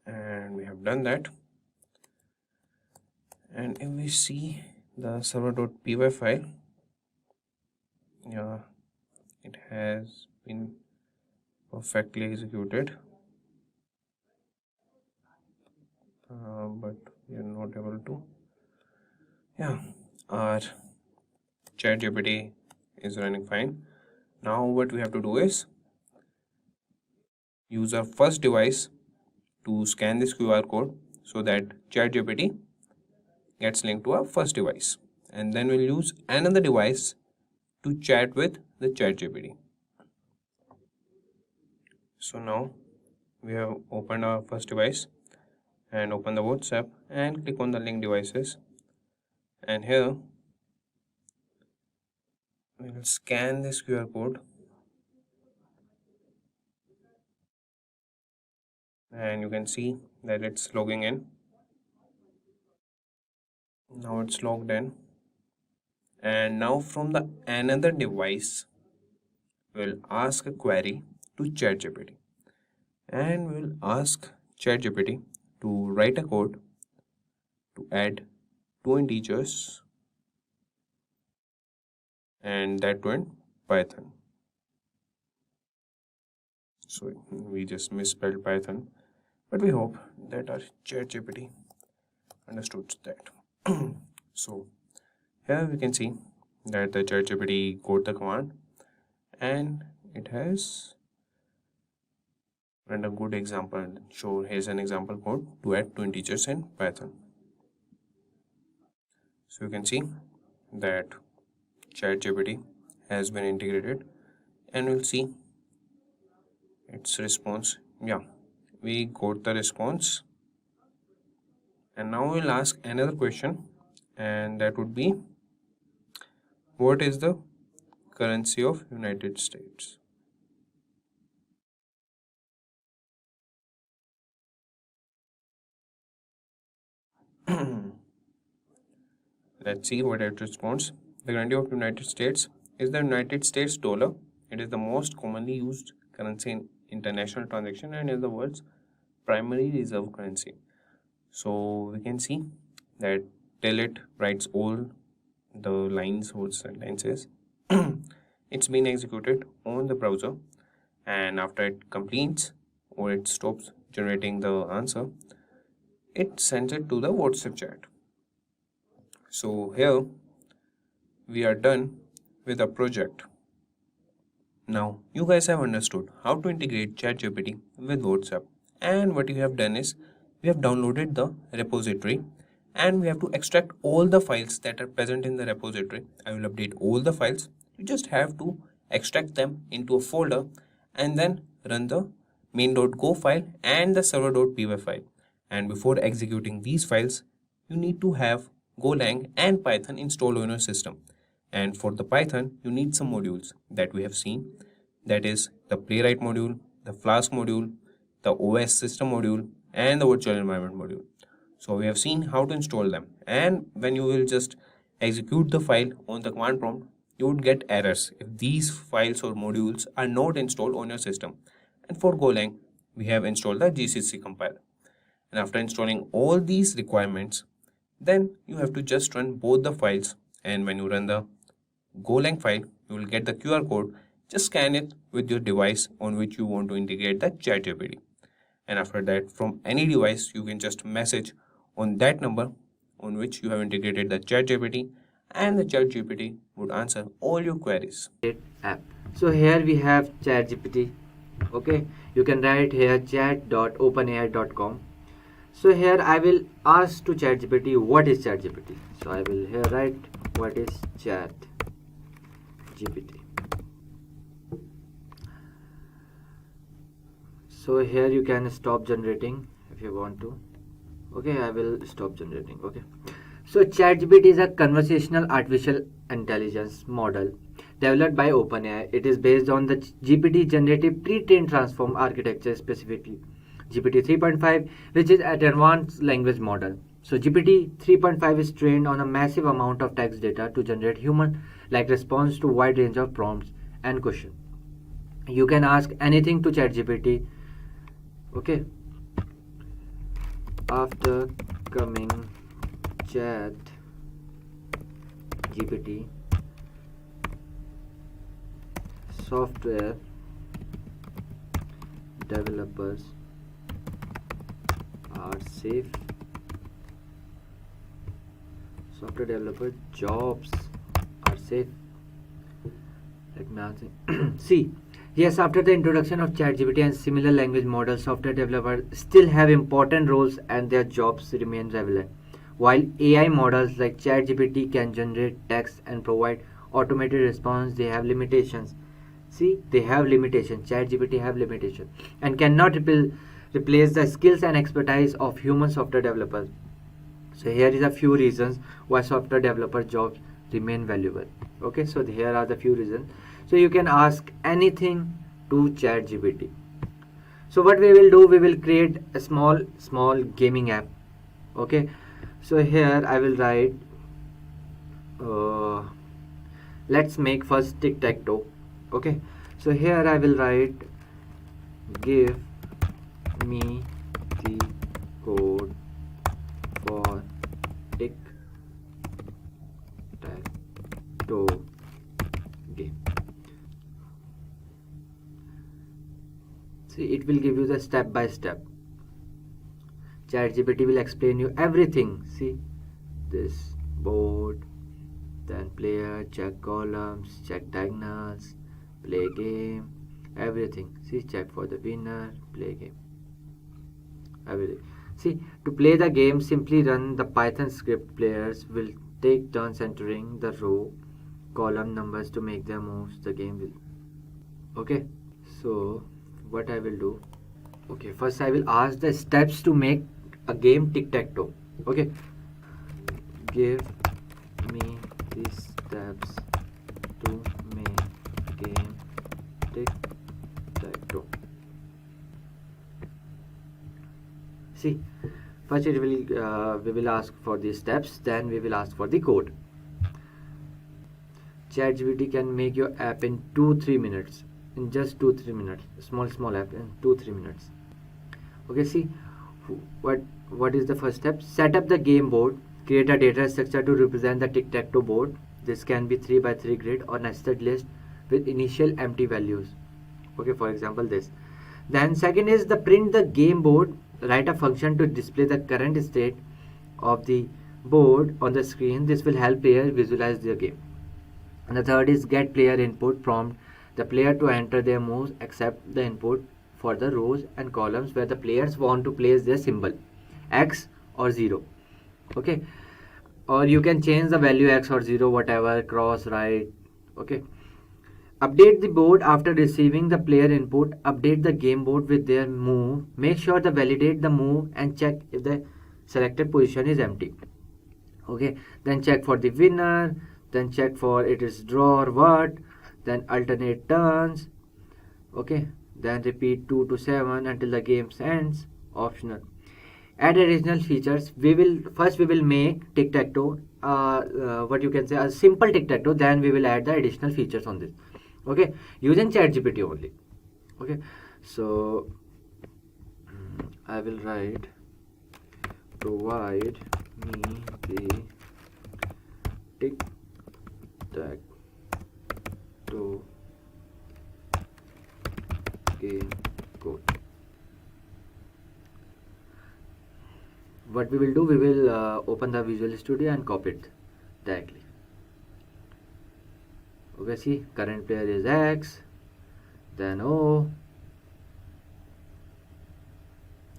and we have done that. And if we see the server.py file, yeah, it has been perfectly executed, but we are not able to. Yeah, our ChatGPT is running fine. Now what we have to do is use our first device to scan this QR code so that ChatGPT gets linked to our first device, and then we'll use another device to chat with the ChatGPT. So now we have opened our first device and open the WhatsApp and click on the link devices, and here we will scan this QR code, and you can see that it's logging in. Now it's logged in, and now from the another device we'll ask a query to ChatGPT, and we'll ask ChatGPT to write a code to add two integers, and that too in Python. So we just misspelled Python, but we hope that our ChatGPT understood that. So here we can see that the ChatGPT code the command, and it has run a good example. So here's an example code to add two integers in Python. So you can see that ChatGPT has been integrated, and we'll see its response. Yeah, we got the response, and now we'll ask another question, and that would be, what is the currency of United States? Let's see what it responds. The currency of United States is the United States dollar. It is the most commonly used currency in international transaction and is the world's primary reserve currency. So we can see that till it writes all the lines or sentences, it's been executed on the browser, and after it completes or it stops generating the answer, it sends it to the WhatsApp chat. So here we are done with the project. Now you guys have understood how to integrate ChatGPT with WhatsApp, and what you have done is we have downloaded the repository, and we have to extract all the files that are present in the repository. I will update all the files. You just have to extract them into a folder and then run the main.go file and the server.py file. And before executing these files, you need to have Golang and Python installed on your system. And for the Python, you need some modules that we have seen. That is the Playwright module, the Flask module, the OS system module, and the virtual environment module. So we have seen how to install them. And when you will just execute the file on the command prompt, you would get errors if these files or modules are not installed on your system. And for Golang, we have installed the GCC compiler. And after installing all these requirements, then you have to just run both the files, and when you run the Golang file, you will get the QR code. Just scan it with your device on which you want to integrate the ChatGPT. And after that, from any device, you can just message on that number on which you have integrated the ChatGPT, and the ChatGPT would answer all your queries. App. So here we have ChatGPT. Okay, you can write here chat.openai.com. So here I will ask to ChatGPT what is ChatGPT. So I will here write what is ChatGPT. So here you can stop generating if you want to. Okay, I will stop generating. Okay. So ChatGPT is a conversational artificial intelligence model developed by OpenAI. It is based on the GPT generative pre-trained transform architecture, specifically GPT 3.5, which is an advanced language model. So GPT 3.5 is trained on a massive amount of text data to generate human-like response to a wide range of prompts and questions. You can ask anything to ChatGPT. Okay. after coming chat GPT, software developers are safe. Software developer jobs are safe. Like nothing. See, yes, after the introduction of ChatGPT and similar language models, software developers still have important roles and their jobs remain relevant. While AI models like ChatGPT can generate text and provide automated response, they have limitations. See, they have limitations. ChatGPT have limitations and cannot replace the skills and expertise of human software developers. So here is a few reasons why software developer jobs remain valuable. Okay, so here are the few reasons. So you can ask anything to ChatGPT. So what we will do, we will create a small gaming app. Okay, so here I will write let's make first tic-tac-toe. Okay, so here I will write give me the code for tic-tac-toe game. See, it will give you the step by step. ChatGPT will explain you everything. See, this board, then player, check columns, check diagonals, play game, everything. See, check for the winner, play game, everything. See, to play the game, simply run the Python script. Players will take turns entering the row column numbers to make their moves. The game will. Okay, so what I will do, okay, first I will ask the steps to make a game tic-tac-toe. Okay, give me the steps to make game tic-tac-toe. See, first it will we will ask for the steps, then we will ask for the code. ChatGPT can make your app in 2-3 minutes, in just 2-3 minutes. Small app in 2-3 minutes. Okay, see, what is the first step? Set up the game board. Create a data structure to represent the tic-tac-toe board. This can be 3x3 grid or nested list with initial empty values. Okay, for example this. Then second is the print the game board. Write a function to display the current state of the board on the screen. This will help player visualize their game. And the third is get player input. Prompt the player to enter their moves, accept the input for the rows and columns where the players want to place their symbol X or 0. Okay, or you can change the value X or 0, whatever, cross, right. Okay, update the board after receiving the player input. Update the game board with their move. Make sure to validate the move and check if the selected position is empty. Okay, then check for the winner, then check for it is draw or what, then alternate turns. Okay, then repeat 2 to 7 until the game ends. Optional. Add additional features. We will make tic-tac-toe what you can say a simple tic-tac-toe, then we will add the additional features on this. Okay, using ChatGPT only. Okay, so I will write provide me the tic-tac-toe game code. What we will do, we will open the Visual Studio and copy it directly. Okay, see, current player is X, then O.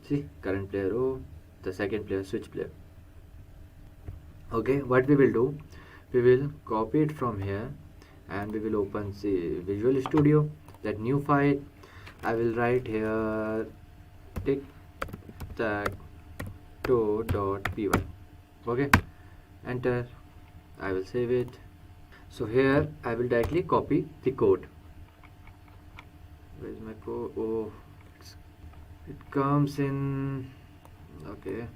See, current player O, the second player switch player. Okay, what we will do, we will copy it from here and we will open Visual Studio, that new file. I will write here tic-tac-toe.py. Okay, enter. I will save it. So here I will directly copy the code. Where is my code? Oh, it comes in. Okay,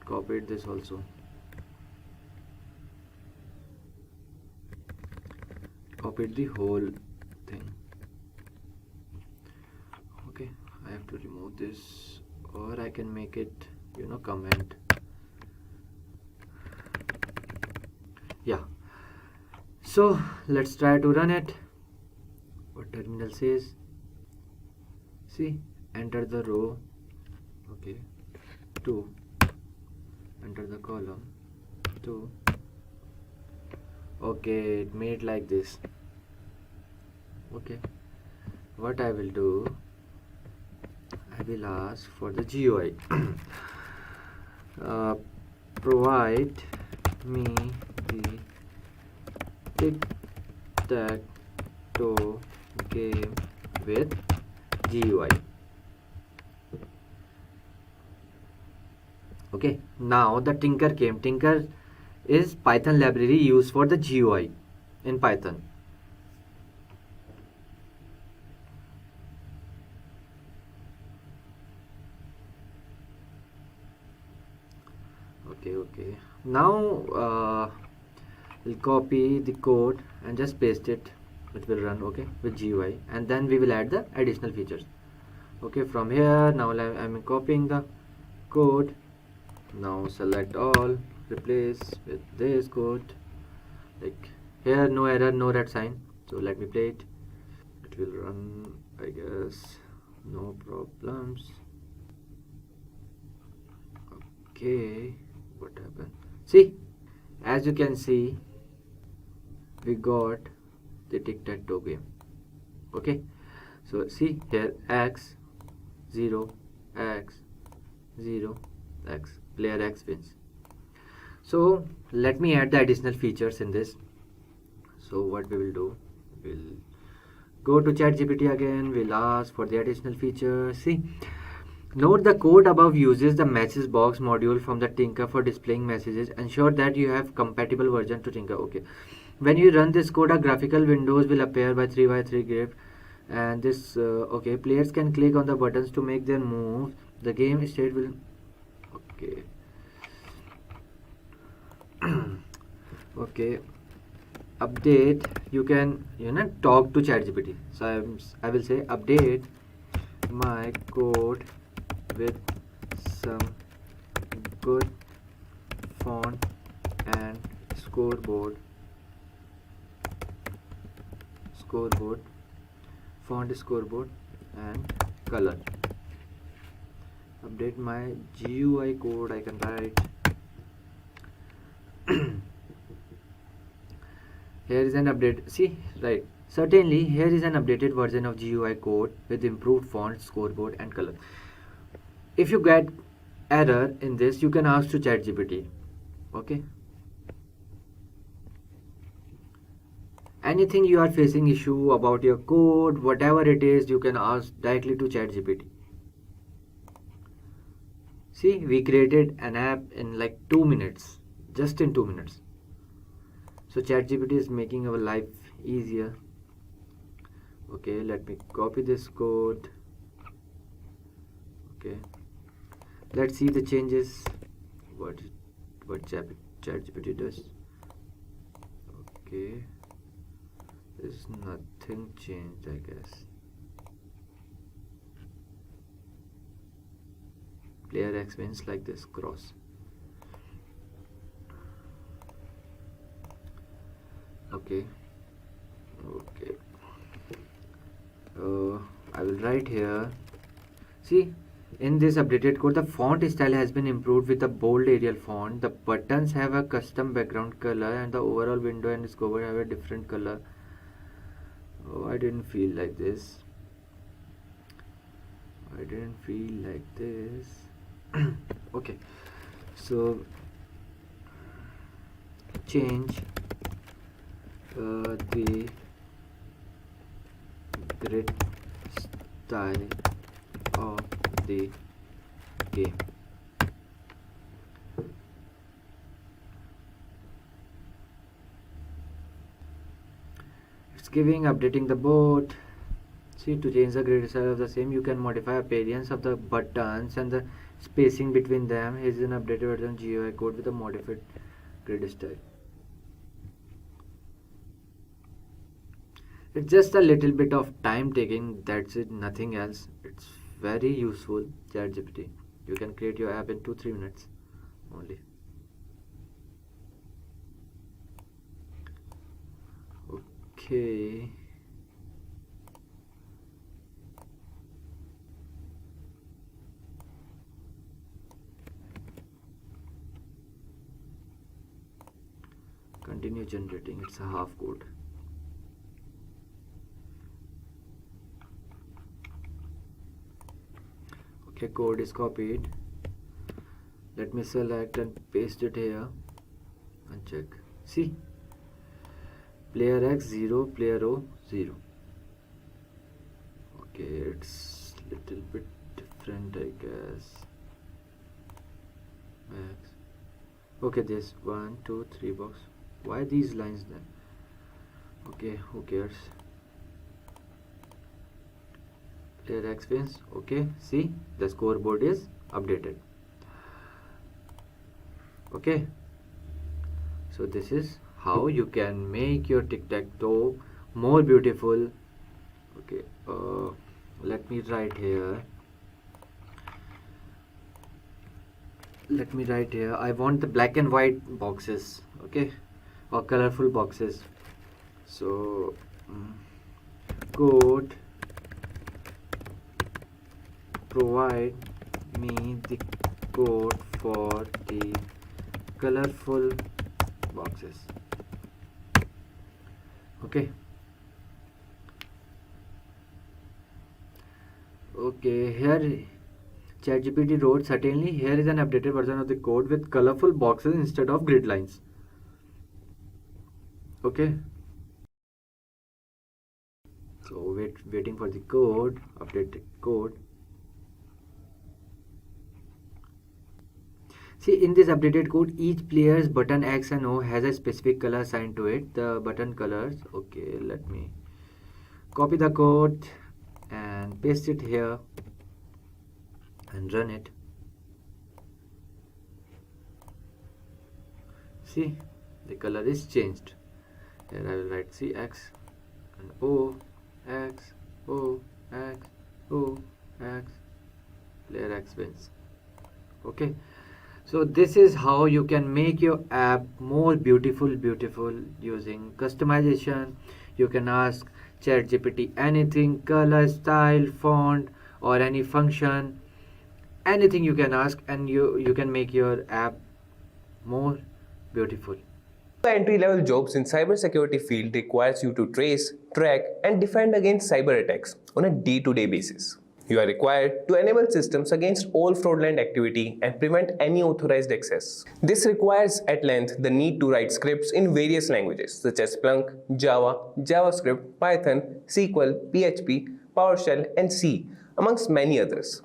copied this also. Copied the whole thing. Okay, I have to remove this. or I can make it, comment. Yeah, so let's try to run it. What terminal says, see, enter the row, okay, 2, enter the column, 2, okay, it made like this. Okay, what I will do, I will ask for the GUI. Provide me the tic-tac-toe game with GUI. Okay, now the Tinker came. Tinker is Python library used for the GUI in Python. Okay, now we'll copy the code and just paste it. It will run, okay, with GUI, and then we will add the additional features. Okay, from here now I'm copying the code. Now select all, replace with this code. Like here, no error, no red sign. So let me play it. It will run, I guess, no problems. Okay, what happened? See, as you can see, we got the tic-tac-toe game. Okay, so see here, x 0 x 0 x, player x wins. So let me add the additional features in this. So what we will do, we'll go to ChatGPT again, we'll ask for the additional features. See, note the code above uses the message box module from the Tinker for displaying messages. Ensure that you have compatible version to Tinker. Okay, when you run this code, a graphical windows will appear by 3x3 grid, and this okay, players can click on the buttons to make their moves. The game state will, okay. Okay, update, you can talk to ChatGPT. So I will say update my code with some good font and scoreboard font, scoreboard and color. Update my GUI code, I can write. Here is an update. See, right, certainly here is an updated version of GUI code with improved font, scoreboard and color. If you get error in this, you can ask to ChatGPT. Okay, anything you are facing issue about your code, whatever it is, you can ask directly to ChatGPT. See, we created an app in like 2 minutes, just in 2 minutes. So ChatGPT is making our life easier. Okay, let me copy this code. Okay, let's see the changes. What ChatGPT does. Okay, there's nothing changed, I guess. Player X wins like this cross. Okay, I will write here. See, in this updated code, the font style has been improved with a bold Arial font. The buttons have a custom background color, and the overall window and scoreboard have a different color. Oh, I didn't feel like this. Okay, so change the grid style of the game. It's giving, updating the board. See, to change the grid style of the same, you can modify appearance of the buttons and the spacing between them. Here's an updated version GUI code with a modified grid style. It's just a little bit of time taking, that's it, nothing else. It's very useful, ChatGPT. You can create your app in 2-3 minutes only. Okay. Continue generating. It's a half code. Okay, code is copied. Let me select and paste it here and check. See, player X 0, player O 0. Okay, it's little bit different, I guess. X. Okay, this 1, 2, 3 box. Why these lines then? Okay, who cares? Player X wins. Okay, see, the scoreboard is updated. Okay, so this is how you can make your tic-tac-toe more beautiful. Okay, let me write here. I want the black and white boxes, okay, or colorful boxes. So code provide me the code for the colorful boxes. Okay, here ChatGPT wrote, certainly here is an updated version of the code with colorful boxes instead of grid lines. Okay, so waiting for the code, updated code. See, in this updated code, each player's button X and O has a specific color assigned to it, the button colors. Okay, let me copy the code and paste it here and run it. See, the color is changed. Here I will write C X and O X O X O X. Player X wins. Okay, so this is how you can make your app more beautiful using customization. You can ask ChatGPT anything, color, style, font, or any function, anything you can ask, and you can make your app more beautiful. The entry-level jobs in cybersecurity field requires you to trace, track, and defend against cyber attacks on a day-to-day basis. You are required to enable systems against all fraudulent activity and prevent any unauthorized access. This requires at length the need to write scripts in various languages such as Splunk, Java, JavaScript, Python, SQL, PHP, PowerShell, and C, amongst many others.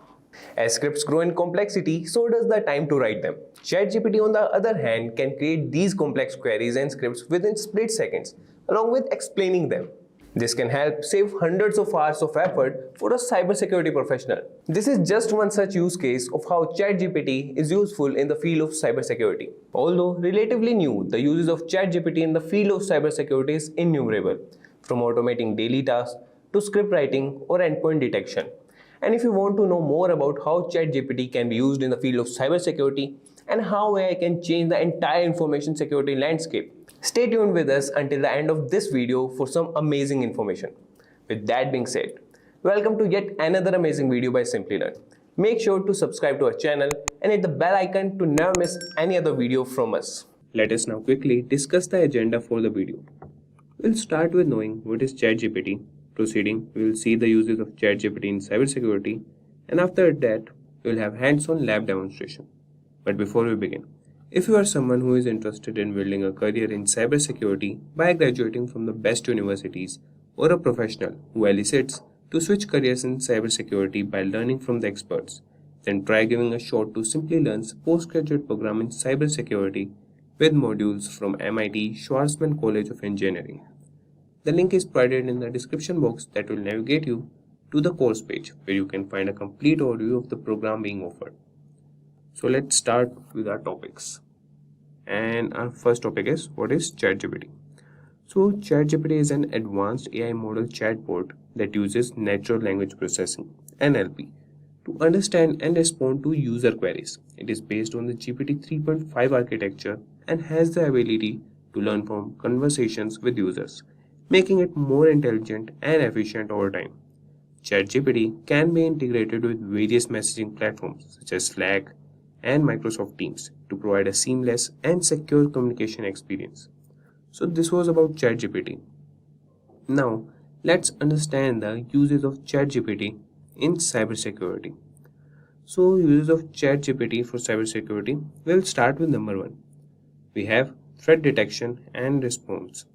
As scripts grow in complexity, so does the time to write them. ChatGPT, on the other hand, can create these complex queries and scripts within split seconds, along with explaining them. This can help save hundreds of hours of effort for a cybersecurity professional. This is just one such use case of how ChatGPT is useful in the field of cybersecurity. Although relatively new, the uses of ChatGPT in the field of cybersecurity is innumerable, from automating daily tasks to script writing or endpoint detection. And if you want to know more about how ChatGPT can be used in the field of cybersecurity and how AI can change the entire information security landscape, stay tuned with us until the end of this video for some amazing information. With that being said, welcome to yet another amazing video by Simplilearn. Make sure to subscribe to our channel and hit the bell icon to never miss any other video from us. Let us now quickly discuss the agenda for the video. We'll start with knowing what is ChatGPT. Proceeding, we will see the uses of ChatGPT in cybersecurity, and after that, we will have hands-on lab demonstration. But before we begin, if you are someone who is interested in building a career in cybersecurity by graduating from the best universities, or a professional who elicits to switch careers in cybersecurity by learning from the experts, then try giving a shot to Simplilearn's postgraduate program in cybersecurity with modules from MIT Schwarzman College of Engineering. The link is provided in the description box that will navigate you to the course page where you can find a complete overview of the program being offered. So let's start with our topics. And our first topic is, what is ChatGPT? So ChatGPT is an advanced AI model chatbot that uses natural language processing (NLP) to understand and respond to user queries. It is based on the GPT 3.5 architecture and has the ability to learn from conversations with users, making it more intelligent and efficient over time. ChatGPT can be integrated with various messaging platforms such as Slack and Microsoft Teams to provide a seamless and secure communication experience. So, this was about ChatGPT. Now, let's understand the uses of ChatGPT in cybersecurity. So, uses of ChatGPT for cybersecurity, we'll start with number one. We have threat detection and response.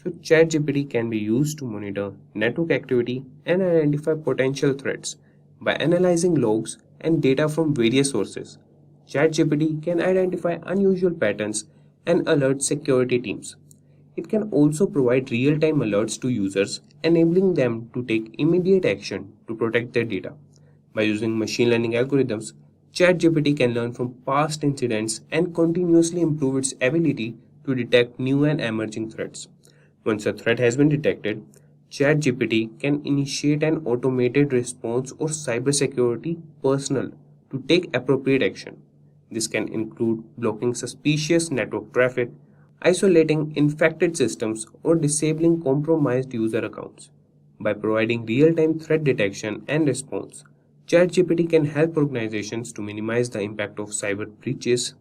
So, ChatGPT can be used to monitor network activity and identify potential threats by analyzing logs and data from various sources. ChatGPT can identify unusual patterns and alert security teams. It can also provide real time alerts to users, enabling them to take immediate action to protect their data. By using machine learning algorithms, ChatGPT can learn from past incidents and continuously improve its ability to detect new and emerging threats. Once a threat has been detected, ChatGPT can initiate an automated response or cybersecurity personnel to take appropriate action. This can include blocking suspicious network traffic, isolating infected systems, or disabling compromised user accounts. By providing real time threat detection and response, ChatGPT can help organizations to minimize the impact of cyber breaches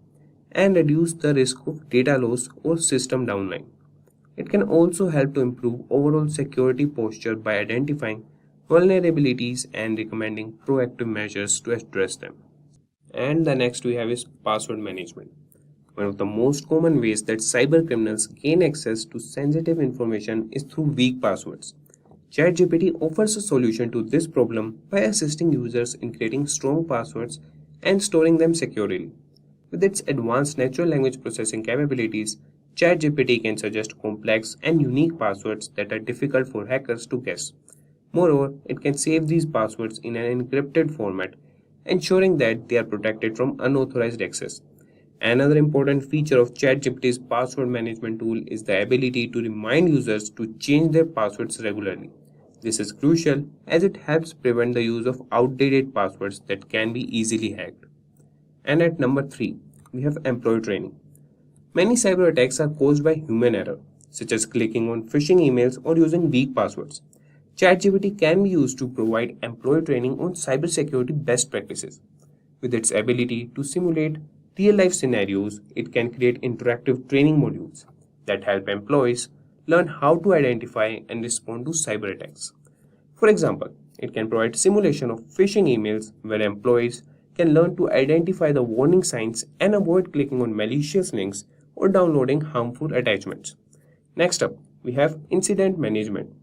and reduce the risk of data loss or system downtime. It can also help to improve overall security posture by identifying vulnerabilities and recommending proactive measures to address them. And the next we have is password management. One of the most common ways that cyber criminals gain access to sensitive information is through weak passwords. ChatGPT offers a solution to this problem by assisting users in creating strong passwords and storing them securely. With its advanced natural language processing capabilities, ChatGPT can suggest complex and unique passwords that are difficult for hackers to guess. Moreover, it can save these passwords in an encrypted format, ensuring that they are protected from unauthorized access. Another important feature of ChatGPT's password management tool is the ability to remind users to change their passwords regularly. This is crucial as it helps prevent the use of outdated passwords that can be easily hacked. And at number 3, we have employee training. Many cyber attacks are caused by human error, such as clicking on phishing emails or using weak passwords. ChatGPT can be used to provide employee training on cybersecurity best practices. With its ability to simulate real life scenarios, it can create interactive training modules that help employees learn how to identify and respond to cyber attacks. For example, it can provide simulation of phishing emails where employees can learn to identify the warning signs and avoid clicking on malicious links or downloading harmful attachments. Next up, we have incident management.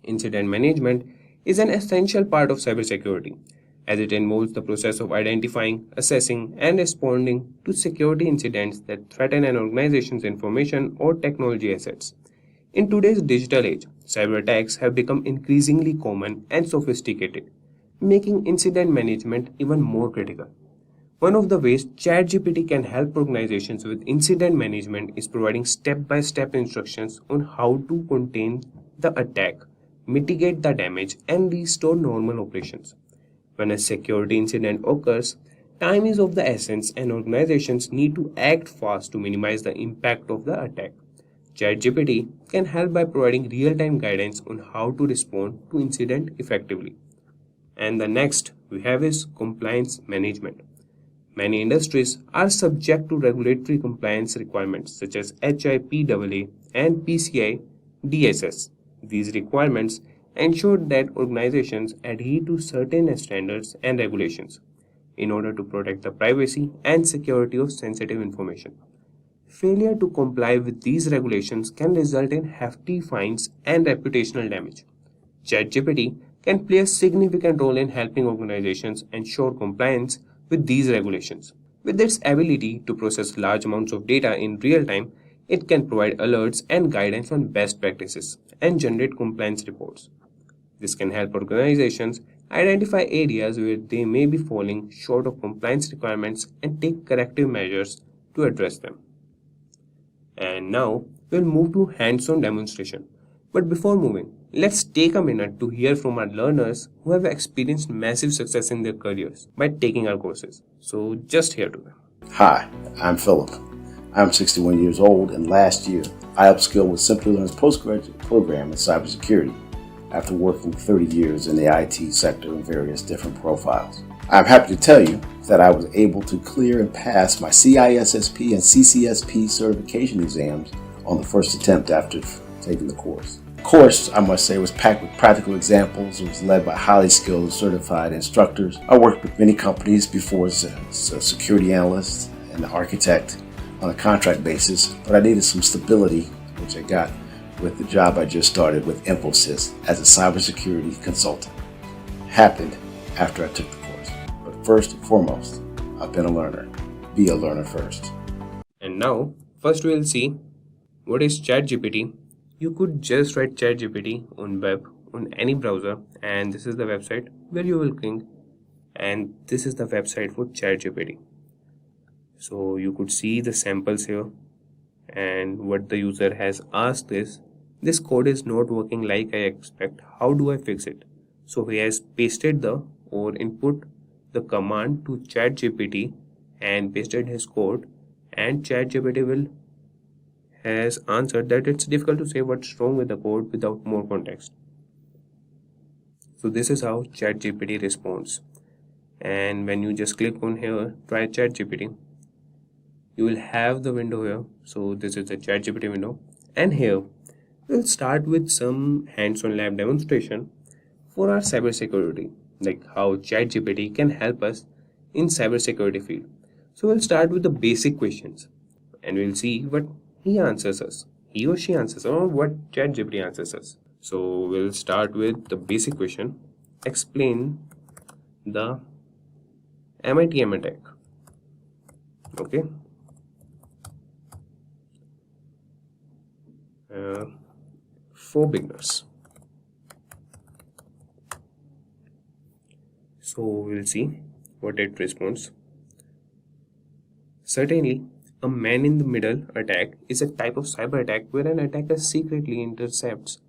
Incident management is an essential part of cybersecurity as it involves the process of identifying, assessing, and responding to security incidents that threaten an organization's information or technology assets. In today's digital age, cyber attacks have become increasingly common and sophisticated, making incident management even more critical. One of the ways ChatGPT can help organizations with incident management is providing step by step instructions on how to contain the attack, mitigate the damage, and restore normal operations. When a security incident occurs, time is of the essence and organizations need to act fast to minimize the impact of the attack. ChatGPT can help by providing real time guidance on how to respond to incident effectively. And the next we have is compliance management. Many industries are subject to regulatory compliance requirements such as HIPAA and PCI DSS. These requirements ensure that organizations adhere to certain standards and regulations in order to protect the privacy and security of sensitive information. Failure to comply with these regulations can result in hefty fines and reputational damage. ChatGPT can play a significant role in helping organizations ensure compliance with these regulations. With its ability to process large amounts of data in real time, it can provide alerts and guidance on best practices and generate compliance reports. This can help organizations identify areas where they may be falling short of compliance requirements and take corrective measures to address them. And now we'll move to hands on demonstration. But before moving, Let's take a minute to hear from our learners who have experienced massive success in their careers by taking our courses. So just hear to them. Hi, I'm Philip. I'm 61 years old, and last year I upskilled with Simplilearn's postgraduate program in cybersecurity after working 30 years in the IT sector in various different profiles. I'm happy to tell you that I was able to clear and pass my CISSP and CCSP certification exams on the first attempt after taking the course. The course, I must say, was packed with practical examples. It was led by highly skilled certified instructors. I worked with many companies before as a security analyst and an architect on a contract basis, but I needed some stability, which I got with the job I just started with Infosys as a cybersecurity consultant. Happened after I took the course. But first and foremost, I've been a learner. Be a learner first. And now, first we'll see what is ChatGPT. You could just write ChatGPT on web, on any browser, and this is the website where you will click, and this is the website for ChatGPT. So you could see the samples here, and what the user has asked is, this code is not working like I expect, how do I fix it? So he has pasted or input the command to ChatGPT and pasted his code, and ChatGPT has answered that it's difficult to say what's wrong with the code without more context. So this is how ChatGPT responds. And when you just click on here, try ChatGPT, you will have the window here. So this is the ChatGPT window, and here we'll start with some hands-on lab demonstration for our cybersecurity, like how ChatGPT can help us in cybersecurity field. So we'll start with the basic questions, and we'll see what he answers us, he or she answers us, or what ChatGPT answers us. So we'll start with the basic question: explain the MITM attack. Okay. For beginners. So we'll see what it responds. Certainly, a man-in-the-middle attack is a type of cyber attack where an attacker secretly intercepts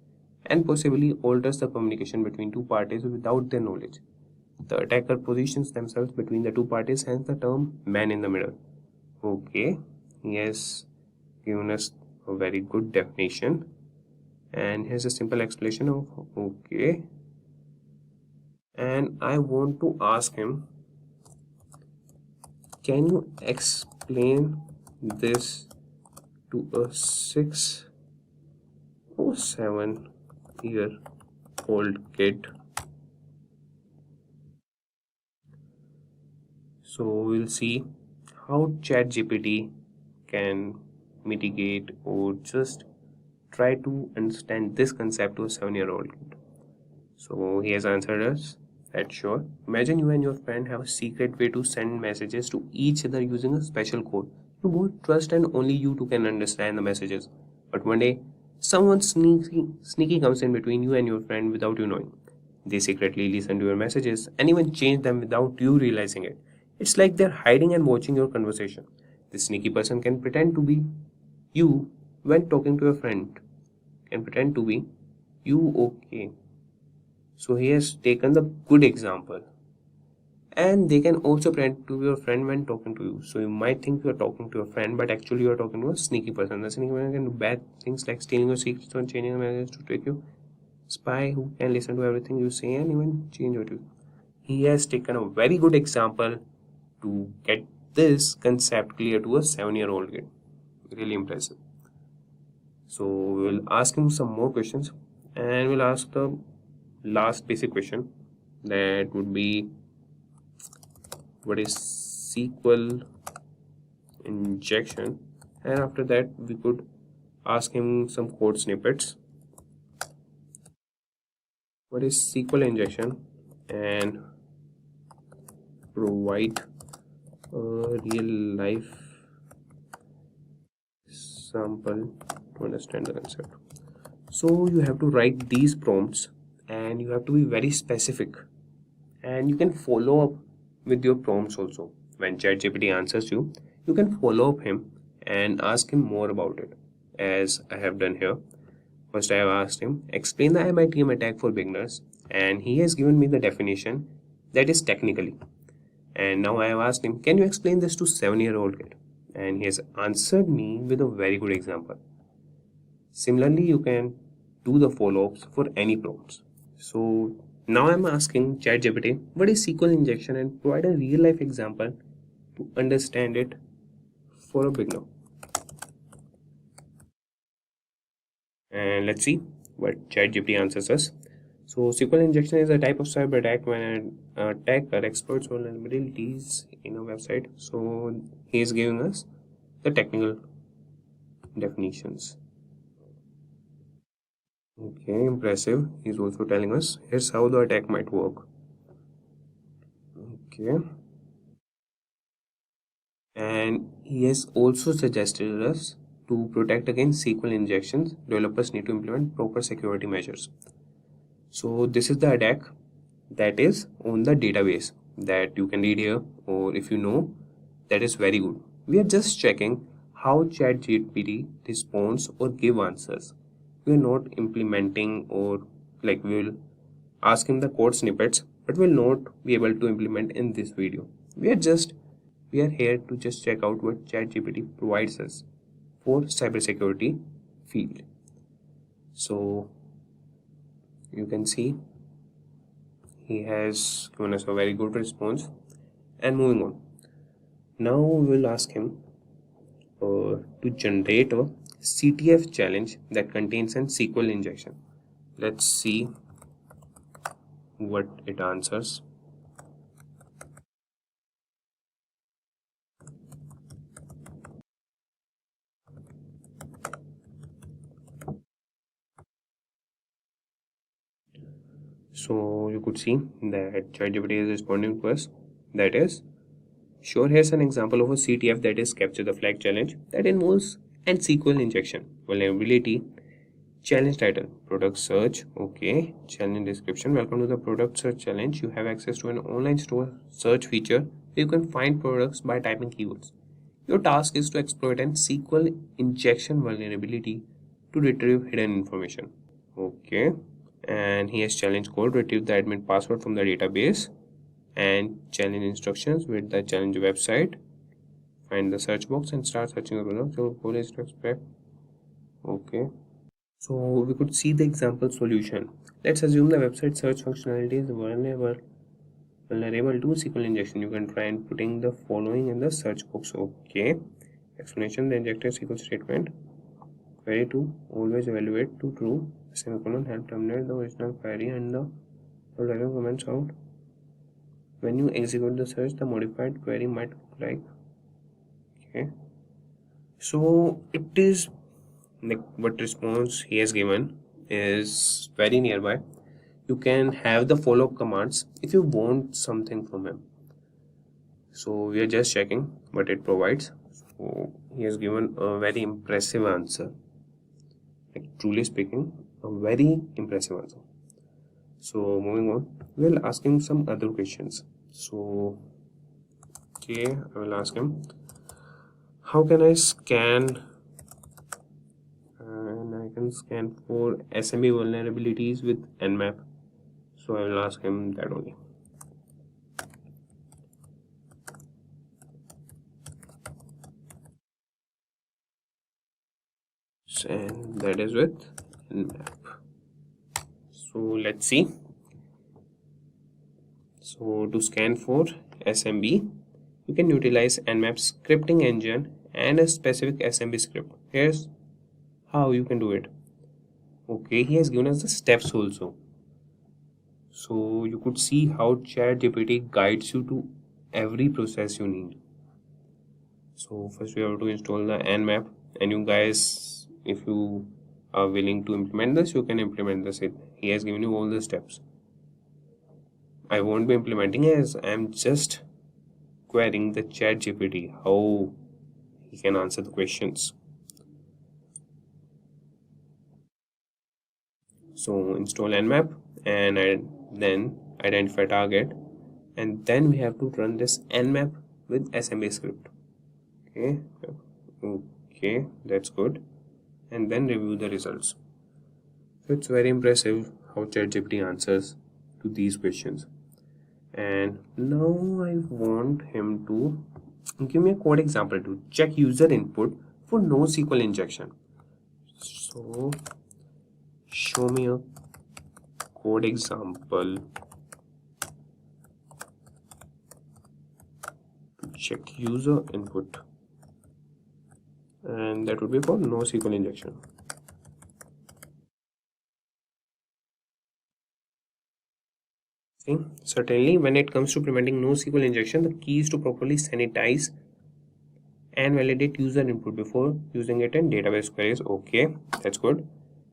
and possibly alters the communication between two parties without their knowledge. The attacker positions themselves between the two parties, hence the term man-in-the-middle. Okay, he has given us a very good definition, and here's a simple explanation of okay. And I want to ask him, can you explain this to a 6 or 7-year-old kid? So we'll see how ChatGPT can mitigate or just try to understand this concept to a 7-year-old kid. So he has answered us that sure. Imagine you and your friend have a secret way to send messages to each other using a special code. You both trust and only you two can understand the messages. But one day, someone sneaky comes in between you and your friend without you knowing. They secretly listen to your messages and even change them without you realizing it. It's like they're hiding and watching your conversation. This sneaky person can pretend to be you when talking to your friend. Can pretend to be you, okay. So he has taken the good example. And they can also pretend to be your friend when talking to you. So you might think you are talking to your friend, but actually you are talking to a sneaky person. The sneaky person can do bad things like stealing your secrets and changing the messages to trick you. Spy who can listen to everything you say and even change what you do. He has taken a very good example to get this concept clear to a 7-year-old kid. Really impressive. So we will ask him some more questions, and we'll ask the last basic question, that would be, what is SQL injection? And after that we could ask him some code snippets. What is SQL injection? And provide a real life sample to understand the concept. So you have to write these prompts, and you have to be very specific, and you can follow up with your prompts also. When ChatGPT answers you, you can follow up him and ask him more about it, as I have done here. First, I have asked him, explain the MITM attack for beginners, and he has given me the definition, that is technically. And now I have asked him, can you explain this to 7-year-old kid? And he has answered me with a very good example. Similarly, you can do the follow-ups for any prompts. So now I'm asking ChatGPT, what is SQL injection, and provide a real-life example to understand it for a beginner. And let's see what ChatGPT answers us. So SQL injection is a type of cyber attack when an attacker exploits vulnerabilities in a website. So he is giving us the technical definitions. Okay, impressive. He's also telling us here's how the attack might work. Okay. And he has also suggested us to protect against SQL injections, developers need to implement proper security measures. So this is the attack that is on the database that you can read here, or if you know, that is very good. We are just checking how ChatGPT responds or give answers. We are not implementing, or we will ask him the code snippets, but will not be able to implement in this video. We are here to just check out what ChatGPT provides us for cybersecurity field. So you can see he has given us a very good response. And moving on, now we will ask him to generate a CTF challenge that contains an SQL injection. Let's see what it answers. So you could see that ChatGPT is responding to us. That is, sure, here's an example of a CTF, that is capture the flag challenge, that involves an SQL injection. Vulnerability, challenge title, product search, okay, challenge description, welcome to the product search challenge. You have access to an online store search feature where you can find products by typing keywords. Your task is to exploit an SQL injection vulnerability to retrieve hidden information. Okay. And he has challenge code, retrieve the admin password from the database, and challenge instructions with the challenge website. Find the search box and start searching the product. So goal is to expect. Okay. So we could see the example solution. Let's assume the website search functionality is vulnerable to SQL injection. You can try and putting the following in the search box. Okay. Explanation, the injected SQL statement. Query to always evaluate to true. Semicolon, help terminate the original query and the following comments out. When you execute the search, the modified query might look like. Okay. So it is like what response he has given is very nearby. You can have the follow-up commands if you want something from him. So we are just checking what it provides. So he has given a very impressive answer. Like truly speaking, a very impressive answer. So moving on, we'll ask him some other questions. So okay, I will ask him, how can I scan, and I can scan for SMB vulnerabilities with Nmap. So I will ask him that only. And that is with Nmap. So let's see. So to scan for SMB, you can utilize Nmap scripting engine and a specific SMB script. Here's how you can do it. Okay, he has given us the steps also. So you could see how ChatGPT guides you to every process you need. So first we have to install the Nmap, and you guys, if you are willing to implement this, you can implement this. He has given you all the steps. I won't be implementing as I'm just querying the ChatGPT how he can answer the questions. So install Nmap and then identify target, and then we have to run this Nmap with SMB script. Okay, that's good. And then review the results. So it's very impressive how ChatGPT answers to these questions. And now I want him to give me a code example to check user input for NoSQL injection. So show me a code example to check user input, and that would be for NoSQL injection. See, certainly when it comes to preventing NoSQL injection, the key is to properly sanitize and validate user input before using it in database queries. Okay, that's good.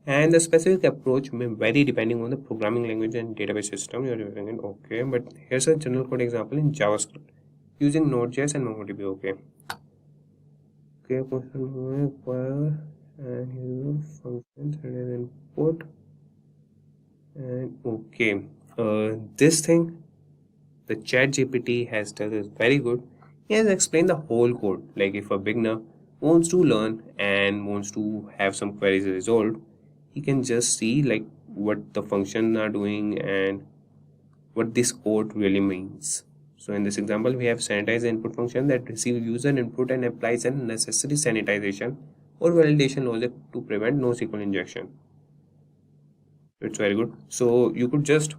And the specific approach may vary depending on the programming language and database system you're using it. Okay, but here's a general code example in JavaScript using Node.js and MongoDB. Okay, acquire and use functions and input. And okay, this thing the ChatGPT has done is very good. He has explained the whole code. Like if a beginner wants to learn and wants to have some queries resolved, he can just see like what the function are doing and what this code really means. So in this example, we have sanitize the input function that receives user input and applies a necessary sanitization or validation logic to prevent NoSQL injection. It's very good. So you could just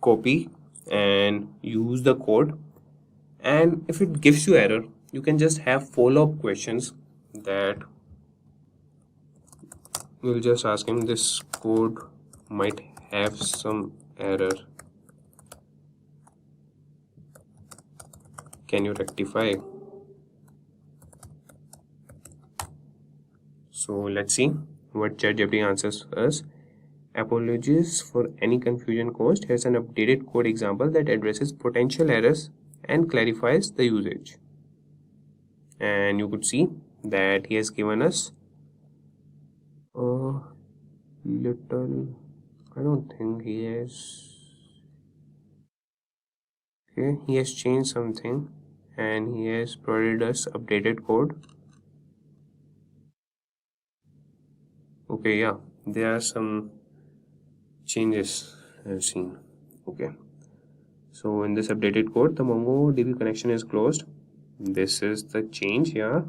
copy and use the code, and if it gives you error, you can just have follow-up questions that we'll just ask him. This code might have some error, can you rectify? So let's see what ChatGPT answers us. Apologies for any confusion caused. Here's an updated code example that addresses potential errors and clarifies the usage. And you could see that he has given us a little, I don't think he has, okay, he has changed something and he has provided us updated code. Okay, yeah, there are some changes I've seen. Okay, so in this updated code, the MongoDB connection is closed. This is the change, yeah.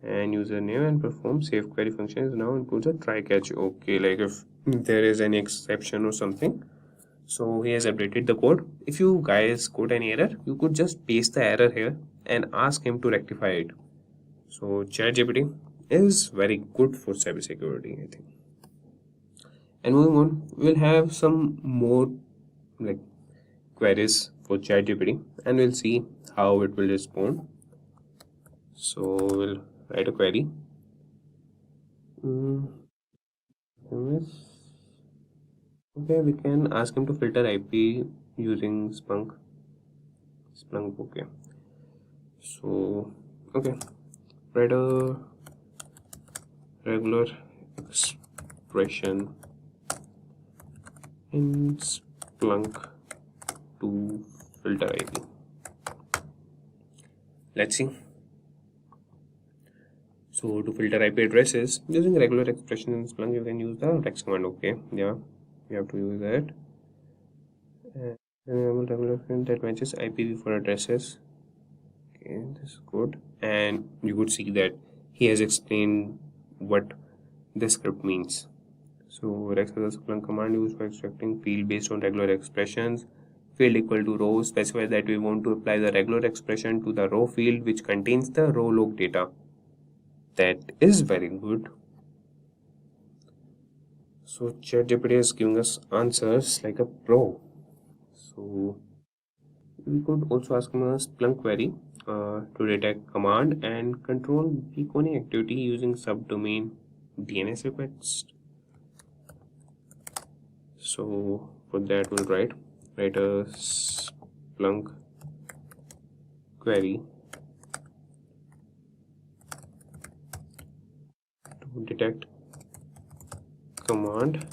And username and perform save query function is now includes a try catch. Okay, like if there is any exception or something. So he has updated the code. If you guys got any error, you could just paste the error here and ask him to rectify it. So ChatGPT is very good for cybersecurity, I think. And moving on, we'll have some more like queries for ChatGPT and we'll see how it will respond. So we'll write a query. Okay, we can ask him to filter IP using Splunk. Okay. So, okay, write a regular expression in Splunk to filter IP. Let's see. So to filter IP addresses using regular expression in Splunk, you can use the rex command. Okay, yeah, you have to use that. And regular expression that matches IPv4 addresses. Okay, this is good. And you could see that he has explained what this script means. So rex is a Splunk command used for extracting field based on regular expressions. Field equal to row specifies that we want to apply the regular expression to the row field which contains the row log data. That is very good. So ChatGPT is giving us answers like a pro. So we could also ask him a Splunk query to detect command and control beaconing activity using subdomain DNS request. So for that we'll write a Splunk query to detect command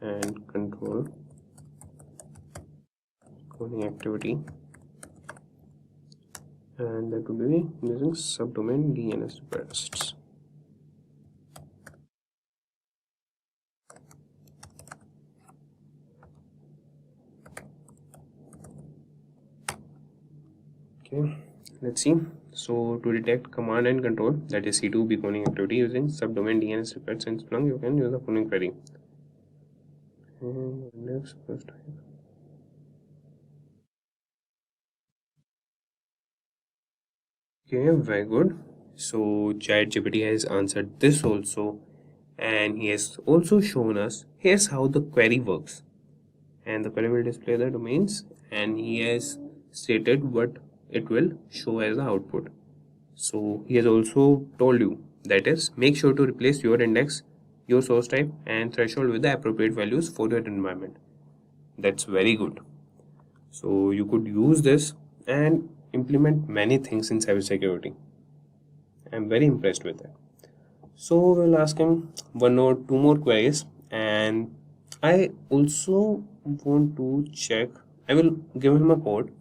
and control beaconing activity, and that will be using subdomain DNS requests. Okay, let's see. So to detect command and control, that is C2 beaconing activity using subdomain DNS requests in Splunk, you can use the following query. And next first type. Okay, very good. So ChatGPT has answered this also, and he has also shown us here's how the query works. And the query will display the domains, and he has stated what it will show as the output. So he has also told you, that is, make sure to replace your index, your source type and threshold with the appropriate values for your environment. That's very good. So you could use this and implement many things in cybersecurity. I'm very impressed with that. So we'll ask him one or two more queries, and I also want to check. I will give him a code,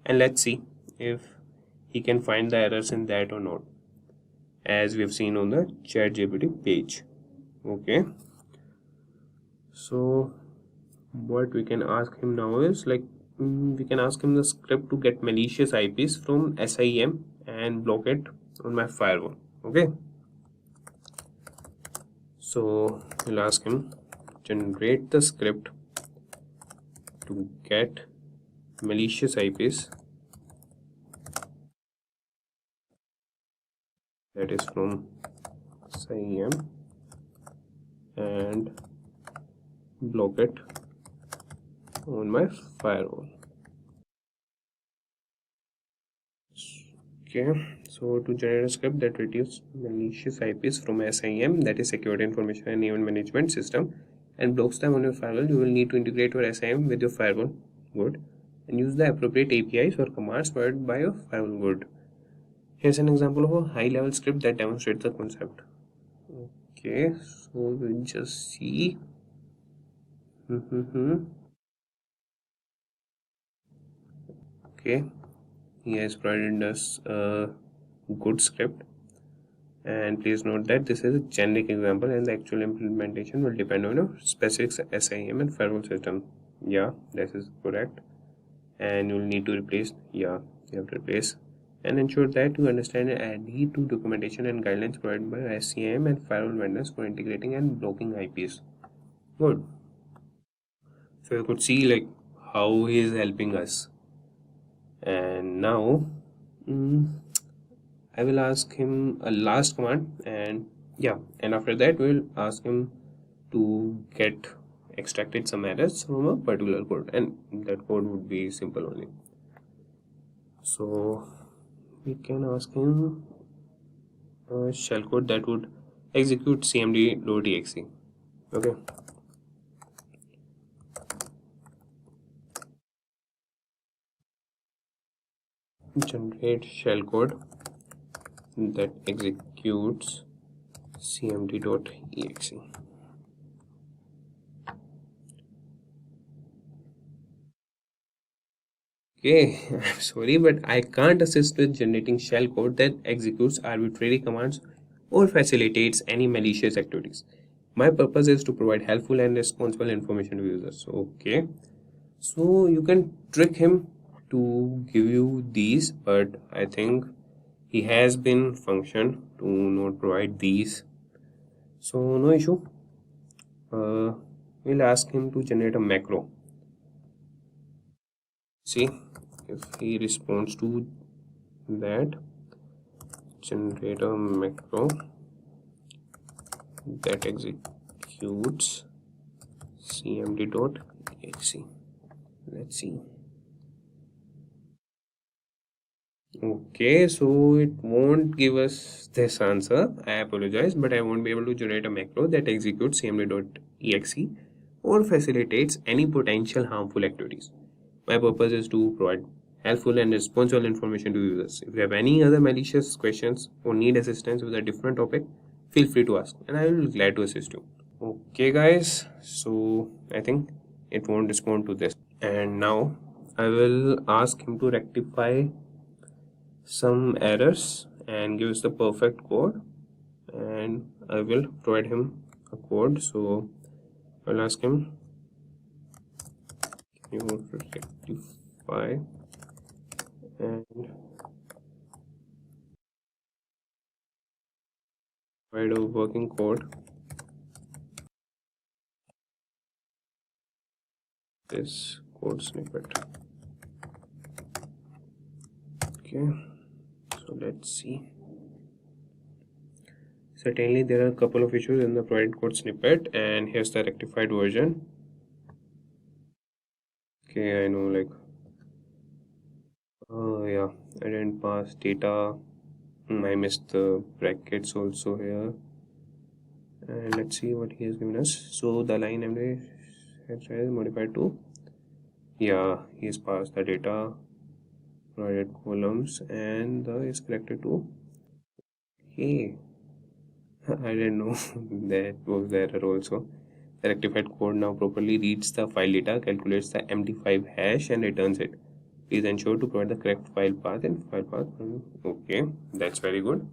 and let's see if he can find the errors in that or not, as we have seen on the ChatGPT page. Okay. So what we can ask him now is like we can ask him the script to get malicious IPs from SIEM and block it on my firewall. Okay. So we'll ask him generate the script to get malicious IPs, that is from SIEM, and block it on my firewall. Okay, so to generate a script that retrieves malicious IPs from SIM, that is Security Information and Event Management System, and blocks them on your firewall, you will need to integrate your SIM with your firewall good and use the appropriate APIs or commands provided by your firewall good. Here's an example of a high-level script that demonstrates the concept. Okay, so we'll just see. Okay, he has provided us a good script, and please note that this is a generic example and the actual implementation will depend on a specific SIM and firewall system. Yeah, this is correct, and you'll need to replace. Yeah, you have to replace and ensure that you understand and adhere to documentation and guidelines provided by SCM and firewall vendors for integrating and blocking IPs. Good. So you could see like how he is helping us. And now I will ask him a last command, and yeah, and after that we'll ask him to get extracted some errors from a particular code, and that code would be simple only. So we can ask him a shellcode that would execute cmd.exe. Okay. Generate shellcode that executes cmd.exe. Okay, I'm sorry, but I can't assist with generating shellcode that executes arbitrary commands or facilitates any malicious activities. My purpose is to provide helpful and responsible information to users. Okay, so you can trick him to give you these, but I think he has been functioned to not provide these, so no issue. We'll ask him to generate a macro. See if he responds to that. Generate a macro that executes cmd.exe. Let's see. Okay, so it won't give us this answer. I apologize, but I won't be able to generate a macro that executes cmd.exe or facilitates any potential harmful activities. My purpose is to provide helpful and responsible information to users. If you have any other malicious questions or need assistance with a different topic, feel free to ask and I will be glad to assist you. Okay guys, so I think it won't respond to this. And now I will ask him to rectify some errors and give us the perfect code, and I will provide him a code. So I'll ask him, can you rectify and provide a working code. This code snippet. Okay, so let's see. Certainly there are a couple of issues in the provided code snippet, and here's the rectified version. Okay, I know, like, oh yeah, I didn't pass data. I missed the brackets also here. And let's see what he has given us. So the line MD has modified to, yeah, he has passed the data, provided columns, and the is corrected to, hey, I didn't know that was the error also. The rectified code now properly reads the file data, calculates the MD5 hash, and returns it. Please ensure to provide the correct file path and file path. Okay, that's very good.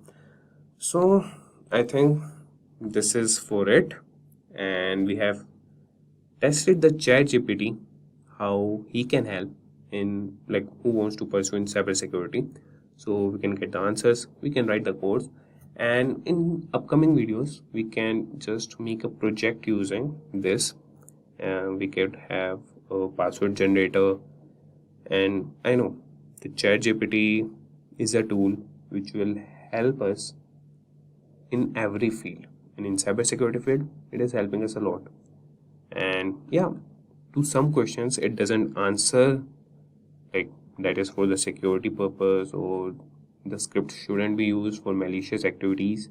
So I think this is for it, and we have tested the ChatGPT, how he can help in, like, who wants to pursue in cybersecurity. So we can get the answers, we can write the codes, and in upcoming videos we can just make a project using this. We could have a password generator, and I know the ChatGPT is a tool which will help us in every field, and in cybersecurity field it is helping us a lot. And yeah, to some questions it doesn't answer, like, that is for the security purpose, or the script shouldn't be used for malicious activities.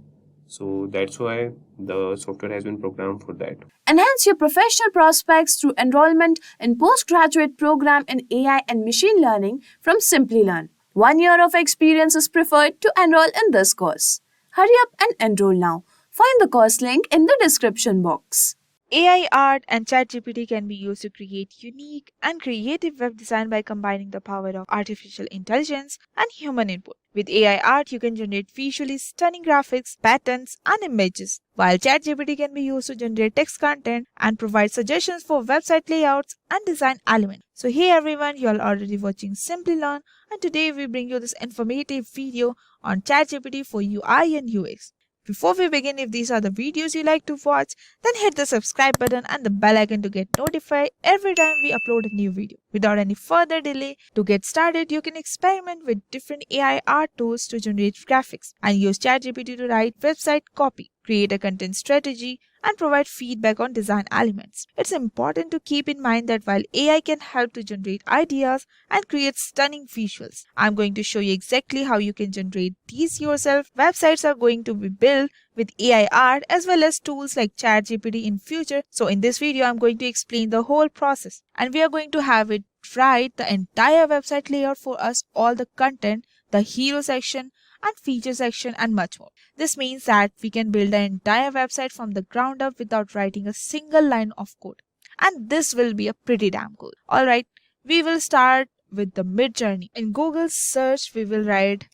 So that's why the software has been programmed for that. Enhance your professional prospects through enrollment in postgraduate program in AI and machine learning from Simplilearn. 1 year of experience is preferred to enroll in this course. Hurry up and enroll now. Find the course link in the description box. AI art and ChatGPT can be used to create unique and creative web design by combining the power of artificial intelligence and human input. With AI art, you can generate visually stunning graphics, patterns, and images, while ChatGPT can be used to generate text content and provide suggestions for website layouts and design elements. So hey everyone, you are already watching Simplilearn, and today we bring you this informative video on ChatGPT for UI and UX. Before we begin, if these are the videos you like to watch, then hit the subscribe button and the bell icon to get notified every time we upload a new video. Without any further delay, to get started, you can experiment with different AI art tools to generate graphics and use ChatGPT to write website copy, create a content strategy, and provide feedback on design elements. It's important to keep in mind that while AI can help to generate ideas and create stunning visuals, I'm going to show you exactly how you can generate these yourself. Websites are going to be built with AI art as well as tools like ChatGPT in future. So in this video, I'm going to explain the whole process, and we are going to have it write the entire website layout for us, all the content, the hero section, and feature section, and much more. This means that we can build an entire website from the ground up without writing a single line of code. And this will be a pretty damn cool. Alright, we will start with the mid journey. In Google search, we will write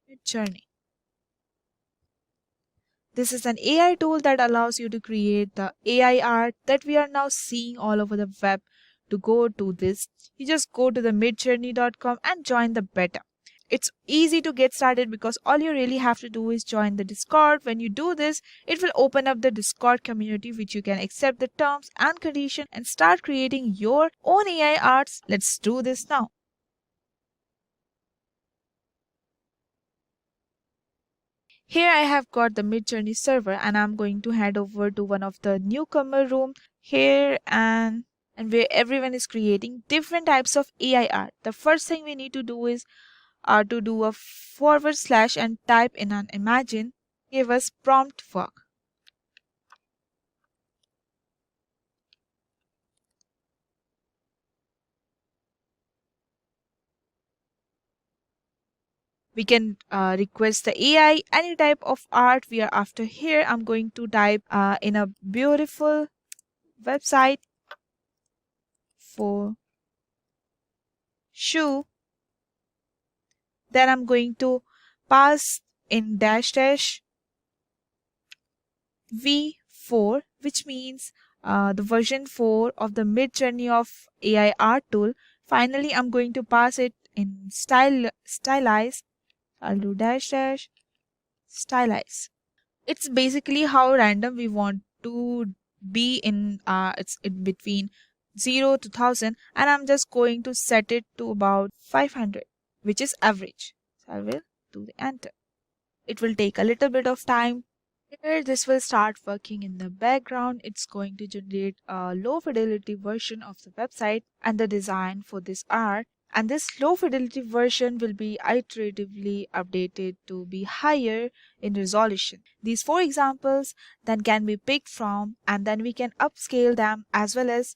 mid journey. This is an AI tool that allows you to create the AI art that we are now seeing all over the web. To go to this, you just go to the midjourney.com and join the beta. It's easy to get started because all you really have to do is join the Discord. When you do this, it will open up the Discord community, which you can accept the terms and conditions and start creating your own AI arts. Let's do this now. Here I have got the Midjourney server, and I'm going to head over to one of the newcomer room here, and where everyone is creating different types of AI art. The first thing we need to do is to do a forward slash and type in an imagine, give us prompt work. We can request the AI any type of art we are after. Here I'm going to type in a beautiful website for shoe. Then I'm going to pass in dash dash v4, which means the version 4 of the mid journey of AI art tool. Finally, I'm going to pass it in stylize. I'll do dash dash stylize. It's basically how random we want to be in it's in between 0 to 1000, and I'm just going to set it to about 500, which is average. So I will do the enter. It will take a little bit of time. Here, this will start working in the background. It's going to generate a low fidelity version of the website and the design for this art. And this low fidelity version will be iteratively updated to be higher in resolution. These four examples then can be picked from, and then we can upscale them as well as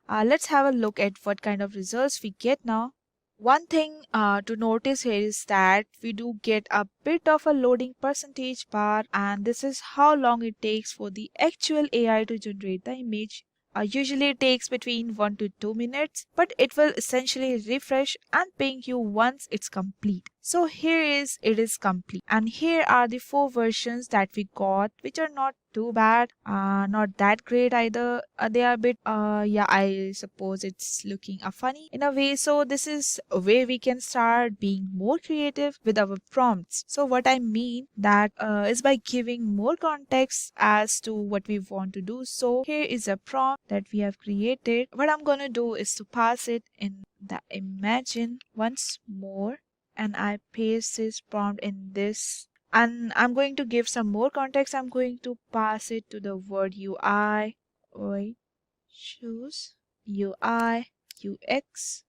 let's have a look at what kind of results we get now. One thing to notice here is that we do get a bit of a loading percentage bar, and this is how long it takes for the actual AI to generate the image. Usually it takes between 1 to 2 minutes, but it will essentially refresh and ping you once it's complete. So here it is complete. And here are the four versions that we got, which are not too bad, not that great either. They are a bit, yeah, I suppose it's looking funny in a way. So this is a way we can start being more creative with our prompts. So what I mean that is by giving more context as to what we want to do. So here is a prompt that we have created. What I'm gonna do is to pass it in the imagine once more, and I paste this prompt in this, and I'm going to give some more context. I'm going to pass it to the word UI. Wait, choose UI, UX,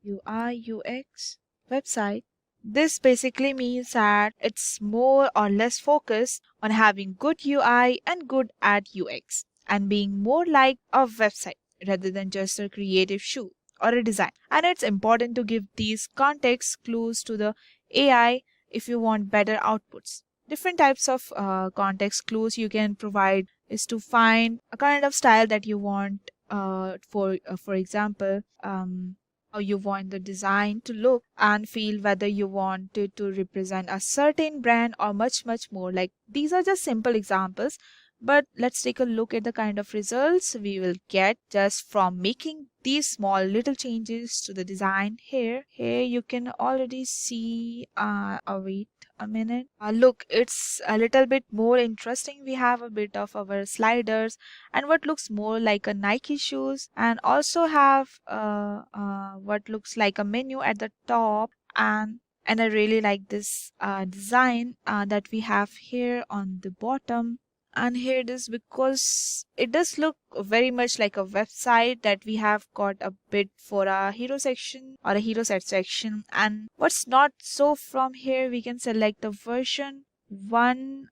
UI, UX, website. This basically means that it's more or less focused on having good UI and good at UX and being more like a website rather than just a creative shoe or a design. And it's important to give these context clues to the AI if you want better outputs. Different types of context clues you can provide is to find a kind of style that you want. For example, how you want the design to look and feel, whether you want it to represent a certain brand or much more. Like, these are just simple examples, but let's take a look at the kind of results we will get just from making these small little changes to the design. Here you can already see wait a minute. Look, it's a little bit more interesting. We have a bit of our sliders and what looks more like a Nike shoes, and also have what looks like a menu at the top. And I really like this design that we have here on the bottom. And here it is, because it does look very much like a website that we have got a bit for a hero section or a hero set section. And what's not, so from here we can select the version 1.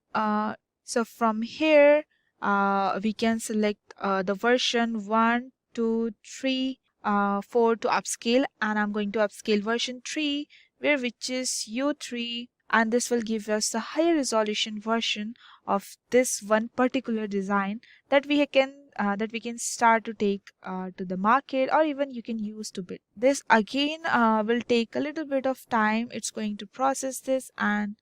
So from here we can select the version 1, 2, 3, 4 to upscale, and I'm going to upscale version 3, which is U3, and this will give us a higher resolution version of this one particular design that we can start to take to the market, or even you can use to build. This again will take a little bit of time. It's going to process this and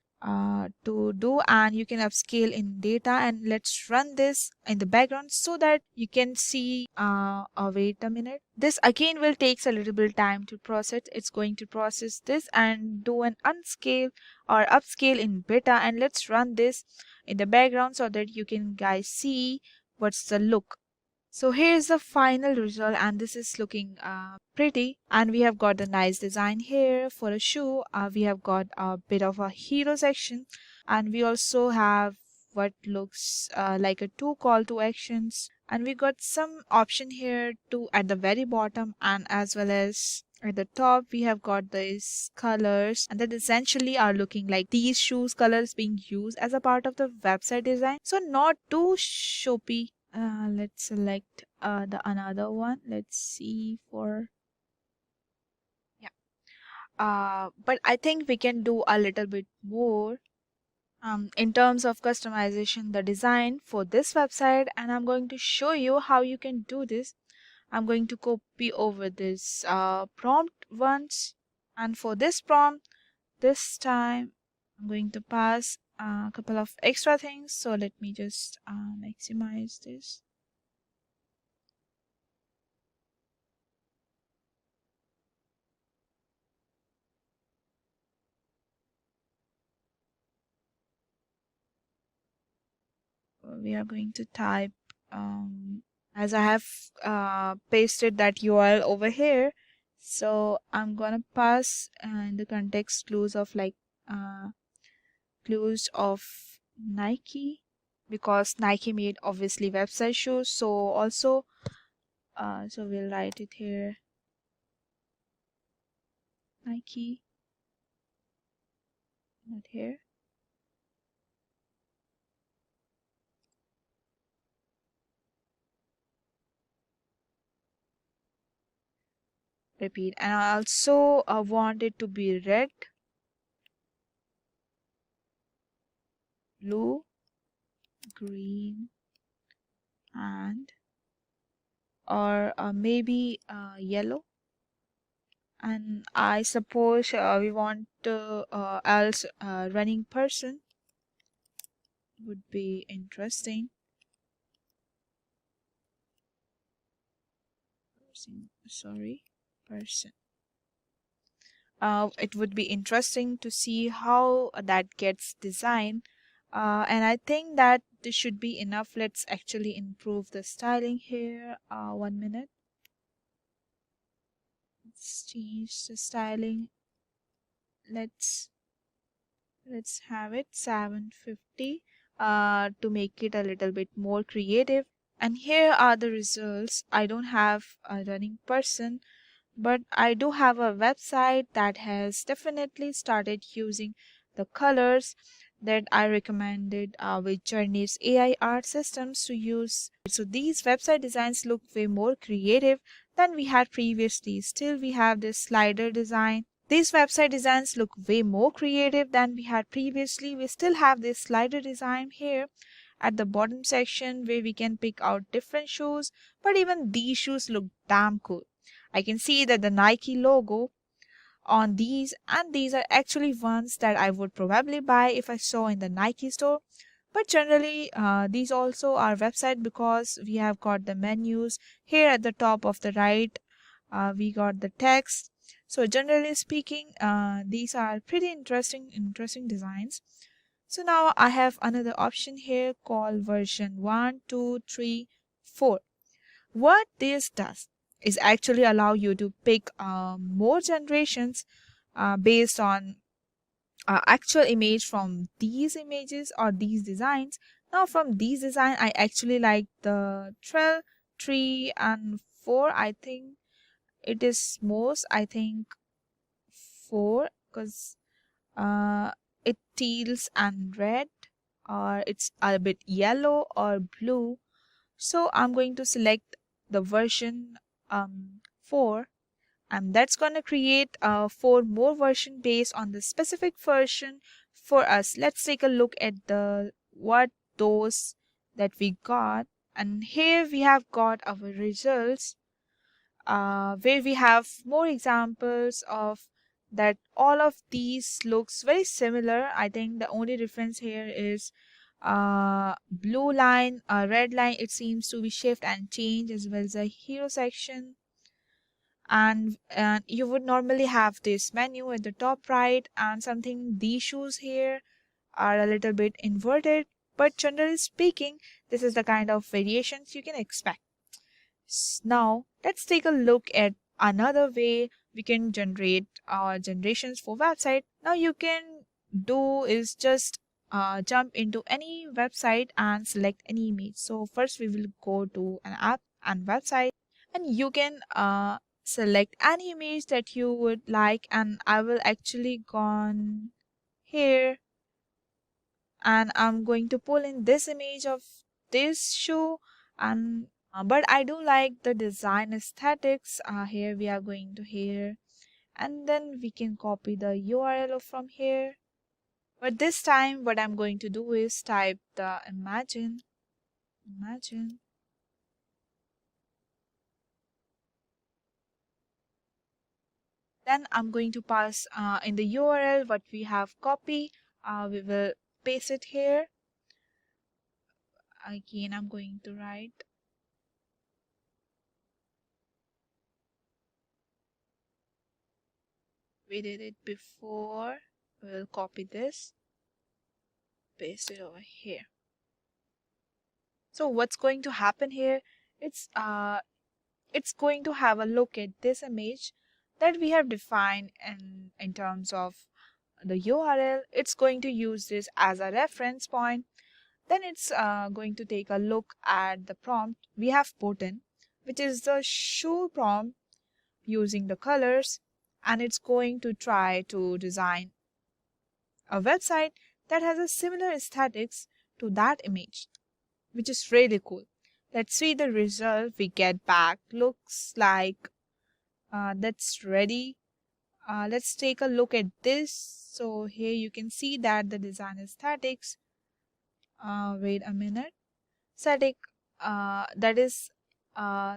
to do, and you can upscale in data. And let's run this in the background so that you can see wait a minute. This again will takes a little bit time to process. It's going to process this and do an unscale or upscale in beta, and let's run this in the background so that you can guys see what's the look. So here's the final result, and this is looking pretty. And we have got the nice design here for a shoe. We have got a bit of a hero section, and we also have what looks like a 2 call to actions, and we got some option here too at the very bottom, and as well as at the top we have got these colors, and that essentially are looking like these shoes colors being used as a part of the website design. So not too shoppy. Let's select the another one. Let's see for, yeah. But I think we can do a little bit more in terms of customization the design for this website, and I'm going to show you how you can do this. I'm going to copy over this prompt once, and for this prompt this time I'm going to pass a couple of extra things. So let me just maximize this. we are going to type as I have pasted that URL over here, so I'm gonna pass in the context clues of like clues of Nike, because Nike made obviously website shoes. So also so we'll write it here, Nike, not here. Repeat. And I also want it to be red, blue, green, and or maybe yellow. And I suppose we want else running person would be interesting. Sorry, person. It would be interesting to see how that gets designed. And I think that this should be enough. Let's actually improve the styling here. 1 minute. Let's change the styling. Let's have it 750 to make it a little bit more creative. And here are the results. I don't have a running person, but I do have a website that has definitely started using the colors that I recommended with Journey's AI art systems to use. So these website designs look way more creative than we had previously. Still, we have this slider design. These website designs look way more creative than we had previously. We still have this slider design here at the bottom section where we can pick out different shoes, but even these shoes look damn cool. I can see that the Nike logo on these, and these are actually ones that I would probably buy if I saw in the Nike store. But generally, these also are website because we have got the menus here at the top of the right. We got the text. So generally speaking, these are pretty interesting designs. So now I have another option here called version 1, 2, 3, 4. What this does is actually allow you to pick more generations based on actual image from these images or these designs. Now from these design, I actually like the 12, 3 and 4. I think it is most, I think 4, because it teals and red, or it's a bit yellow or blue. So I'm going to select the version 4, and that's going to create 4 more version based on the specific version for us. Let's take a look at the what those that we got, and here we have got our results where we have more examples of that. All of these looks very similar. I think the only difference here is blue line, red line, it seems to be shift and change, as well as a hero section. And you would normally have this menu at the top right, and something these shoes here are a little bit inverted, but generally speaking, this is the kind of variations you can expect. Now let's take a look at another way we can generate our generations for website. Now you can do is just jump into any website and select any image. So first we will go to an app and website, and you can select any image that you would like, and I will actually gone here and I'm going to pull in this image of this shoe. And but I do like the design aesthetics. Here we are going to here, and then we can copy the URL from here. But this time what I'm going to do is type the imagine. Then I'm going to pass in the URL what we have copied. We will paste it here. Again, I'm going to write we did it before. We'll copy this, paste it over here. So what's going to happen here? It's going to have a look at this image that we have defined in terms of the URL. It's going to use this as a reference point. Then it's going to take a look at the prompt we have put in, which is the shoe prompt using the colors, and it's going to try to design a website that has a similar aesthetics to that image, which is really cool. Let's see the result we get back. Looks like that's ready. Let's take a look at this. So here you can see that the design aesthetics. Wait a minute. Static that is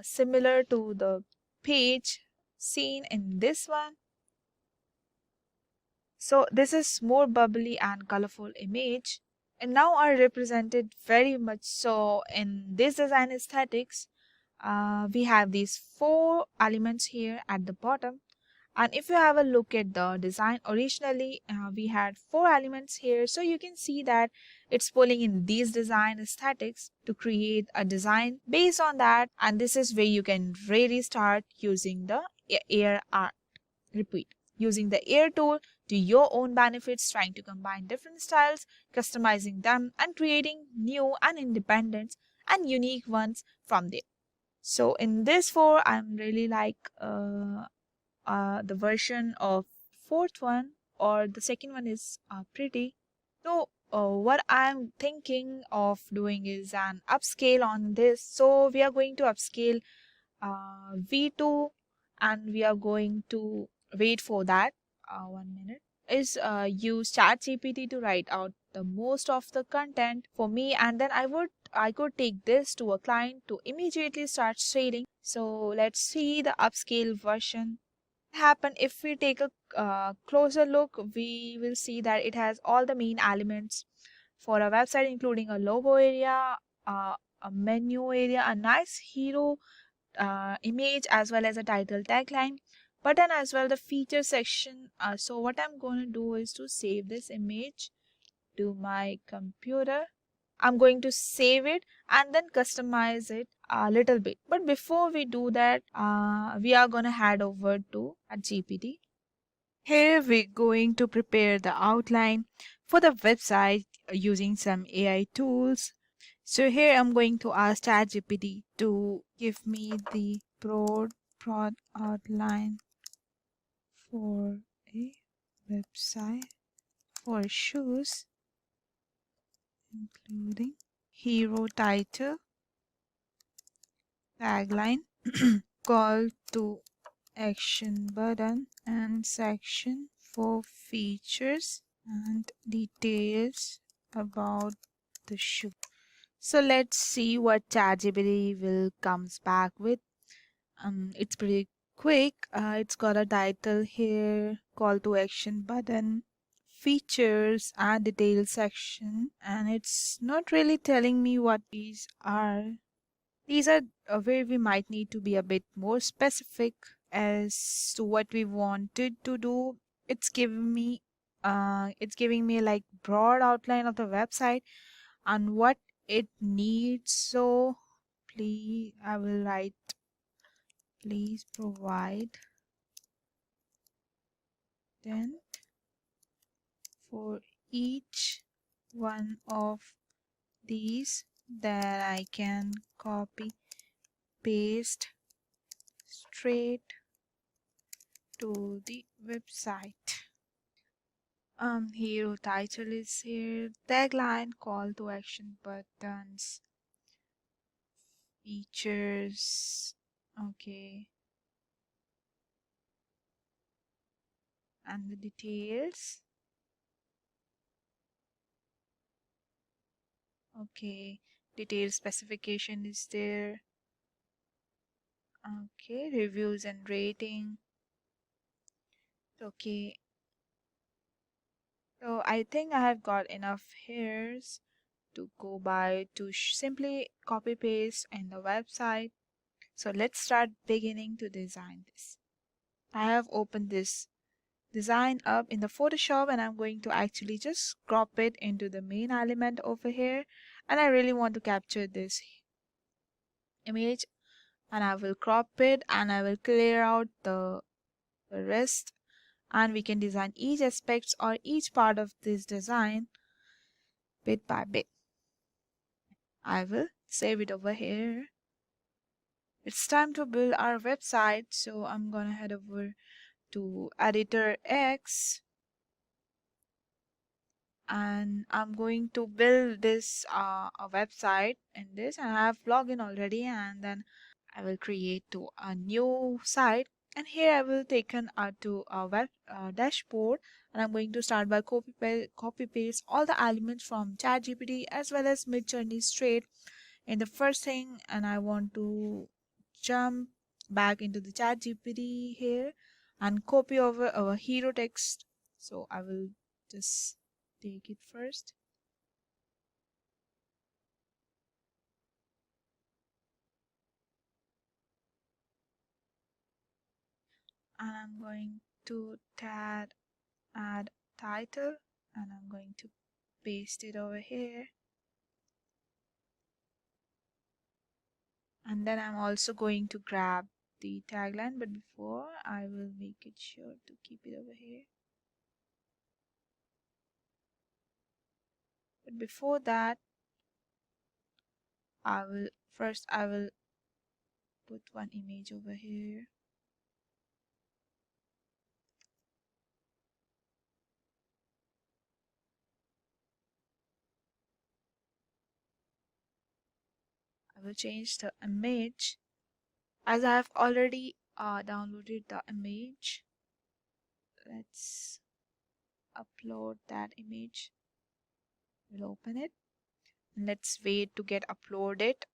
similar to the page seen in this one. So this is more bubbly and colorful image, and now are represented very much so in this design aesthetics. We have these four elements here at the bottom, and if you have a look at the design originally, we had four elements here. So you can see that it's pulling in these design aesthetics to create a design based on that, and this is where you can really start using the air art. Repeat, using the air tool to your own benefits, trying to combine different styles, customizing them, and creating new and independent and unique ones from there. So in this four, I'm really like the version of fourth one, or the second one is pretty. So what I'm thinking of doing is an upscale on this. So we are going to upscale V2, and we are going to wait for that. 1 minute. Is use ChatGPT to write out the most of the content for me, and then I could take this to a client to immediately start shading. So let's see the upscale version happen. If we take a closer look, we will see that it has all the main elements for a website, including a logo area, a menu area, a nice hero image, as well as a title tagline button, as well the feature section. So what I'm going to do is to save this image to my computer. I'm going to save it and then customize it a little bit. But before we do that, we are going to head over to GPT. Here we're going to prepare the outline for the website using some AI tools. So here I'm going to ask ChatGPT to give me the broad outline for a website for shoes, including hero title, tagline, call to action button, and section for features and details about the shoe. So let's see what ChatGPT will comes back with. It's pretty quick. It's got a title here, call to action button, features and details section, and it's not really telling me what these are. These are where we might need to be a bit more specific as to what we wanted to do. It's giving me like broad outline of the website and what it needs. So please, I will write, please provide then for each one of these that I can copy paste straight to the website. Hero title is here, tagline, call to action buttons, features, okay, and the details. Okay, detail specification is there. Okay, reviews and rating. Okay, so I think I have got enough hairs to go by to simply copy paste in the website. So let's start beginning to design this. I have opened this design up in the Photoshop, and I'm going to actually just crop it into the main element over here, and I really want to capture this image, and I will crop it and I will clear out the rest, and we can design each aspects or each part of this design bit by bit. I will save it over here. It's time to build our website, so I'm gonna head over to editor X, and I'm going to build this a website in this, and I have login already, and then I will create to a new site, and here I will take an to a web dashboard, and I'm going to start by copy paste all the elements from ChatGPT as well as Midjourney straight in the first thing, and I want to jump back into the ChatGPT here and copy over our hero text. So I will just take it first. And I'm going to add title, and I'm going to paste it over here. And then I'm also going to grab the tagline, but before I will make it sure to keep it over here. But before that, I will put one image over here. I will change the image as I have already downloaded the image. Let's upload that image. We'll open it. Let's wait to get uploaded.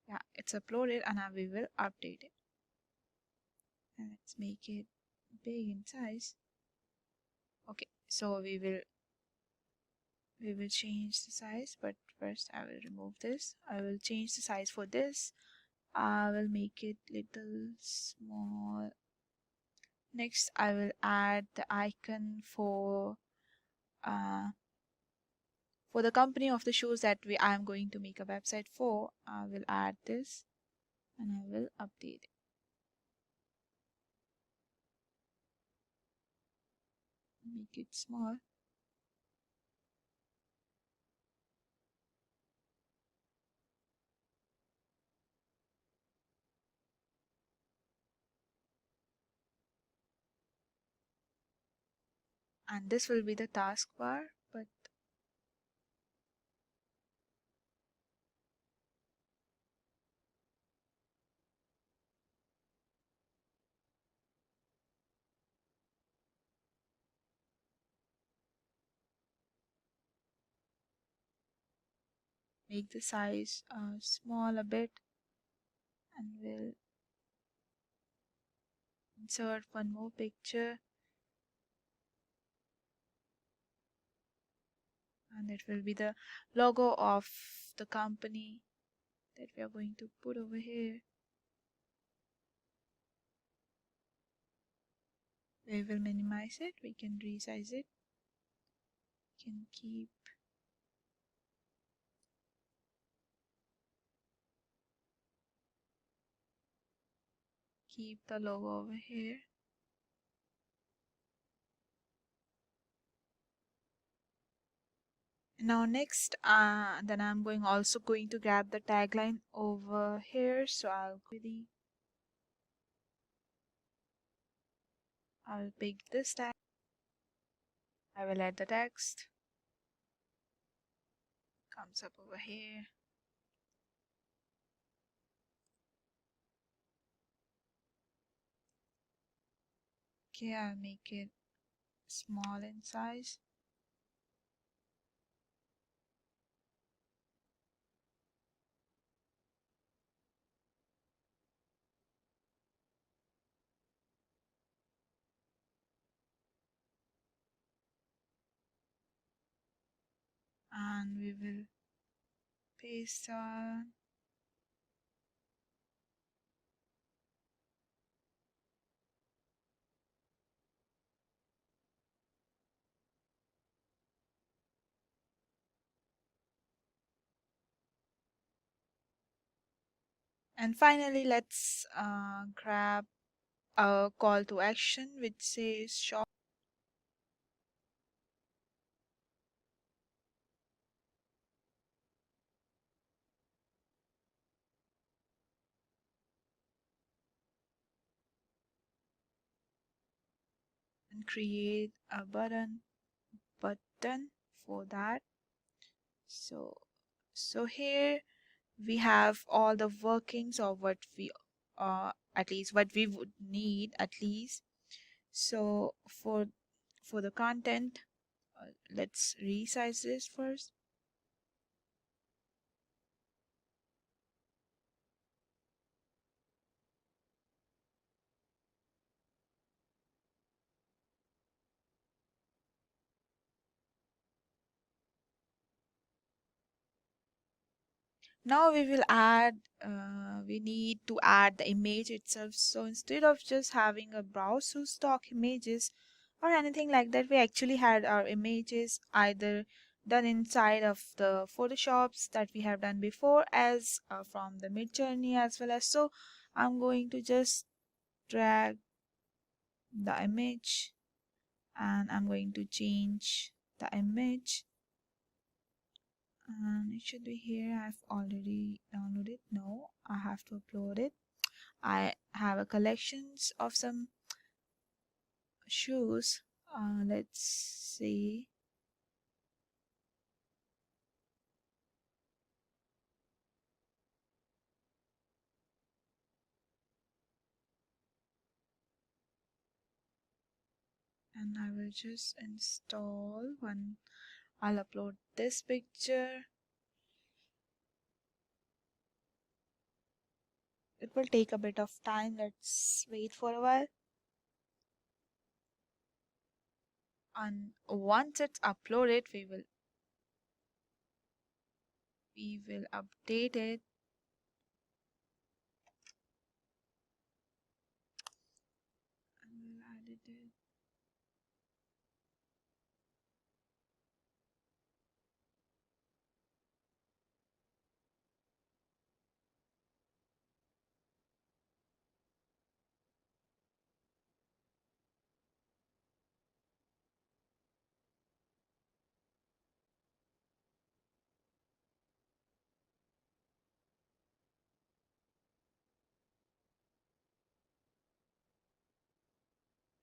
Yeah, it's uploaded, and now we will update it. And let's make it big in size. Okay, so we will change the size, but first I will remove this. I will change the size for this. I will make it little small. Next, I will add the icon for the company of the shows that I am going to make a website for. I will add this, and I will update it. Make it small. And this will be the taskbar, but make the size small a bit, and we'll insert one more picture, and it will be the logo of the company that we are going to put over here. We will minimize it, we can resize it, we can keep the logo over here. Now next, then I'm also going to grab the tagline over here. So I'll pick this tag. I will add the text. Comes up over here. Okay, I'll make it small in size. And we will paste on. And finally, let's grab a call to action which says shop and create a button for that. So here we have all the workings of what we at least what we would need at least. So for the content, let's resize this first. Now we need to add the image itself. So instead of just having a browse to stock images or anything like that, we actually had our images either done inside of the photoshops that we have done before as from the mid journey as well as. So I'm going to just drag the image and I'm going to change the image and it should be here. I've already downloaded. No, I have to upload it. I have a collections of some shoes. Let's see. And I will just install one. I'll upload this picture. It will take a bit of time. Let's wait for a while. And once it's uploaded, we will update it. And we'll edit it.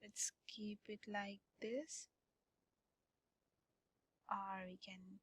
Let's keep it like this, or we can.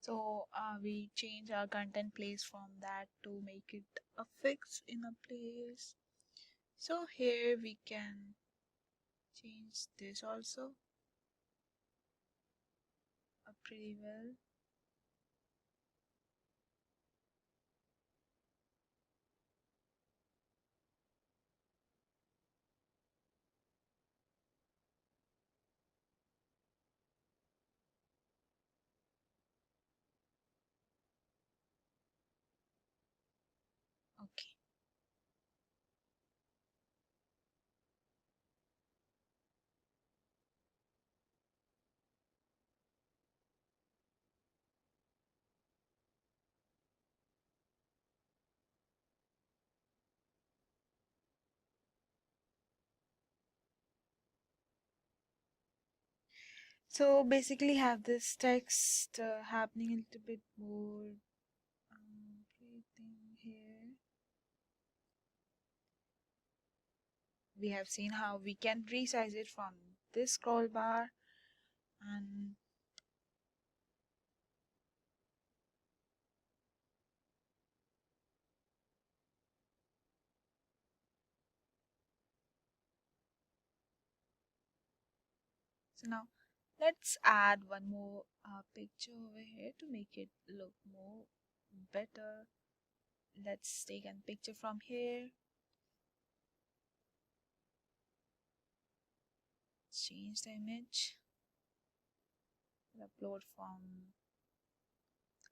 So we change our content place from that to make it a fix in a place. So here we can change this also pretty well. So basically have this text happening a little bit more everything here. We have seen how we can resize it from this scroll bar, and so now let's add one more picture over here to make it look more better. Let's take a picture from here. Change the image. Upload from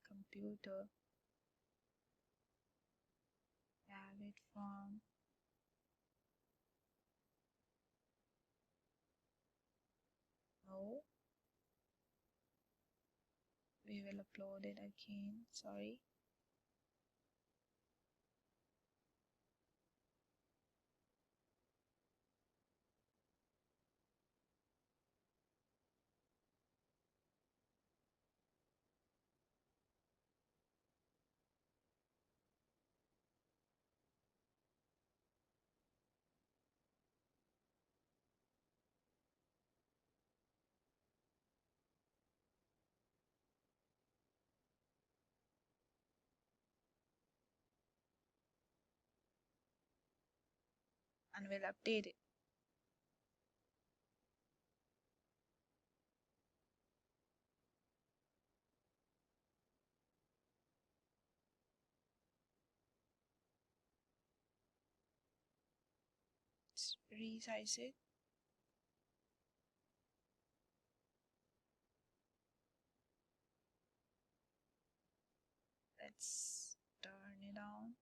computer. Have it from no. We will upload it again. Sorry. And we'll update it. Let's resize it. Let's turn it on.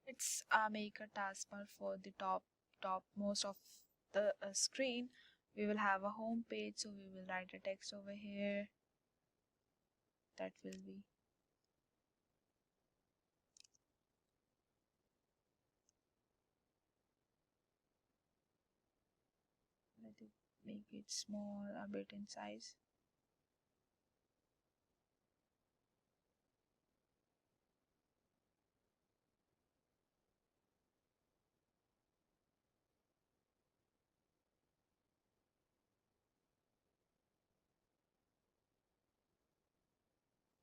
Let's make a taskbar for the top most of the screen. We will have a home page, so we will write a text over here. That will be let it make it small a bit in size.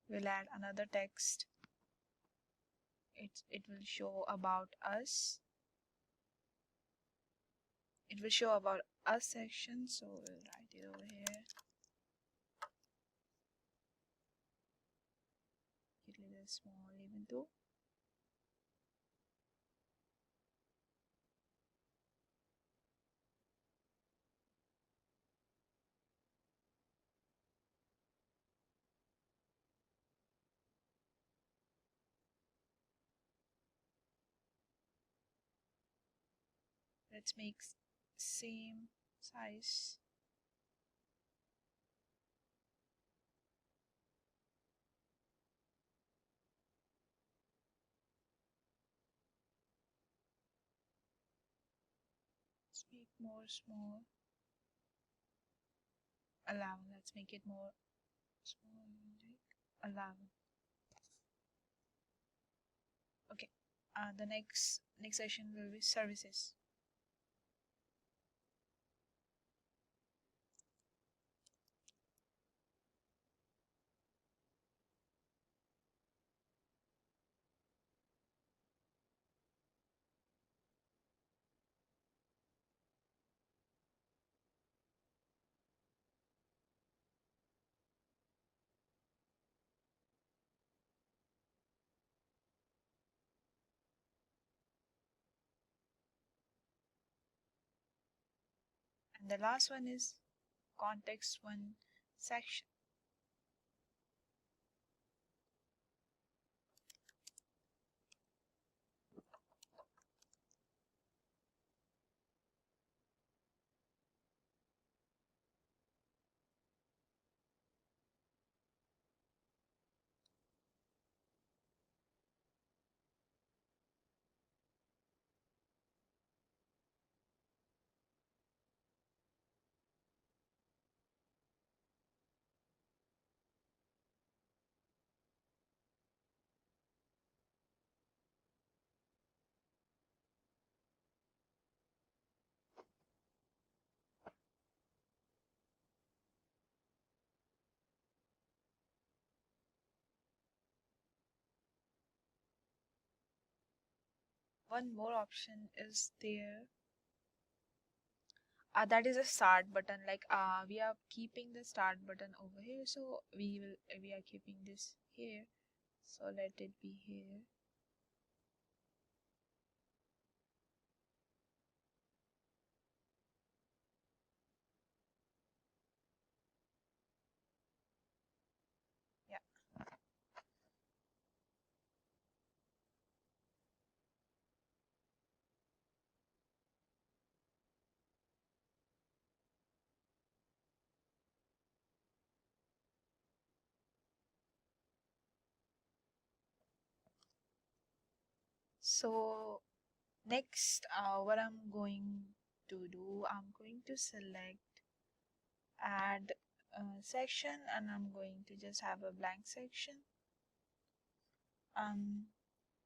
We'll add another text. It will show about us. It will show about us section, so we'll write it over here. Get a little small even though. Let's make same size. Let's make more small. 11. Let's make it more small, like 11. Okay. The next session will be services. And the last one is context one section. One more option is there. That is a start button. Like we are keeping the start button over here, so we are keeping this here. So let it be here. Yeah. So next, what I'm going to do, I'm going to select add section, and I'm going to just have a blank section.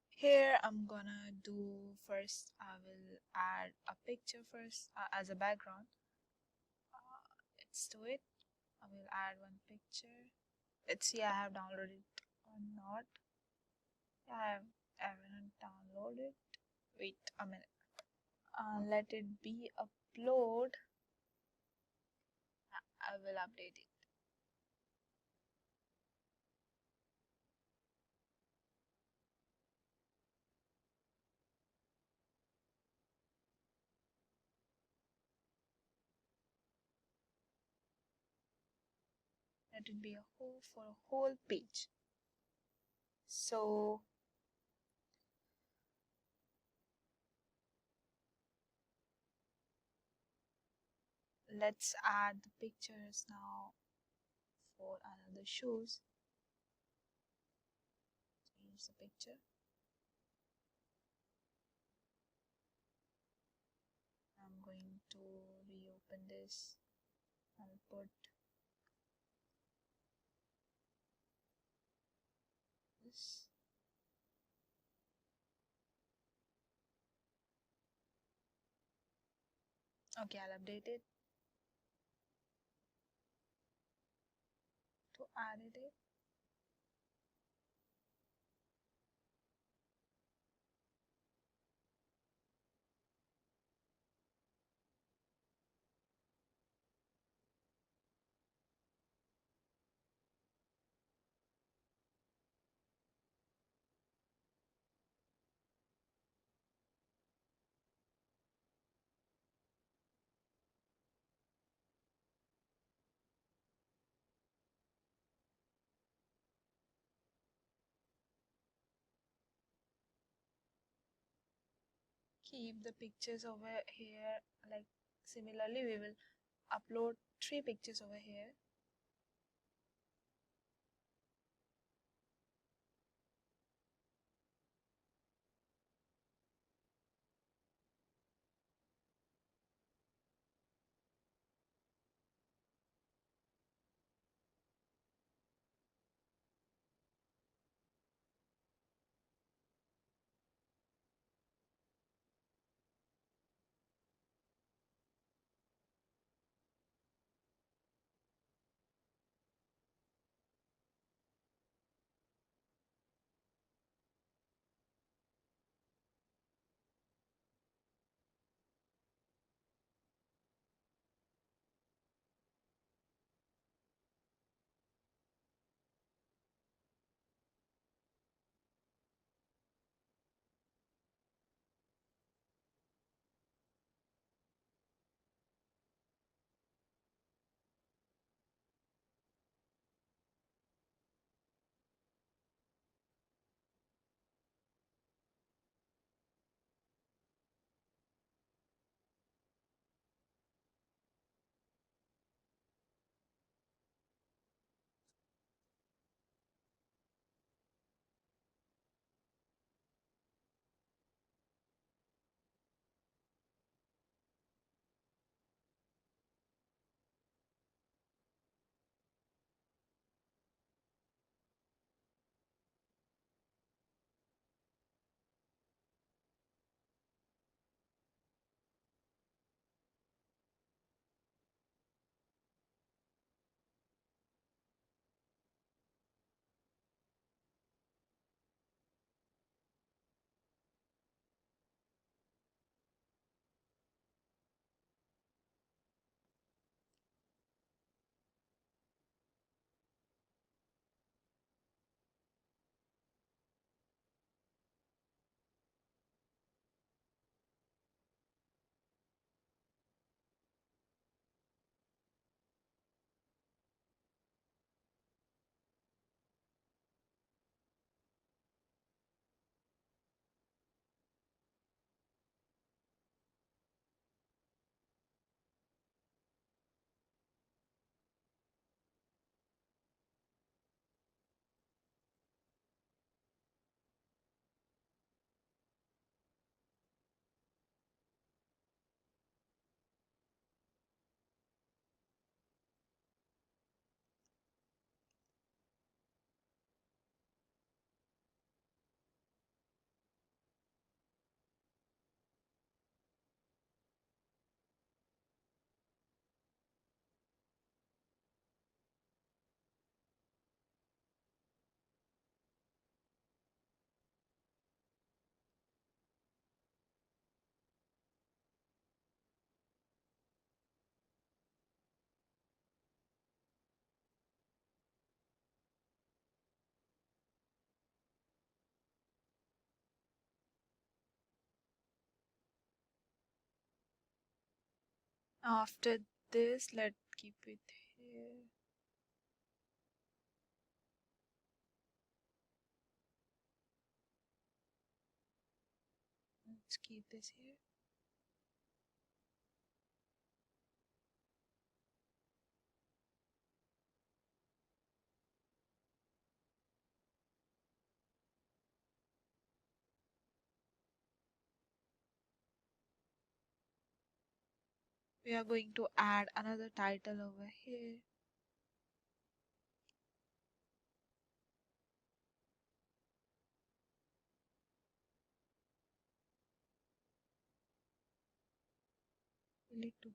Here I'm gonna do first, I will add a picture first as a background. Let's do it. I will add one picture. Let's see I have downloaded it or not. Yeah, I haven't downloaded. Wait a minute. Let it be upload. I will update it. Let it be a whole for a whole page. So let's add the pictures now for another shoes. Here's the picture. I'm going to reopen this. I'll put this. Okay, I'll update it to add it. Keep the pictures over here. Like similarly, we will upload 3 pictures over here. After this, let's keep it here. Let's keep this here. We are going to add another title over here. We need to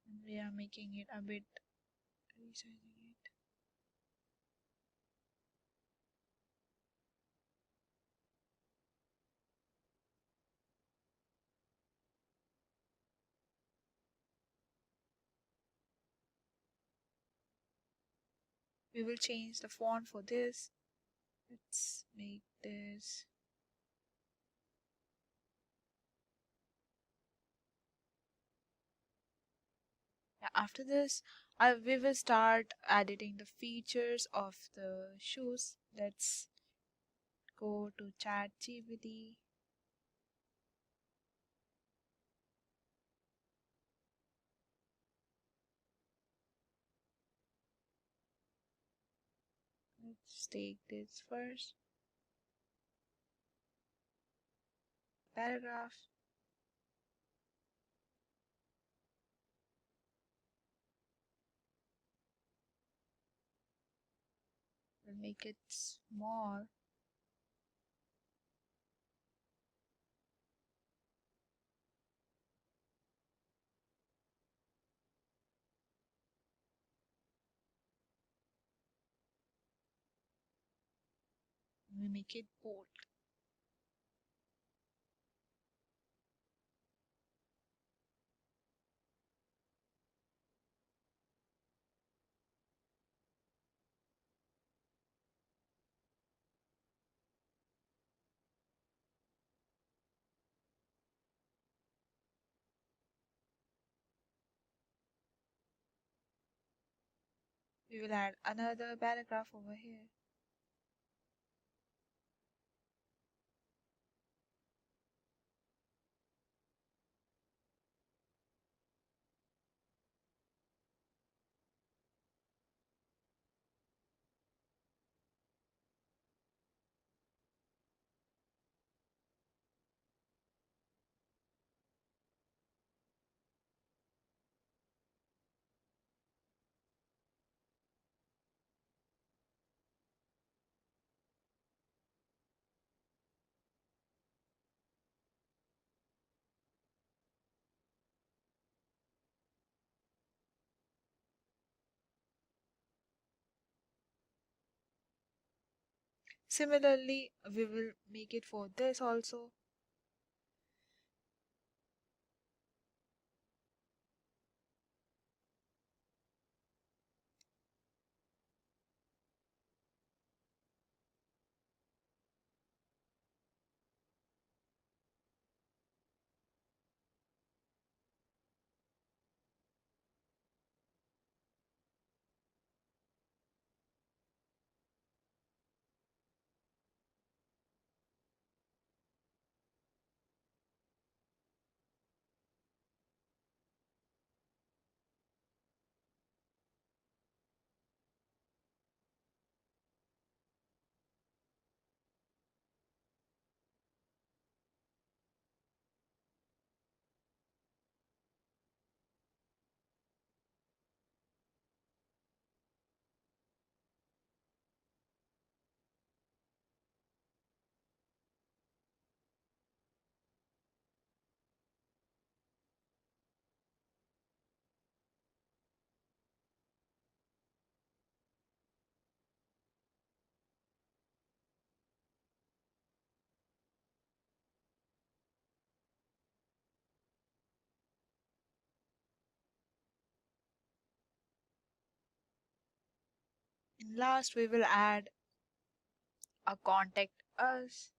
and we are making it a bit resizing it. We will change the font for this. Let's make this after this we will start editing the features of the shoes. Let's go to ChatGPT. Let's take this first paragraph. We'll make it small. We make it bold. We will add another paragraph over here. Similarly, we will make it for this also. and last we will add a contact us.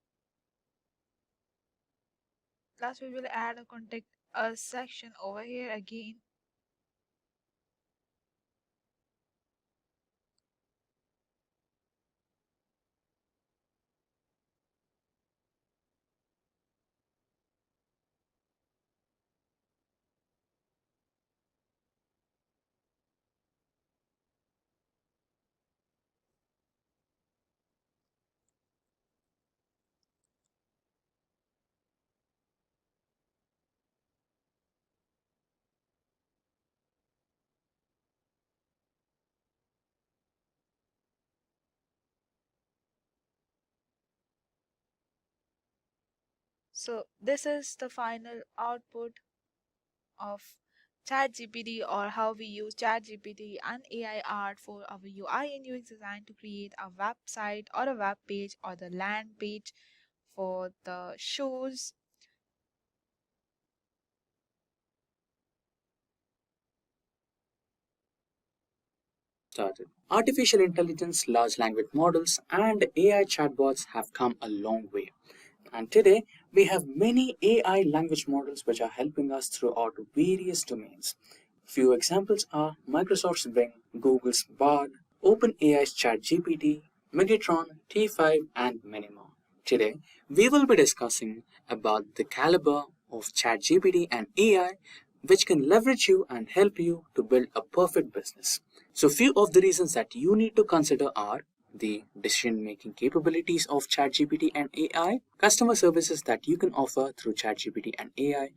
Last we will add a contact us section over here again. So this is the final output of ChatGPT, or how we use ChatGPT and AI art for our UI and UX design to create a website or a web page or the land page for the shows. Started. Artificial intelligence, large language models, and AI chatbots have come a long way. And today, we have many AI language models which are helping us throughout various domains. Few examples are Microsoft's Bing, Google's Bard, OpenAI's ChatGPT, Megatron, T5, and many more. Today, we will be discussing about the caliber of ChatGPT and AI which can leverage you and help you to build a perfect business. So, few of the reasons that you need to consider are the decision making capabilities of ChatGPT and AI, customer services that you can offer through ChatGPT and AI,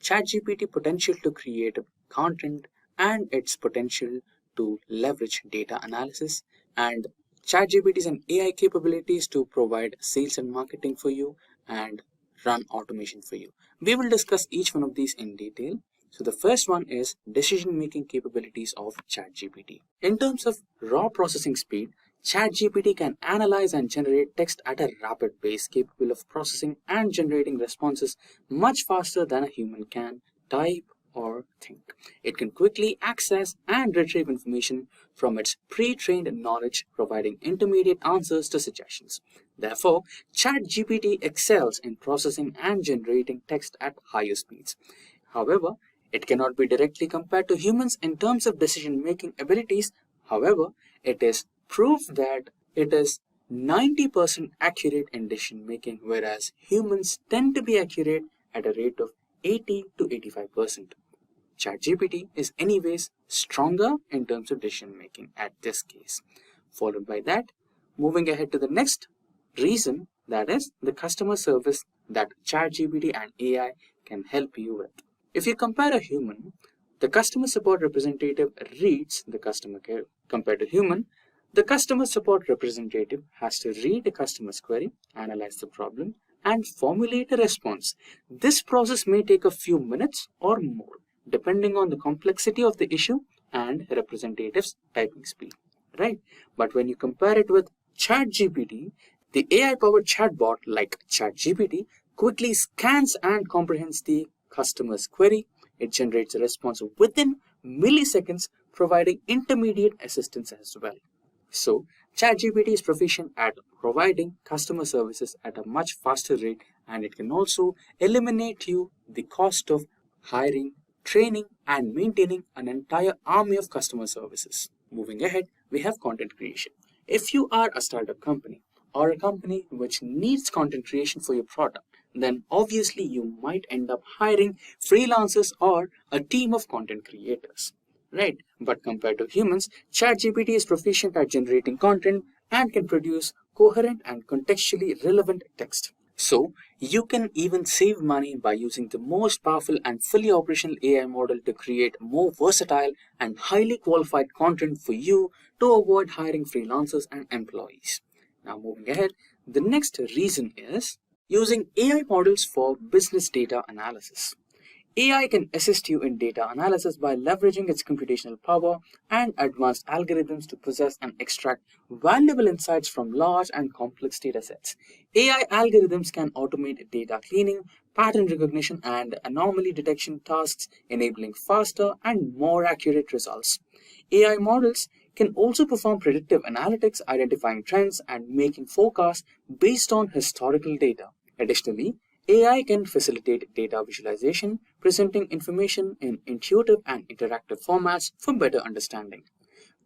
ChatGPT potential to create content and its potential to leverage data analysis, and ChatGPT's and AI capabilities to provide sales and marketing for you and run automation for you. We will discuss each one of these in detail. So the first one is decision-making capabilities of ChatGPT. In terms of raw processing speed, ChatGPT can analyze and generate text at a rapid pace, capable of processing and generating responses much faster than a human can type or think. It can quickly access and retrieve information from its pre-trained knowledge, providing intermediate answers to suggestions. Therefore, ChatGPT excels in processing and generating text at higher speeds. However, it cannot be directly compared to humans in terms of decision-making abilities. However, it is proof that it is 90% accurate in decision making, whereas humans tend to be accurate at a rate of 80 to 85%. ChatGPT is anyways stronger in terms of decision making at this case. Followed by that, moving ahead to the next reason, that is the customer service that ChatGPT and AI can help you with. If you compare a human, the customer support representative reads the customer care. Compared to human, the customer support representative has to read the customer's query, analyze the problem, and formulate a response. This process may take a few minutes or more, depending on the complexity of the issue and representative's typing speed, right? But when you compare it with ChatGPT, the AI-powered chatbot like ChatGPT quickly scans and comprehends the customer's query. It generates a response within milliseconds, providing intermediate assistance as well. So, ChatGPT is proficient at providing customer services at a much faster rate, and it can also eliminate you the cost of hiring, training, and maintaining an entire army of customer services. Moving ahead, we have content creation. If you are a startup company or a company which needs content creation for your product, then obviously you might end up hiring freelancers or a team of content creators, right? But compared to humans, ChatGPT is proficient at generating content and can produce coherent and contextually relevant text. So, you can even save money by using the most powerful and fully operational AI model to create more versatile and highly qualified content for you to avoid hiring freelancers and employees. Now, moving ahead, the next reason is using AI models for business data analysis. AI can assist you in data analysis by leveraging its computational power and advanced algorithms to process and extract valuable insights from large and complex datasets. AI algorithms can automate data cleaning, pattern recognition, and anomaly detection tasks, enabling faster and more accurate results. AI models can also perform predictive analytics, identifying trends and making forecasts based on historical data. Additionally, AI can facilitate data visualization, presenting information in intuitive and interactive formats for better understanding.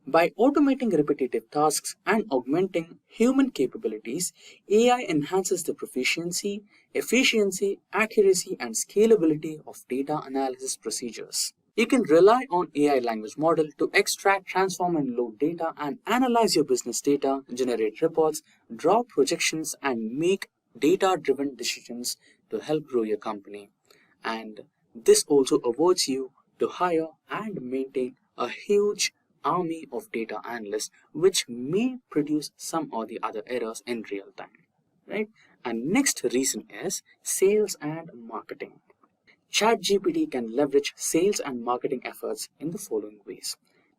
By automating repetitive tasks and augmenting human capabilities, AI enhances the proficiency, efficiency, accuracy, and scalability of data analysis procedures. You can rely on AI language model to extract, transform, and load data and analyze your business data, generate reports, draw projections, and make data-driven decisions to help grow your company. And this also affords you to hire and maintain a huge army of data analysts, which may produce some or the other errors in real time, right? And next reason is sales and marketing. ChatGPT can leverage sales and marketing efforts in the following ways.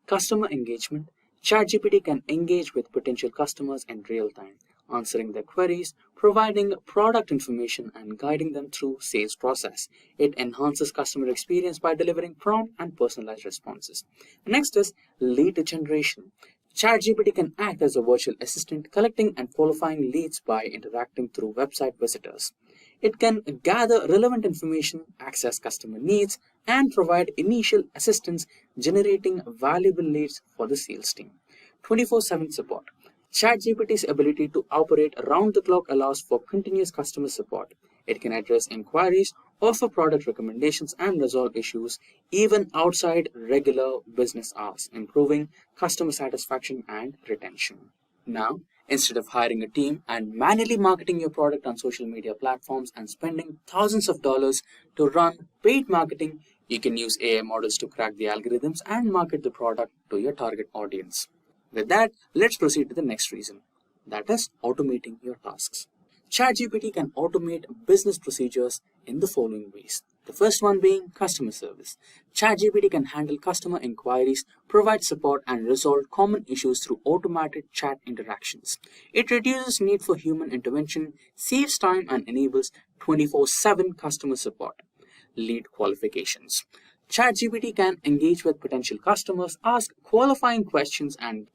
Customer engagement. ChatGPT can engage with potential customers in real time, answering their queries, providing product information, and guiding them through sales process. It enhances customer experience by delivering prompt and personalized responses. Next is lead generation. ChatGPT can act as a virtual assistant, collecting and qualifying leads by interacting through website visitors. It can gather relevant information, access customer needs, and provide initial assistance, generating valuable leads for the sales team. 24/7 support. ChatGPT's ability to operate around the clock allows for continuous customer support. It can address inquiries, offer product recommendations, and resolve issues even outside regular business hours, improving customer satisfaction and retention. Now, instead of hiring a team and manually marketing your product on social media platforms and spending thousands of dollars to run paid marketing, you can use AI models to crack the algorithms and market the product to your target audience. With that, let's proceed to the next reason, that is automating your tasks. ChatGPT can automate business procedures in the following ways. The first one being customer service. ChatGPT can handle customer inquiries, provide support, and resolve common issues through automated chat interactions. It reduces need for human intervention, saves time, and enables 24/7 customer support. Lead qualifications. ChatGPT can engage with potential customers, ask qualifying questions, and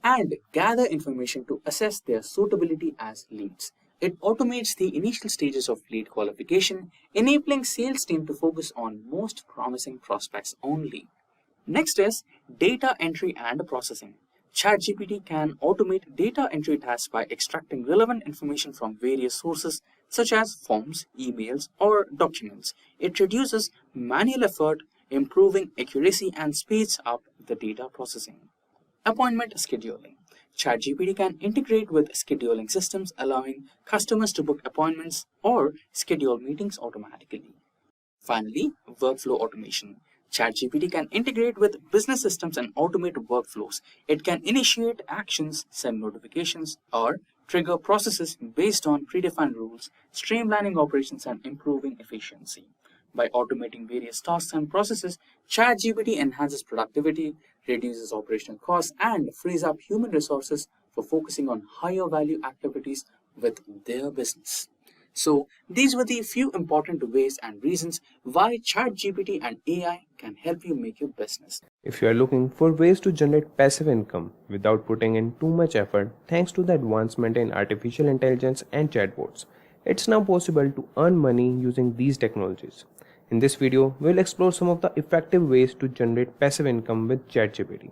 gather information to assess their suitability as leads. It automates the initial stages of lead qualification, enabling sales team to focus on most promising prospects only. Next is data entry and processing. ChatGPT can automate data entry tasks by extracting relevant information from various sources such as forms, emails, or documents. It reduces manual effort, improving accuracy and speeds up the data processing. Appointment scheduling. ChatGPT can integrate with scheduling systems, allowing customers to book appointments or schedule meetings automatically. Finally, workflow automation. ChatGPT can integrate with business systems and automate workflows. It can initiate actions, send notifications, or trigger processes based on predefined rules, streamlining operations and improving efficiency. By automating various tasks and processes, ChatGPT enhances productivity, reduces operational costs, and frees up human resources for focusing on higher value activities with their business. So, these were the few important ways and reasons why ChatGPT and AI can help you make your business. If you are looking for ways to generate passive income without putting in too much effort, thanks to the advancement in artificial intelligence and chatbots, it's now possible to earn money using these technologies. In this video, we'll explore some of the effective ways to generate passive income with ChatGPT.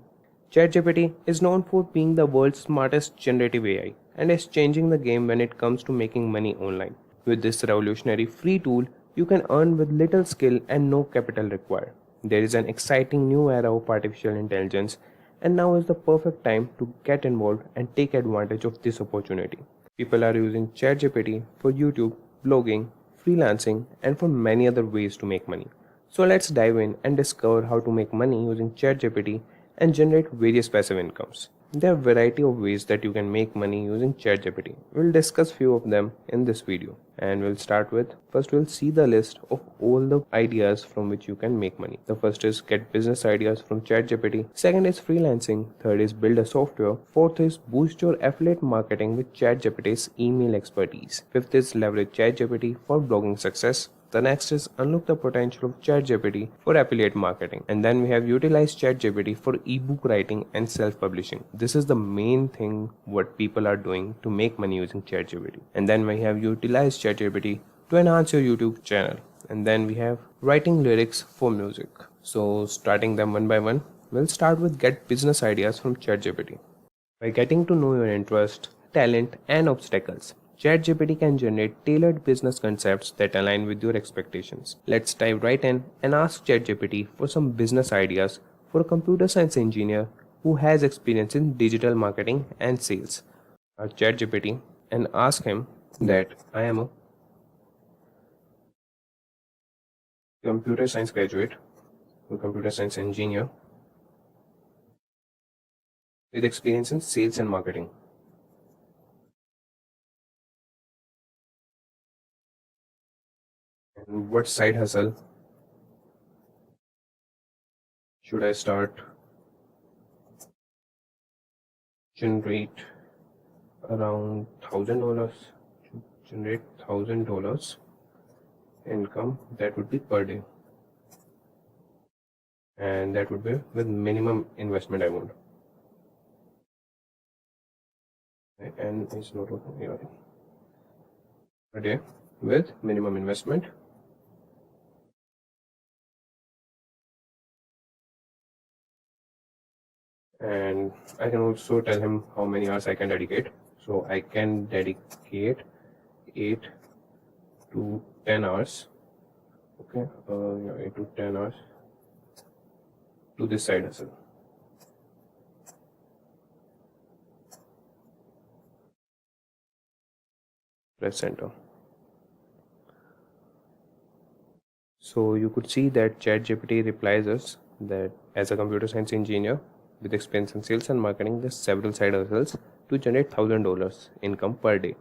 ChatGPT is known for being the world's smartest generative AI and is changing the game when it comes to making money online. With this revolutionary free tool, you can earn with little skill and no capital required. There is an exciting new era of artificial intelligence, and now is the perfect time to get involved and take advantage of this opportunity. People are using ChatGPT for YouTube, blogging, freelancing, and for many other ways to make money. So let's dive in and discover how to make money using ChatGPT and generate various passive incomes. There are a variety of ways that you can make money using ChatGPT. We'll discuss few of them in this video, and we'll start with, first we'll see the list of all the ideas from which you can make money. The first is get business ideas from ChatGPT. Second is freelancing. Third is build a software. Fourth is boost your affiliate marketing with ChatGPT's email expertise. Fifth is leverage ChatGPT for blogging success. The next is unlock the potential of ChatGPT for affiliate marketing. And then we have utilized ChatGPT for ebook writing and self-publishing. This is the main thing what people are doing to make money using ChatGPT. And then we have utilized ChatGPT to enhance your YouTube channel. And then we have writing lyrics for music. So starting them one by one, we'll start with get business ideas from ChatGPT. By getting to know your interest, talent, and obstacles, ChatGPT can generate tailored business concepts that align with your expectations. Let's dive right in and ask ChatGPT for some business ideas for a computer science engineer who has experience in digital marketing and sales. ChatGPT and ask him that I am a computer science graduate, a computer science engineer with experience in sales and marketing. And what side hustle should I start? Generate around $1,000. Generate $1,000 income, that would be per day, and that would be with minimum investment amount. And it's not per day with minimum investment. And I can also tell him how many hours I can dedicate. So I can dedicate 8 to 10 hours. Okay, 8 to 10 hours to this side hustle. Press enter. So you could see that ChatGPT replies us that as a computer science engineer with experience in sales and marketing, there's several side hustles to generate $1,000 income per day.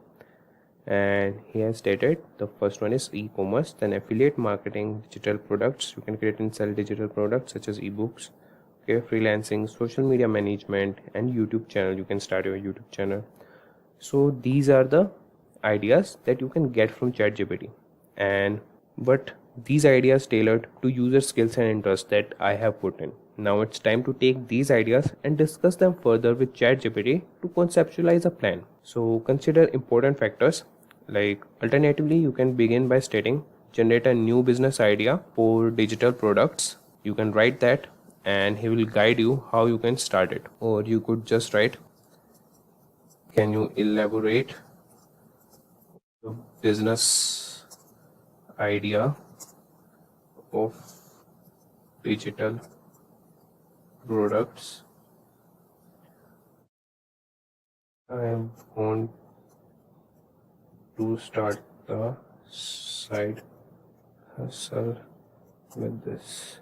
And he has stated the first one is e-commerce, then affiliate marketing, digital products. You can create and sell digital products such as ebooks, okay, freelancing, social media management, and YouTube channel. You can start your YouTube channel. So these are the ideas that you can get from ChatGPT, but these ideas tailored to user skills and interests that I have put in. Now it's time to take these ideas and discuss them further with ChatGPT to conceptualize a plan. So consider important factors. Like alternatively, you can begin by stating generate a new business idea for digital products. You can write that and he will guide you how you can start it. Or you could just write, can you elaborate the business idea of digital products? I want to start the side hustle with this,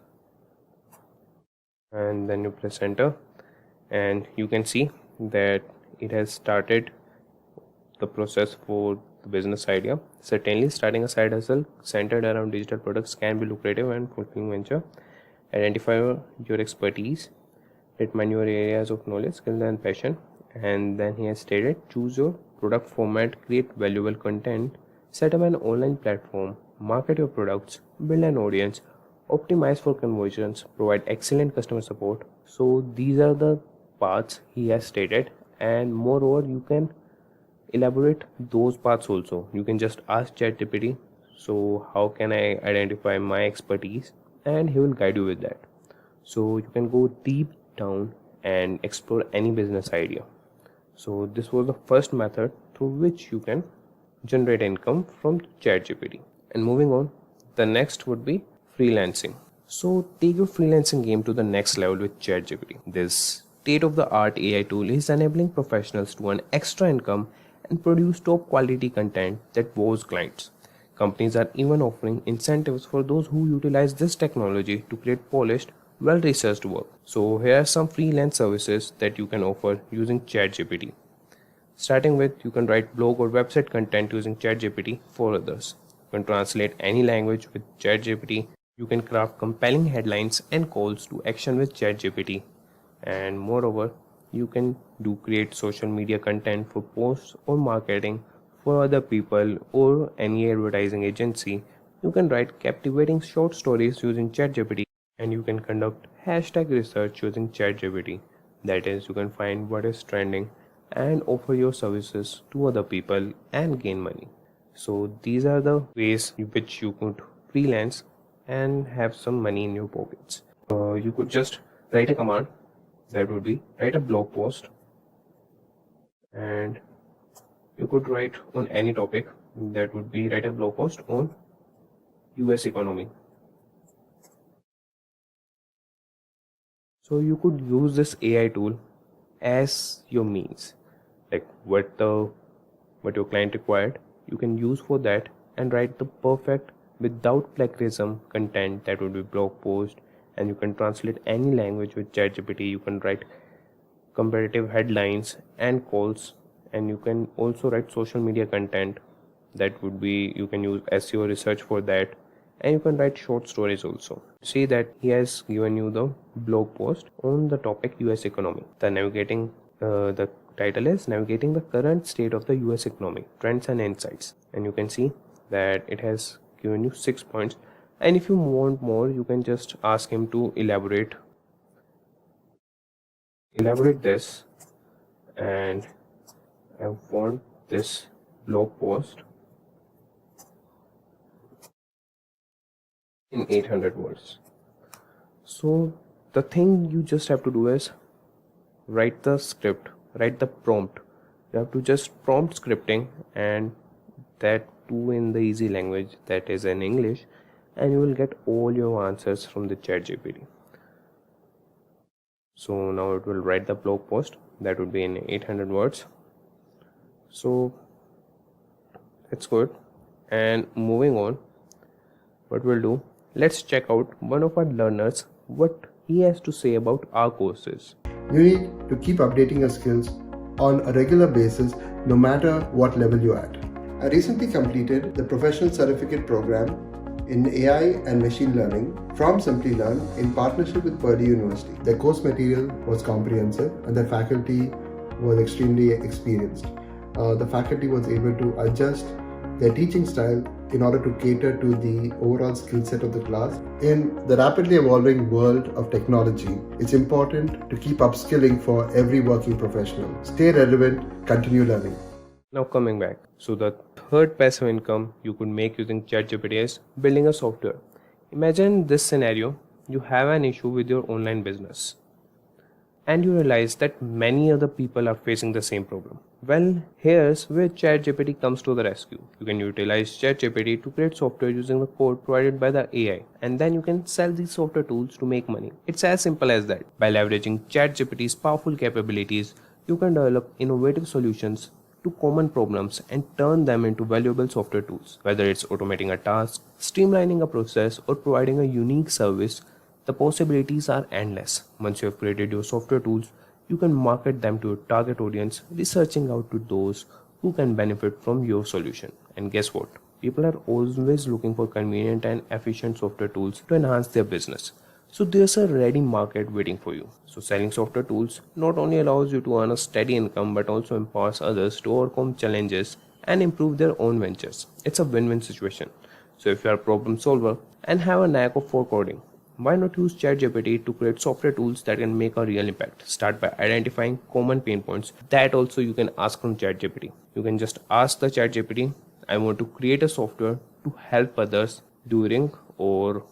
and then you press enter and you can see that it has started the process for the business idea. Certainly starting a side hustle centered around digital products can be lucrative and fulfilling venture. Identify your expertise, determine your areas of knowledge, skill and passion, and then he has stated choose your product format, create valuable content, set up an online platform, market your products, build an audience, optimize for conversions, provide excellent customer support. So these are the paths he has stated, and moreover you can elaborate those paths also. You can just ask ChatGPT, so how can I identify my expertise, and he will guide you with that. So you can go deep down and explore any business idea. So this was the first method through which you can generate income from ChatGPT. And moving on, the next would be freelancing. So take your freelancing game to the next level with ChatGPT. This state-of-the-art AI tool is enabling professionals to earn extra income and produce top quality content that wows clients. Companies are even offering incentives for those who utilize this technology to create polished, well-researched work. So here are some freelance services that you can offer using ChatGPT. Starting with, you can write blog or website content using ChatGPT for others. You can translate any language with ChatGPT. You can craft compelling headlines and calls to action with ChatGPT. And moreover, you can create social media content for posts or marketing for other people or any advertising agency You can write captivating short stories using ChatGPT, and you can conduct hashtag research using ChatGPT. That is, you can find what is trending and offer your services to other people and gain money. So these are the ways in which you could freelance and have some money in your pockets. You could just write a command, that would be write a blog post, and you could write on any topic, that would be write a blog post on US economy. So you could use this AI tool as your means, like what your client required, you can use for that and write the perfect without plagiarism content, that would be blog post, and you can translate any language with ChatGPT. You can write comparative headlines and calls, and you can also write social media content, that would be you can use SEO research for that, and you can write short stories also. See that he has given you the blog post on the topic US economy. The title is Navigating the Current State of the US Economy, Trends and Insights, and you can see that it has given you 6 points, and if you want more you can just ask him to elaborate this, and I want this blog post in 800 words. So the thing you just have to do is write the script, write the prompt. You have to just prompt scripting, and that too in the easy language, that is in English, and you will get all your answers from the ChatGPT. So now it will write the blog post, that would be in 800 words. So it's good. And moving on, what we'll do, let's check out one of our learners, what he has to say about our courses. You need to keep updating your skills on a regular basis, no matter what level you're at. I recently completed the professional certificate program in AI and machine learning from Simplilearn in partnership with Purdue University. The course material was comprehensive and the faculty was extremely experienced. The faculty was able to adjust their teaching style in order to cater to the overall skill set of the class. In the rapidly evolving world of technology, it's important to keep upskilling for every working professional. Stay relevant, continue learning. Now coming back, so the third passive income you could make using ChatGPT is building a software. Imagine this scenario, you have an issue with your online business and you realize that many other people are facing the same problem. Well, here's where ChatGPT comes to the rescue. You can utilize ChatGPT to create software using the code provided by the AI, and then you can sell these software tools to make money. It's as simple as that. By leveraging ChatGPT's powerful capabilities, you can develop innovative solutions to common problems and turn them into valuable software tools. Whether it's automating a task, streamlining a process, or providing a unique service, the possibilities are endless. Once you have created your software tools, you can market them to your target audience, researching out to those who can benefit from your solution. And guess what? People are always looking for convenient and efficient software tools to enhance their business. So there's a ready market waiting for you. So selling software tools not only allows you to earn a steady income, but also empowers others to overcome challenges and improve their own ventures. It's a win-win situation. So if you are a problem solver and have a knack for coding, why not use ChatGPT to create software tools that can make a real impact? Start by identifying common pain points that also you can ask from ChatGPT. You can just ask the ChatGPT, I want to create a software to help others during or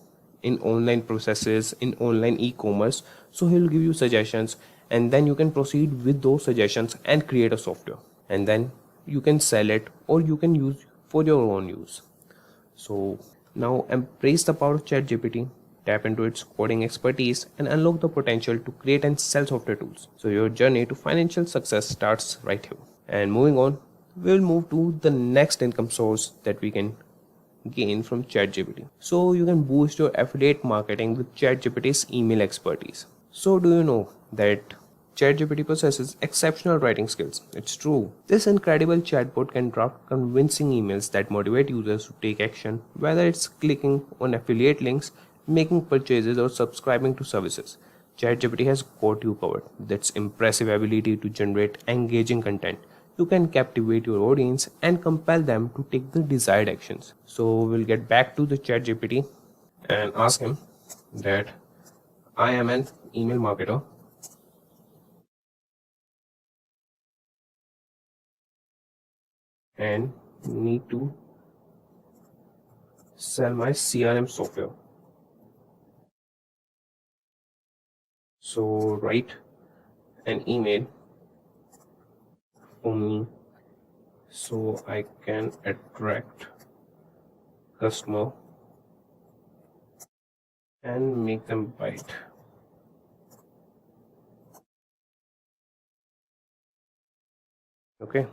in online processes, in online e-commerce. So he'll give you suggestions, and then you can proceed with those suggestions and create a software, and then you can sell it or you can use for your own use. So now embrace the power of ChatGPT, tap into its coding expertise, and unlock the potential to create and sell software tools. So your journey to financial success starts right here. And moving on, we'll move to the next income source that we can gain from ChatGPT. So you can boost your affiliate marketing with ChatGPT's email expertise. So do you know that ChatGPT possesses exceptional writing skills? It's true. This incredible chatbot can draft convincing emails that motivate users to take action, whether it's clicking on affiliate links, making purchases, or subscribing to services. ChatGPT has got you covered with its impressive ability to generate engaging content. you can captivate your audience and compel them to take the desired actions. So we'll get back to the ChatGPT and ask him that I am an email marketer and need to sell my CRM software. So write an email for me so I can attract customer and make them buy it. Okay.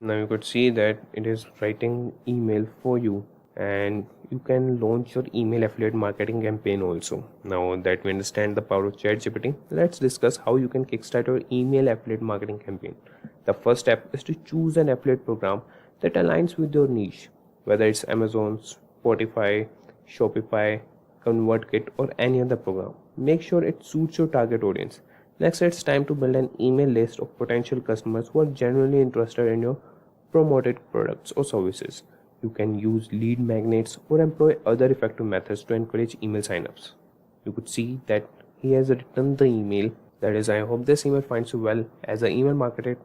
Now you could see that it is writing email for you, and you can launch your email affiliate marketing campaign also. Now that we understand the power of ChatGPT, let's discuss how you can kickstart your email affiliate marketing campaign. The first step is to choose an affiliate program that aligns with your niche, whether it's Amazon, Spotify, Shopify, ConvertKit, or any other program. Make sure it suits your target audience. Next, it's time to build an email list of potential customers who are genuinely interested in your promoted products or services. You can use lead magnets or employ other effective methods to encourage email signups. You could see that he has written the email. That is, I hope this email finds you well as an email marketer.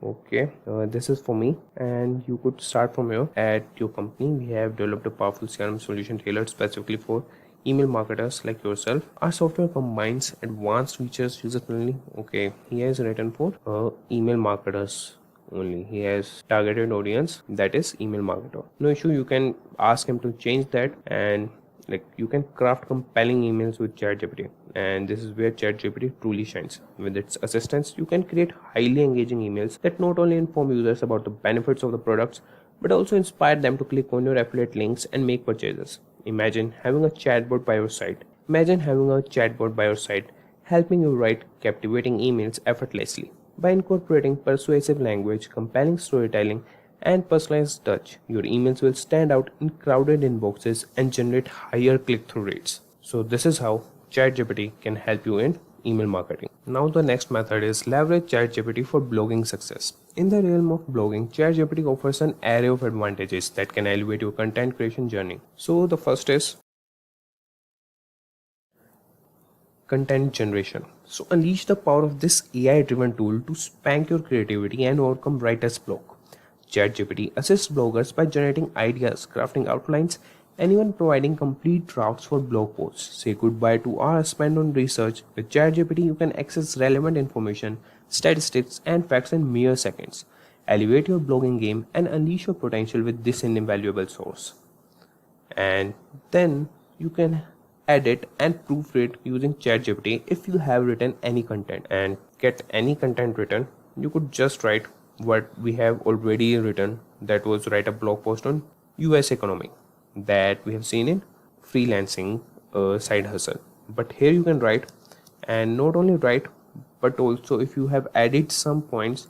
Okay, this is for me, and you could start from here. At your company, we have developed a powerful CRM solution tailored specifically for email marketers like yourself. Our software combines advanced features user friendly. Okay, he has written for email marketers only. He has targeted audience, that is email marketer. No issue, you can ask him to change that, and like you can craft compelling emails with ChatGPT, and this is where ChatGPT truly shines. With its assistance, you can create highly engaging emails that not only inform users about the benefits of the products but also inspire them to click on your affiliate links and make purchases. Imagine having a chatbot by your side. Imagine having a chatbot by your side, helping you write captivating emails effortlessly. By incorporating persuasive language, compelling storytelling, and personalized touch, your emails will stand out in crowded inboxes and generate higher click-through rates. So this is how ChatGPT can help you in email marketing. Now the next method is leverage ChatGPT for blogging success. In the realm of blogging, ChatGPT offers an array of advantages that can elevate your content creation journey. So the first is content generation. So unleash the power of this AI-driven tool to spank your creativity and overcome writer's block. ChatGPT assists bloggers by generating ideas, crafting outlines, and even providing complete drafts for blog posts. Say goodbye to hours spent on research. With ChatGPT, you can access relevant information, statistics, and facts in mere seconds. Elevate your blogging game and unleash your potential with this invaluable source. And then you can edit and proofread using ChatGPT if you have written any content. And get any content written, you could just write what we have already written, that was write a blog post on US economy that we have seen in freelancing side hustle. But here you can write, and not only write, but also if you have added some points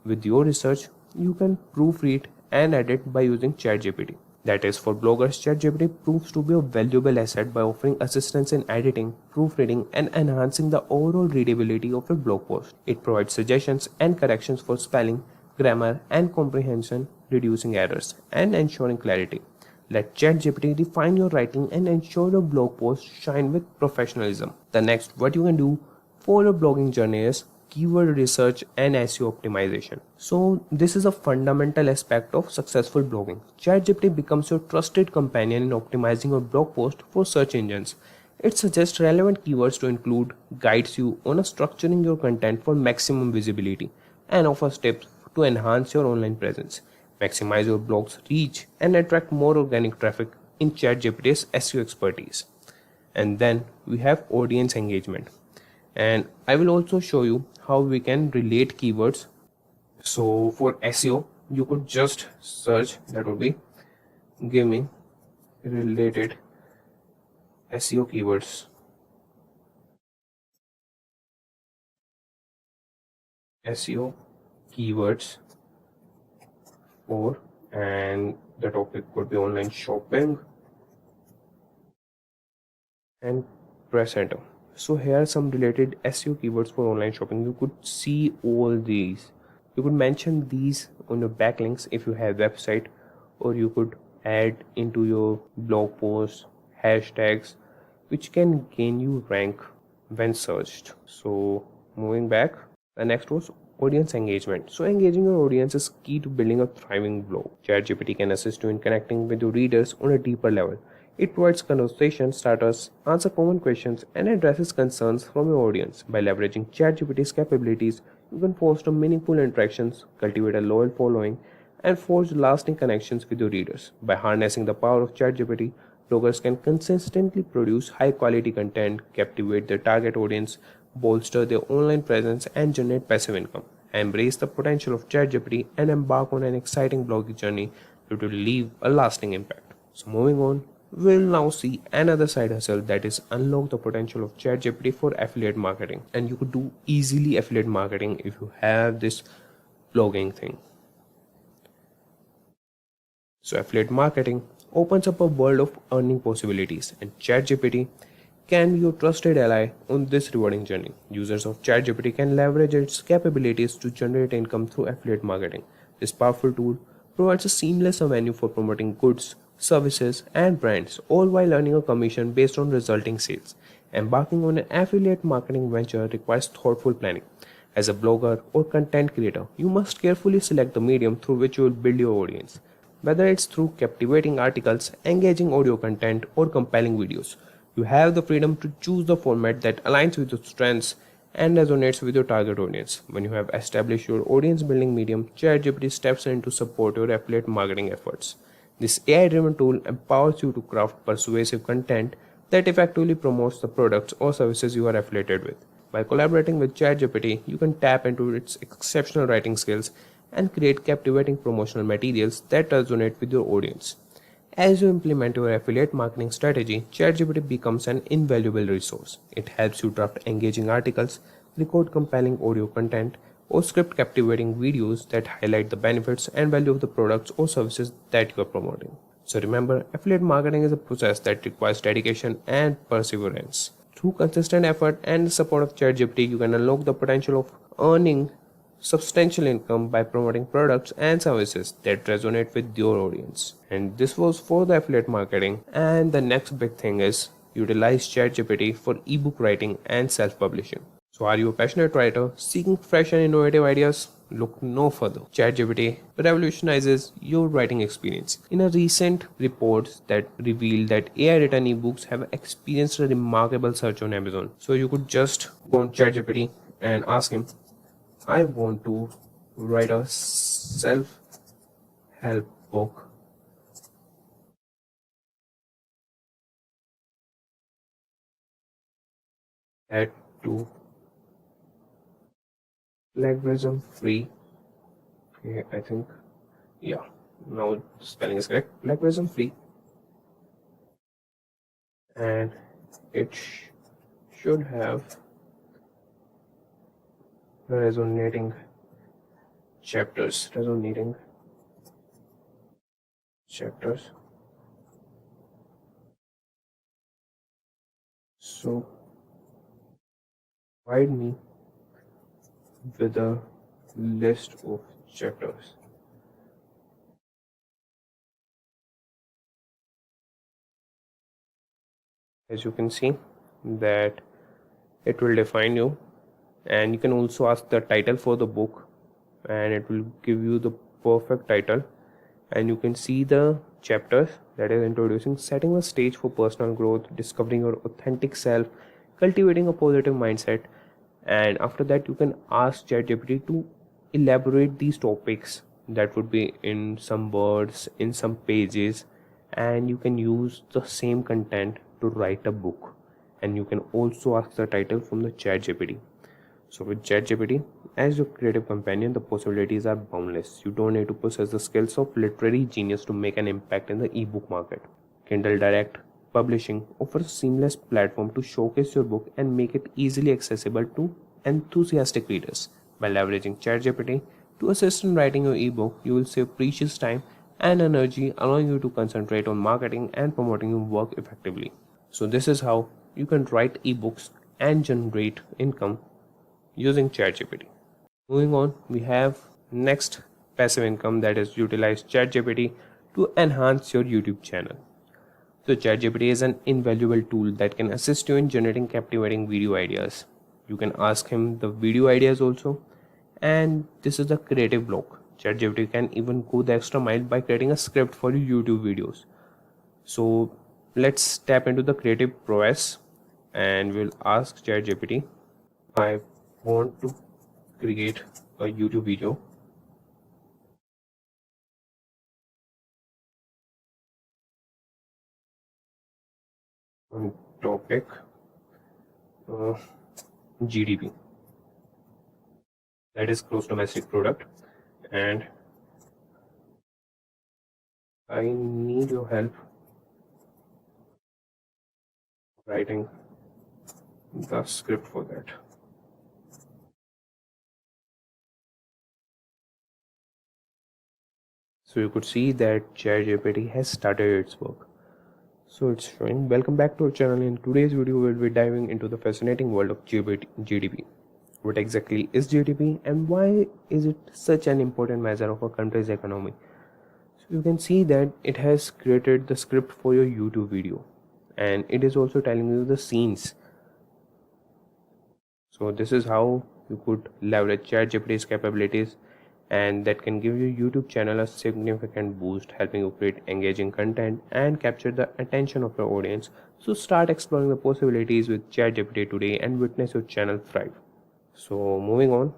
with your research, you can proofread and edit by using ChatGPT. That is, for bloggers, ChatGPT proves to be a valuable asset by offering assistance in editing, proofreading, and enhancing the overall readability of a blog post. It provides suggestions and corrections for spelling, grammar, and comprehension, reducing errors and ensuring clarity. Let ChatGPT refine your writing and ensure your blog posts shine with professionalism. The next, what you can do for your blogging journey is keyword research and SEO optimization. So this is a fundamental aspect of successful blogging. ChatGPT becomes your trusted companion in optimizing your blog post for search engines. It suggests relevant keywords to include, guides you on structuring your content for maximum visibility, and offers tips to enhance your online presence, maximize your blog's reach, and attract more organic traffic in ChatGPT's SEO expertise. And then we have audience engagement, and I will also show you how we can relate keywords. So for SEO, you could just search, that would be give me related SEO keywords. SEO keywords for, and the topic could be online shopping, and press enter. So here are some related SEO keywords for online shopping. You could see all these. You could mention these on your backlinks if you have website, or you could add into your blog posts hashtags which can gain you rank when searched. So moving back, the next was audience engagement. So engaging your audience is key to building a thriving blog. ChatGPT can assist you in connecting with your readers on a deeper level. It provides conversation starters, answers common questions, and addresses concerns from your audience. By leveraging ChatGPT's capabilities, you can foster meaningful interactions, cultivate a loyal following, and forge lasting connections with your readers. By harnessing the power of ChatGPT, bloggers can consistently produce high quality content, captivate their target audience, bolster their online presence, and generate passive income. Embrace the potential of ChatGPT and embark on an exciting blogging journey that will leave a lasting impact. So, moving on, we'll now see another side hustle that is unlock the potential of ChatGPT for affiliate marketing. And you could do easily affiliate marketing if you have this blogging thing. So affiliate marketing opens up a world of earning possibilities, and ChatGPT can be your trusted ally on this rewarding journey. Users of ChatGPT can leverage its capabilities to generate income through affiliate marketing. This powerful tool provides a seamless avenue for promoting goods, services, and brands, all while earning a commission based on resulting sales. Embarking on an affiliate marketing venture requires thoughtful planning. As a blogger or content creator, you must carefully select the medium through which you will build your audience. Whether it's through captivating articles, engaging audio content, or compelling videos, you have the freedom to choose the format that aligns with your strengths and resonates with your target audience. When you have established your audience building medium, ChatGPT steps in to support your affiliate marketing efforts. This AI driven tool empowers you to craft persuasive content that effectively promotes the products or services you are affiliated with. By collaborating with ChatGPT, you can tap into its exceptional writing skills and create captivating promotional materials that resonate with your audience. As you implement your affiliate marketing strategy, ChatGPT becomes an invaluable resource. It helps you draft engaging articles, record compelling audio content, or script captivating videos that highlight the benefits and value of the products or services that you are promoting. So remember, affiliate marketing is a process that requires dedication and perseverance. Through consistent effort and the support of ChatGPT, you can unlock the potential of earning substantial income by promoting products and services that resonate with your audience. And this was for the affiliate marketing. And the next big thing is utilize ChatGPT for ebook writing and self-publishing. So are you a passionate writer seeking fresh and innovative ideas? Look no further. ChatGPT revolutionizes your writing experience. In a recent report that revealed that AI written ebooks have experienced a remarkable surge on Amazon. So you could just go on ChatGPT and ask him, I want to write a self-help book at to plagiarism free. Okay, I think, yeah, now spelling is correct. Plagiarism free, and it should have resonating chapters. So provide me with a list of chapters. As you can see that it will define you, and you can also ask the title for the book and it will give you the perfect title. And you can see the chapters, that is introducing, setting the stage for personal growth, discovering your authentic self, cultivating a positive mindset. And after that you can ask ChatGPT to elaborate these topics that would be in some words, in some pages, and you can use the same content to write a book. And you can also ask the title from the ChatGPT. So with ChatGPT as your creative companion, the possibilities are boundless. You don't need to possess the skills of literary genius to make an impact in the ebook market. Kindle Direct Publishing offers a seamless platform to showcase your book and make it easily accessible to enthusiastic readers. By leveraging ChatGPT to assist in writing your ebook, you will save precious time and energy, allowing you to concentrate on marketing and promoting your work effectively. So this is how you can write ebooks and generate income using ChatGPT. Moving on, we have next passive income, that is utilize ChatGPT to enhance your YouTube channel. So ChatGPT is an invaluable tool that can assist you in generating captivating video ideas. You can ask him the video ideas also, and this is a creative block. ChatGPT can even go the extra mile by creating a script for your YouTube videos. So let's tap into the creative prowess and we'll ask ChatGPT, I want to create a YouTube video on topic GDP, that is gross domestic product, and I need your help writing the script for that. So you could see that ChatGPT has started its work. So it's showing, welcome back to our channel. In today's video we'll be diving into the fascinating world of GDP. What exactly is GDP and why is it such an important measure of a country's economy? So you can see that it has created the script for your YouTube video and it is also telling you the scenes. So this is how you could leverage ChatGPT's capabilities, and that can give your YouTube channel a significant boost, helping you create engaging content and capture the attention of your audience. So start exploring the possibilities with ChatGPT today and witness your channel thrive. So moving on,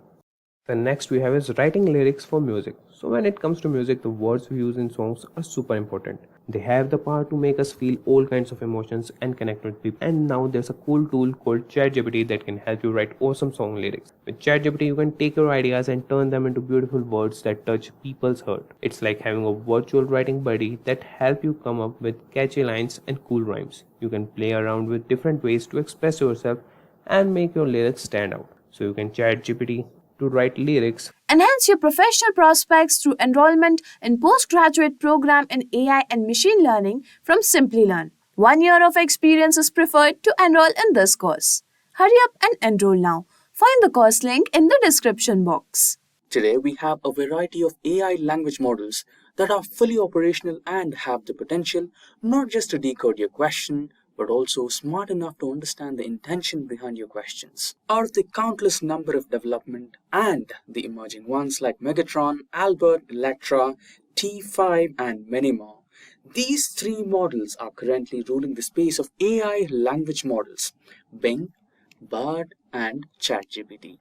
the next we have is writing lyrics for music. So when it comes to music, the words we use in songs are super important. They have the power to make us feel all kinds of emotions and connect with people. And now there's a cool tool called ChatGPT that can help you write awesome song lyrics. With ChatGPT, you can take your ideas and turn them into beautiful words that touch people's heart. It's like having a virtual writing buddy that help you come up with catchy lines and cool rhymes. You can play around with different ways to express yourself and make your lyrics stand out. So you can ChatGPT to write lyrics. Enhance your professional prospects through enrollment in postgraduate program in AI and machine learning from Simplilearn. 1 year of experience is preferred to enroll in this course. Hurry up and enroll now. Find the course link in the description box. Today, we have a variety of AI language models that are fully operational and have the potential not just to decode your question, but also smart enough to understand the intention behind your questions. Out of the countless number of development and the emerging ones like Megatron, Albert, Electra, T5, and many more, these three models are currently ruling the space of AI language models: Bing, Bard, and ChatGPT.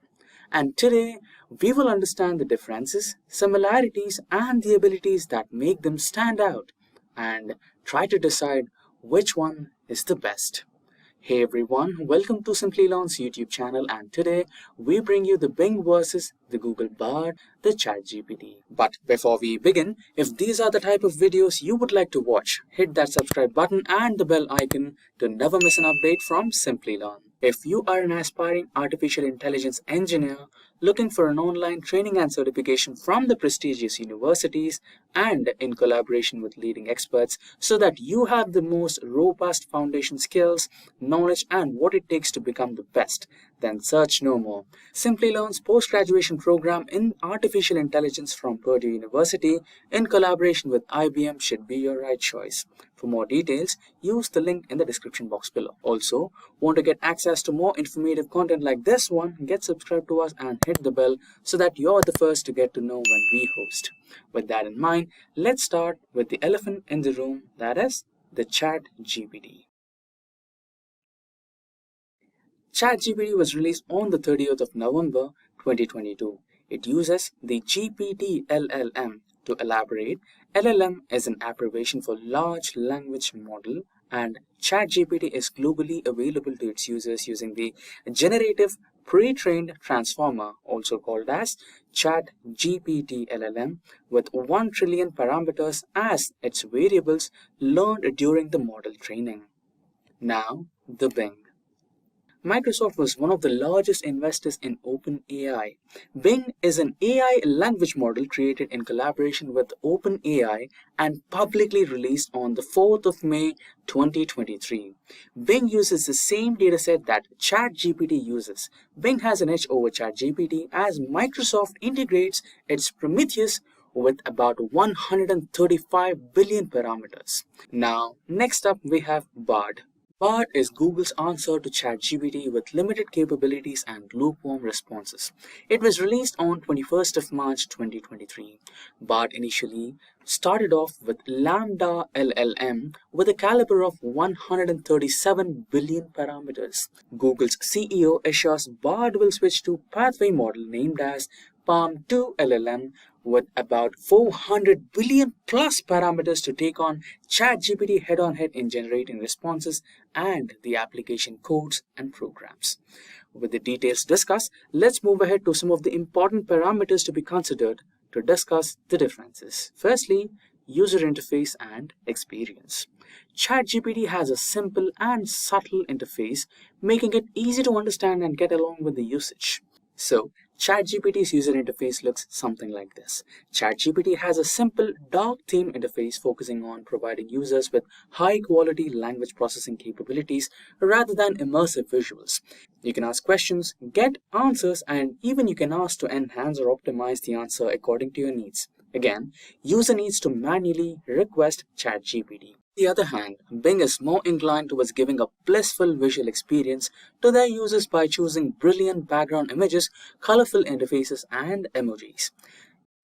And today, we will understand the differences, similarities, and the abilities that make them stand out, and try to decide which one is the best. Hey everyone, welcome to Simplilearn's YouTube channel, and today we bring you the Bing versus the Google Bard, the ChatGPT. But before we begin, if these are the type of videos you would like to watch, hit that subscribe button and the bell icon to never miss an update from Simplilearn. If you are an aspiring artificial intelligence engineer looking for an online training and certification from the prestigious universities and in collaboration with leading experts so that you have the most robust foundation skills, knowledge, and what it takes to become the best, then search no more. Simplilearn's post-graduation program in artificial intelligence from Purdue University in collaboration with IBM should be your right choice. For more details, use the link in the description box below. Also, want to get access to more informative content like this one? Get subscribed to us and hit the bell so that you're the first to get to know when we host. With that in mind, let's start with the elephant in the room, that is the ChatGPT. ChatGPT was released on the 30th of November 2022. It uses the GPT LLM. To elaborate, LLM is an abbreviation for Large Language Model, and ChatGPT is globally available to its users using the Generative Pre-trained Transformer, also called as ChatGPT LLM, with 1 trillion parameters as its variables learned during the model training. Now, the Bing. Microsoft was one of the largest investors in OpenAI. Bing is an AI language model created in collaboration with OpenAI and publicly released on the 4th of May 2023. Bing uses the same dataset that ChatGPT uses. Bing has an edge over ChatGPT as Microsoft integrates its Prometheus with about 135 billion parameters. Now, next up we have Bard. Bard is Google's answer to ChatGPT with limited capabilities and lukewarm responses. It was released on 21st of March 2023. Bard initially started off with Lambda LLM with a caliber of 137 billion parameters. Google's CEO assures Bard will switch to pathway model named as Palm 2 LLM with about 400 billion plus parameters to take on ChatGPT head-on-head in generating responses and the application codes and programs. With the details discussed, let's move ahead to some of the important parameters to be considered to discuss the differences. Firstly, user interface and experience. ChatGPT has a simple and subtle interface, making it easy to understand and get along with the usage. So, ChatGPT's user interface looks something like this. ChatGPT has a simple, dark theme interface focusing on providing users with high-quality language processing capabilities rather than immersive visuals. You can ask questions, get answers, and even you can ask to enhance or optimize the answer according to your needs. Again, user needs to manually request ChatGPT. On the other hand, Bing is more inclined towards giving a blissful visual experience to their users by choosing brilliant background images, colorful interfaces, and emojis.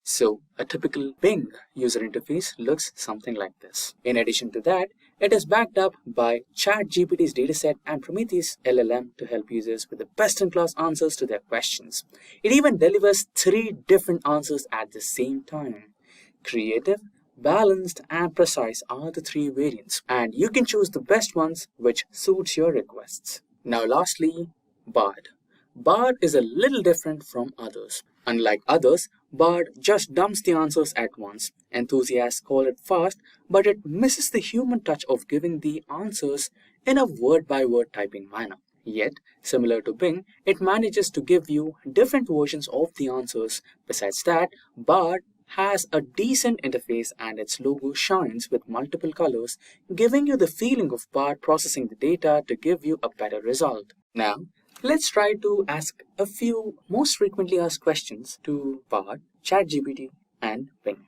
So, a typical Bing user interface looks something like this. In addition to that, it is backed up by ChatGPT's dataset and Prometheus LLM to help users with the best-in-class answers to their questions. It even delivers 3 different answers at the same time. Creative, balanced, and precise are the 3 variants, and you can choose the best ones which suits your requests. Now lastly, Bard. Bard is a little different from others. Unlike others, Bard just dumps the answers at once. Enthusiasts call it fast, but it misses the human touch of giving the answers in a word-by-word typing manner. Yet, similar to Bing, it manages to give you different versions of the answers. Besides that, Bard has a decent interface and its logo shines with multiple colors, giving you the feeling of Bard processing the data to give you a better result. Now, let's try to ask a few most frequently asked questions to Bard, ChatGPT, and Bing.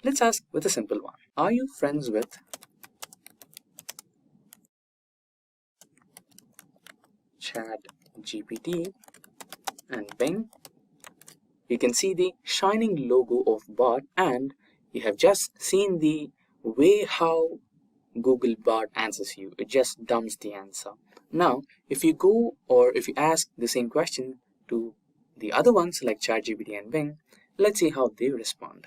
Let's ask with a simple one. Are you friends with ChatGPT and Bing? You can see the shining logo of Bard, and you have just seen the way how Google Bard answers you. It just dumps the answer. Now, if you go or if you ask the same question to the other ones like ChatGPT and Bing, let's see how they respond.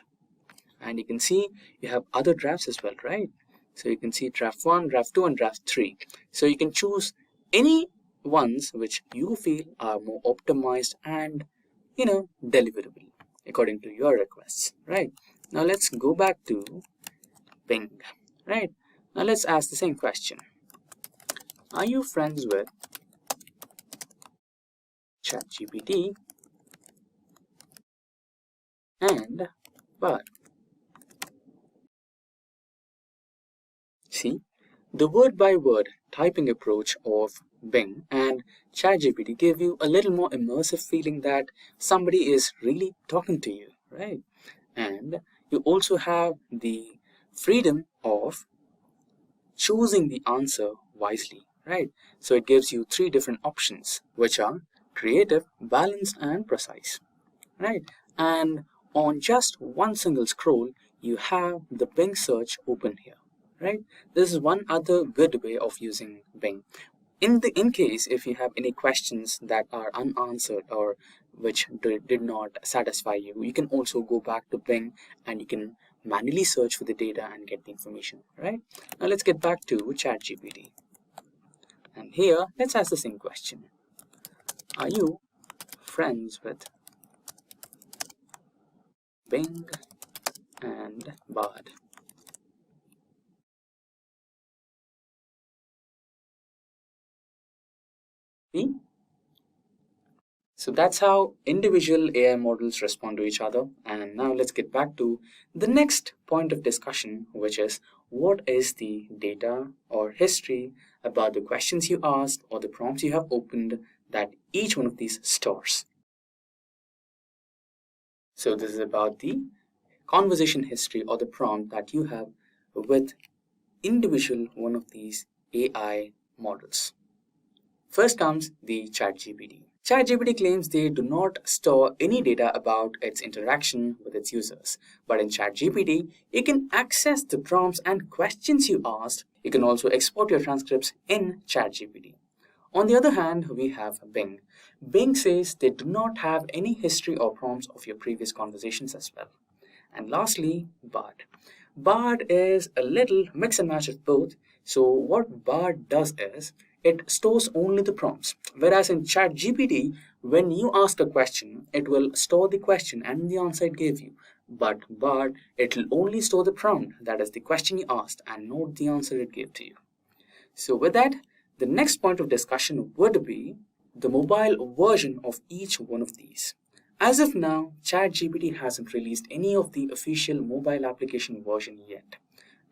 And you can see you have other drafts as well, right? So you can see draft 1, draft 2, and draft 3. So you can choose any ones which you feel are more optimized and deliverable according to your requests, right? Now let's go back to Bing, right? Now let's ask the same question. Are you friends with ChatGPT and Bard? See, the word-by-word typing approach of Bing and ChatGPT give you a little more immersive feeling that somebody is really talking to you, right? And you also have the freedom of choosing the answer wisely, right? So it gives you 3 different options, which are creative, balanced, and precise, right? And on just one single scroll, you have the Bing search open here, right? This is one other good way of using Bing. In case if you have any questions that are unanswered or which did not satisfy you, you can also go back to Bing and you can manually search for the data and get the information, right? Now let's get back to ChatGPT. And here, let's ask the same question. Are you friends with Bing and Bard? P. So that's how individual AI models respond to each other. And now let's get back to the next point of discussion, which is what is the data or history about the questions you asked or the prompts you have opened that each one of these stores. So this is about the conversation history or the prompt that you have with individual one of these AI models. First comes the ChatGPT. ChatGPT claims they do not store any data about its interaction with its users. But in ChatGPT, you can access the prompts and questions you asked. You can also export your transcripts in ChatGPT. On the other hand, we have Bing. Bing says they do not have any history or prompts of your previous conversations as well. And lastly, Bard. Bard is a little mix and match of both. So what Bard does is, it stores only the prompts. Whereas in ChatGPT, when you ask a question, it will store the question and the answer it gave you. But Bard, it will only store the prompt, that is the question you asked, and not the answer it gave to you. So with that, the next point of discussion would be the mobile version of each one of these. As of now, ChatGPT hasn't released any of the official mobile application version yet.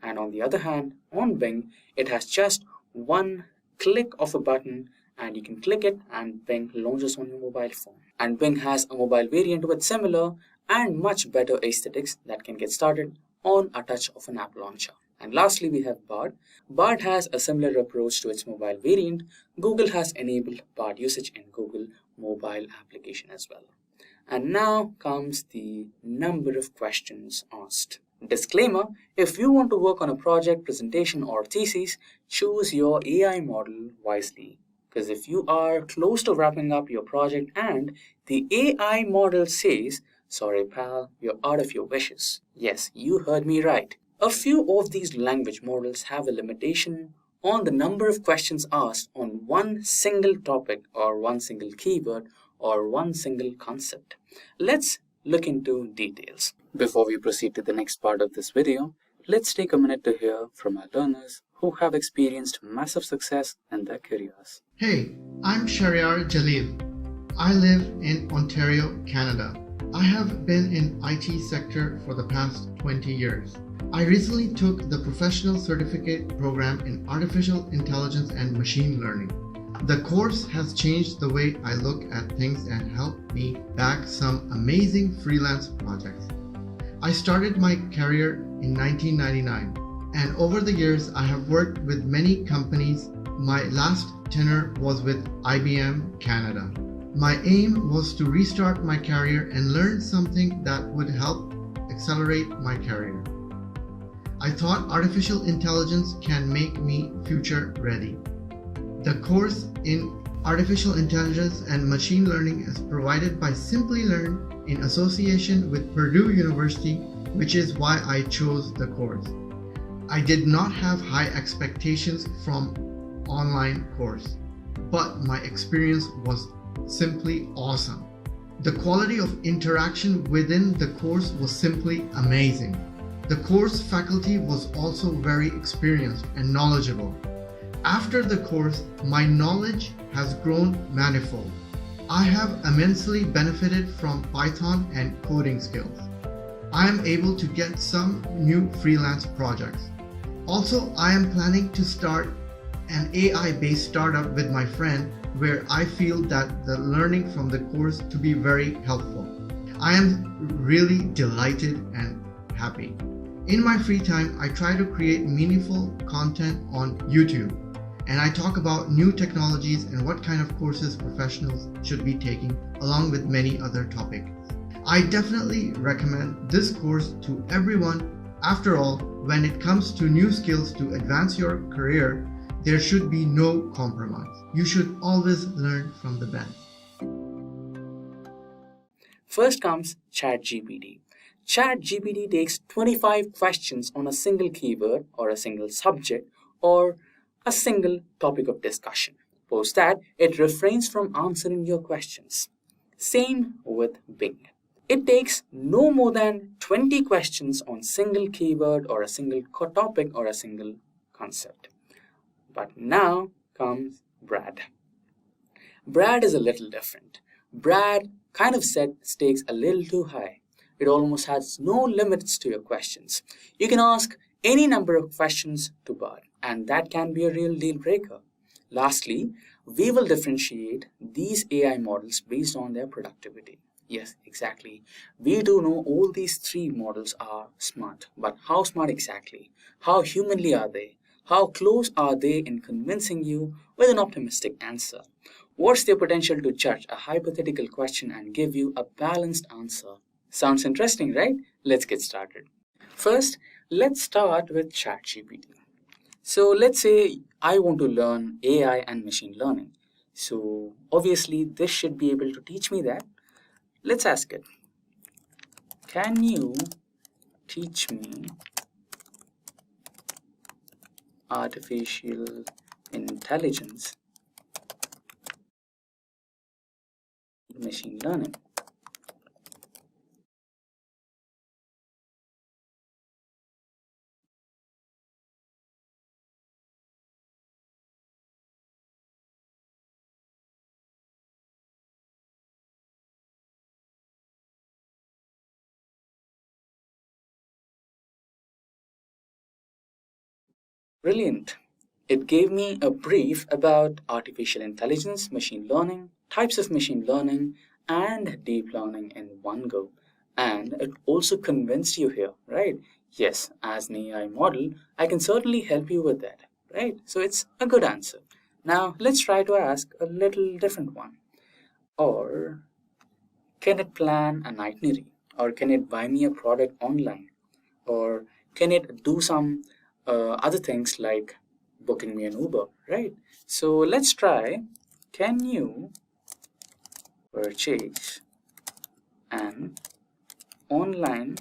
And on the other hand, on Bing, it has just one click of a button and you can click it and Bing launches on your mobile phone. And Bing has a mobile variant with similar and much better aesthetics that can get started on a touch of an app launcher. And lastly, we have Bard. Bard has a similar approach to its mobile variant. Google has enabled Bard usage in Google mobile application as well. And now comes the number of questions asked. Disclaimer, if you want to work on a project, presentation or thesis, choose your AI model wisely. Because if you are close to wrapping up your project and the AI model says, sorry pal, you're out of your wishes. Yes, you heard me right. A few of these language models have a limitation on the number of questions asked on one single topic or one single keyword or one single concept. Let's look into details. Before we proceed to the next part of this video, let's take a minute to hear from our learners who have experienced massive success in their careers. Hey, I'm Shariar Jalil. I live in Ontario, Canada. I have been in IT sector for the past 20 years. I recently took the professional certificate program in artificial intelligence and machine learning. The course has changed the way I look at things and helped me bag some amazing freelance projects. I started my career in 1999, and over the years I have worked with many companies. My last tenure was with IBM Canada. My aim was to restart my career and learn something that would help accelerate my career. I thought artificial intelligence can make me future ready. The course in Artificial Intelligence and Machine Learning is provided by Simplilearn in association with Purdue University, which is why I chose the course. I did not have high expectations from online course, but my experience was simply awesome. The quality of interaction within the course was simply amazing. The course faculty was also very experienced and knowledgeable. After the course, my knowledge has grown manifold. I have immensely benefited from Python and coding skills. I am able to get some new freelance projects. Also, I am planning to start an AI-based startup with my friend where I feel that the learning from the course to be very helpful. I am really delighted and happy. In my free time, I try to create meaningful content on YouTube, and I talk about new technologies and what kind of courses professionals should be taking, along with many other topics. I definitely recommend this course to everyone. After all, when it comes to new skills to advance your career, there should be no compromise. You should always learn from the best. First comes ChatGPT. ChatGPT takes 25 questions on a single keyword or a single subject or a single topic of discussion. Post that, it refrains from answering your questions. Same with Bing. It takes no more than 20 questions on single keyword or a single topic or a single concept. But now comes Brad. Brad is a little different. Brad kind of set stakes a little too high. It almost has no limits to your questions. You can ask any number of questions to Bard, and that can be a real deal breaker. Lastly, we will differentiate these AI models based on their productivity. Yes, exactly. We do know all these three models are smart, but how smart exactly? How humanly are they? How close are they in convincing you with an optimistic answer? What's their potential to judge a hypothetical question and give you a balanced answer? Sounds interesting, right? Let's get started. First, let's start with ChatGPT. So let's say I want to learn AI and machine learning. So obviously this should be able to teach me that. Let's ask it. Can you teach me artificial intelligence machine learning? Brilliant. It gave me a brief about artificial intelligence, machine learning, types of machine learning, and deep learning in one go. And it also convinced you here, right? Yes, as an AI model, I can certainly help you with that, right? So it's a good answer. Now let's try to ask a little different one. Or can it plan an itinerary? Or can it buy me a product online? Or can it do some other things like booking me an Uber, right? So let's try. Can you purchase an online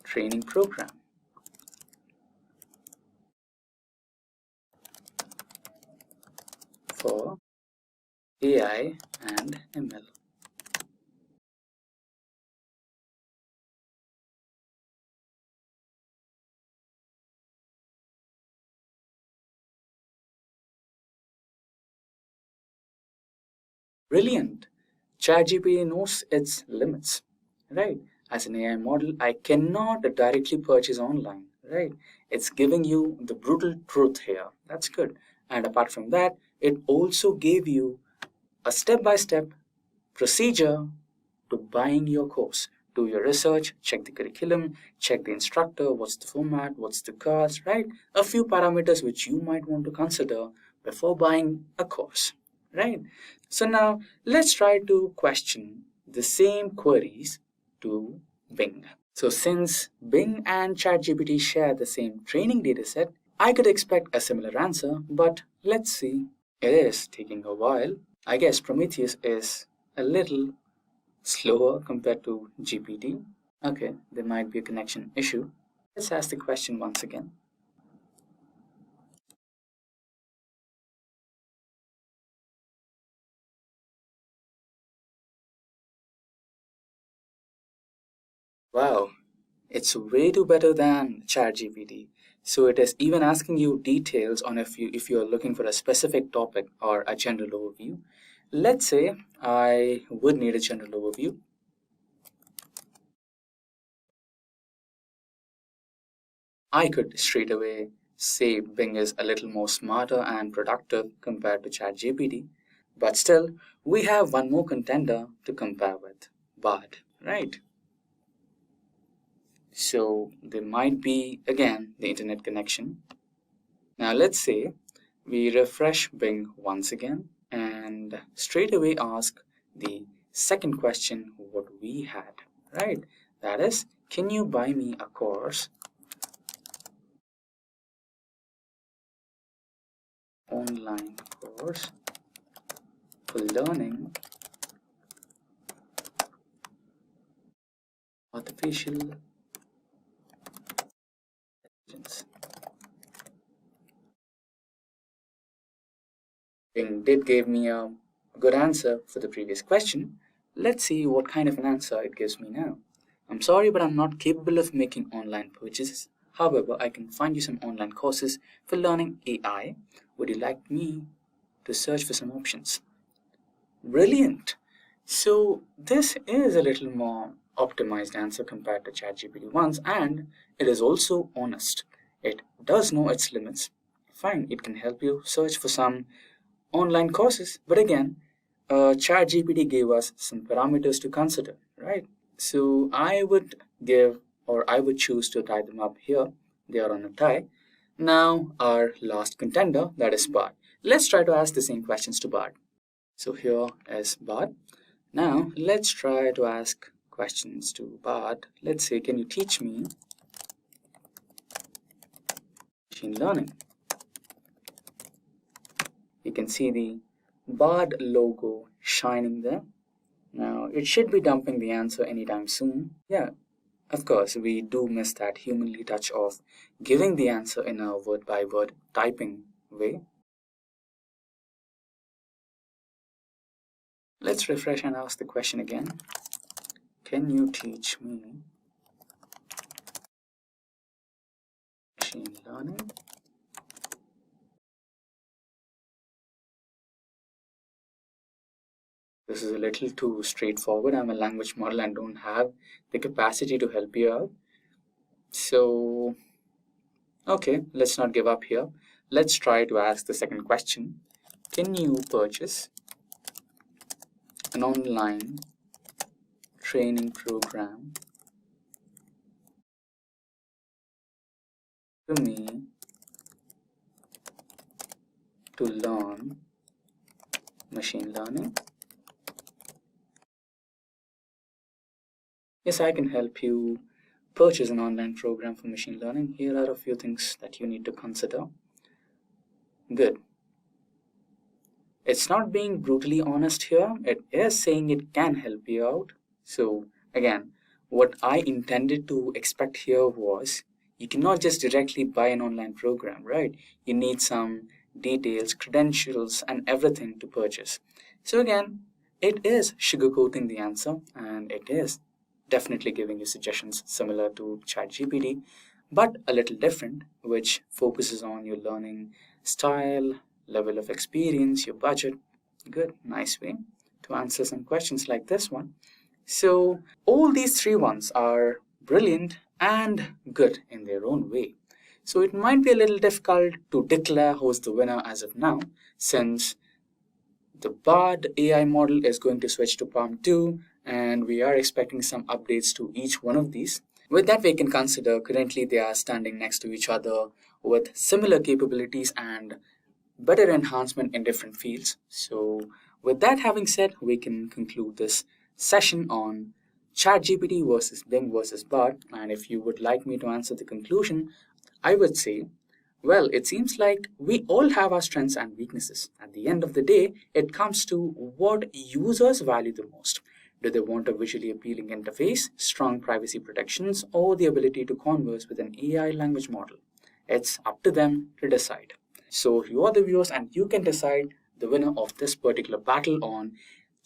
training program for AI and ML? Brilliant. ChatGPT knows its limits, right? As an AI model, I cannot directly purchase online, right? It's giving you the brutal truth here. That's good. And apart from that, it also gave you a step-by-step procedure to buying your course. Do your research, check the curriculum, check the instructor, what's the format, what's the cost, right? A few parameters which you might want to consider before buying a course, right? So now let's try to question the same queries to Bing. So since Bing and ChatGPT share the same training dataset, I could expect a similar answer, but let's see. It is taking a while. I guess Prometheus is a little slower compared to GPT. Okay, there might be a connection issue. Let's ask the question once again. Wow, it's way too better than ChatGPT. So it is even asking you details on if you're looking for a specific topic or a general overview. Let's say I would need a general overview. I could straight away say Bing is a little more smarter and productive compared to ChatGPT, but still, we have one more contender to compare with, Bard, right? So there might be again the internet connection. Now let's say we refresh Bing once again and straight away ask the second question what we had, right? That is, can you buy me a course online course for learning artificial intelligence? Bing did give me a good answer for the previous question. Let's see what kind of an answer it gives me now. I'm sorry, but I'm not capable of making online purchases. However, I can find you some online courses for learning AI. Would you like me to search for some options. Brilliant! So this is a little more optimized answer compared to ChatGPT ones, and it is also honest. It does know its limits. Fine, it can help you search for some online courses, but again, ChatGPT gave us some parameters to consider, right? So I would choose to tie them up here. They are on a tie. Now our last contender, that is Bard. Let's try to ask the same questions to Bard. So here is Bard. Now let's try to ask questions to Bard. Let's say, can you teach me machine learning? You can see the Bard logo shining there. Now it should be dumping the answer anytime soon. Yeah, of course, we do miss that humanly touch of giving the answer in a word by word typing way. Let's refresh and ask the question again. Can you teach me machine learning? This is a little too straightforward. I'm a language model and don't have the capacity to help you out. So, okay, let's not give up here. Let's try to ask the second question. Can you purchase an online training program for me to learn machine learning? Yes, I can help you purchase an online program for machine learning. Here are a few things that you need to consider. Good. It's not being brutally honest here. It is saying it can help you out. So again, what I intended to expect here was you cannot just directly buy an online program, right? You need some details, credentials, and everything to purchase. So again, it is sugarcoating the answer, and it is definitely giving you suggestions similar to ChatGPT, but a little different, which focuses on your learning style, level of experience, your budget. Good, nice way to answer some questions like this one. So all these three ones are brilliant and good in their own way. So it might be a little difficult to declare who's the winner as of now, since the Bard AI model is going to switch to Palm 2, and we are expecting some updates to each one of these. With that, we can consider currently they are standing next to each other with similar capabilities and better enhancement in different fields. So with that having said, we can conclude this session on ChatGPT versus Bing versus Bard. And if you would like me to answer the conclusion, I would say, well, it seems like we all have our strengths and weaknesses. At the end of the day, it comes to what users value the most. Do they want a visually appealing interface, strong privacy protections, or the ability to converse with an AI language model? It's up to them to decide. So you are the viewers and you can decide the winner of this particular battle on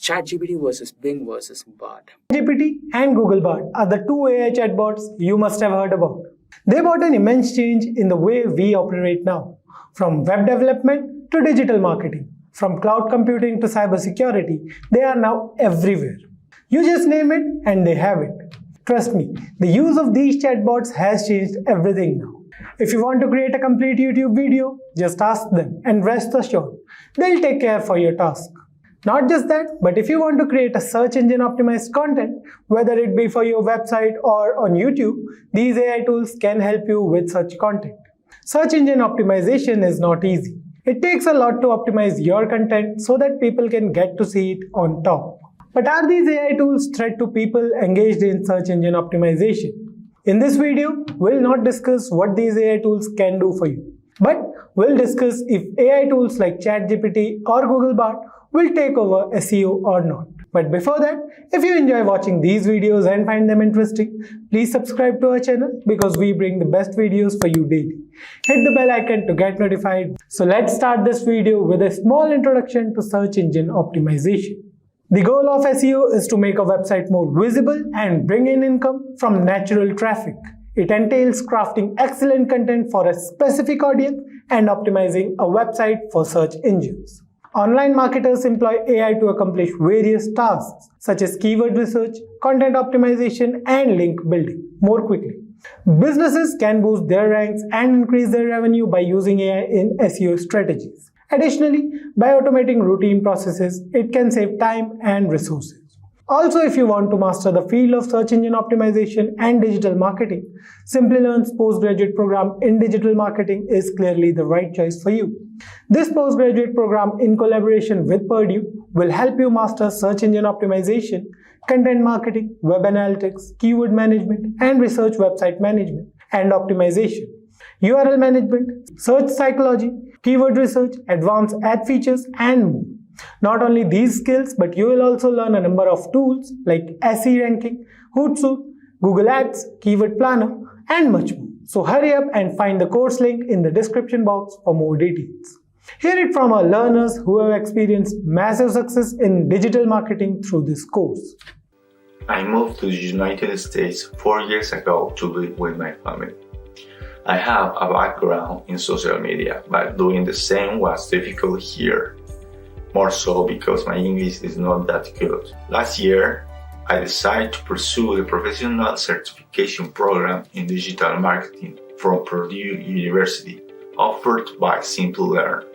ChatGPT versus Bing versus Bard. ChatGPT and Google Bard are the two AI chatbots you must have heard about. They brought an immense change in the way we operate now, from web development to digital marketing, from cloud computing to cybersecurity. They are now everywhere. You just name it and they have it. Trust me, the use of these chatbots has changed everything now. If you want to create a complete YouTube video, just ask them and rest assured, they'll take care for your task. Not just that, but if you want to create a search engine optimized content, whether it be for your website or on YouTube, these AI tools can help you with such content. Search engine optimization is not easy. It takes a lot to optimize your content so that people can get to see it on top. But are these AI tools threat to people engaged in search engine optimization? In this video, we'll not discuss what these AI tools can do for you, but we'll discuss if AI tools like ChatGPT or Google Bard will take over SEO or not. But before that, if you enjoy watching these videos and find them interesting, please subscribe to our channel because we bring the best videos for you daily. Hit the bell icon to get notified. So let's start this video with a small introduction to search engine optimization. The goal of SEO is to make a website more visible and bring in income from natural traffic. It entails crafting excellent content for a specific audience and optimizing a website for search engines. Online marketers employ AI to accomplish various tasks such as keyword research, content optimization, and link building more quickly. Businesses can boost their ranks and increase their revenue by using AI in SEO strategies. Additionally, by automating routine processes, it can save time and resources. Also, if you want to master the field of search engine optimization and digital marketing, Simplilearn's postgraduate program in digital marketing is clearly the right choice for you. This postgraduate program, in collaboration with Purdue, will help you master search engine optimization, content marketing, web analytics, keyword management, and research website management and optimization, URL management, search psychology, keyword research, advanced ad features, and more. Not only these skills, but you will also learn a number of tools like SE ranking, Hootsuite, Google Ads, Keyword Planner, and much more. So hurry up and find the course link in the description box for more details. Hear it from our learners who have experienced massive success in digital marketing through this course. I moved to the United States 4 years ago to live with my family. I have a background in social media, but doing the same was difficult here. More so because my English is not that good. Last year, I decided to pursue the professional certification program in digital marketing from Purdue University, offered by Simplilearn.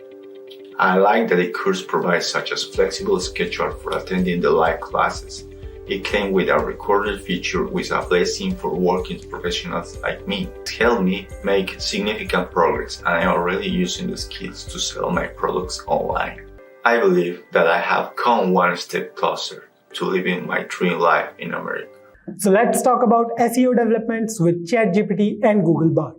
I like that the course provides such a flexible schedule for attending the live classes. It came with a recorded feature, which is a blessing for working professionals like me. It helped me make significant progress, and I'm already using the skills to sell my products online. I believe that I have come one step closer to living my dream life in America. So let's talk about SEO developments with ChatGPT and Google Bard.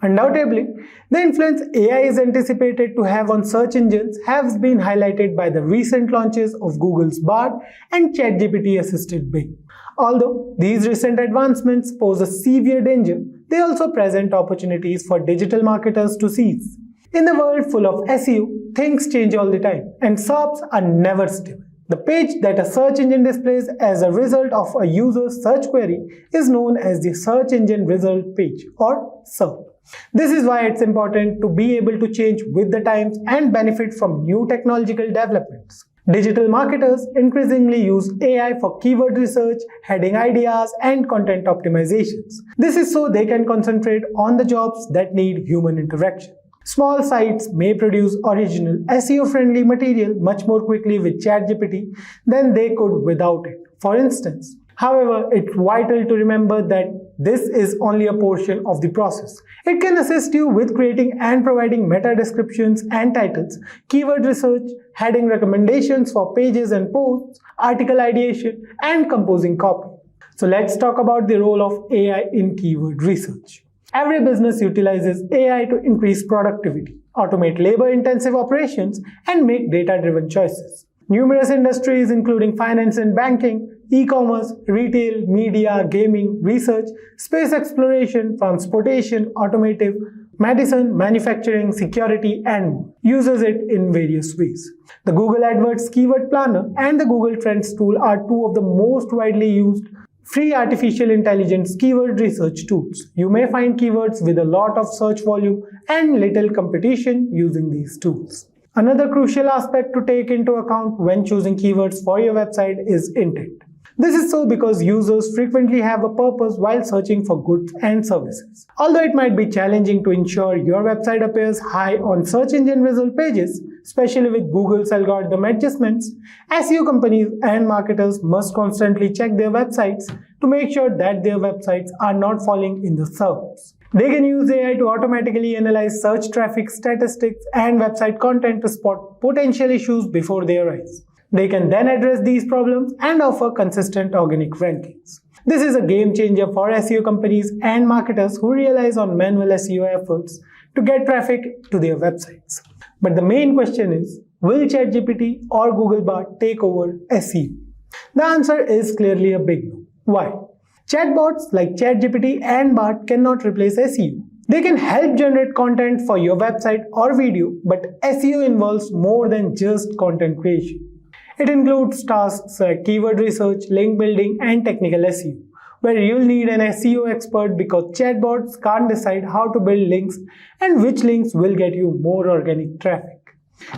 Undoubtedly, the influence AI is anticipated to have on search engines has been highlighted by the recent launches of Google's Bard and ChatGPT-assisted Bing. Although these recent advancements pose a severe danger, they also present opportunities for digital marketers to seize. In the world full of SEO, things change all the time, and SERPs are never stable. The page that a search engine displays as a result of a user's search query is known as the search engine result page, or SERP. This is why it's important to be able to change with the times and benefit from new technological developments. Digital marketers increasingly use AI for keyword research, heading ideas, and content optimizations. This is so they can concentrate on the jobs that need human interaction. Small sites may produce original SEO-friendly material much more quickly with ChatGPT than they could without it. For instance, however, it's vital to remember that this is only a portion of the process. It can assist you with creating and providing meta descriptions and titles, keyword research, heading recommendations for pages and posts, article ideation, and composing copy. So let's talk about the role of AI in keyword research. Every business utilizes AI to increase productivity, automate labor-intensive operations, and make data-driven choices. Numerous industries including finance and banking, e-commerce, retail, media, gaming, research, space exploration, transportation, automotive, medicine, manufacturing, security, and more uses it in various ways. The Google AdWords Keyword Planner and the Google Trends tool are two of the most widely used free artificial intelligence keyword research tools. You may find keywords with a lot of search volume and little competition using these tools. Another crucial aspect to take into account when choosing keywords for your website is intent. This is so because users frequently have a purpose while searching for goods and services. Although it might be challenging to ensure your website appears high on search engine result pages, especially with Google's algorithm adjustments, SEO companies and marketers must constantly check their websites to make sure that their websites are not falling in the SERPs. They can use AI to automatically analyze search traffic statistics and website content to spot potential issues before they arise. They can then address these problems and offer consistent organic rankings. This is a game changer for SEO companies and marketers who relies on manual SEO efforts to get traffic to their websites. But the main question is, will ChatGPT or Google Bard take over SEO? The answer is clearly a big no. Why? Chatbots like ChatGPT and Bard cannot replace SEO. They can help generate content for your website or video, but SEO involves more than just content creation. It includes tasks like keyword research, link building, and technical SEO, where you'll need an SEO expert because chatbots can't decide how to build links and which links will get you more organic traffic.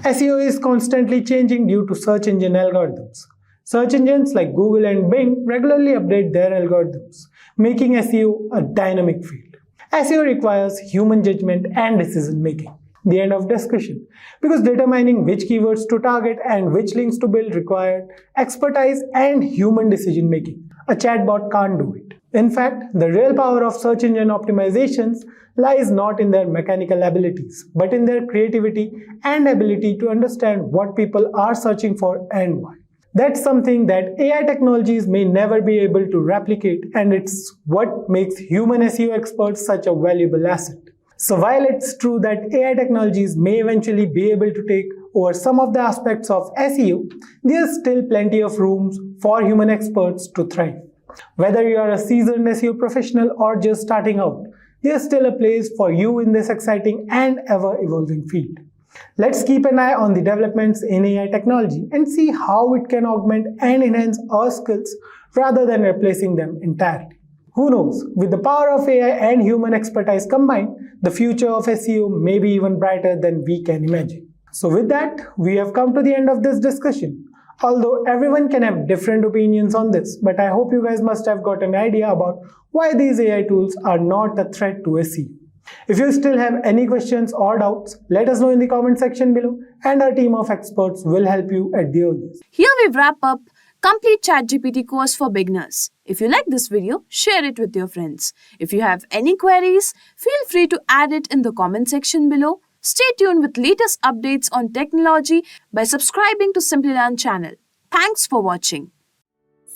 SEO is constantly changing due to search engine algorithms. Search engines like Google and Bing regularly update their algorithms, making SEO a dynamic field. SEO requires human judgment and decision making. The end of discussion. Because determining which keywords to target and which links to build required expertise and human decision making. A chatbot can't do it. In fact, the real power of search engine optimizations lies not in their mechanical abilities, but in their creativity and ability to understand what people are searching for and why. That's something that AI technologies may never be able to replicate, and it's what makes human SEO experts such a valuable asset. So while it's true that AI technologies may eventually be able to take over some of the aspects of SEO, there's still plenty of rooms for human experts to thrive. Whether you are a seasoned SEO professional or just starting out, there's still a place for you in this exciting and ever-evolving field. Let's keep an eye on the developments in AI technology and see how it can augment and enhance our skills rather than replacing them entirely. Who knows, with the power of AI and human expertise combined, the future of SEO may be even brighter than we can imagine. So with that, we have come to the end of this discussion. Although everyone can have different opinions on this, but I hope you guys must have got an idea about why these AI tools are not a threat to SEO. If you still have any questions or doubts, let us know in the comment section below and our team of experts will help you at the earliest. Here we wrap up Complete ChatGPT course for beginners. If you like this video, share it with your friends. If you have any queries, feel free to add it in the comment section below. Stay tuned with latest updates on technology by subscribing to Simplilearn channel. Thanks for watching.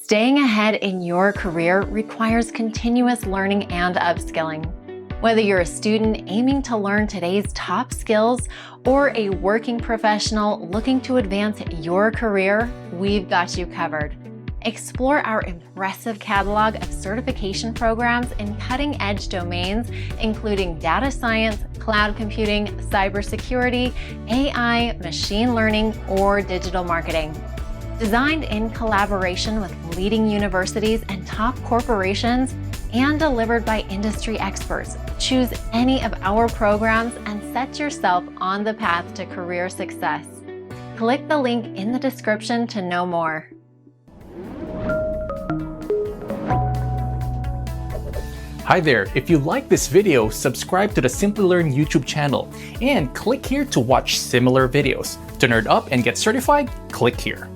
Staying ahead in your career requires continuous learning and upskilling. Whether you're a student aiming to learn today's top skills or a working professional looking to advance your career, we've got you covered. Explore our impressive catalog of certification programs in cutting-edge domains, including data science, cloud computing, cybersecurity, AI, machine learning, or digital marketing. Designed in collaboration with leading universities and top corporations, and delivered by industry experts, choose any of our programs and set yourself on the path to career success. Click the link in the description to know more. Hi there, if you like this video, subscribe to the Simplilearn YouTube channel and click here to watch similar videos. To nerd up and get certified, click here.